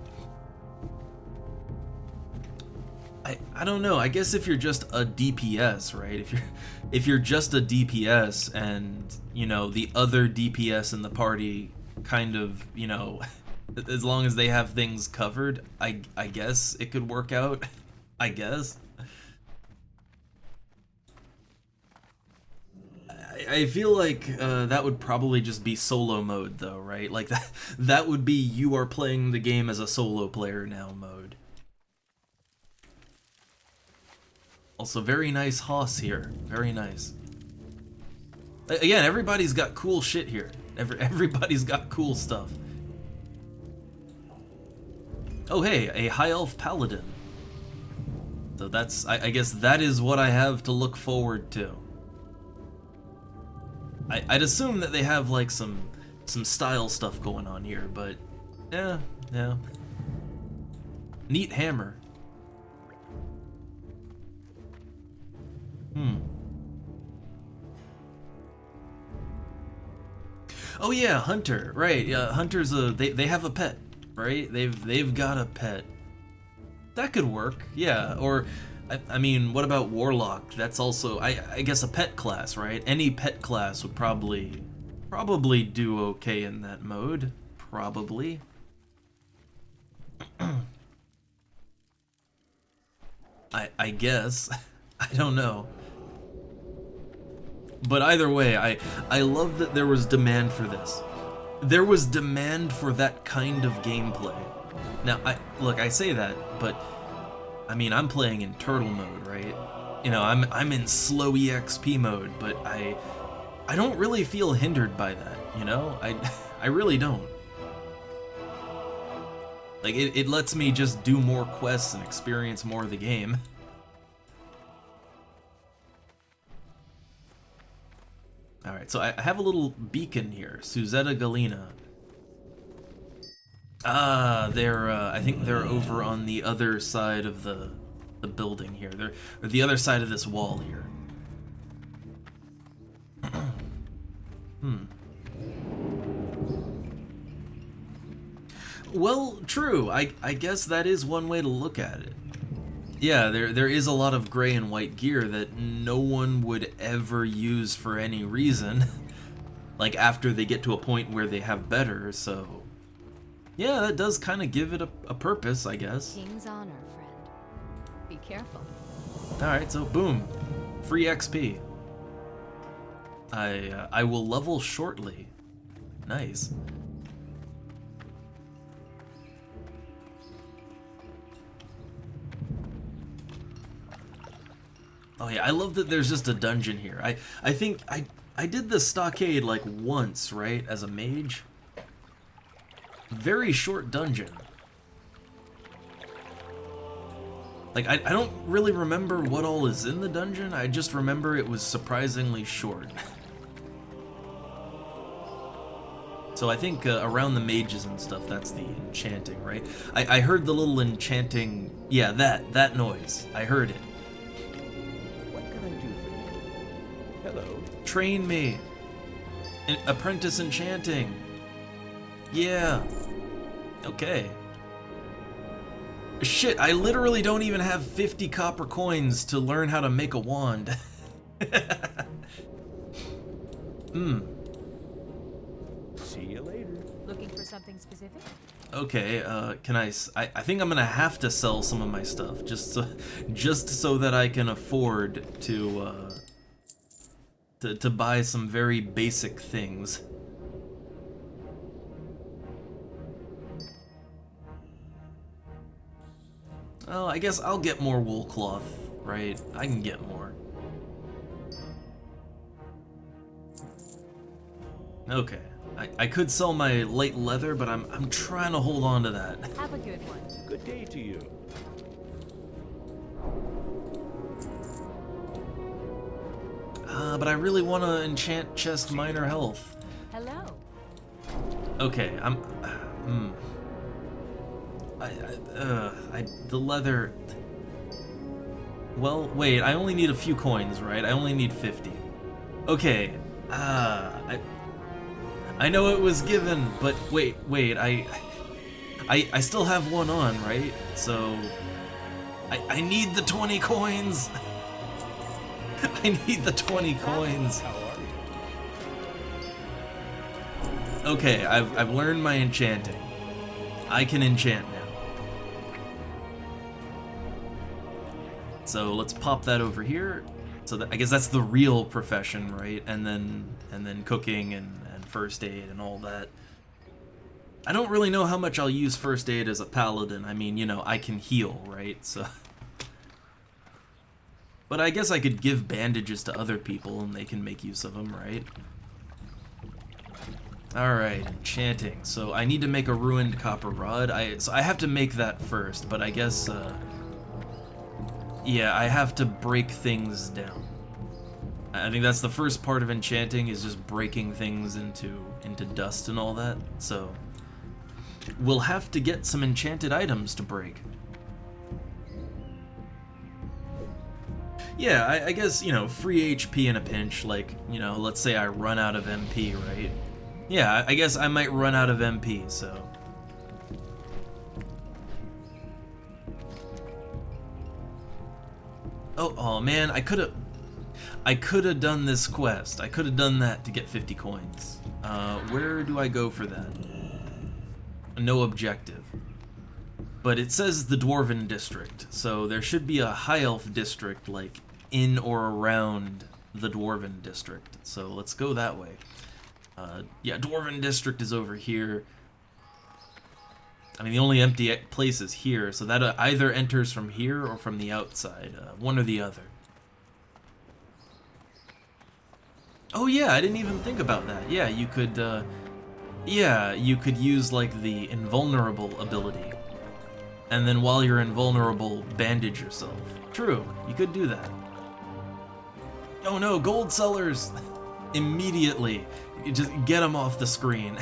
I don't know. I guess if you're just a DPS, right? If you're just a DPS and, you know, the other DPS in the party kind of, you know, as long as they have things covered, I guess it could work out. I guess. I feel like that would probably just be solo mode though, right? Like that would be you are playing the game as a solo player now mode. Also, very nice house here. Very nice. Again, everybody's got cool shit here. Everybody's got cool stuff. Oh hey, a high elf paladin. So that's, I guess that is what I have to look forward to. I'd assume that they have like some style stuff going on here, but yeah. Neat hammer. Oh yeah, hunter. Right. Yeah, hunters. They have a pet, right? They've got a pet. That could work. Yeah. Or, I mean, what about warlock? That's also, I guess, a pet class, right? Any pet class would probably do okay in that mode. Probably. I guess. I don't know. But either way, I love that there was demand for this. There was demand for that kind of gameplay. Now, look, I say that, but I mean, I'm playing in turtle mode, right? You know, I'm in slow EXP mode, but I don't really feel hindered by that, you know? I really don't. Like, it lets me just do more quests and experience more of the game. Alright, so I have a little beacon here, Suzetta Galena. Ah, I think they're over on the other side of the building here. They're the other side of this wall here. Well, true. I guess that is one way to look at it. Yeah, there is a lot of gray and white gear that no one would ever use for any reason. Like after they get to a point where they have better, so yeah, that does kind of give it a purpose, I guess. King's honor, friend. Be careful. Alright, so boom. Free XP. I will level shortly. Nice. Oh yeah, I love that there's just a dungeon here. I think I did the stockade like once, right, as a mage. Very short dungeon. Like, I don't really remember what all is in the dungeon, I just remember it was surprisingly short. So I think around the mages and stuff, that's the enchanting, right? I heard the little enchanting, yeah, that noise. I heard it. What can I do for you? Hello. Train me. Apprentice enchanting. Yeah. Okay. Shit, I literally don't even have 50 copper coins to learn how to make a wand. See you later. Looking for something specific? Okay, can I think I'm gonna have to sell some of my stuff just so that I can afford to buy some very basic things. Oh, I guess I'll get more wool cloth, right? I can get more. Okay. I could sell my light leather, but I'm trying to hold on to that. Have a good one. Good day to you. But I really want to enchant chest minor health. Hello. Okay, the leather. Well, wait, I only need a few coins, right? I only need 50. Okay, I know it was given, but wait, I still have one on, right? So, I need the 20 coins! I need the 20 coins! How are you? Okay, I've learned my enchanting. I can enchant now. So let's pop that over here. So that, I guess that's the real profession, right? And then cooking and first aid and all that. I don't really know how much I'll use first aid as a paladin. I mean, you know, I can heal, right? So, but I guess I could give bandages to other people and they can make use of them, right? Alright, enchanting. So I need to make a ruined copper rod. So I have to make that first, but I guess, yeah, I have to break things down. I think that's the first part of enchanting, is just breaking things into dust and all that. So we'll have to get some enchanted items to break. Yeah, I guess, you know, free HP in a pinch, like, you know, let's say I run out of MP, right? Yeah, I guess I might run out of MP, so. Oh man, I could have done this quest. I could have done that to get 50 coins. Where do I go for that? No objective. But it says the Dwarven District, so there should be a High Elf District, like, in or around the Dwarven District. So let's go that way. Yeah, Dwarven District is over here. I mean, the only empty place is here, so that either enters from here or from the outside. One or the other. Oh yeah, I didn't even think about that. Yeah, you could, yeah, you could use, like, the invulnerable ability. And then while you're invulnerable, bandage yourself. True, you could do that. Oh no, gold sellers! Immediately. You just get them off the screen.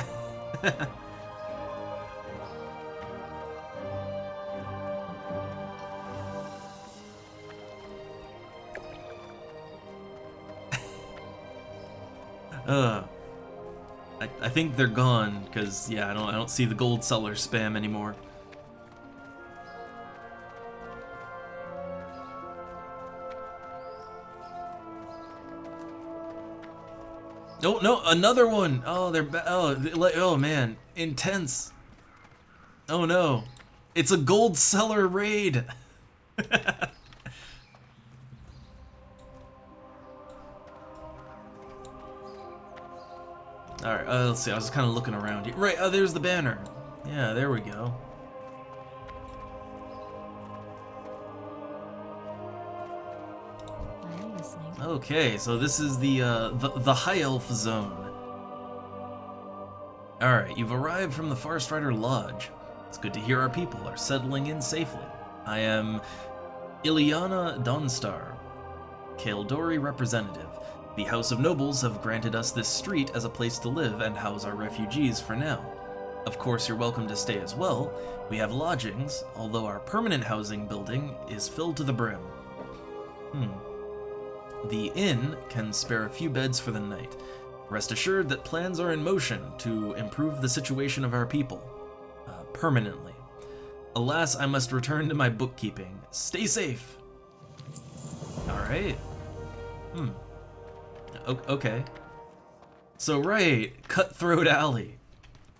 I think they're gone, because, yeah, I don't see the gold seller spam anymore. Oh no, another one! Oh, oh man, intense. Oh no, it's a gold seller raid. Alright, let's see, I was just kind of looking around here. Right, there's the banner. Yeah, there we go. I'm listening. Okay, so this is the High Elf Zone. Alright, you've arrived from the Farstrider Lodge. It's good to hear our people are settling in safely. I am Ileana Dawnstar, Kaeldori representative. The House of Nobles have granted us this street as a place to live and house our refugees for now. Of course, you're welcome to stay as well. We have lodgings, although our permanent housing building is filled to the brim. The inn can spare a few beds for the night. Rest assured that plans are in motion to improve the situation of our people. Permanently. Alas, I must return to my bookkeeping. Stay safe! Alright. Okay. So right, Cutthroat Alley.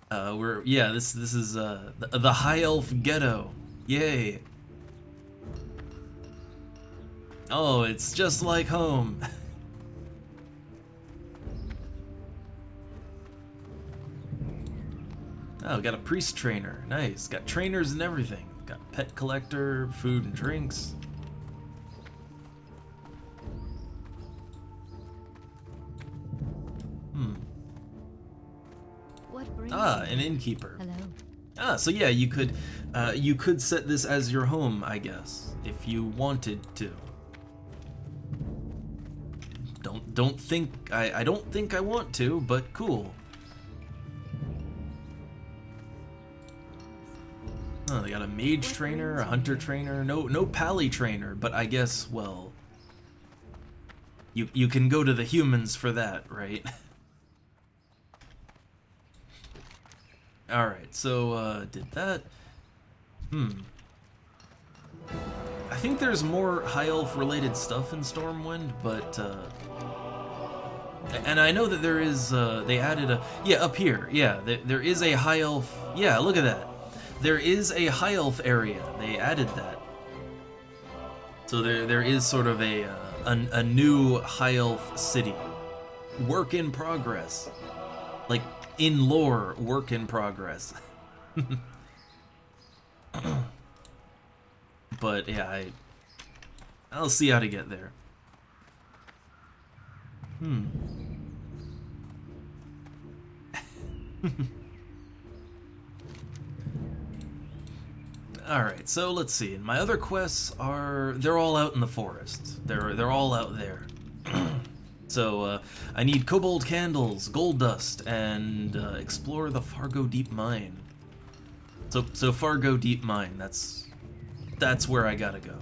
This is the High Elf Ghetto. Yay. Oh, it's just like home. Oh, got a priest trainer. Nice. Got trainers and everything. Got pet collector, food and drinks. What brings An innkeeper. Hello. So yeah, you could set this as your home, I guess, if you wanted to. I don't think I want to, but cool. Oh, they got a mage trainer, a hunter trainer, no pally trainer, but I guess, well, you can go to the humans for that, right? Alright, so, did that. I think there's more high elf related stuff in Stormwind, but and I know that there is they added a up here, yeah, there is a high elf, yeah, look at that, there is a high elf area, they added that, so there is sort of a new high elf city, work in progress, like in lore, work in progress. But yeah, I'll see how to get there. Alright, so let's see. My other quests they're all out in the forest. They're all out there. So I need kobold candles, gold dust, and explore the Fargo Deep Mine. So Fargo Deep Mine, that's where I gotta go.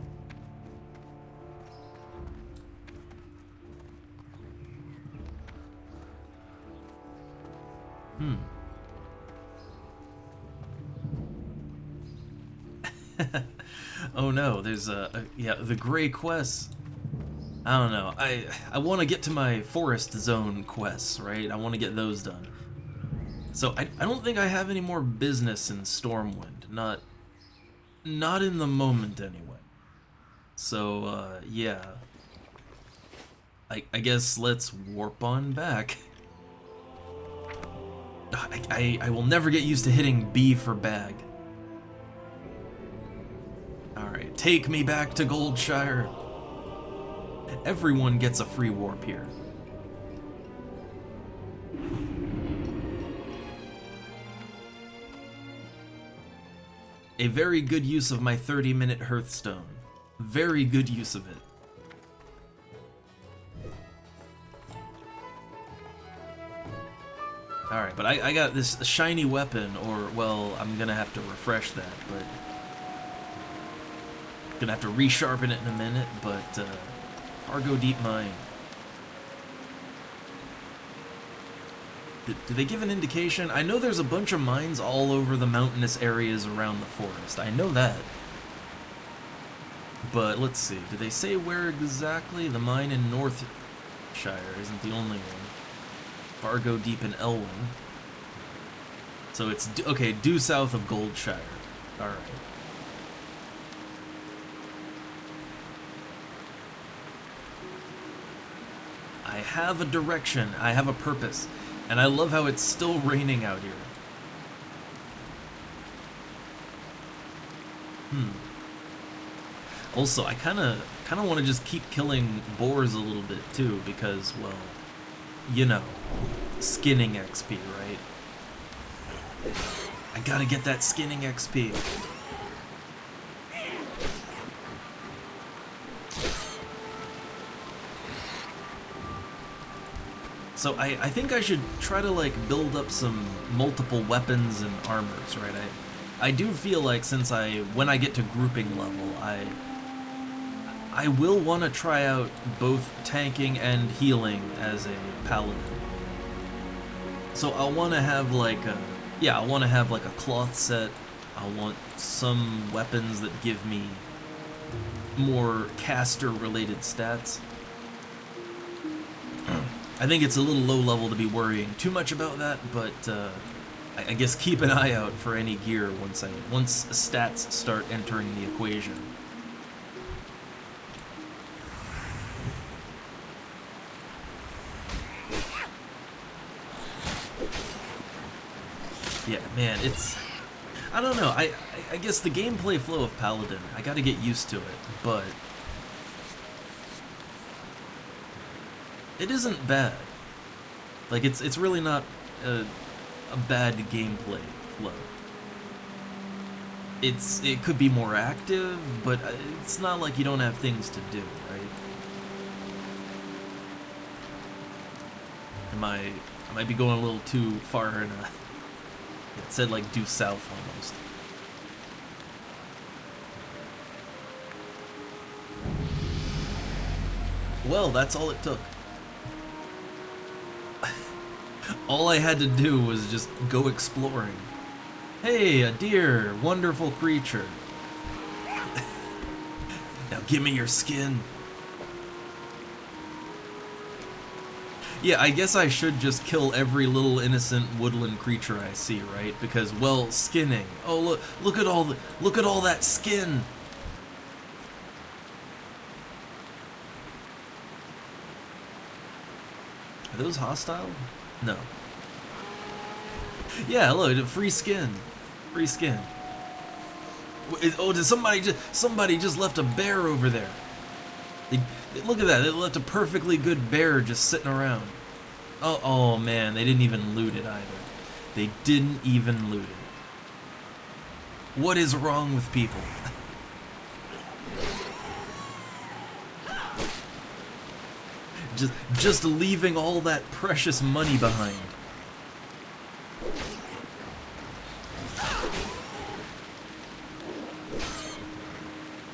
Oh no, there's yeah, the gray quests. I don't know. I want to get to my forest zone quests, right? I want to get those done. So I don't think I have any more business in Stormwind. Not in the moment anyway. So yeah. I guess let's warp on back. I will never get used to hitting B for bag. Alright, take me back to Goldshire. Everyone gets a free warp here. A very good use of my 30-minute Hearthstone. Very good use of it. Alright, but I got this shiny weapon, or, well, I'm gonna have to refresh that, but... Gonna have to resharpen it in a minute, but, Fargo Deep Mine. Do they give an indication? I know there's a bunch of mines all over the mountainous areas around the forest. I know that. But let's see. Do they say where exactly? The mine in Northshire isn't the only one. Fargo Deep in Elwyn. So it's okay, due south of Goldshire. All right. I have a direction. I have a purpose. And I love how it's still raining out here. Also, I kind of want to just keep killing boars a little bit too, because, well, you know, skinning XP, right? I gotta get that skinning XP. So I think I should try to, like, build up some multiple weapons and armors, right? I do feel like since when I get to grouping level, I will want to try out both tanking and healing as a paladin. So I'll want to have like a cloth set. I'll want some weapons that give me more caster related stats. I think it's a little low level to be worrying too much about that, but I guess keep an eye out for any gear once stats start entering the equation. Yeah, man, I don't know, I guess the gameplay flow of Paladin, I gotta get used to it, but it isn't bad. Like, it's really not a bad gameplay flow. It could be more active, but it's not like you don't have things to do, right? I might be going a little too far in a... It said, like, due south, almost. Well, that's all it took. All I had to do was just go exploring. Hey, a deer, wonderful creature. Now give me your skin. Yeah, I guess I should just kill every little innocent woodland creature I see, right? Because, well, skinning. Oh, look at all that skin. Are those hostile? No. Yeah, look, free skin. Free skin. Oh, did somebody just left a bear over there? Look at that, they left a perfectly good bear just sitting around. Oh man, they didn't even loot it either. They didn't even loot it. What is wrong with people? Just leaving all that precious money behind.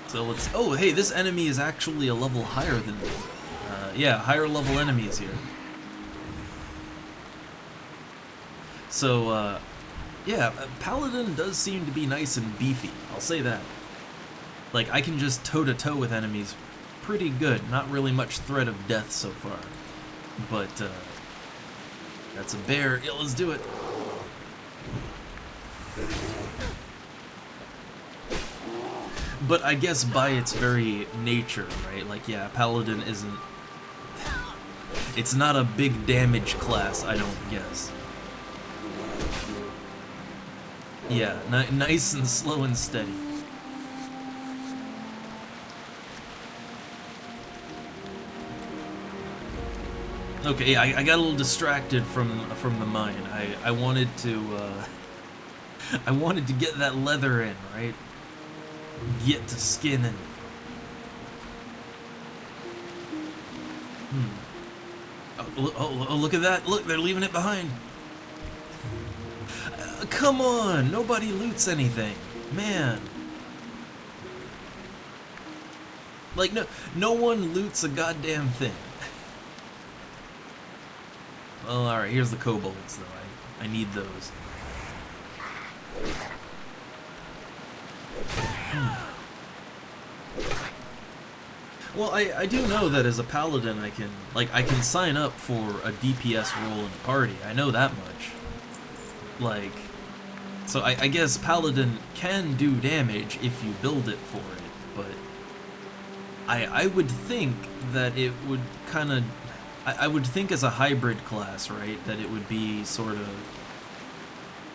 So let's... Oh, hey, this enemy is actually a level higher than me. Yeah, higher level enemies here. So, yeah, Paladin does seem to be nice and beefy. I'll say that. Like, I can just toe-to-toe with enemies pretty good. Not really much threat of death so far. But, that's a bear. Yeah, let's do it. But I guess by its very nature, right? Like, yeah, Paladin isn't... It's not a big damage class, I don't guess. Yeah, nice and slow and steady. Okay, I got a little distracted from the mine. I wanted to I wanted to get that leather in, right? Get to skinning. Oh, look at that. Look, they're leaving it behind. Come on, nobody loots anything. Man. Like, no one loots a goddamn thing. Well, alright, here's the kobolds, though. I need those. Well, I do know that as a paladin I can sign up for a DPS role in a party. I know that much. Like, so I guess paladin can do damage if you build it for it, but I would think that it would kind of... I would think as a hybrid class, right, that it would be sort of,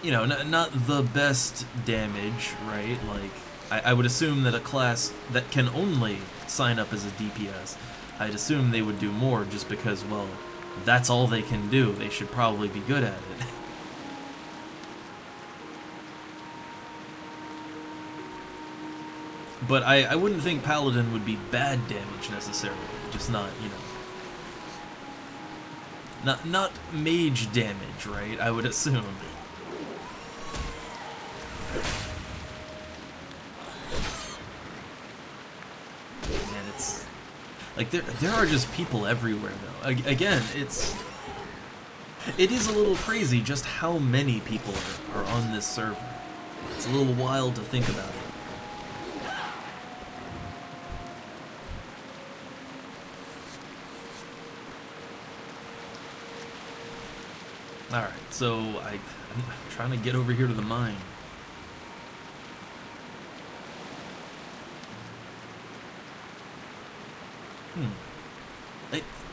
you know, not the best damage, right? Like, I would assume that a class that can only sign up as a DPS, I'd assume they would do more just because, well, that's all they can do. They should probably be good at it. But I wouldn't think Paladin would be bad damage necessarily, just not, you know, not mage damage, right? I would assume. Man, it's like there are just people everywhere though. Again, it is a little crazy just how many people are on this server. It's a little wild to think about it. Alright, so I'm trying to get over here to the mine.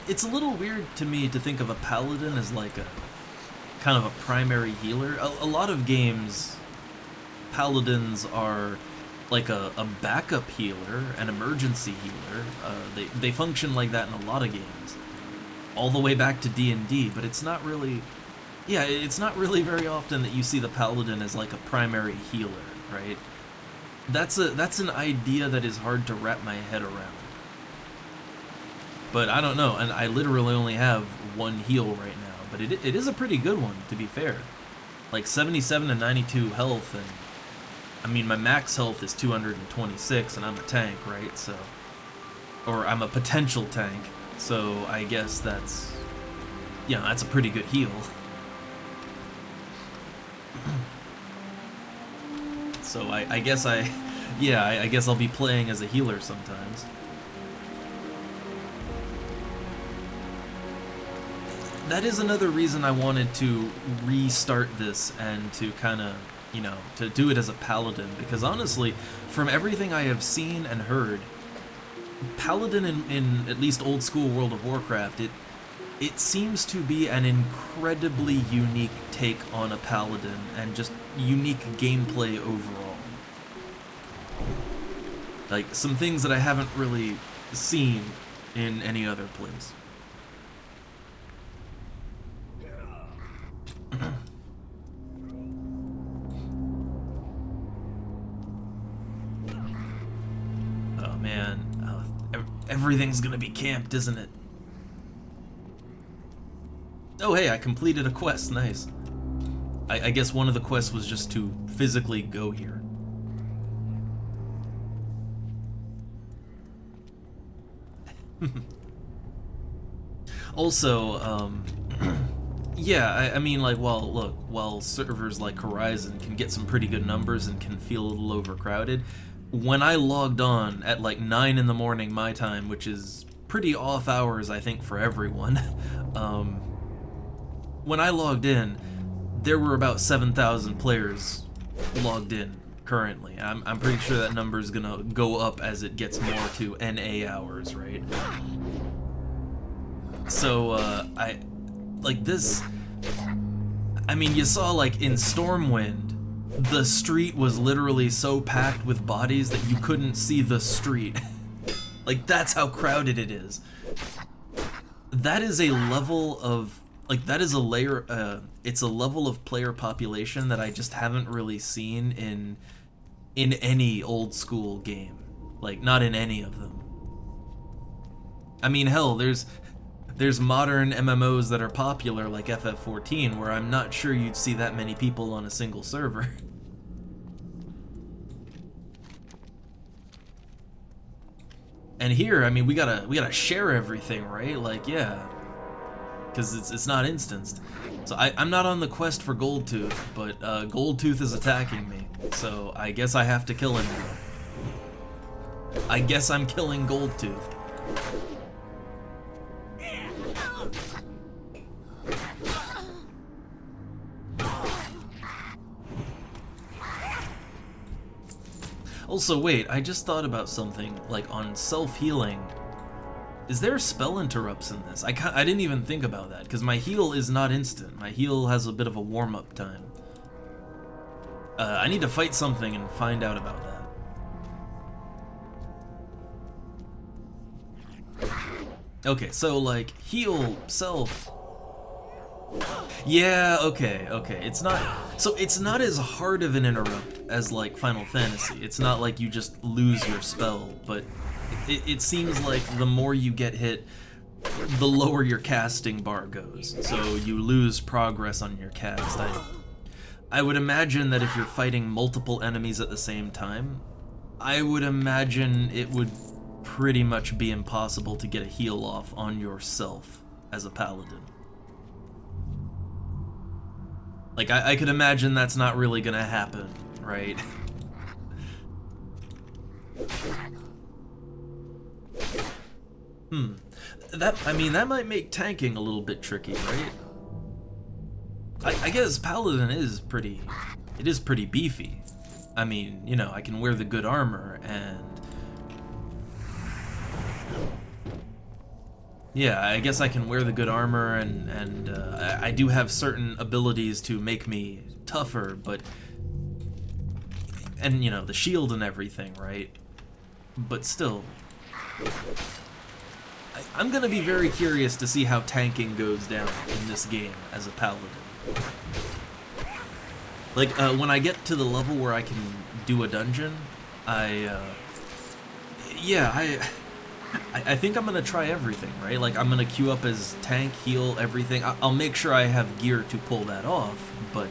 It's a little weird to me to think of a paladin as like a kind of a primary healer. A lot of games, paladins are like a backup healer, an emergency healer. They function like that in a lot of games. All the way back to D&D, but it's not really... Yeah, it's not really very often that you see the paladin as like a primary healer, right? That's an idea that is hard to wrap my head around. But I don't know, and I literally only have one heal right now, but it is a pretty good one, to be fair. Like 77 and 92 health, and I mean my max health is 226, and I'm a tank, right? So, or I'm a potential tank, so I guess that's, you know, that's a pretty good heal. So I guess Yeah, I guess I'll be playing as a healer sometimes. That is another reason I wanted to restart this and to kind of, you know, to do it as a paladin, because honestly, from everything I have seen and heard, paladin in at least old school World of Warcraft, it seems to be an incredibly unique take on a paladin and just unique gameplay overall. Like, some things that I haven't really seen in any other place. Oh man, everything's gonna be camped, isn't it? Oh hey, I completed a quest, nice. I guess one of the quests was just to physically go here. Also, yeah, I mean, like, well, look, while servers like Horizon can get some pretty good numbers and can feel a little overcrowded, when I logged on at like 9 in the morning my time, which is pretty off hours, I think, for everyone, when I logged in, there were about 7,000 players logged in currently. I'm pretty sure that number is gonna go up as it gets more to NA hours, right? So, I mean, you saw, like, in Stormwind, the street was literally so packed with bodies that you couldn't see the street. Like, that's how crowded it is. That is a level of, like, that is a layer, it's a level of player population that I just haven't really seen in any old school game. Like, not in any of them. I mean, hell, there's modern MMOs that are popular, like FF14, where I'm not sure you'd see that many people on a single server. And here, I mean, we gotta share everything, right? Like, yeah, because it's not instanced. So I'm not on the quest for Goldtooth, but Goldtooth is attacking me, so I guess I have to kill him now. I guess I'm killing Goldtooth. Also, wait, I just thought about something, like, on self-healing. Is there spell interrupts in this? I didn't even think about that, because my heal is not instant. My heal has a bit of a warm-up time. I need to fight something and find out about that. Okay, so, like, heal, self... Yeah, okay. It's not... So, it's not as hard of an interrupt as, like, Final Fantasy. It's not like you just lose your spell, but it seems like the more you get hit, the lower your casting bar goes. So, you lose progress on your cast. I would imagine that if you're fighting multiple enemies at the same time, I would imagine it would pretty much be impossible to get a heal off on yourself as a paladin. Like, I could imagine that's not really gonna happen, right? I mean, that might make tanking a little bit tricky, right? I guess Paladin is pretty beefy. I mean, you know, I can wear the good armor, and... Yeah, I guess I can wear the good armor, and I do have certain abilities to make me tougher, but... And, you know, the shield and everything, right? But still... I'm gonna be very curious to see how tanking goes down in this game as a paladin. Like, when I get to the level where I can do a dungeon, I think I'm gonna try everything, right? Like, I'm gonna queue up as tank, heal, everything. I'll make sure I have gear to pull that off, but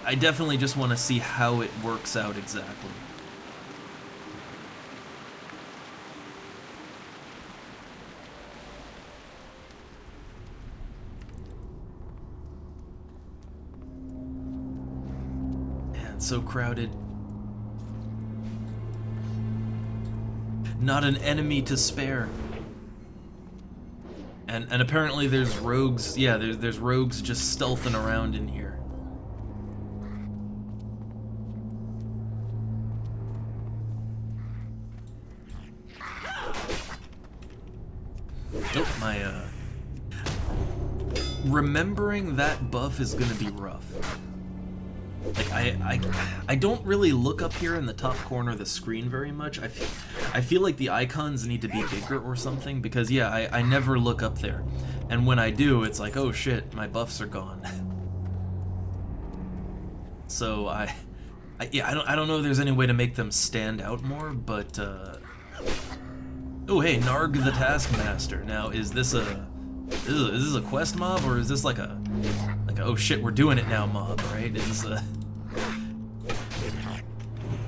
I definitely just want to see how it works out exactly. Man, it's so crowded. not an enemy to spare. And apparently there's rogues, yeah, there's rogues just stealthing around in here. Oh, my, remembering that buff is gonna be rough. Like, I don't really look up here in the top corner of the screen very much. I feel like the icons need to be bigger or something, because, yeah, I never look up there. And when I do, it's like, oh shit, my buffs are gone. So, yeah, I don't know if there's any way to make them stand out more, but, oh, hey, Narg the Taskmaster. Now, is this a quest mob, or is this like a oh shit, we're doing it now mob, right? Is this a...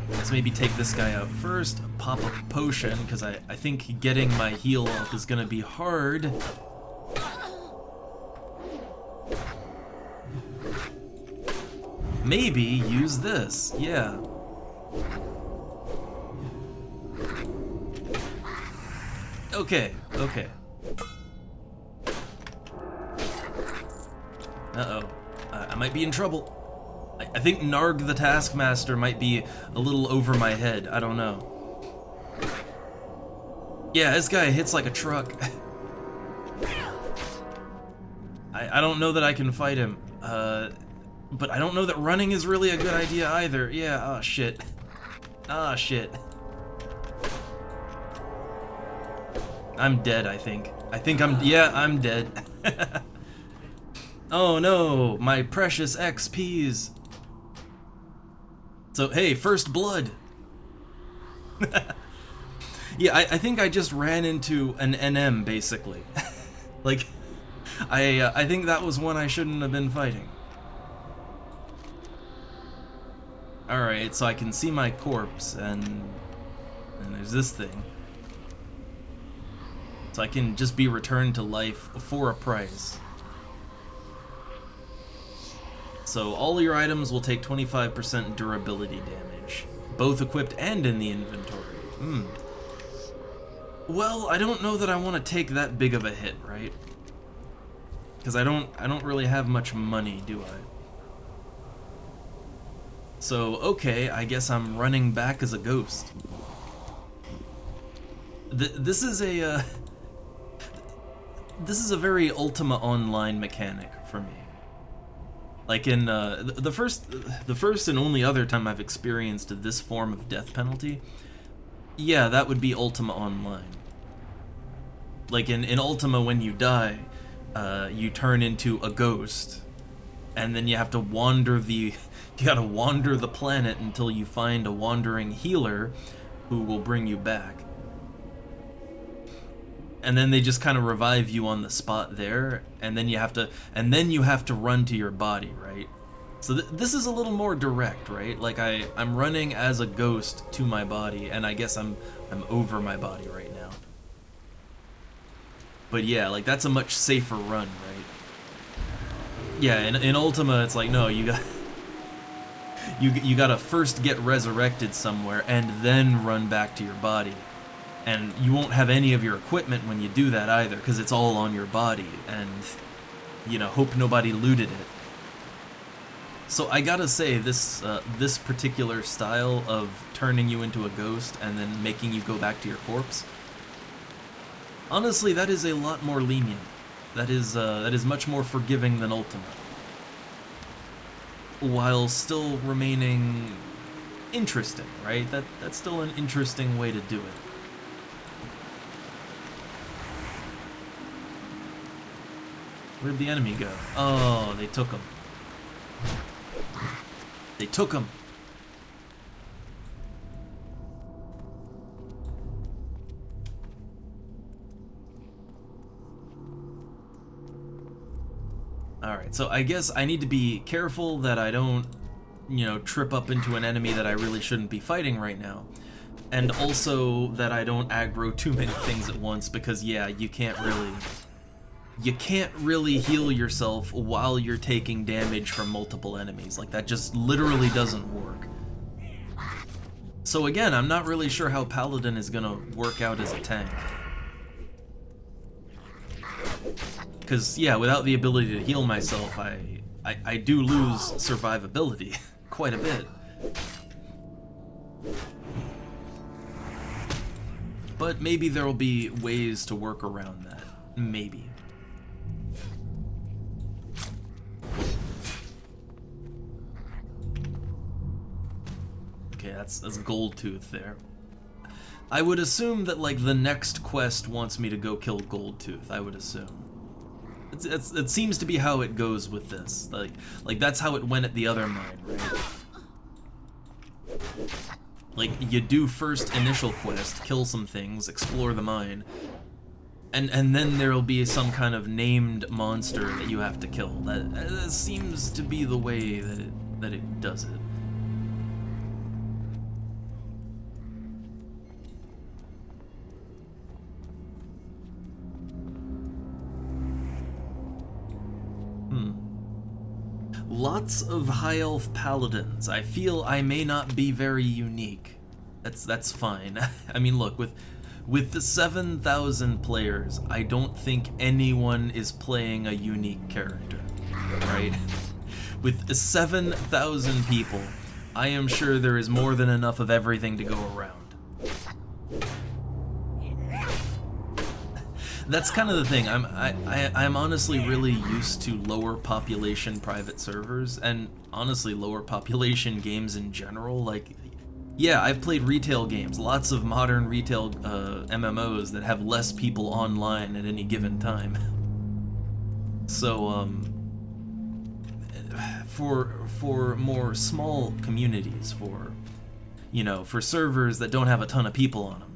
Let's maybe take this guy out first, pop a potion, because I think getting my heal off is gonna be hard. Maybe use this, yeah. Okay, okay. Uh-oh. I might be in trouble. I think Narg the Taskmaster might be a little over my head. I don't know. Yeah, this guy hits like a truck. I don't know that I can fight him. But I don't know that running is really a good idea either. Yeah, oh shit. Ah, shit. I'm dead, I think. Yeah, I'm dead. Oh no, my precious XPs. So, hey, first blood. Yeah, I think I just ran into an NM, basically. Like, I think that was one I shouldn't have been fighting. Alright, so I can see my corpse, and there's this thing. So I can just be returned to life for a price. So all your items will take 25% durability damage, both equipped and in the inventory. Well, I don't know that I want to take that big of a hit, right? Because I don't really have much money, do I? So, okay, I guess I'm running back as a ghost. This is a very Ultima Online mechanic for me. Like in the first and only other time I've experienced this form of death penalty, yeah, that would be Ultima Online. Like in Ultima, when you die, you turn into a ghost, and then you have to wander the planet until you find a wandering healer who will bring you back. And then they just kind of revive you on the spot there, and then you have to run to your body, right? So this is a little more direct, right? Like I'm running as a ghost to my body, and I guess I'm over my body right now. But yeah, like that's a much safer run, right? Yeah, in Ultima, it's like, no, you gotta first get resurrected somewhere and then run back to your body. And you won't have any of your equipment when you do that either, because it's all on your body, and, you know, hope nobody looted it. So I gotta say, this particular style of turning you into a ghost and then making you go back to your corpse, honestly, that is a lot more lenient. That is much more forgiving than Ultima, while still remaining interesting, right? That's still an interesting way to do it. Where'd the enemy go? Oh, they took him. They took him. Alright, so I guess I need to be careful that I don't, you know, trip up into an enemy that I really shouldn't be fighting right now. And also that I don't aggro too many things at once, because yeah, you can't really heal yourself while you're taking damage from multiple enemies. Like, that just literally doesn't work. So again, I'm not really sure how Paladin is gonna work out as a tank. Because, yeah, without the ability to heal myself, I do lose survivability quite a bit. But maybe there'll be ways to work around that. Maybe. Okay, that's Goldtooth there. I would assume that, like, the next quest wants me to go kill Goldtooth, I would assume. It seems to be how it goes with this. Like that's how it went at the other mine, right? Like, you do first initial quest, kill some things, explore the mine, and then there'll be some kind of named monster that you have to kill. That seems to be the way that it does it. Lots of high elf paladins. I feel I may not be very unique. That's fine. I mean, look, with the 7,000 players, I don't think anyone is playing a unique character, right? With 7,000 people, I am sure there is more than enough of everything to go around. That's kind of the thing. I'm honestly really used to lower population private servers, and honestly lower population games in general. Like, yeah, I've played retail games, lots of modern retail MMOs that have less people online at any given time. So, for more small communities, for, you know, for servers that don't have a ton of people on them,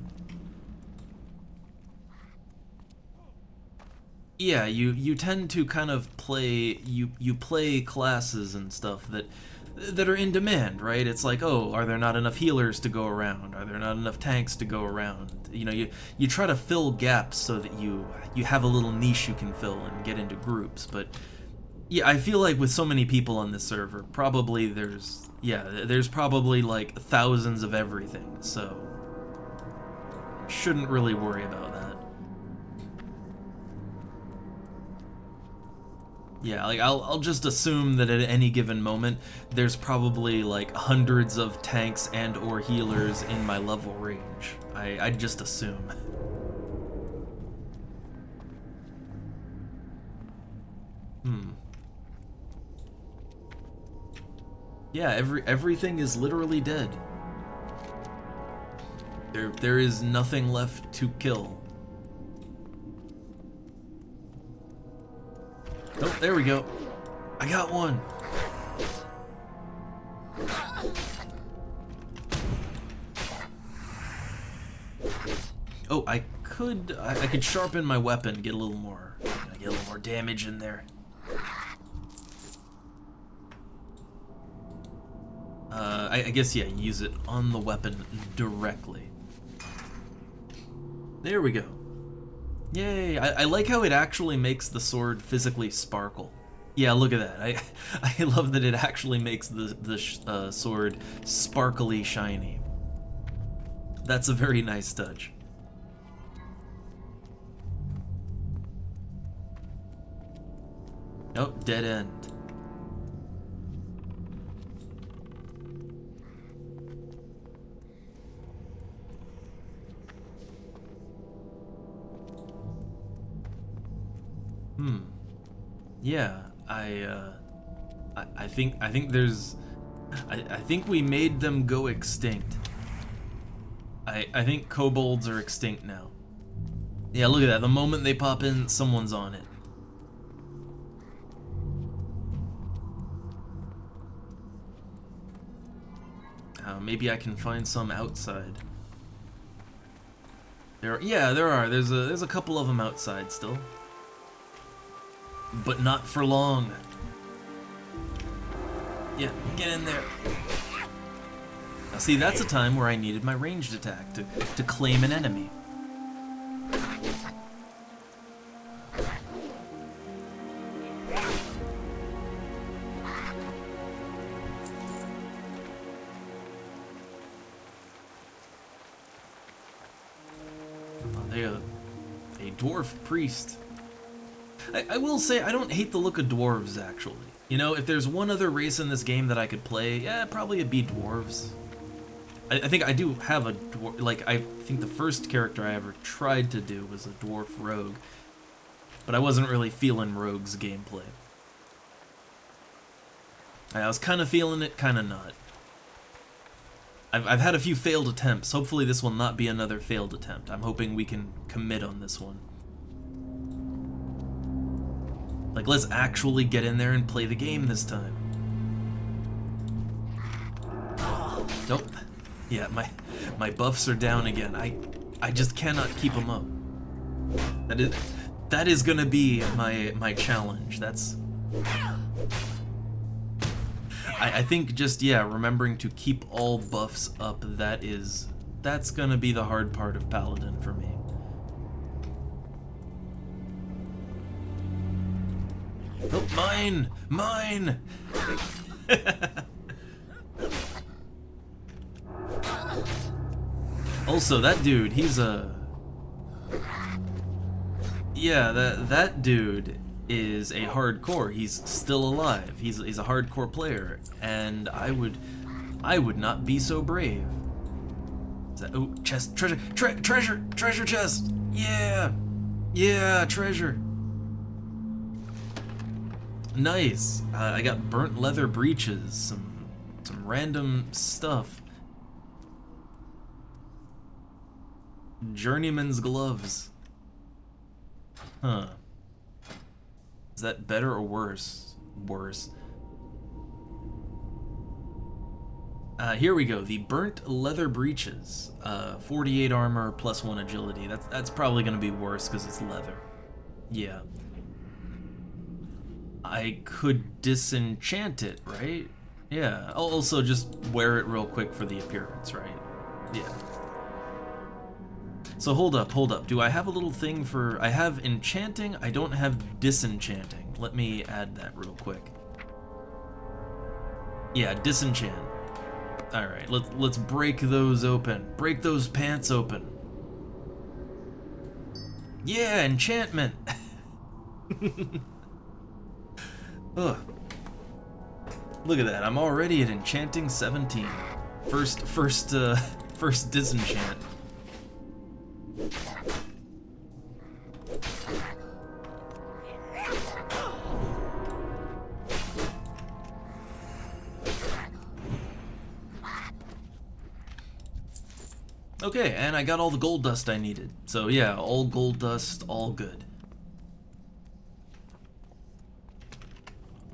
yeah, you tend to kind of play, you play classes and stuff that are in demand, right? It's like, oh, are there not enough healers to go around? Are there not enough tanks to go around? You know, you try to fill gaps so that you have a little niche you can fill and get into groups. But yeah, I feel like with so many people on this server, probably there's probably like thousands of everything, so shouldn't really worry about that. Yeah, like I'll just assume that at any given moment there's probably like hundreds of tanks and or healers in my level range. I'd just assume. Yeah, everything is literally dead. There is nothing left to kill. Oh, there we go. I got one. Oh, I could sharpen my weapon, get a little more damage in there. I guess, yeah, use it on the weapon directly. There we go. Yay! I like how it actually makes the sword physically sparkle. Yeah, look at that. I love that it actually makes the sword sparkly shiny. That's a very nice touch. Oh, dead end. Yeah, I think there's, I think we made them go extinct. I think kobolds are extinct now. Yeah, look at that. The moment they pop in, someone's on it. Maybe I can find some outside. Yeah, there are. There's a couple of them outside still. But not for long. Yeah, get in there. Now see, that's a time where I needed my ranged attack to claim an enemy. a dwarf priest. I will say, I don't hate the look of dwarves, actually. You know, if there's one other race in this game that I could play, yeah, probably it'd be dwarves. I think I do have a dwarf, like, I think the first character I ever tried to do was a dwarf rogue. But I wasn't really feeling rogue's gameplay. I was kind of feeling it, kind of not. I've had a few failed attempts. Hopefully this will not be another failed attempt. I'm hoping we can commit on this one. Like, let's actually get in there and play the game this time. Nope. Yeah, my buffs are down again. I just cannot keep them up. That is gonna be my challenge. That's... I think just, yeah, remembering to keep all buffs up, that's gonna be the hard part of Paladin for me. Oh, mine! Mine! Also, that dude, he's a... Yeah, that dude is a hardcore. He's still alive. He's a hardcore player, and I would not be so brave. Is that, oh, chest, treasure chest. Yeah, treasure. Nice. I got burnt leather breeches, some random stuff. Journeyman's gloves. Huh. Is that better or worse? Worse. Here we go. The burnt leather breeches. 48 armor plus 1 agility. That's probably gonna be worse because it's leather. Yeah. I could disenchant it, right? Yeah. I'll also just wear it real quick for the appearance, right? Yeah. So hold up. Do I have a little thing for... I have enchanting, I don't have disenchanting. Let me add that real quick. Yeah, disenchant. Alright, let's break those open. Break those pants open. Yeah, enchantment! Ugh. Look at that, I'm already at enchanting 17. First disenchant. Okay, and I got all the gold dust I needed. So yeah, all gold dust, all good.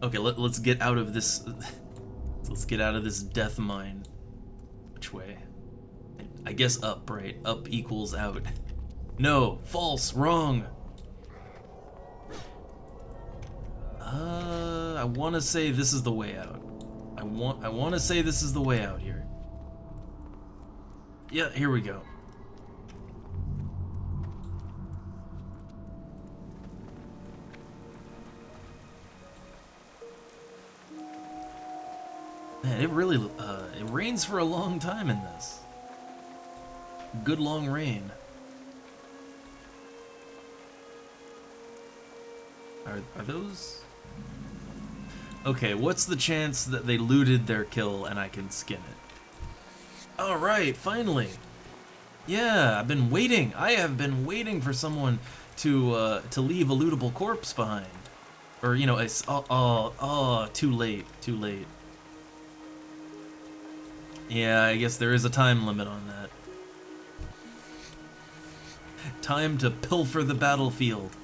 Okay, let's get out of this. Let's get out of this death mine. Which way? I guess up, right? Up equals out. No, false, wrong. I want to say this is the way out. I want to say this is the way out here. Yeah, here we go. Man, it really it rains for a long time in this. Good long rain. Are those? Okay, what's the chance that they looted their kill and I can skin it? All right, finally. Yeah, I've been waiting. I have been waiting for someone to leave a lootable corpse behind, or you know, too late, too late. Yeah, I guess there is a time limit on that. Time to pilfer the battlefield.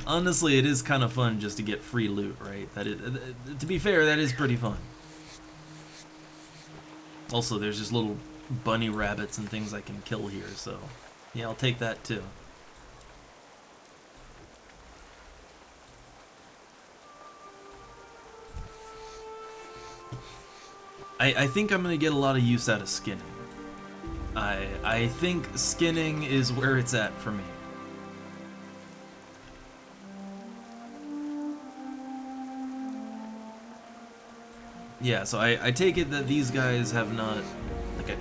Honestly, it is kind of fun just to get free loot, right? That is, to be fair, that is pretty fun. Also, there's just little bunny rabbits and things I can kill here, so yeah, I'll take that too. I think I'm gonna get a lot of use out of skinning. I think skinning is where it's at for me. Yeah, so I take it that these guys have not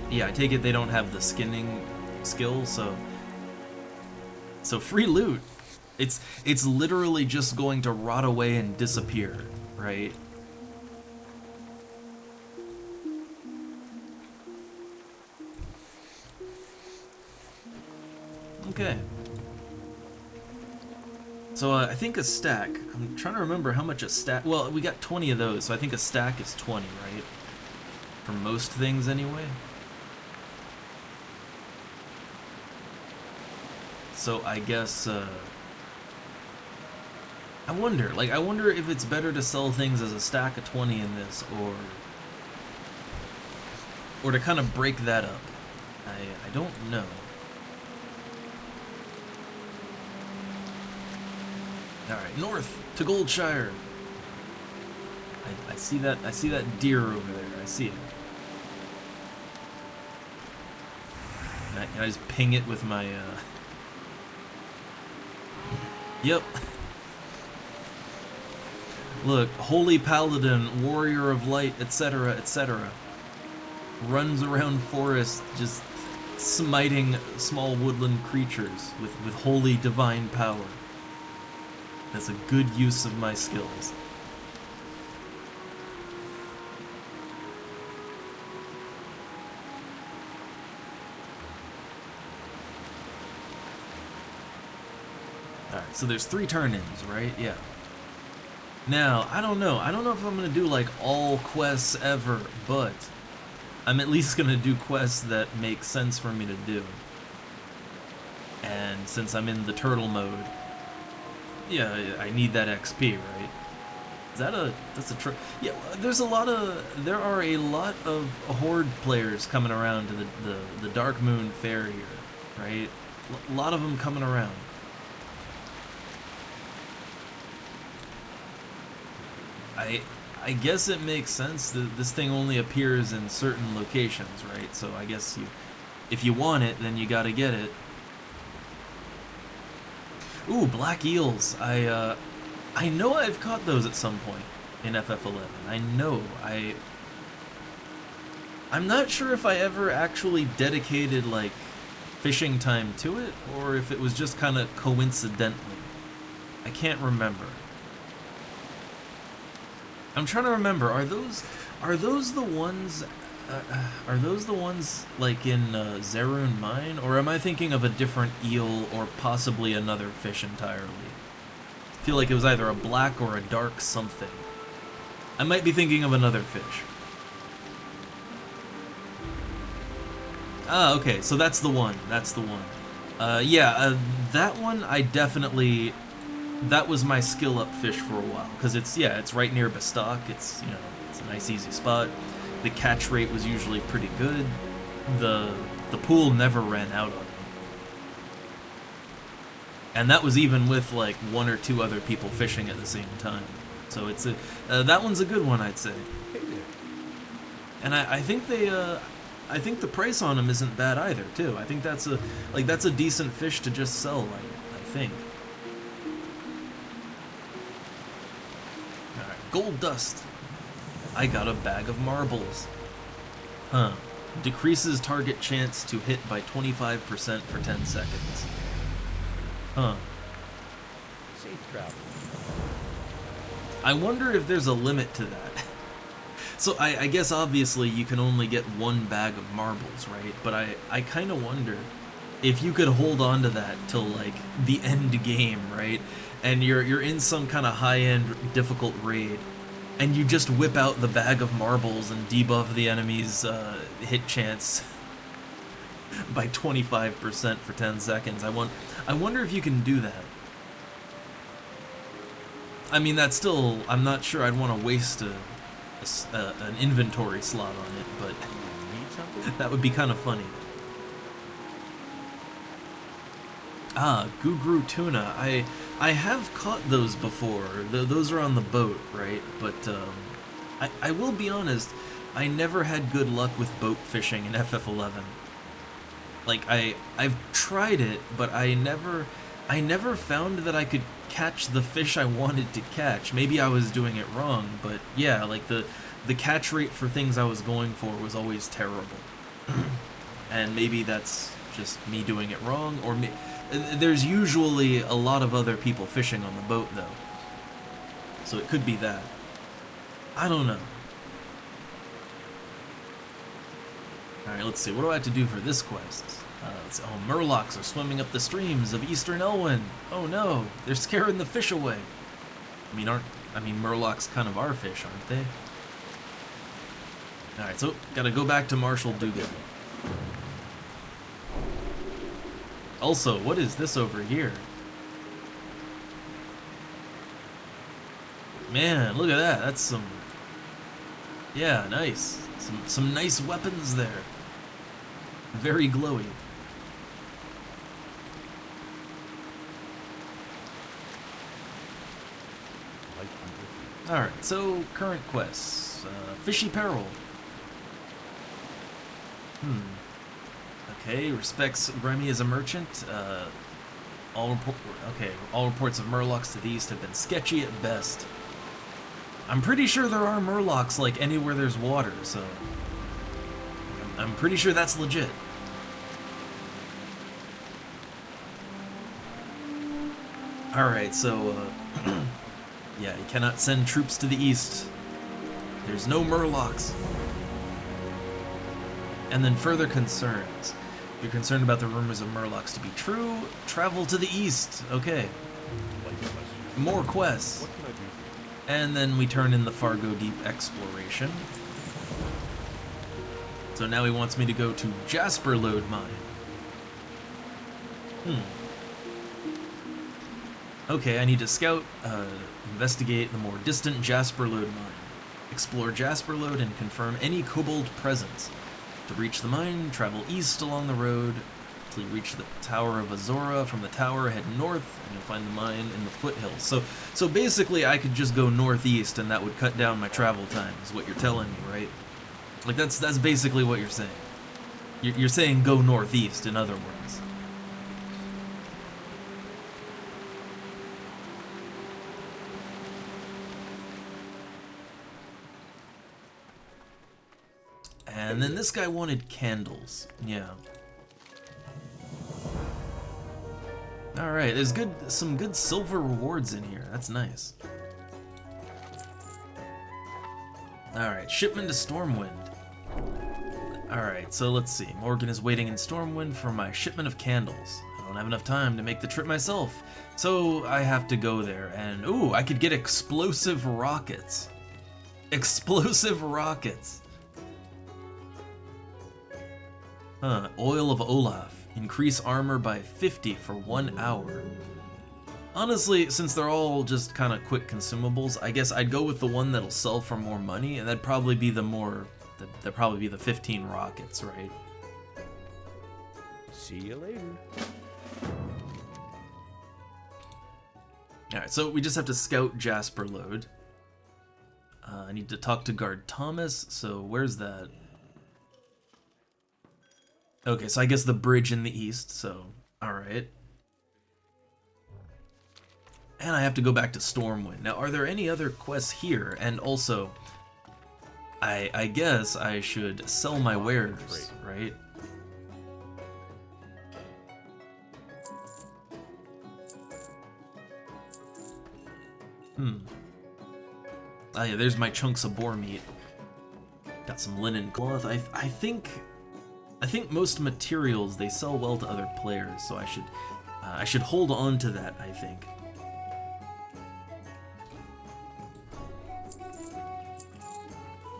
Yeah, I take it they don't have the skinning skill, so free loot. It's literally just going to rot away and disappear, right? Okay. So I think a stack, I'm trying to remember how much a stack, well, we got 20 of those, so I think a stack is 20, right? For most things anyway. So I guess, I wonder if it's better to sell things as a stack of 20 in this, or to kind of break that up. I don't know. Alright, north to Goldshire. I see that deer over there. I see it. Can I just ping it with my Yep. Look, holy paladin, warrior of light, etc., etc. Runs around forest just smiting small woodland creatures with holy divine power. That's a good use of my skills. Alright, so there's 3 turn-ins, right? Yeah. Now, I don't know. I don't know if I'm going to do, like, all quests ever, but I'm at least going to do quests that make sense for me to do. And since I'm in the turtle mode, yeah, I need that XP, right? Is that that's a yeah, there are a lot of Horde players coming around to the Dark Moon Fair here, right? A lot of them coming around. I guess it makes sense that this thing only appears in certain locations, right? So I guess if you want it, then you gotta get it. Ooh, black eels. I know I've caught those at some point in FF11. I know. I'm not sure if I ever actually dedicated, like, fishing time to it, or if it was just kind of coincidentally. I can't remember. I'm trying to remember. Are those the ones? Are those the ones like in Zerun Mine, or am I thinking of a different eel, or possibly another fish entirely? I feel like it was either a black or a dark something. I might be thinking of another fish. Ah, okay, so that's the one. That's the one. Yeah, that one I definitely. That was my skill up fish for a while, because it's right near Bastock. It's, you know, it's a nice easy spot. The catch rate was usually pretty good. The pool never ran out on me. And that was even with like 1 or 2 other people fishing at the same time. So it's that one's a good one, I'd say. And I think I think the price on them isn't bad either, too. I think that's a decent fish to just sell, I think. Gold dust. I got a bag of marbles. Huh. Decreases target chance to hit by 25% for 10 seconds. Huh. Safe travel. I wonder if there's a limit to that. So I guess obviously you can only get 1 bag of marbles, right? But I kind of wonder if you could hold on to that till like the end game, right? And you're in some kind of high-end difficult raid, and you just whip out the bag of marbles and debuff the enemy's hit chance by 25% for 10 seconds. I wonder if you can do that. I mean, that's still, I'm not sure I'd want to waste an inventory slot on it, but Need something? that would be kind of funny. Ah, Gugru tuna. I have caught those before. Those are on the boat, right? But I will be honest, I never had good luck with boat fishing in FF11. Like I've tried it, but I never found that I could catch the fish I wanted to catch. Maybe I was doing it wrong, but yeah, like the catch rate for things I was going for was always terrible. And maybe that's just me doing it wrong, or there's usually a lot of other people fishing on the boat, though. So it could be that. I don't know. Alright, let's see. What do I have to do for this quest? Oh, murlocs are swimming up the streams of Eastern Elwyn. Oh no, they're scaring the fish away. I mean, murlocs kind of are fish, aren't they? Alright, so gotta go back to Marshal Dugan. Also, what is this over here? Man, look at that. That's some... Yeah, nice. Some nice weapons there. Very glowy. Alright, so current quests. Fishy Peril. Okay, respects Remy as a merchant. All reports of murlocs to the east have been sketchy at best. I'm pretty sure there are murlocs like anywhere there's water, so I'm pretty sure that's legit. Alright, so yeah, you cannot send troops to the east. There's no murlocs. And then further concerns. If you're concerned about the rumors of murlocs to be true, travel to the east. Okay. More quests. What can I do? And then we turn in the Fargo Deep exploration. So now he wants me to go to Jasper Lode Mine. Okay, I need to scout, investigate the more distant Jasper Lode Mine. Explore Jasper Lode and confirm any kobold presence. To reach the mine, travel east along the road till you reach the Tower of Azora. From the tower, head north, and you'll find the mine in the foothills. So basically, I could just go northeast, and that would cut down my travel time, is what you're telling me, right? Like, that's basically what you're saying. You're saying go northeast, in other words. And then this guy wanted candles. Yeah. Alright, there's some good silver rewards in here. That's nice. Alright, shipment to Stormwind. Alright, so let's see. Morgan is waiting in Stormwind for my shipment of candles. I don't have enough time to make the trip myself, so I have to go there. And, ooh, I could get explosive rockets. Explosive rockets. Oil of Olaf. Increase armor by 50 for 1 hour. Honestly, since they're all just kind of quick consumables, I guess I'd go with the one that'll sell for more money, and that'd probably be that'd probably be the 15 rockets, right? See you later. Alright, so we just have to scout Jasper Lode. I need to talk to Guard Thomas, so where's that? Okay, so I guess the bridge in the east, so alright. And I have to go back to Stormwind. Now, are there any other quests here? And also, I guess I should sell my wares, right? Ah, yeah, there's my chunks of boar meat. Got some linen cloth. I think most materials, they sell well to other players, so I should hold on to that, I think.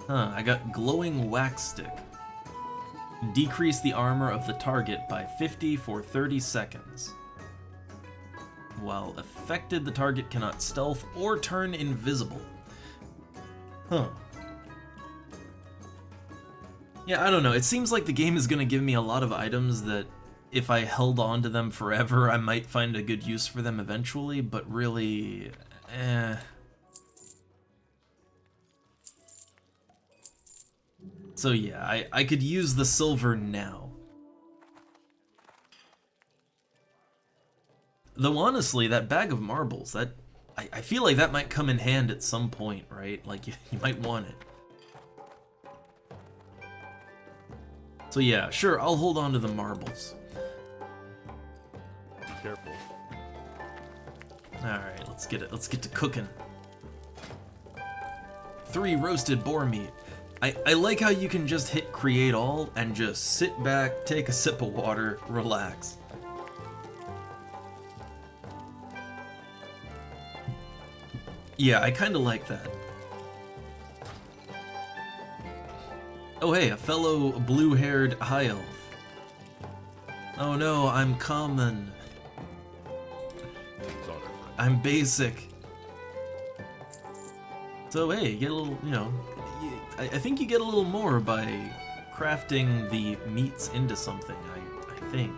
I got glowing wax stick. Decrease the armor of the target by 50 for 30 seconds. While affected, the target cannot stealth or turn invisible. Yeah, I don't know. It seems like the game is going to give me a lot of items that if I held on to them forever, I might find a good use for them eventually, but really, So yeah, I could use the silver now. Though honestly, that bag of marbles, I feel like that might come in hand at some point, right? Like, you might want it. So yeah, sure, I'll hold on to the marbles. Be careful. Alright, let's get to cooking. 3 roasted boar meat. I like how you can just hit create all and just sit back, take a sip of water, relax. Yeah, I kinda like that. Oh hey, a fellow blue-haired high elf. Oh no, I'm common. These are their friends. I'm basic. So hey, you get a little, you know, I think you get a little more by crafting the meats into something, I think.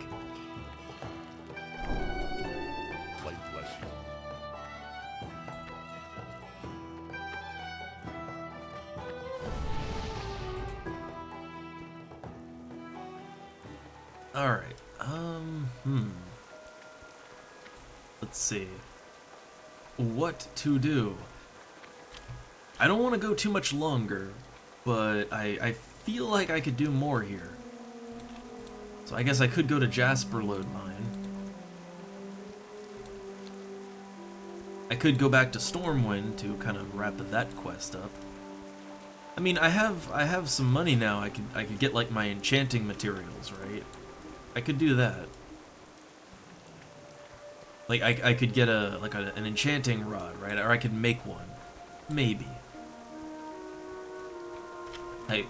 Light bless you. Alright, let's see. What to do? I don't want to go too much longer, but I feel like I could do more here. So I guess I could go to Jasper Lode Mine. I could go back to Stormwind to kind of wrap that quest up. I mean, I have some money now. I could get like my enchanting materials, right? I could do that. Like I could get an enchanting rod, right? Or I could make one. Maybe.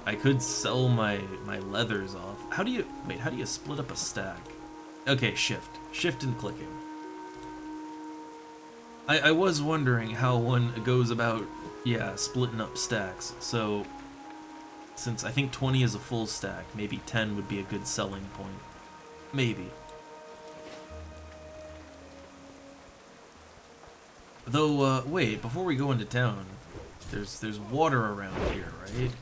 I could sell my leathers off. How do you split up a stack? Okay, shift and clicking. I was wondering how one goes about, yeah, splitting up stacks. So since I think 20 is a full stack, maybe 10 would be a good selling point. Maybe. Though wait, before we go into town, there's water around here, right?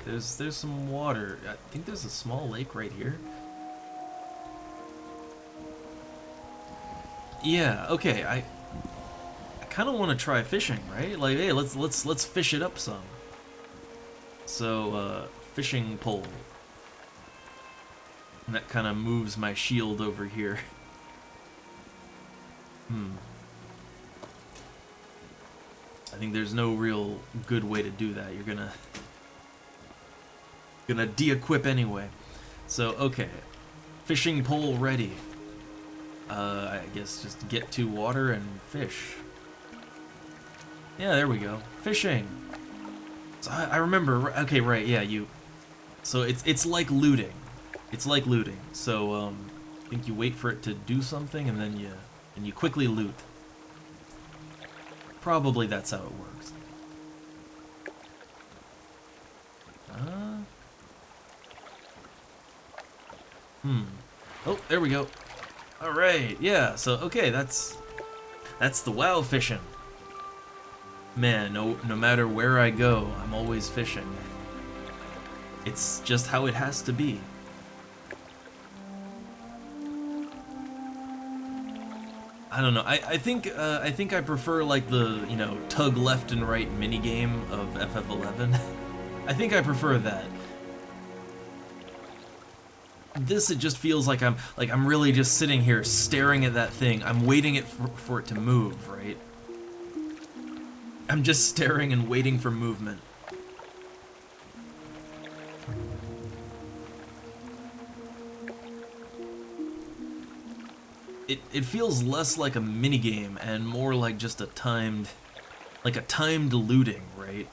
There's some water. I think there's a small lake right here. Yeah, okay. I kind of want to try fishing, right? Like, hey, let's fish it up some. So, fishing pole. And that kind of moves my shield over here. I think there's no real good way to do that. You're gonna de-equip anyway. So, okay. Fishing pole ready. I guess just get to water and fish. Yeah, there we go. Fishing. So I remember. Okay, right. Yeah, you. So it's like looting. It's like looting. So I think you wait for it to do something and then you quickly loot. Probably that's how it works. Oh, there we go. All right. Yeah. So okay, that's the WoW fishing. Man, no matter where I go, I'm always fishing. It's just how it has to be. I don't know. I think I prefer like the, you know, tug left and right minigame of FF11. I think I prefer that. This, it just feels like I'm really just sitting here staring at that thing. I'm waiting for it to move, right? I'm just staring and waiting for movement. It feels less like a minigame and more like just a timed looting, right?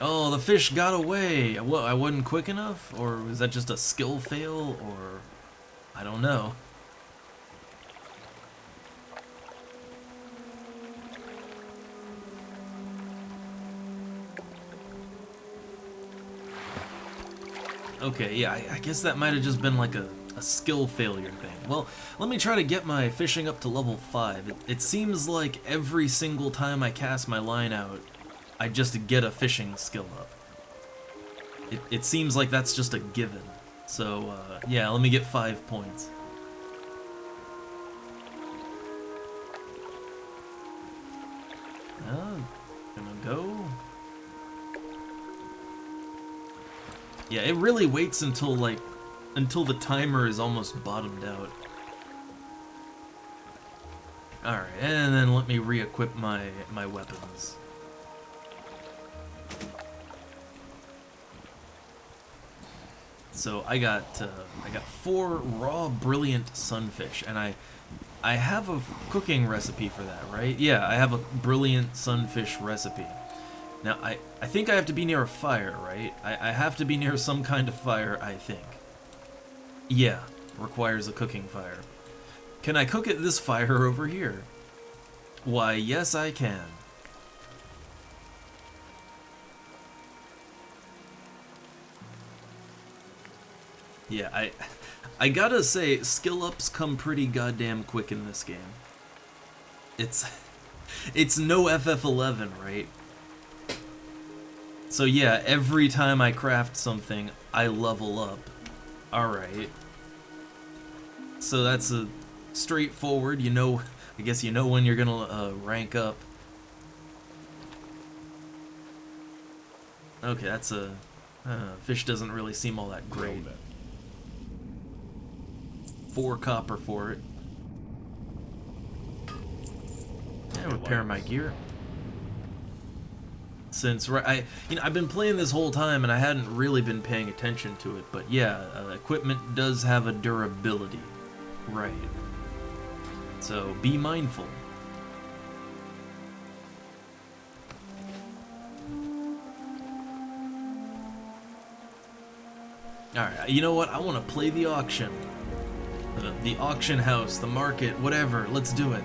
Oh, the fish got away. What, I wasn't quick enough? Or was that just a skill fail? Or I don't know. Okay, yeah, I guess that might have just been like a skill failure thing. Well, let me try to get my fishing up to level 5. It seems like every single time I cast my line out, I just get a fishing skill up. It seems like that's just a given. So, yeah, let me get 5 points. Gonna go. Yeah, it really waits until the timer is almost bottomed out. Alright, and then let me re-equip my weapons. So I got 4 raw brilliant sunfish, and I have a cooking recipe for that, right? Yeah, I have a brilliant sunfish recipe. Now I think I have to be near a fire, right? I have to be near some kind of fire, I think. Yeah, requires a cooking fire. Can I cook at this fire over here? Why, yes I can. Yeah, I gotta say, skill ups come pretty goddamn quick in this game. It's no FF11, right? So yeah, every time I craft something, I level up. Alright. So that's a straightforward, you know, I guess you know when you're gonna rank up. Okay, that's a... fish doesn't really seem all that great. 4 copper for it. And repair my gear. Since I've been playing this whole time and I hadn't really been paying attention to it, but yeah, equipment does have a durability, right? So be mindful. All right, you know what? I want to play the auction. The auction house, the market, whatever, let's do it.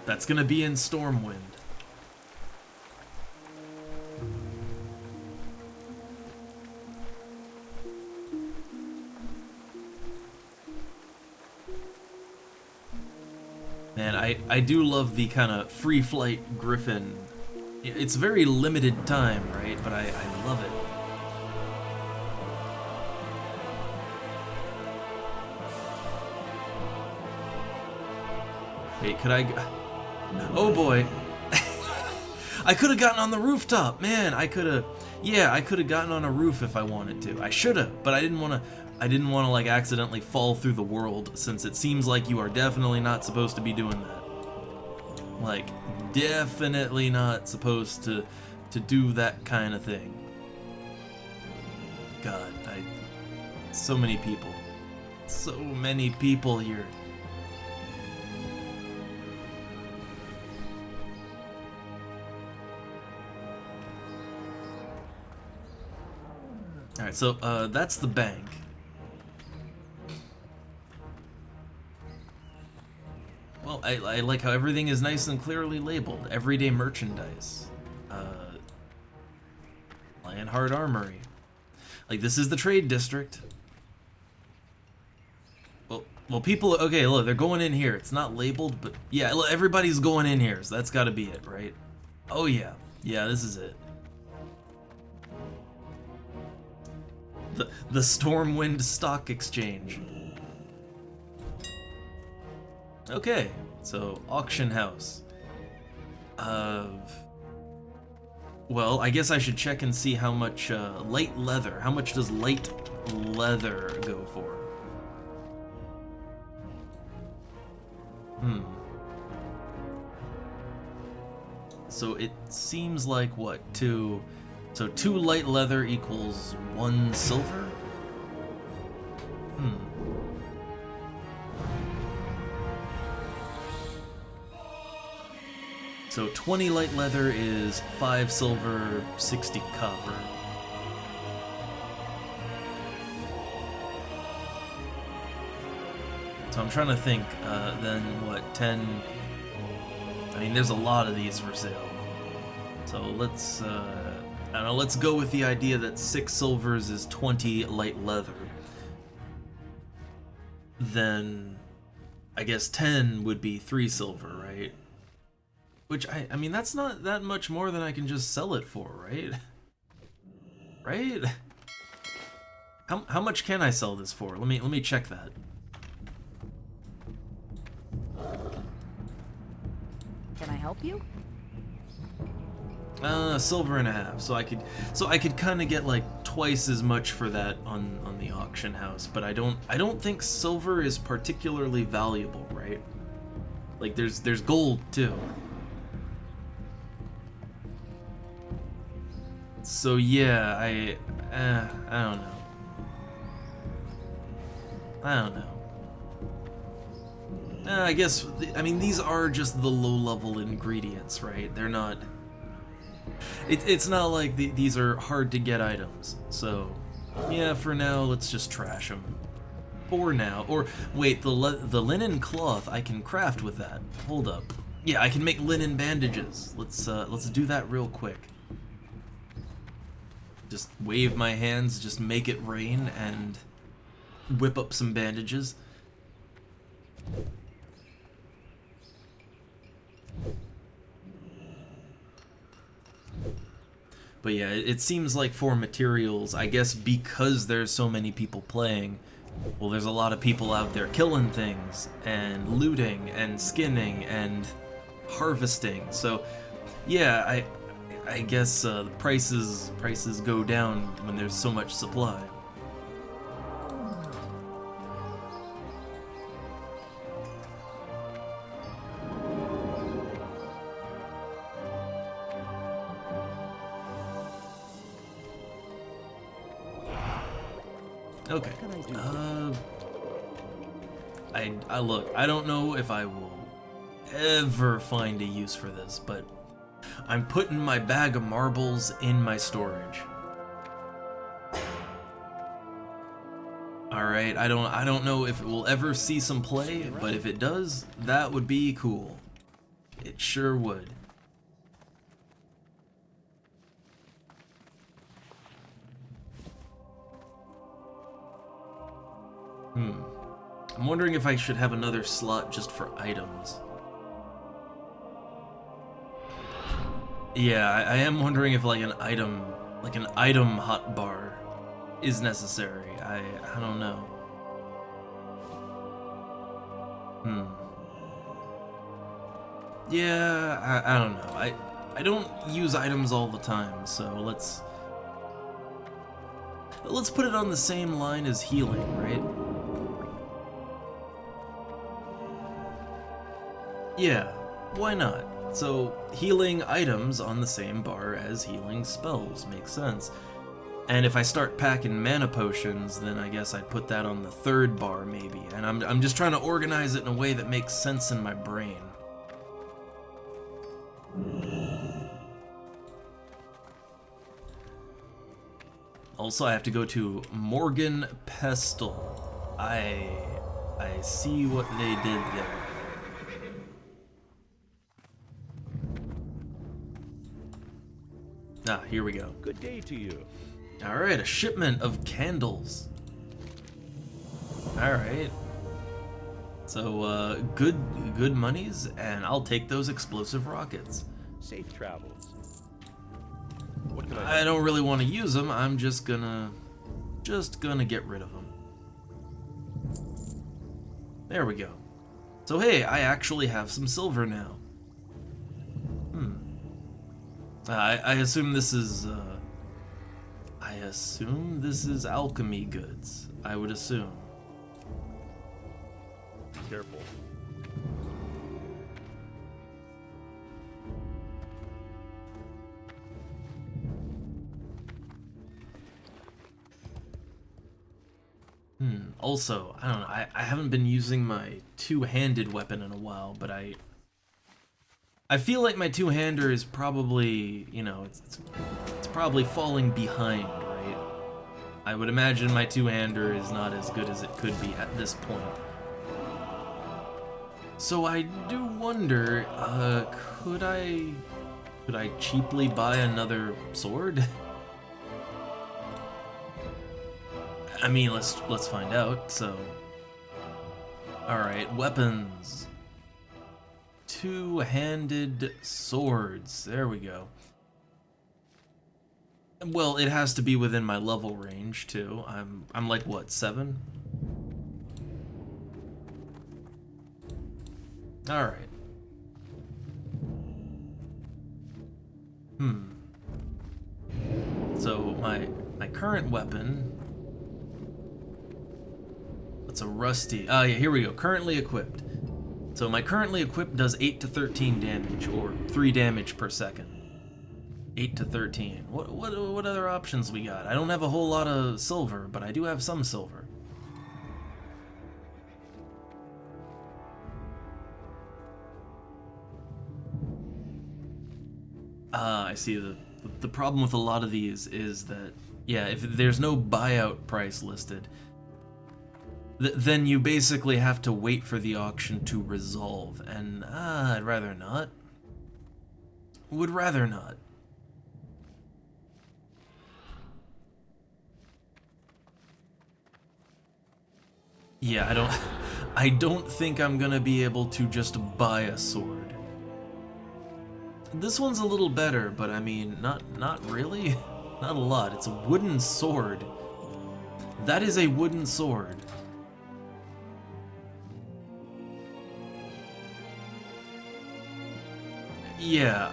That's gonna be in Stormwind. Man, I do love the kind of free flight griffin. It's very limited time, right? But I love it. Wait, could I... Oh boy. I could have gotten on the rooftop. Man, I could have... Yeah, I could have gotten on a roof if I wanted to. I should have, but I didn't want to like accidentally fall through the world, since it seems like you are definitely not supposed to be doing that. Like, definitely not supposed to do that kind of thing. God, so many people. So many people here. Alright, so that's the bank. Well, I like how everything is nice and clearly labeled. Everyday merchandise. Lionheart Armory. Like, this is the trade district. Well, people, okay, look, they're going in here. It's not labeled, but yeah, look, everybody's going in here, so that's gotta be it, right? Oh yeah, yeah, this is it. The Stormwind Stock Exchange. Okay, so auction house. Well, I guess I should check and see how much light leather. How much does light leather go for? So it seems like what, so 2 light leather equals 1 silver? So 20 light leather is 5 silver, 60 copper. So I'm trying to think, then what, 10... I mean, there's a lot of these for sale. So let's, I don't know, let's go with the idea that 6 silvers is 20 light leather. Then, I guess 10 would be 3 silver, right? Which, I mean, that's not that much more than I can just sell it for, right? Right? How much can I sell this for? Let me check that. Can I help you? Silver and a half. So I could kind of get like twice as much for that on the auction house, but I don't think silver is particularly valuable, right? Like there's gold too. So yeah, I don't know. I don't know. I guess, I mean, these are just the low-level ingredients, right? They're not... It's not like these are hard-to-get items, so... Yeah, for now, let's just trash them. For now. Or, wait, the linen cloth, I can craft with that. Hold up. Yeah, I can make linen bandages. Let's do that real quick. Just wave my hands, just make it rain, and whip up some bandages. But yeah, it seems like for materials, I guess because there's so many people playing, well, there's a lot of people out there killing things, and looting, and skinning, and harvesting. So, yeah, I guess the prices go down when there's so much supply. Okay. I look, I don't know if I will ever find a use for this, but I'm putting my bag of marbles in my storage. Alright, I don't know if it will ever see some play, but if it does, that would be cool. It sure would. I'm wondering if I should have another slot just for items. Yeah, I am wondering if like an item hotbar is necessary. I don't know. Yeah, I don't know. I don't use items all the time, so let's put it on the same line as healing, right? Yeah, why not? So, healing items on the same bar as healing spells makes sense. And if I start packing mana potions, then I guess I'd put that on the third bar maybe. And I'm just trying to organize it in a way that makes sense in my brain. Also, I have to go to Morgan Pestle. I see what they did there. Ah, here we go. Good day to you. Alright, a shipment of candles. Alright. So, good monies, and I'll take those explosive rockets. Safe travels. What can I don't really want to use them, I'm just gonna get rid of them. There we go. So hey, I actually have some silver now. I assume this is, alchemy goods. I would assume. Be careful. Also, I don't know, I haven't been using my two-handed weapon in a while, but I feel like my two-hander is probably, you know, it's probably falling behind, right? I would imagine my two-hander is not as good as it could be at this point. So I do wonder, could I cheaply buy another sword? I mean, let's find out. So, all right, weapons. Two-handed swords. There we go. Well, it has to be within my level range too. I'm like what, 7? All right. So my current weapon. It's a rusty. Ah, yeah, here we go. Currently equipped. So my currently equipped does 8 to 13 damage, or 3 damage per second. 8 to 13. What other options we got? I don't have a whole lot of silver, but I do have some silver. I see. The problem with a lot of these is that, yeah, if there's no buyout price listed, then you basically have to wait for the auction to resolve, and I'd rather not. Would rather not. Yeah, I don't think I'm gonna be able to just buy a sword. This one's a little better, but I mean, not really. Not a lot. It's a wooden sword. That is a wooden sword. Yeah,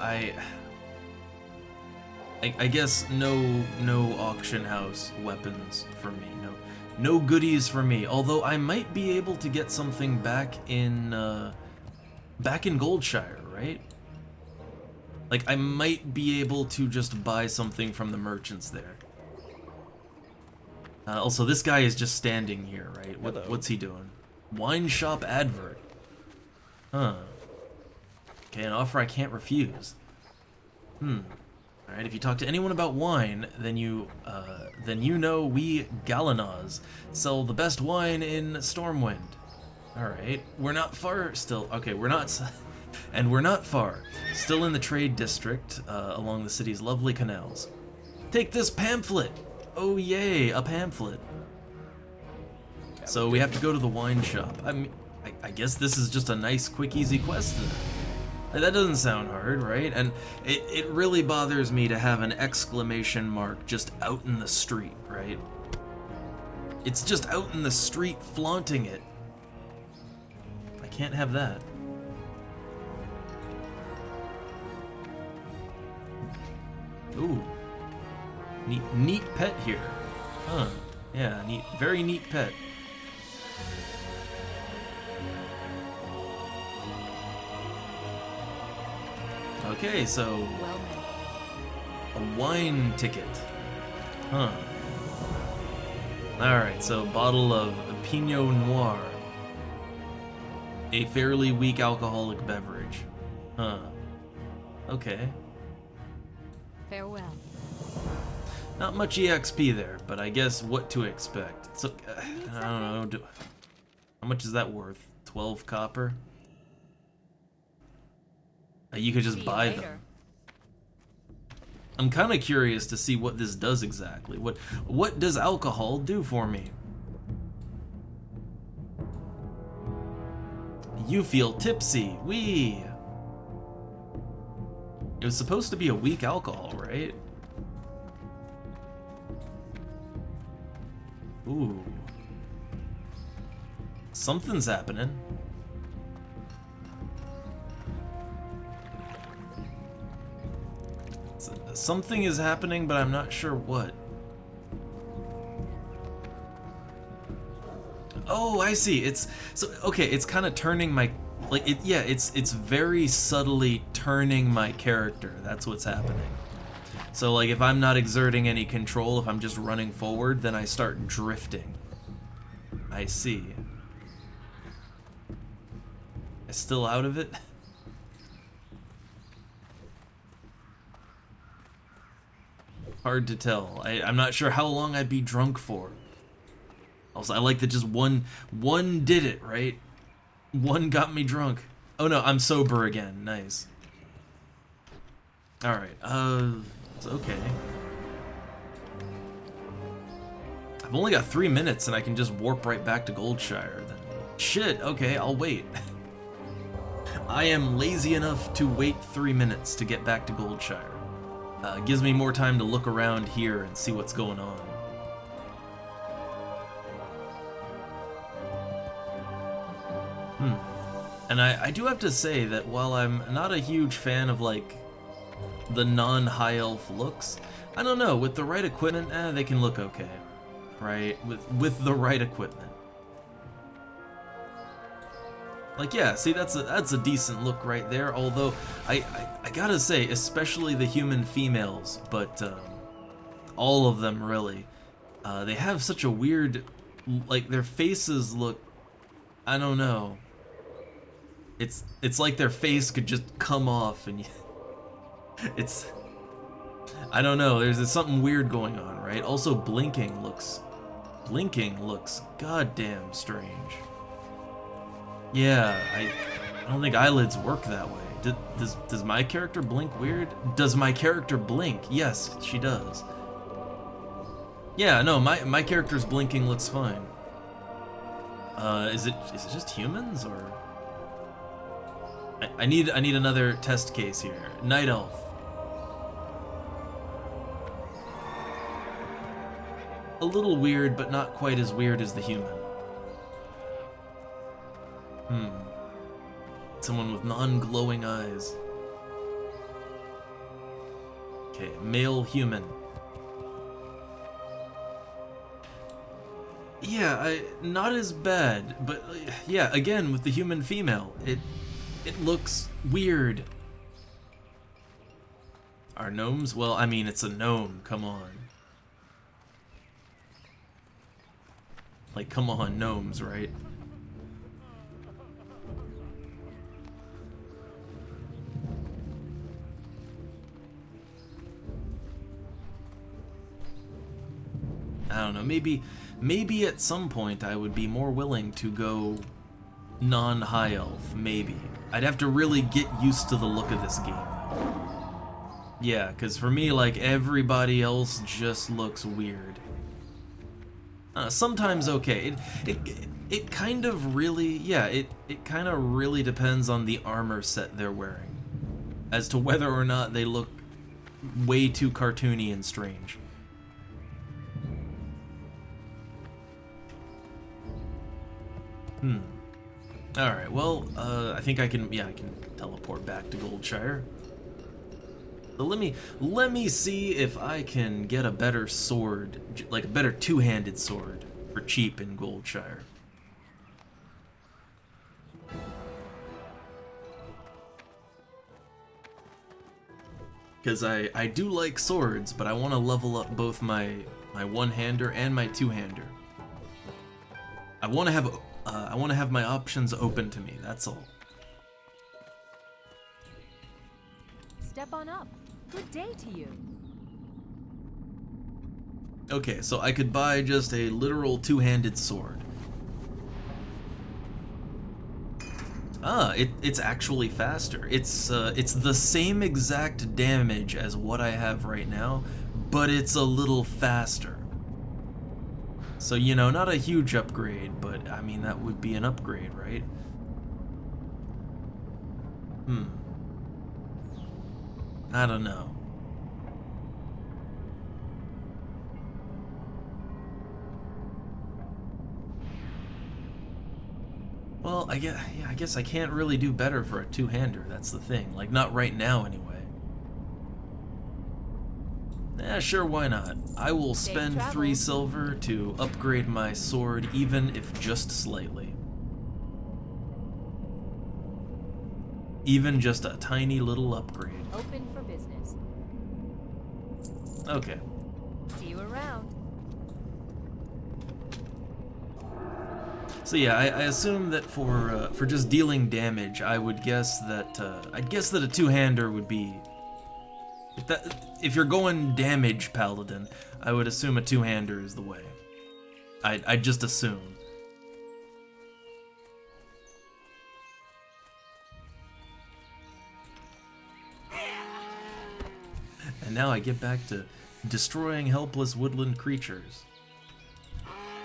I guess no auction house weapons for me. No goodies for me. Although I might be able to get something back in Goldshire, right? Like, I might be able to just buy something from the merchants there. Also, this guy is just standing here, right? What's he doing? Wine shop advert. Huh. Okay, an offer I can't refuse. Alright, if you talk to anyone about wine, then you know we Galanas sell the best wine in Stormwind. Alright, we're not far still. Okay, we're not... And we're not far. Still in the trade district, along the city's lovely canals. Take this pamphlet! Oh yay, a pamphlet. So we have to go to the wine shop. I guess this is just a nice, quick, easy quest then. Like, that doesn't sound hard, right? And it really bothers me to have an exclamation mark just out in the street, right? It's just out in the street flaunting it. I can't have that. Ooh. Neat pet here. Huh. Yeah, neat, very neat pet. Okay, so Well met. a wine ticket. Huh. Alright, so a bottle of Pinot Noir. A fairly weak alcoholic beverage. Huh. Okay. Farewell. Not much EXP there, but I guess what to expect. So, I don't know. How much is that worth? 12 copper? You could just See you buy later. them. I'm kind of curious to see what this does exactly. What does alcohol do for me? You feel tipsy. Wee. It was supposed to be a weak alcohol, right? Ooh. Something's happening. Something is happening, but I'm not sure what. Oh, I see. It's so okay. It's kind of turning my Yeah, it's very subtly turning my character. That's what's happening. So like if I'm not exerting any control, if I'm just running forward, then I start drifting. I see. I'm still out of it. Hard to tell. I'm not sure how long I'd be drunk for. Also, I like that just one did it, right? One got me drunk. Oh no, I'm sober again. Nice. Alright, it's okay. I've only got 3 minutes and I can just warp right back to Goldshire. Then. Shit, okay, I'll wait. I am lazy enough to wait 3 minutes to get back to Goldshire. Gives me more time to look around here and see what's going on. And I do have to say that while I'm not a huge fan of like the non-high elf looks. I don't know, with the right equipment, they can look okay, right? With the right equipment. Like, yeah, see, that's a decent look right there, although I gotta say, especially the human females, but all of them really, they have such a weird, like, their faces look, I don't know, it's like their face could just come off and it's, I don't know, there's something weird going on, right? Also blinking looks goddamn strange. Yeah, I don't think eyelids work that way. Does my character blink weird? Does my character blink? Yes, she does. Yeah, no, my character's blinking looks fine. Is it just humans or? I need another test case here. Night Elf. A little weird, but not quite as weird as the human. Someone with non-glowing eyes. Okay, male human. Yeah, not as bad, but yeah, again, with the human female, it looks weird. Are gnomes? Well, I mean, it's a gnome, come on. Like, come on, gnomes, right? I don't know, maybe at some point I would be more willing to go non-high elf, maybe. I'd have to really get used to the look of this game, though. Yeah, because for me, like, everybody else just looks weird. Sometimes okay. It kind of really, yeah, it kind of really depends on the armor set they're wearing as to whether or not they look way too cartoony and strange. Alright, well, I think I can teleport back to Goldshire. So let me see if I can get a better sword, like a better two-handed sword for cheap in Goldshire. Because I do like swords, but I want to level up both my one-hander and my two-hander. I want to have my options open to me, that's all. Step on up. Good day to you. Okay, so I could buy just a literal two-handed sword. It's actually faster. It's the same exact damage as what I have right now, but it's a little faster. So, you know, not a huge upgrade, but I mean, that would be an upgrade, right? I don't know. Well, I guess I can't really do better for a two-hander, that's the thing. Like, not right now, anyway. Yeah, sure, why not? I will spend 3 silver to upgrade my sword, even if just slightly. Even just a tiny little upgrade. Open for business. Okay. See you around. So yeah, I assume that for just dealing damage, I would guess that I'd guess that a two-hander would be. If you're going damage paladin, I would assume a two-hander is the way. I'd just assume. And now I get back to destroying helpless woodland creatures.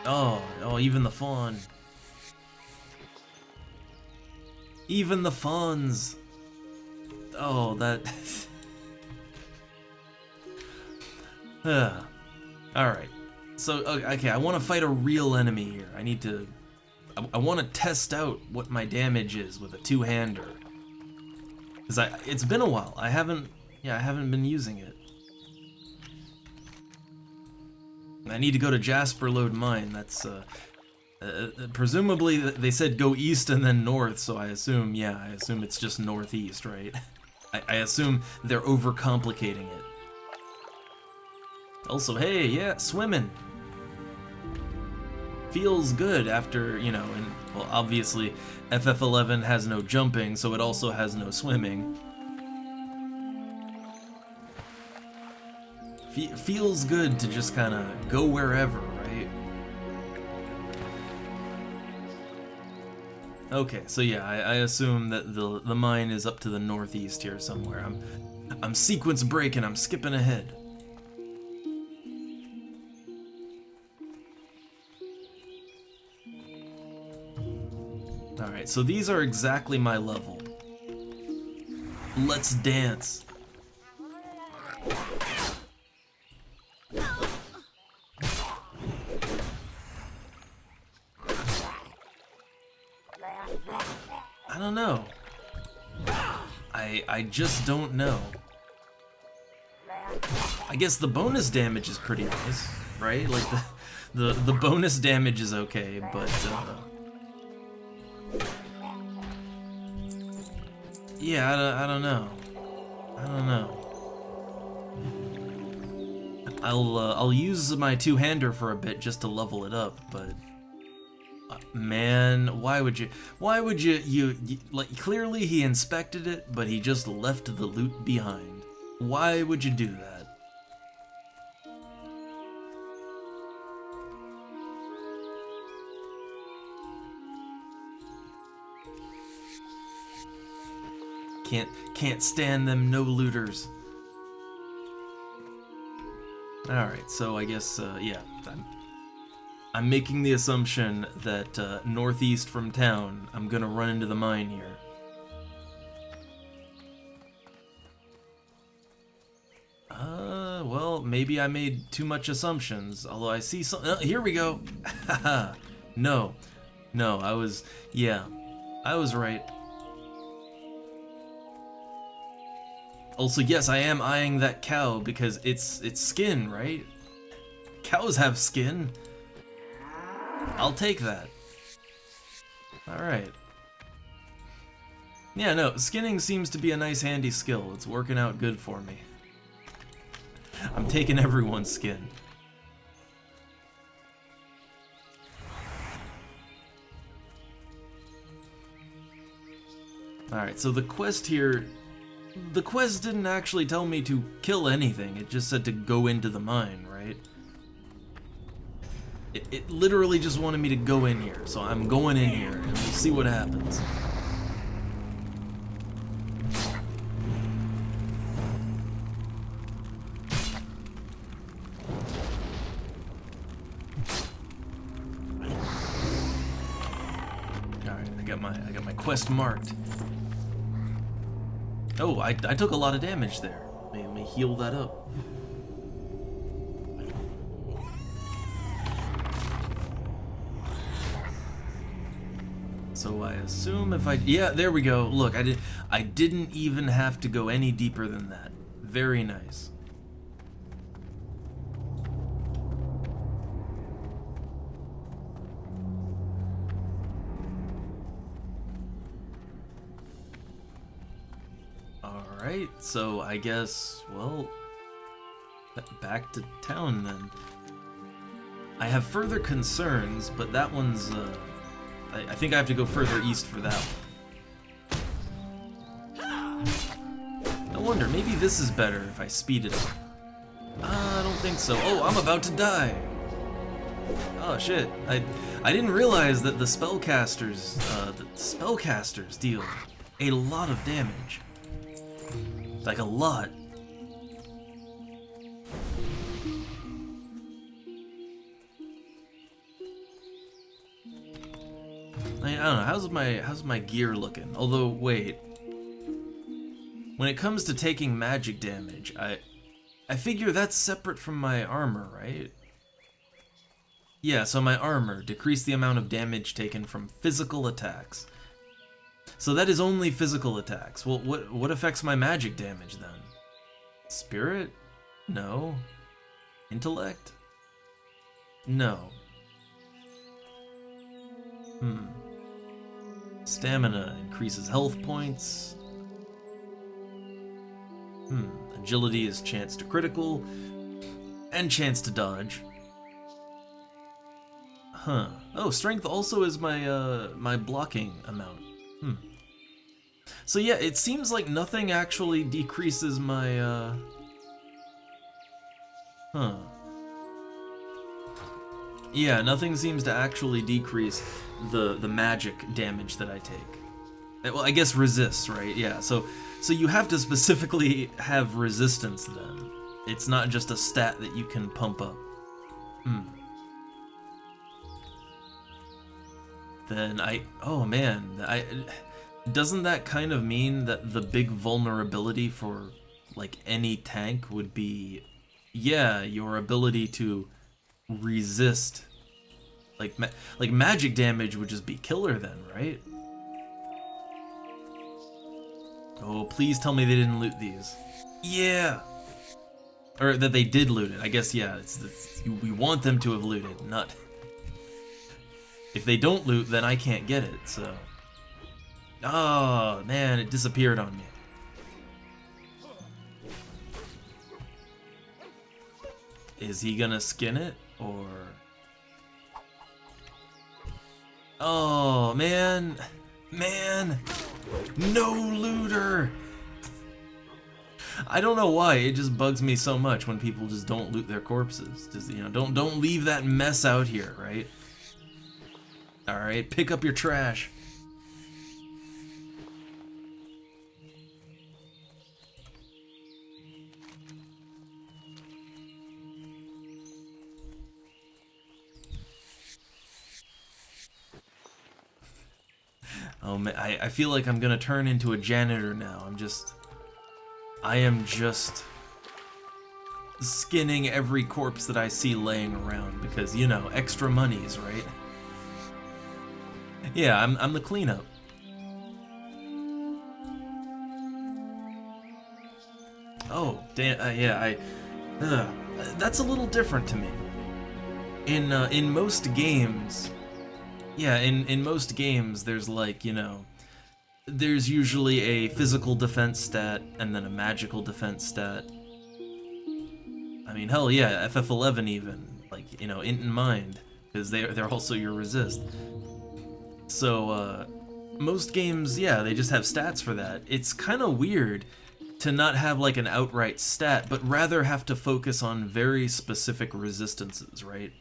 Oh, even the fawn. Even the fawns. Oh, that. Alright. So, okay, I want to fight a real enemy here. I need to. I want to test out what my damage is with a two-hander. Because it's been a while. I haven't Yeah, I haven't been using it. I need to go to Jasper Lode Mine. That's, presumably they said go east and then north, so I assume, yeah, I assume it's just northeast, right? I assume they're overcomplicating it. Also, hey, yeah, swimming. Feels good after, you know, and, well, obviously, FF11 has no jumping, so it also has no swimming. Feels good to just kind of go wherever, right? Okay, so yeah, I assume that the mine is up to the northeast here somewhere. I'm sequence breaking, I'm skipping ahead. Alright, so these are exactly my level. Let's dance. I don't know. I just don't know. I guess the bonus damage is pretty nice, right? Like the bonus damage is okay, but yeah, I don't know. I don't know. I'll use my two-hander for a bit just to level it up, but man, why would you like, clearly he inspected it, but he just left the loot behind. Why would you do that? Can't stand them no looters. Alright, so I guess, yeah, I'm making the assumption that northeast from town, I'm gonna run into the mine here. Well, maybe I made too much assumptions, although I see some. Here we go! Haha! No, I was right. Also, yes, I am eyeing that cow because it's skin, right? Cows have skin. I'll take that. Alright. Yeah, no, skinning seems to be a nice handy skill. It's working out good for me. I'm taking everyone's skin. Alright, so the quest here... The quest didn't actually tell me to kill anything, it just said to go into the mine, right? It literally just wanted me to go in here, so I'm going in here, and we'll see what happens. Alright, I got my quest marked. Oh, I took a lot of damage there. Let me heal that up. So I assume if yeah, there we go. Look, I didn't even have to go any deeper than that. Very nice. Alright, so I guess, well, back to town then. I have further concerns, but that one's, I think I have to go further east for that one. I wonder, maybe this is better if I speed it up. I don't think so. Oh, I'm about to die! Oh shit, I didn't realize that the spellcasters deal a lot of damage. Like a lot. I don't know, how's my gear looking? Although, wait. When it comes to taking magic damage, I figure that's separate from my armor, right? Yeah, so my armor decreased the amount of damage taken from physical attacks. So that is only physical attacks. Well, what affects my magic damage then? Spirit? No. Intellect? No. Stamina increases health points. Agility is chance to critical and chance to dodge. Huh. Oh, strength also is my my blocking amount. So yeah, it seems like nothing actually decreases my Yeah, nothing seems to actually decrease the magic damage that I take. Well, I guess resists, right? Yeah, so you have to specifically have resistance then. It's not just a stat that you can pump up. Then oh man, doesn't that kind of mean that the big vulnerability for like any tank would be, yeah, your ability to resist, like magic damage would just be killer then, right? Oh, please tell me they didn't loot these. Yeah, or that they did loot it. I guess yeah. We want them to have looted, not. If they don't loot, then I can't get it. So. Oh man, it disappeared on me. Is he gonna skin it or? Oh man, no looter. I don't know why, it just bugs me so much when people just don't loot their corpses. Just, you know, don't leave that mess out here, right? All right, pick up your trash. Oh man, I feel like I'm gonna turn into a janitor now. I am just skinning every corpse that I see laying around because, you know, extra monies, right? Yeah, I'm the cleanup. Oh, damn, yeah, that's a little different to me. In most games, yeah, in most games, there's like, you know, there's usually a physical defense stat and then a magical defense stat. I mean, hell yeah, FF11 even, like, you know, in mind, because they're also your resist. So, most games, yeah, they just have stats for that. It's kind of weird to not have like an outright stat, but rather have to focus on very specific resistances, right?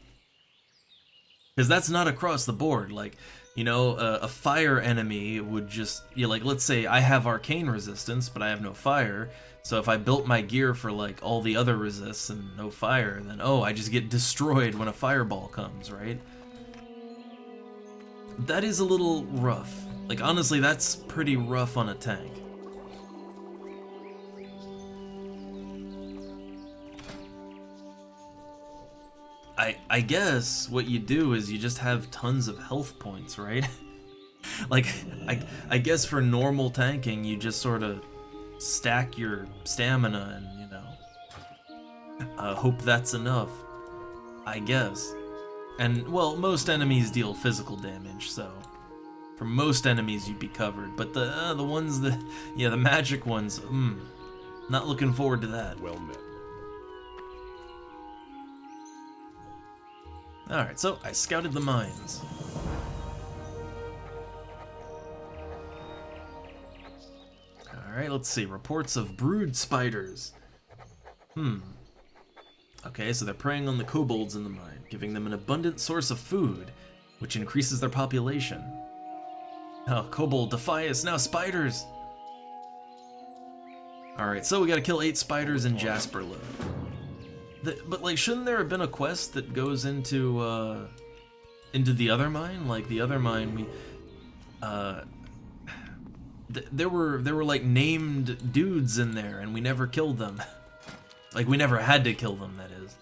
Because that's not across the board. Like, you know, a fire enemy would just, you know, like, let's say I have arcane resistance, but I have no fire. So if I built my gear for like all the other resists and no fire, then oh, I just get destroyed when a fireball comes, right? That is a little rough. Like, honestly, that's pretty rough on a tank. I guess what you do is you just have tons of health points, right? Like, I guess for normal tanking, you just sort of stack your stamina and, you know, hope that's enough, I guess. And, well, most enemies deal physical damage, so for most enemies you'd be covered. But the ones that, yeah, the magic ones, not looking forward to that. Well met. Alright, so I scouted the mines. Alright, let's see. Reports of brood spiders. Okay, so they're preying on the kobolds in the mine, giving them an abundant source of food, which increases their population. Oh, kobold, defy us, now spiders! Alright, so we gotta kill 8 spiders in Jasperload. But, like, shouldn't there have been a quest that goes into the other mine? Like, the other mine, we, there were, like, named dudes in there, and we never killed them. Like, we never had to kill them, that is.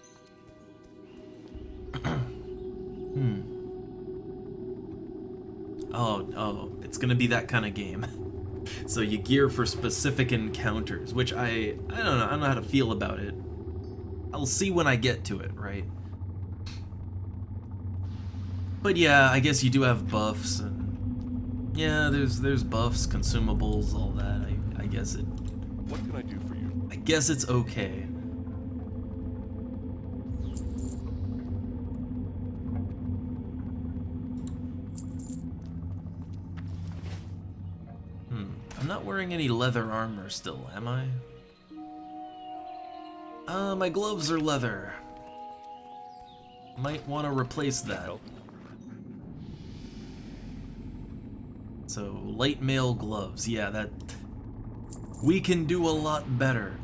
Oh, it's gonna be that kind of game. So you gear for specific encounters, which I don't know. I don't know how to feel about it. I'll see when I get to it, right? But yeah, I guess you do have buffs, and yeah, there's buffs, consumables, all that. I guess it. What can I do for you? I guess it's okay. I'm not wearing any leather armor still, am I? My gloves are leather. Might want to replace that. So, light mail gloves. Yeah, that... We can do a lot better.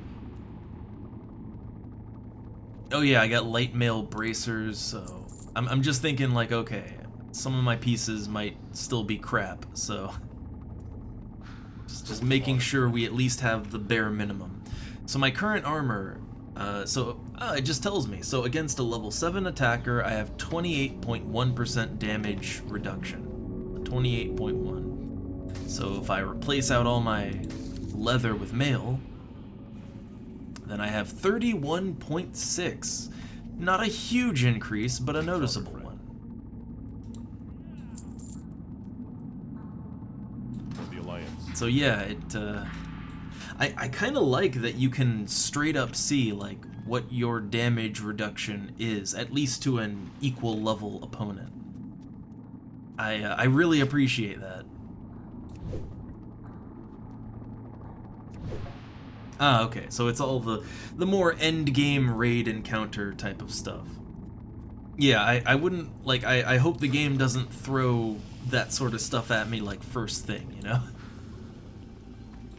Oh yeah, I got light mail bracers, so... I'm just thinking like, okay, some of my pieces might still be crap, so... Just making sure we at least have the bare minimum. So my current armor, it just tells me. So against a level 7 attacker, I have 28.1% damage reduction. 28.1. So if I replace out all my leather with mail, then I have 31.6. Not a huge increase, but a noticeable one. So yeah, I kind of like that you can straight up see like what your damage reduction is, at least to an equal level opponent. I really appreciate that. Ah, okay, so it's all the more end game raid encounter type of stuff. Yeah, I wouldn't, like, I hope the game doesn't throw that sort of stuff at me like first thing, you know?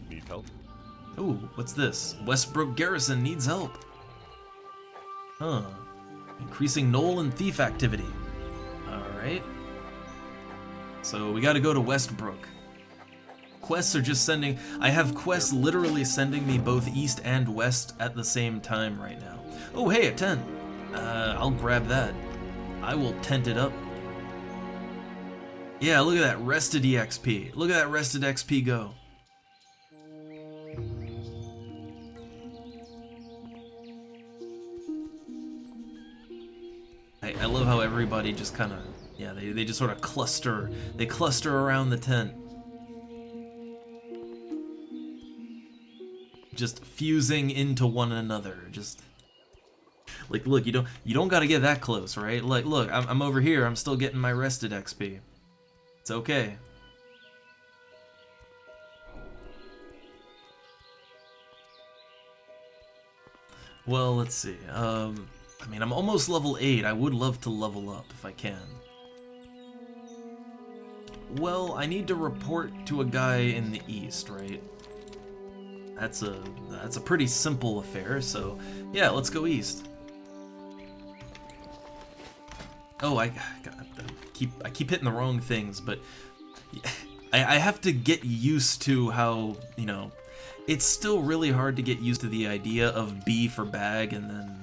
Need help? Ooh, what's this? Westbrook Garrison needs help. Huh. Increasing gnoll and thief activity. Alright. So we gotta go to Westbrook. Quests are just sending... I have quests literally sending me both east and west at the same time right now. Oh, hey, a tent. I'll grab that. I will tent it up. Yeah, look at that rested EXP. Look at that rested XP go. I love how everybody just kind of, yeah, they just sort of cluster. They cluster around the tent. Just fusing into one another. Just like, look, you don't got to get that close, right? Like, look, I'm over here. I'm still getting my rested XP. It's okay. Well, let's see. I mean, I'm almost level 8. I would love to level up if I can. Well, I need to report to a guy in the east, right? That's a pretty simple affair, so yeah, let's go east. Oh, I keep hitting the wrong things, but I have to get used to how, you know, it's still really hard to get used to the idea of B for bag and then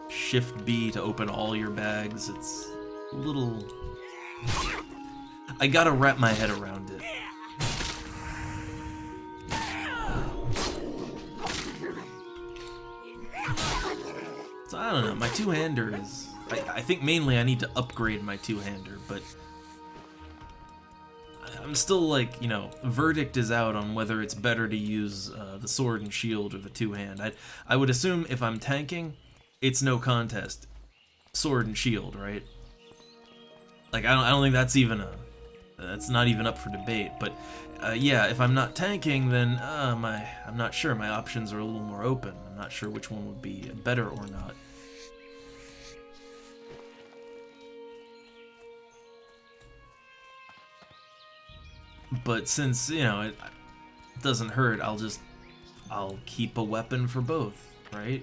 Shift B to open all your bags. It's a little... I gotta wrap my head around it. So I don't know, my two-hander is... I think mainly I need to upgrade my two-hander, but... I'm still like, you know, verdict is out on whether it's better to use the sword and shield or the two-hand. I would assume if I'm tanking, it's no contest. Sword and shield, right? Like, I don't think that's even that's not even up for debate, but yeah, if I'm not tanking, then I'm not sure. My options are a little more open. I'm not sure which one would be better or not. But since, you know, it doesn't hurt, I'll keep a weapon for both, right?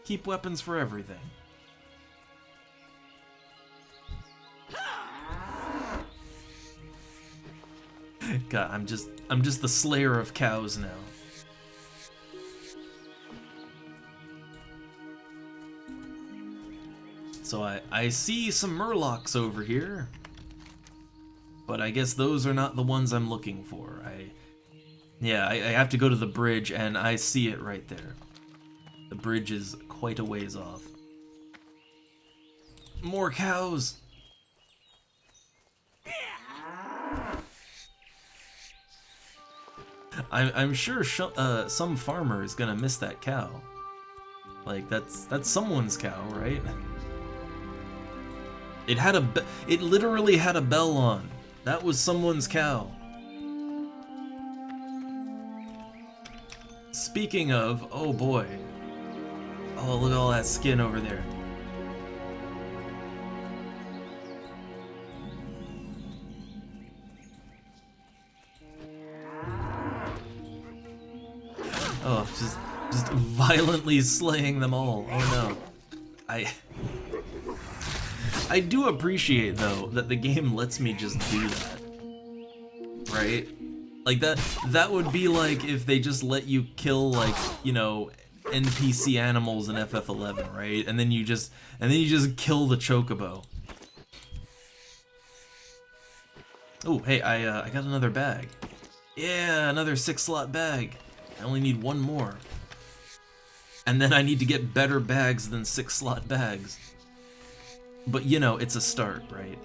Keep weapons for everything. God, I'm just the slayer of cows now. So I see some murlocs over here. But I guess those are not the ones I'm looking for. I have to go to the bridge, and I see it right there. The bridge is quite a ways off. More cows! I'm sure some farmer is gonna miss that cow. Like, that's someone's cow, right? It literally had a bell on. That was someone's cow. Speaking of, oh boy. Oh, look at all that skin over there. Oh, just violently slaying them all. Oh no. I do appreciate, though, that the game lets me just do that. Right? Like, that would be like if they just let you kill, like, you know, NPC animals in FF11, right? And then you just kill the chocobo. Oh, hey, I got another bag. Yeah, another 6-slot bag. I only need one more. And then I need to get better bags than 6-slot bags. But, you know, it's a start, right?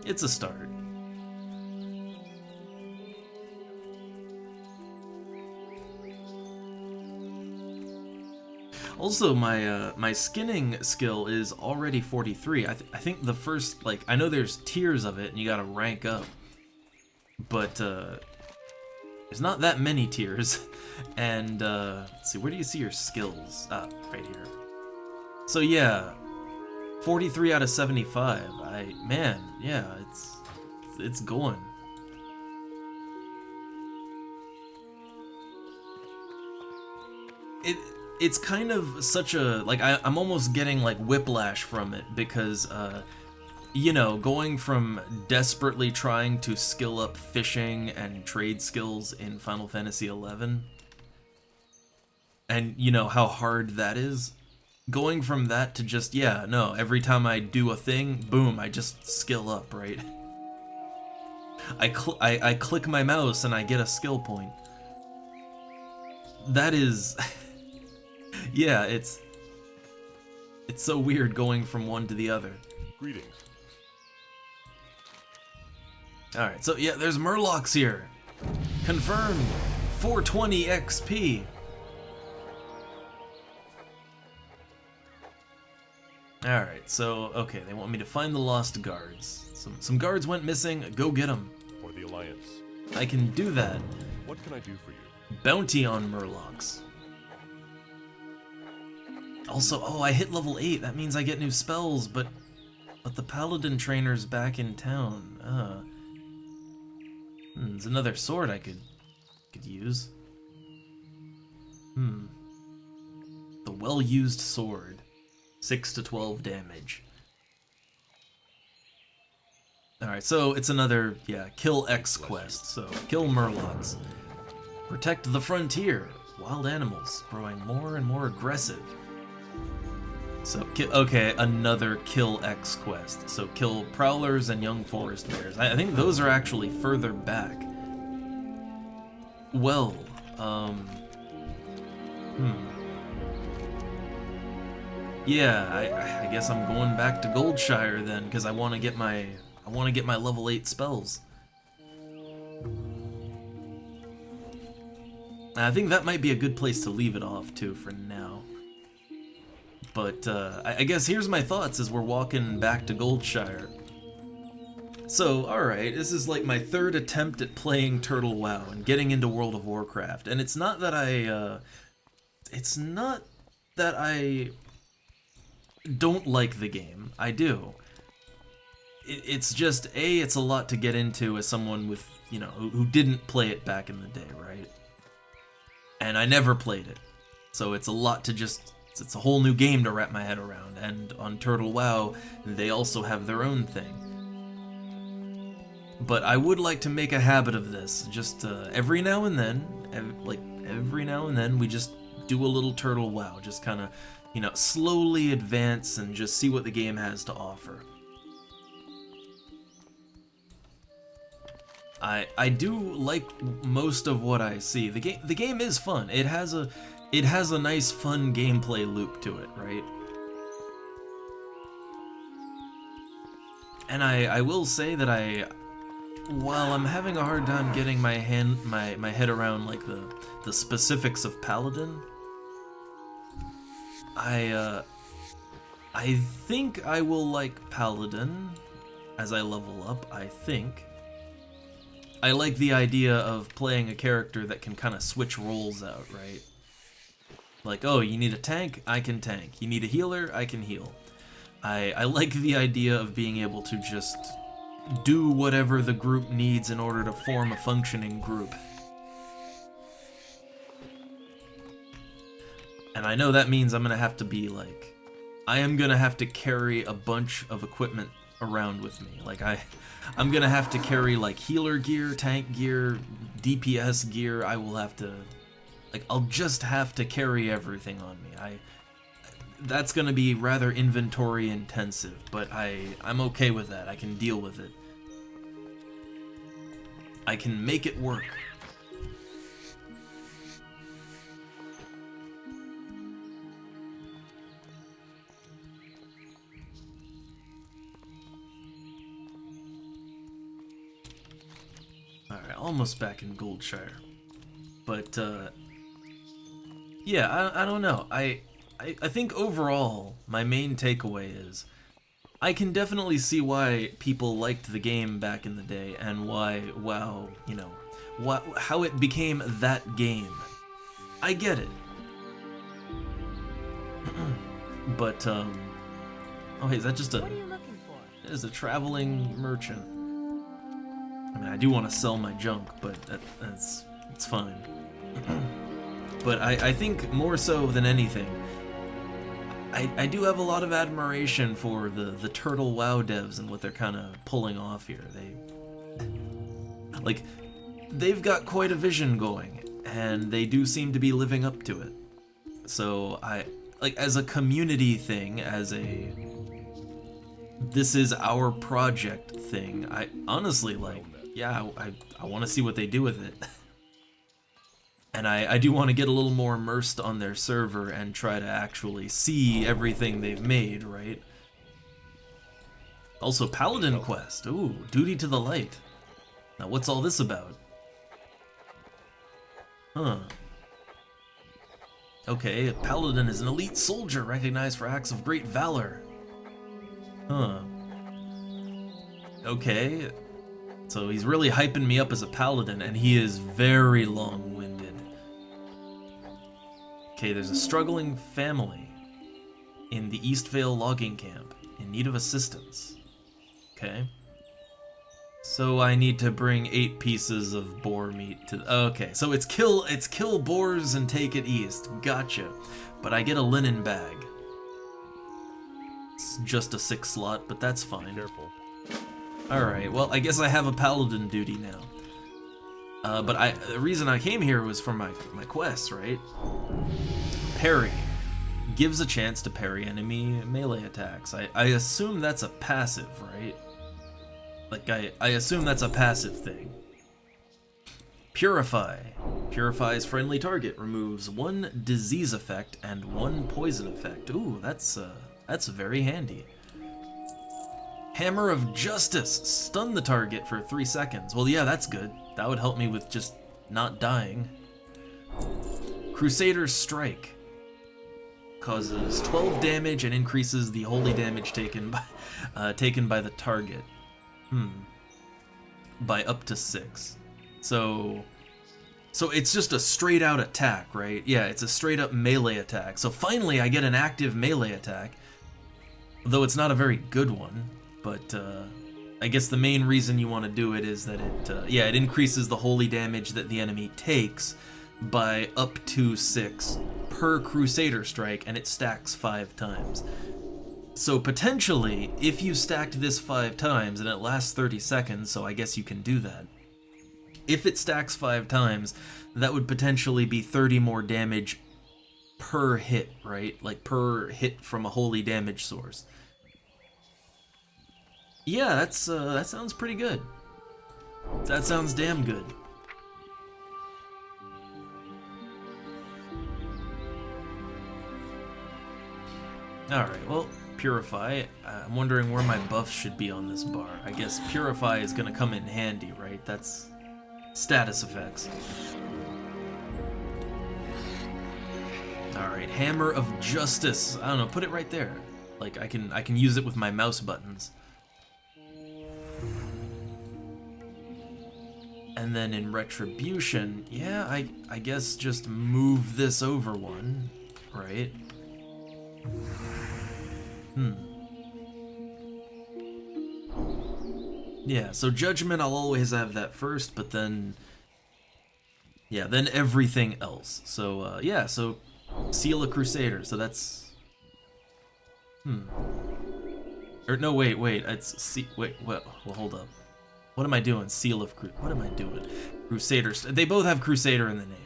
It's a start. Also, my skinning skill is already 43. I think the first, like, I know there's tiers of it and you gotta rank up. But, there's not that many tiers. And, let's see, where do you see your skills? Ah, right here. So yeah, 43 out of 75. Man, yeah, it's going. It's kind of such a, like, I'm almost getting, like, whiplash from it, because, you know, going from desperately trying to skill up fishing and trade skills in Final Fantasy XI, and, you know, how hard that is, going from that to just, yeah, no, every time I do a thing, boom, I just skill up, right? I click my mouse and I get a skill point. That is... yeah, it's so weird going from one to the other. Greetings. Alright, so yeah, there's Murlocs here. Confirmed. 420 XP. Alright, so, okay, they want me to find the lost guards. Some guards went missing, go get them. For the Alliance. I can do that. What can I do for you? Bounty on Murlocs. Also, oh, I hit level 8, that means I get new spells, but the Paladin trainer's back in town. There's another sword I could use. The well-used sword. 6 to 12 damage. Alright, so it's another, yeah, kill X quest. So, kill Murlocs. Protect the frontier. Wild animals growing more and more aggressive. So, okay, another kill X quest. So, kill prowlers and young forest bears. I think those are actually further back. Well, yeah, I guess I'm going back to Goldshire then, because I want to get my level 8 spells. I think that might be a good place to leave it off too for now. But I guess here's my thoughts as we're walking back to Goldshire. So, alright, this is like my third attempt at playing TurtleWoW and getting into World of Warcraft, and it's not that I don't like the game. I do. It's just, it's a lot to get into as someone with, you know, who didn't play it back in the day, right? And I never played it. So it's a lot to just, it's a whole new game to wrap my head around. And on TurtleWoW, they also have their own thing. But I would like to make a habit of this. Just every now and then, every now and then, we just do a little TurtleWoW. Just kind of, you know, slowly advance and just see what the game has to offer. I do like most of what I see. The game is fun. It has a nice fun gameplay loop to it, right? And I will say that while I'm having a hard time getting my head around like the specifics of Paladin, I think I will like Paladin as I level up. I think I like the idea of playing a character that can kind of switch roles out, right? Like, oh, you need a tank? I can tank. You need a healer? I can heal. I like the idea of being able to just do whatever the group needs in order to form a functioning group. And I know that means I'm gonna have to be like, I am gonna have to carry a bunch of equipment around with me. Like I'm gonna have to carry like healer gear, tank gear, DPS gear. I will have to, like, I'll just have to carry everything on me. That's gonna be rather inventory intensive, but I'm okay with that. I can deal with it. I can make it work. Alright, almost back in Goldshire. But, yeah, I don't know. I think overall, my main takeaway is, I can definitely see why people liked the game back in the day, and why, wow, you know, how it became that game. I get it. But, oh hey, is that just What are you looking for? It is a traveling merchant. I mean, I do want to sell my junk, but it's fine. But I think more so than anything, I do have a lot of admiration for the TurtleWoW devs and what they're kind of pulling off here. They've got quite a vision going, and they do seem to be living up to it. So as a community thing, as a this is our project thing, I honestly yeah, I want to see what they do with it. And I do want to get a little more immersed on their server and try to actually see everything they've made, right? Also, Paladin Quest. Ooh, Duty to the Light. Now, what's all this about? Huh. Okay, a Paladin is an elite soldier recognized for acts of great valor. Huh. Okay. So he's really hyping me up as a Paladin, and he is very long-winded. Okay, there's a struggling family in the Eastvale logging camp in need of assistance. Okay. So I need to bring 8 pieces of boar meat to... Okay, so it's kill boars and take it east. Gotcha. But I get a linen bag. It's just a 6 slot, but that's fine. Careful. Alright, well, I guess I have a paladin duty now. But the reason I came here was for my quests, right? Parry. Gives a chance to parry enemy melee attacks. I assume that's a passive, right? Like, I assume that's a passive thing. Purify. Purifies friendly target. Removes 1 disease effect and 1 poison effect. Ooh, that's very handy. Hammer of Justice. Stun the target for 3 seconds. Well, yeah, that's good. That would help me with just not dying. Crusader's Strike. Causes 12 damage and increases the holy damage taken by the target. By up to 6. So it's just a straight out attack, right? Yeah, it's a straight up melee attack. So finally I get an active melee attack. Though it's not a very good one, but I guess the main reason you want to do it is that it increases the holy damage that the enemy takes by up to 6 per Crusader Strike, and it stacks 5 times. So potentially, if you stacked this 5 times, and it lasts 30 seconds, so I guess you can do that. If it stacks 5 times, that would potentially be 30 more damage per hit, right? Like per hit from a holy damage source. Yeah, that sounds pretty good. That sounds damn good. Alright, well, Purify. I'm wondering where my buffs should be on this bar. I guess Purify is gonna come in handy, right? That's status effects. Alright, Hammer of Justice. I don't know, put it right there. Like, I can use it with my mouse buttons. And then in Retribution, yeah, I guess just move this over one, right? Yeah, so Judgment, I'll always have that first, but then... yeah, then everything else. So, yeah, so Seal of Crusader, so that's... Or, no, wait, it's... wait, well, hold up. What am I doing? Seal of what am I doing? Crusader. They both have Crusader in the name.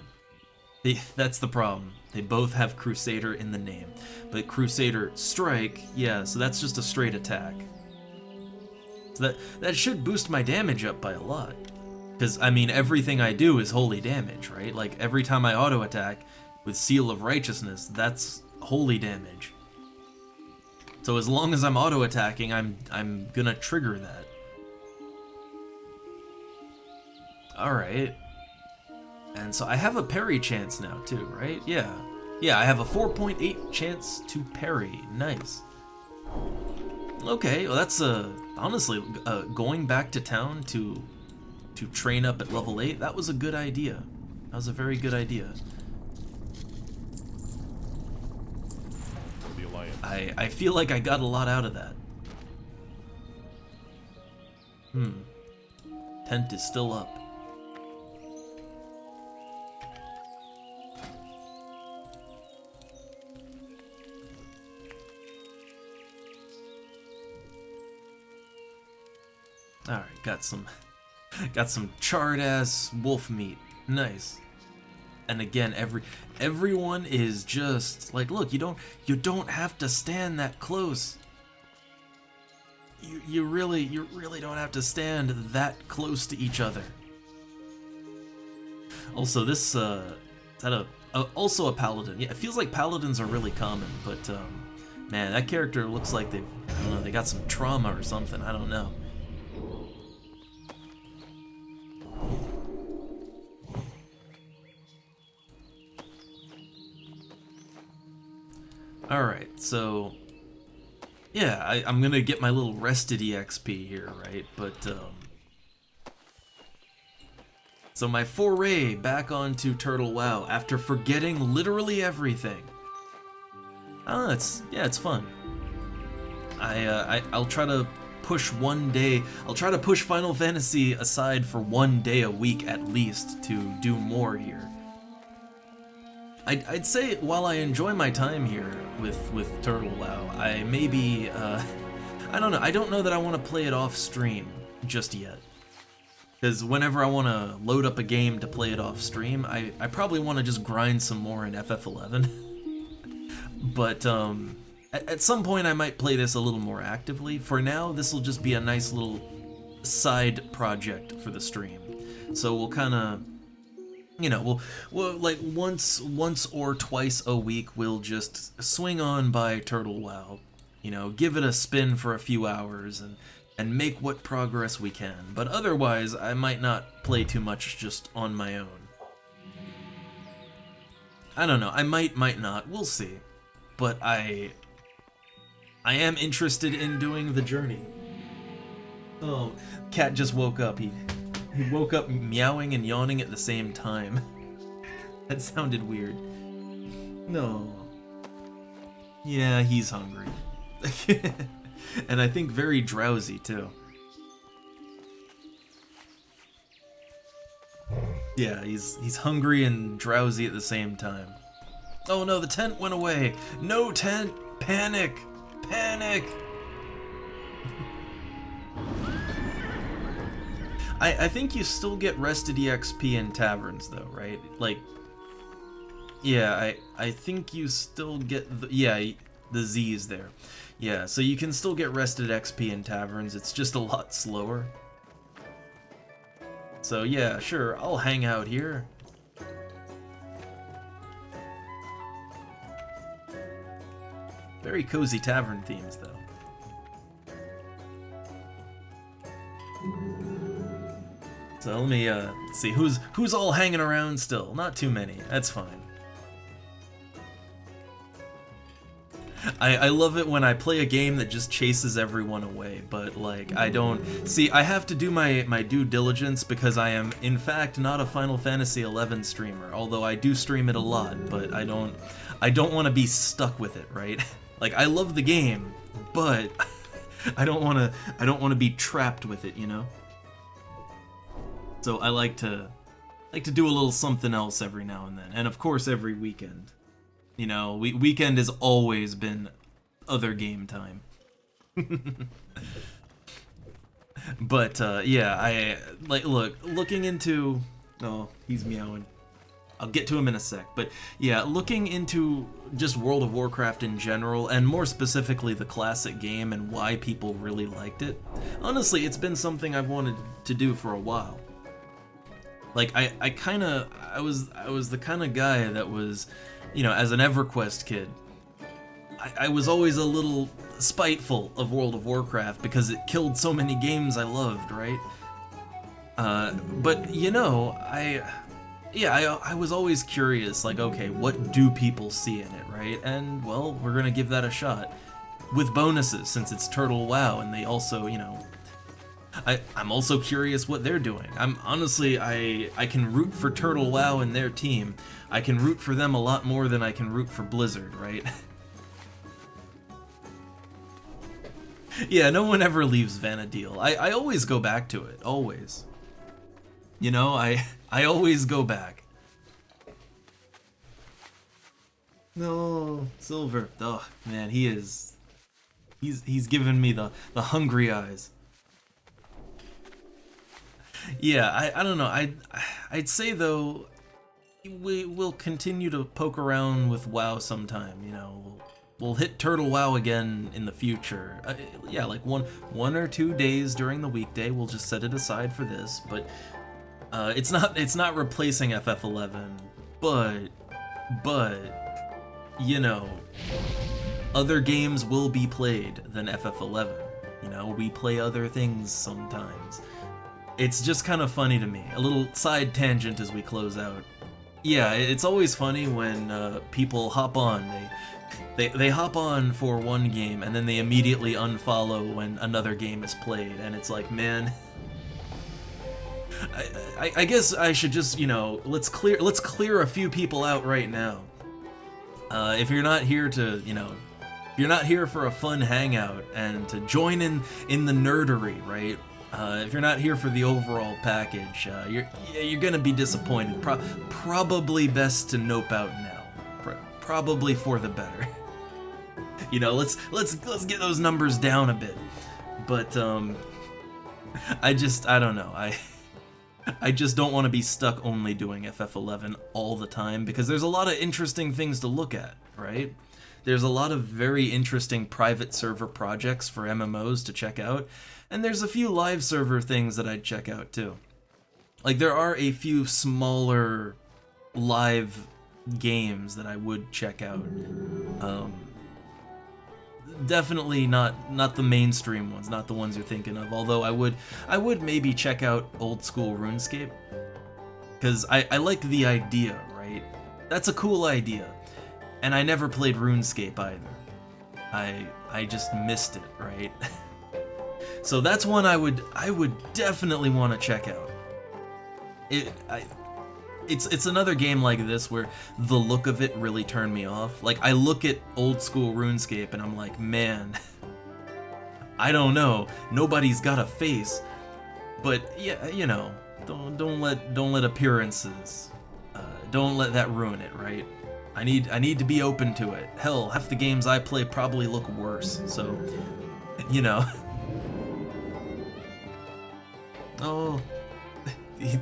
That's the problem. They both have Crusader in the name. But Crusader Strike, yeah, so that's just a straight attack. So that should boost my damage up by a lot. Because, I mean, everything I do is holy damage, right? Like, every time I auto-attack with Seal of Righteousness, that's holy damage. So as long as I'm auto-attacking, I'm gonna trigger that. Alright. And so I have a parry chance now too, right? Yeah. Yeah, I have a 4.8 chance to parry. Nice. Okay, well that's honestly going back to town to train up at level 8, that was a good idea. That was a very good idea. The Alliance. I feel like I got a lot out of that. Tent is still up. Alright, got some charred ass wolf meat. Nice. And again, everyone is just like, look, you don't have to stand that close. You really don't have to stand that close to each other. Also, this also a paladin. Yeah, it feels like paladins are really common, but man, that character looks like I don't know, they got some trauma or something. I don't know. Alright, so yeah, I'm gonna get my little rested EXP here, right? But so my foray back onto TurtleWoW after forgetting literally everything. Oh, it's fun. I'll try to push one day. I'll try to push Final Fantasy aside for one day a week at least to do more here. I'd say while I enjoy my time here with TurtleWoW, I maybe I don't know. I don't know that I want to play it off stream just yet. Because whenever I want to load up a game to play it off stream, I probably want to just grind some more in FF11. But at some point I might play this a little more actively. For now, this will just be a nice little side project for the stream. So we'll kind of, you know, we'll like once or twice a week we'll just swing on by TurtleWoW, you know, give it a spin for a few hours and make what progress we can. But otherwise, I might not play too much just on my own. I don't know, I might not, we'll see. But I am interested in doing the journey. Oh, cat just woke up. He woke up meowing and yawning at the same time. That sounded weird. No. Yeah, he's hungry. And I think very drowsy too. Yeah, he's hungry and drowsy at the same time. Oh no, the tent went away. No tent! Panic! Panic! I think you still get rested EXP in taverns though, right? Like, yeah, I think you still get the Z's there. Yeah, so you can still get rested XP in taverns, it's just a lot slower. So yeah, sure, I'll hang out here. Very cozy tavern themes, though. So let me see who's all hanging around still. Not too many. That's fine. I love it when I play a game that just chases everyone away, but like I don't see. I have to do my due diligence because I am in fact not a Final Fantasy XI streamer. Although I do stream it a lot, but I don't want to be stuck with it, right? Like I love the game, but I don't want to be trapped with it, you know? So I like to do a little something else every now and then. And of course every weekend. You know, weekend has always been other game time. But yeah, I like looking into oh, he's meowing. I'll get to him in a sec, but yeah, looking into just World of Warcraft in general, and more specifically the classic game and why people really liked it. Honestly, it's been something I've wanted to do for a while. Like I was the kind of guy that was, you know, as an EverQuest kid, I was always a little spiteful of World of Warcraft because it killed so many games I loved, right? But you know, I was always curious, like, okay, what do people see in it, right? And, well, we're gonna give that a shot. With bonuses, since it's TurtleWoW, and they also, you know... I'm also curious what they're doing. Honestly, I can root for TurtleWoW and their team. I can root for them a lot more than I can root for Blizzard, right? Yeah, no one ever leaves Vana'diel. I always go back to it, always. You know, I always go back. No, Silver. Oh man, he's given me the hungry eyes. Yeah, I don't know. I'd say though, we'll continue to poke around with WoW sometime. You know, we'll hit TurtleWoW again in the future. Yeah, like one or 2 days during the weekday. We'll just set it aside for this, but. It's not replacing FF11, but you know, other games will be played than FF11. You know, we play other things sometimes. It's just kind of funny to me. A little side tangent as we close out. Yeah, it's always funny when people hop on. They hop on for one game and then they immediately unfollow when another game is played, and it's like, man. I guess I should just, you know, let's clear a few people out right now. If you're not here to, you know, if you're not here for a fun hangout and to join in the nerdery, right? If you're not here for the overall package, you're gonna be disappointed. Probably best to nope out now. Probably for the better. You know, let's get those numbers down a bit. But I don't know. I just don't want to be stuck only doing FF11 all the time, because there's a lot of interesting things to look at, right? There's a lot of very interesting private server projects for MMOs to check out, and there's a few live server things that I'd check out too. Like, there are a few smaller live games that I would check out. Definitely not the mainstream ones, not the ones you're thinking of. Although I would maybe check out old school RuneScape, because I like the idea, right? That's a cool idea, and I never played RuneScape either. I just missed it, right? So that's one I would definitely want to check out. It's another game like this where the look of it really turned me off. Like, I look at old school RuneScape and I'm like, man, I don't know. Nobody's got a face. But yeah, you know, don't let appearances, don't let that ruin it, right? I need to be open to it. Hell, half the games I play probably look worse. So, you know. Oh.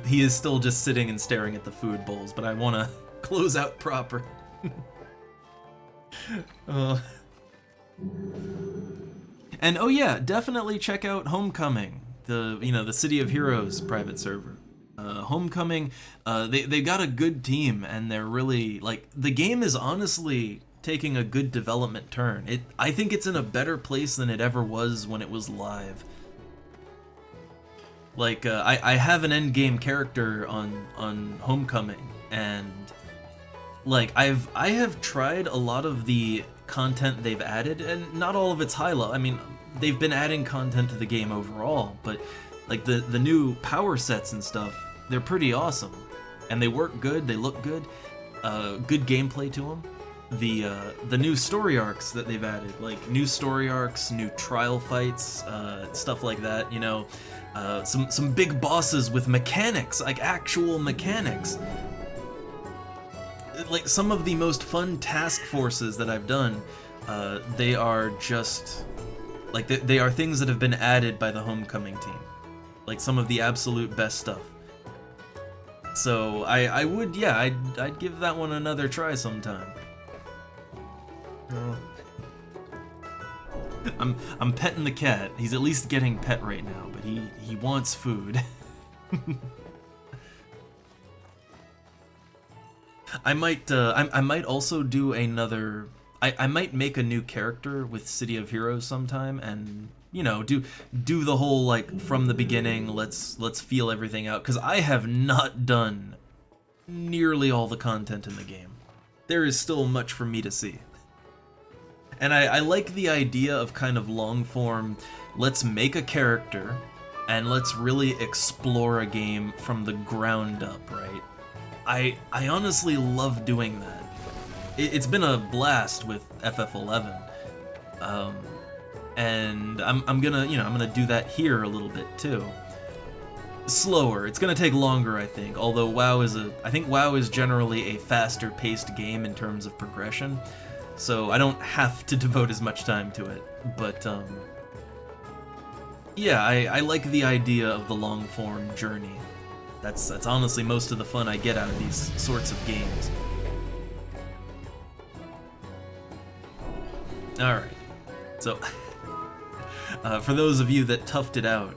He is still just sitting and staring at the food bowls, but I want to close out proper. And oh yeah, definitely check out Homecoming, the City of Heroes private server. Homecoming, they got a good team, and they're really, like, the game is honestly taking a good development turn. I think it's in a better place than it ever was when it was live. Like, I have an endgame character on Homecoming, and like I have tried a lot of the content they've added, and not all of it's high level. I mean, they've been adding content to the game overall, but like the new power sets and stuff, they're pretty awesome, and they work good. They look good. Good gameplay to them. The new story arcs that they've added, like new story arcs, new trial fights, stuff like that. You know, some big bosses with mechanics, like actual mechanics. Like some of the most fun task forces that I've done, they are just like they are things that have been added by the Homecoming team. Like some of the absolute best stuff. So I would, yeah, I'd give that one another try sometime. I'm petting the cat. He's at least getting pet right now, but he wants food. I might also do another. I might make a new character with City of Heroes sometime, and you know, do the whole like from the beginning. Let's feel everything out, because I have not done nearly all the content in the game. There is still much for me to see. And I like the idea of kind of long form, let's make a character, and let's really explore a game from the ground up, right? I honestly love doing that. It's been a blast with FF11. And I'm gonna do that here a little bit too. Slower. It's gonna take longer, I think. Although I think WoW is generally a faster paced game in terms of progression. So I don't have to devote as much time to it, but yeah, I like the idea of the long-form journey. That's honestly most of the fun I get out of these sorts of games. Alright, so for those of you that toughed it out,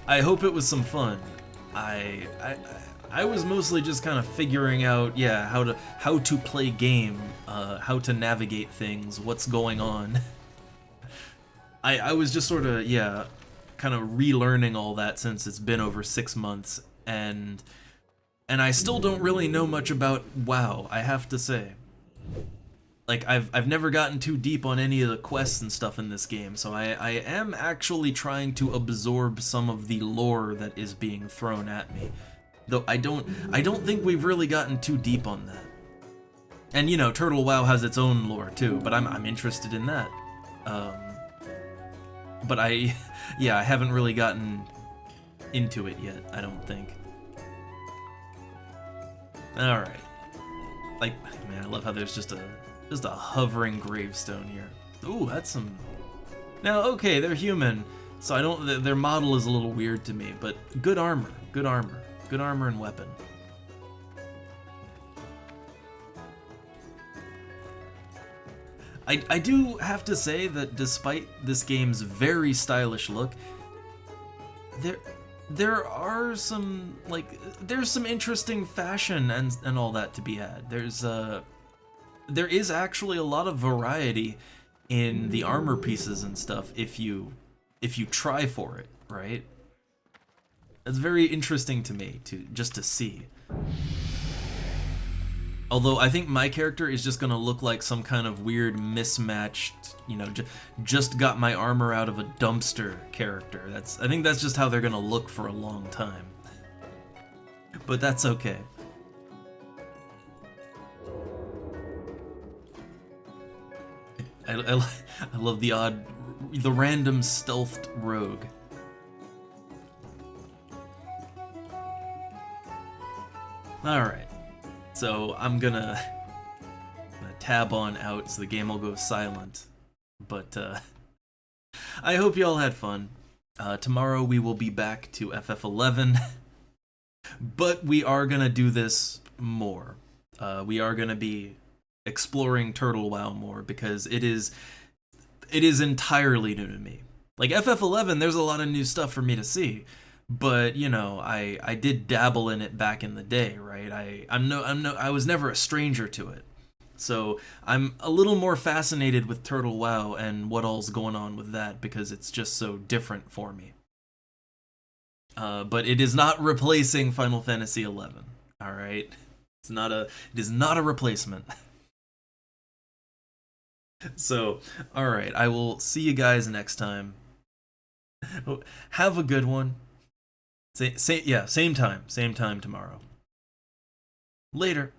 I hope it was some fun. I was mostly just kind of figuring out, yeah, how to play game, how to navigate things, what's going on. I was just sort of, yeah, kind of relearning all that since it's been over 6 months, and I still don't really know much about WoW, I have to say. Like, I've never gotten too deep on any of the quests and stuff in this game, so I am actually trying to absorb some of the lore that is being thrown at me. Though I don't think we've really gotten too deep on that. And you know, TurtleWoW has its own lore too, but I'm interested in that. But I haven't really gotten into it yet, I don't think. All right. Like, man, I love how there's just a hovering gravestone here. Ooh, that's some. Now, okay, they're human, so I don't. Their model is a little weird to me, but good armor, good armor. Good armor and weapon. I do have to say that despite this game's very stylish look, there are some, like, there's some interesting fashion and all that to be had. There is actually a lot of variety in the armor pieces and stuff if you try for it, right? It's very interesting to me to see. Although I think my character is just gonna look like some kind of weird mismatched, you know, just got my armor out of a dumpster character. I think that's just how they're gonna look for a long time. But that's okay. I love the random stealthed rogue. Alright, so I'm gonna tab on out so the game will go silent, but I hope you all had fun. Tomorrow we will be back to FF11, but we are gonna do this more. We are gonna be exploring TurtleWoW more, because it is entirely new to me. Like FF11, there's a lot of new stuff for me to see, but you know, I did dabble in it back in the day, right? I was never a stranger to it. So I'm a little more fascinated with TurtleWoW and what all's going on with that because it's just so different for me. But it is not replacing Final Fantasy XI. All right, it is not a replacement. So, all right, I will see you guys next time. Have a good one. Same time tomorrow. Later.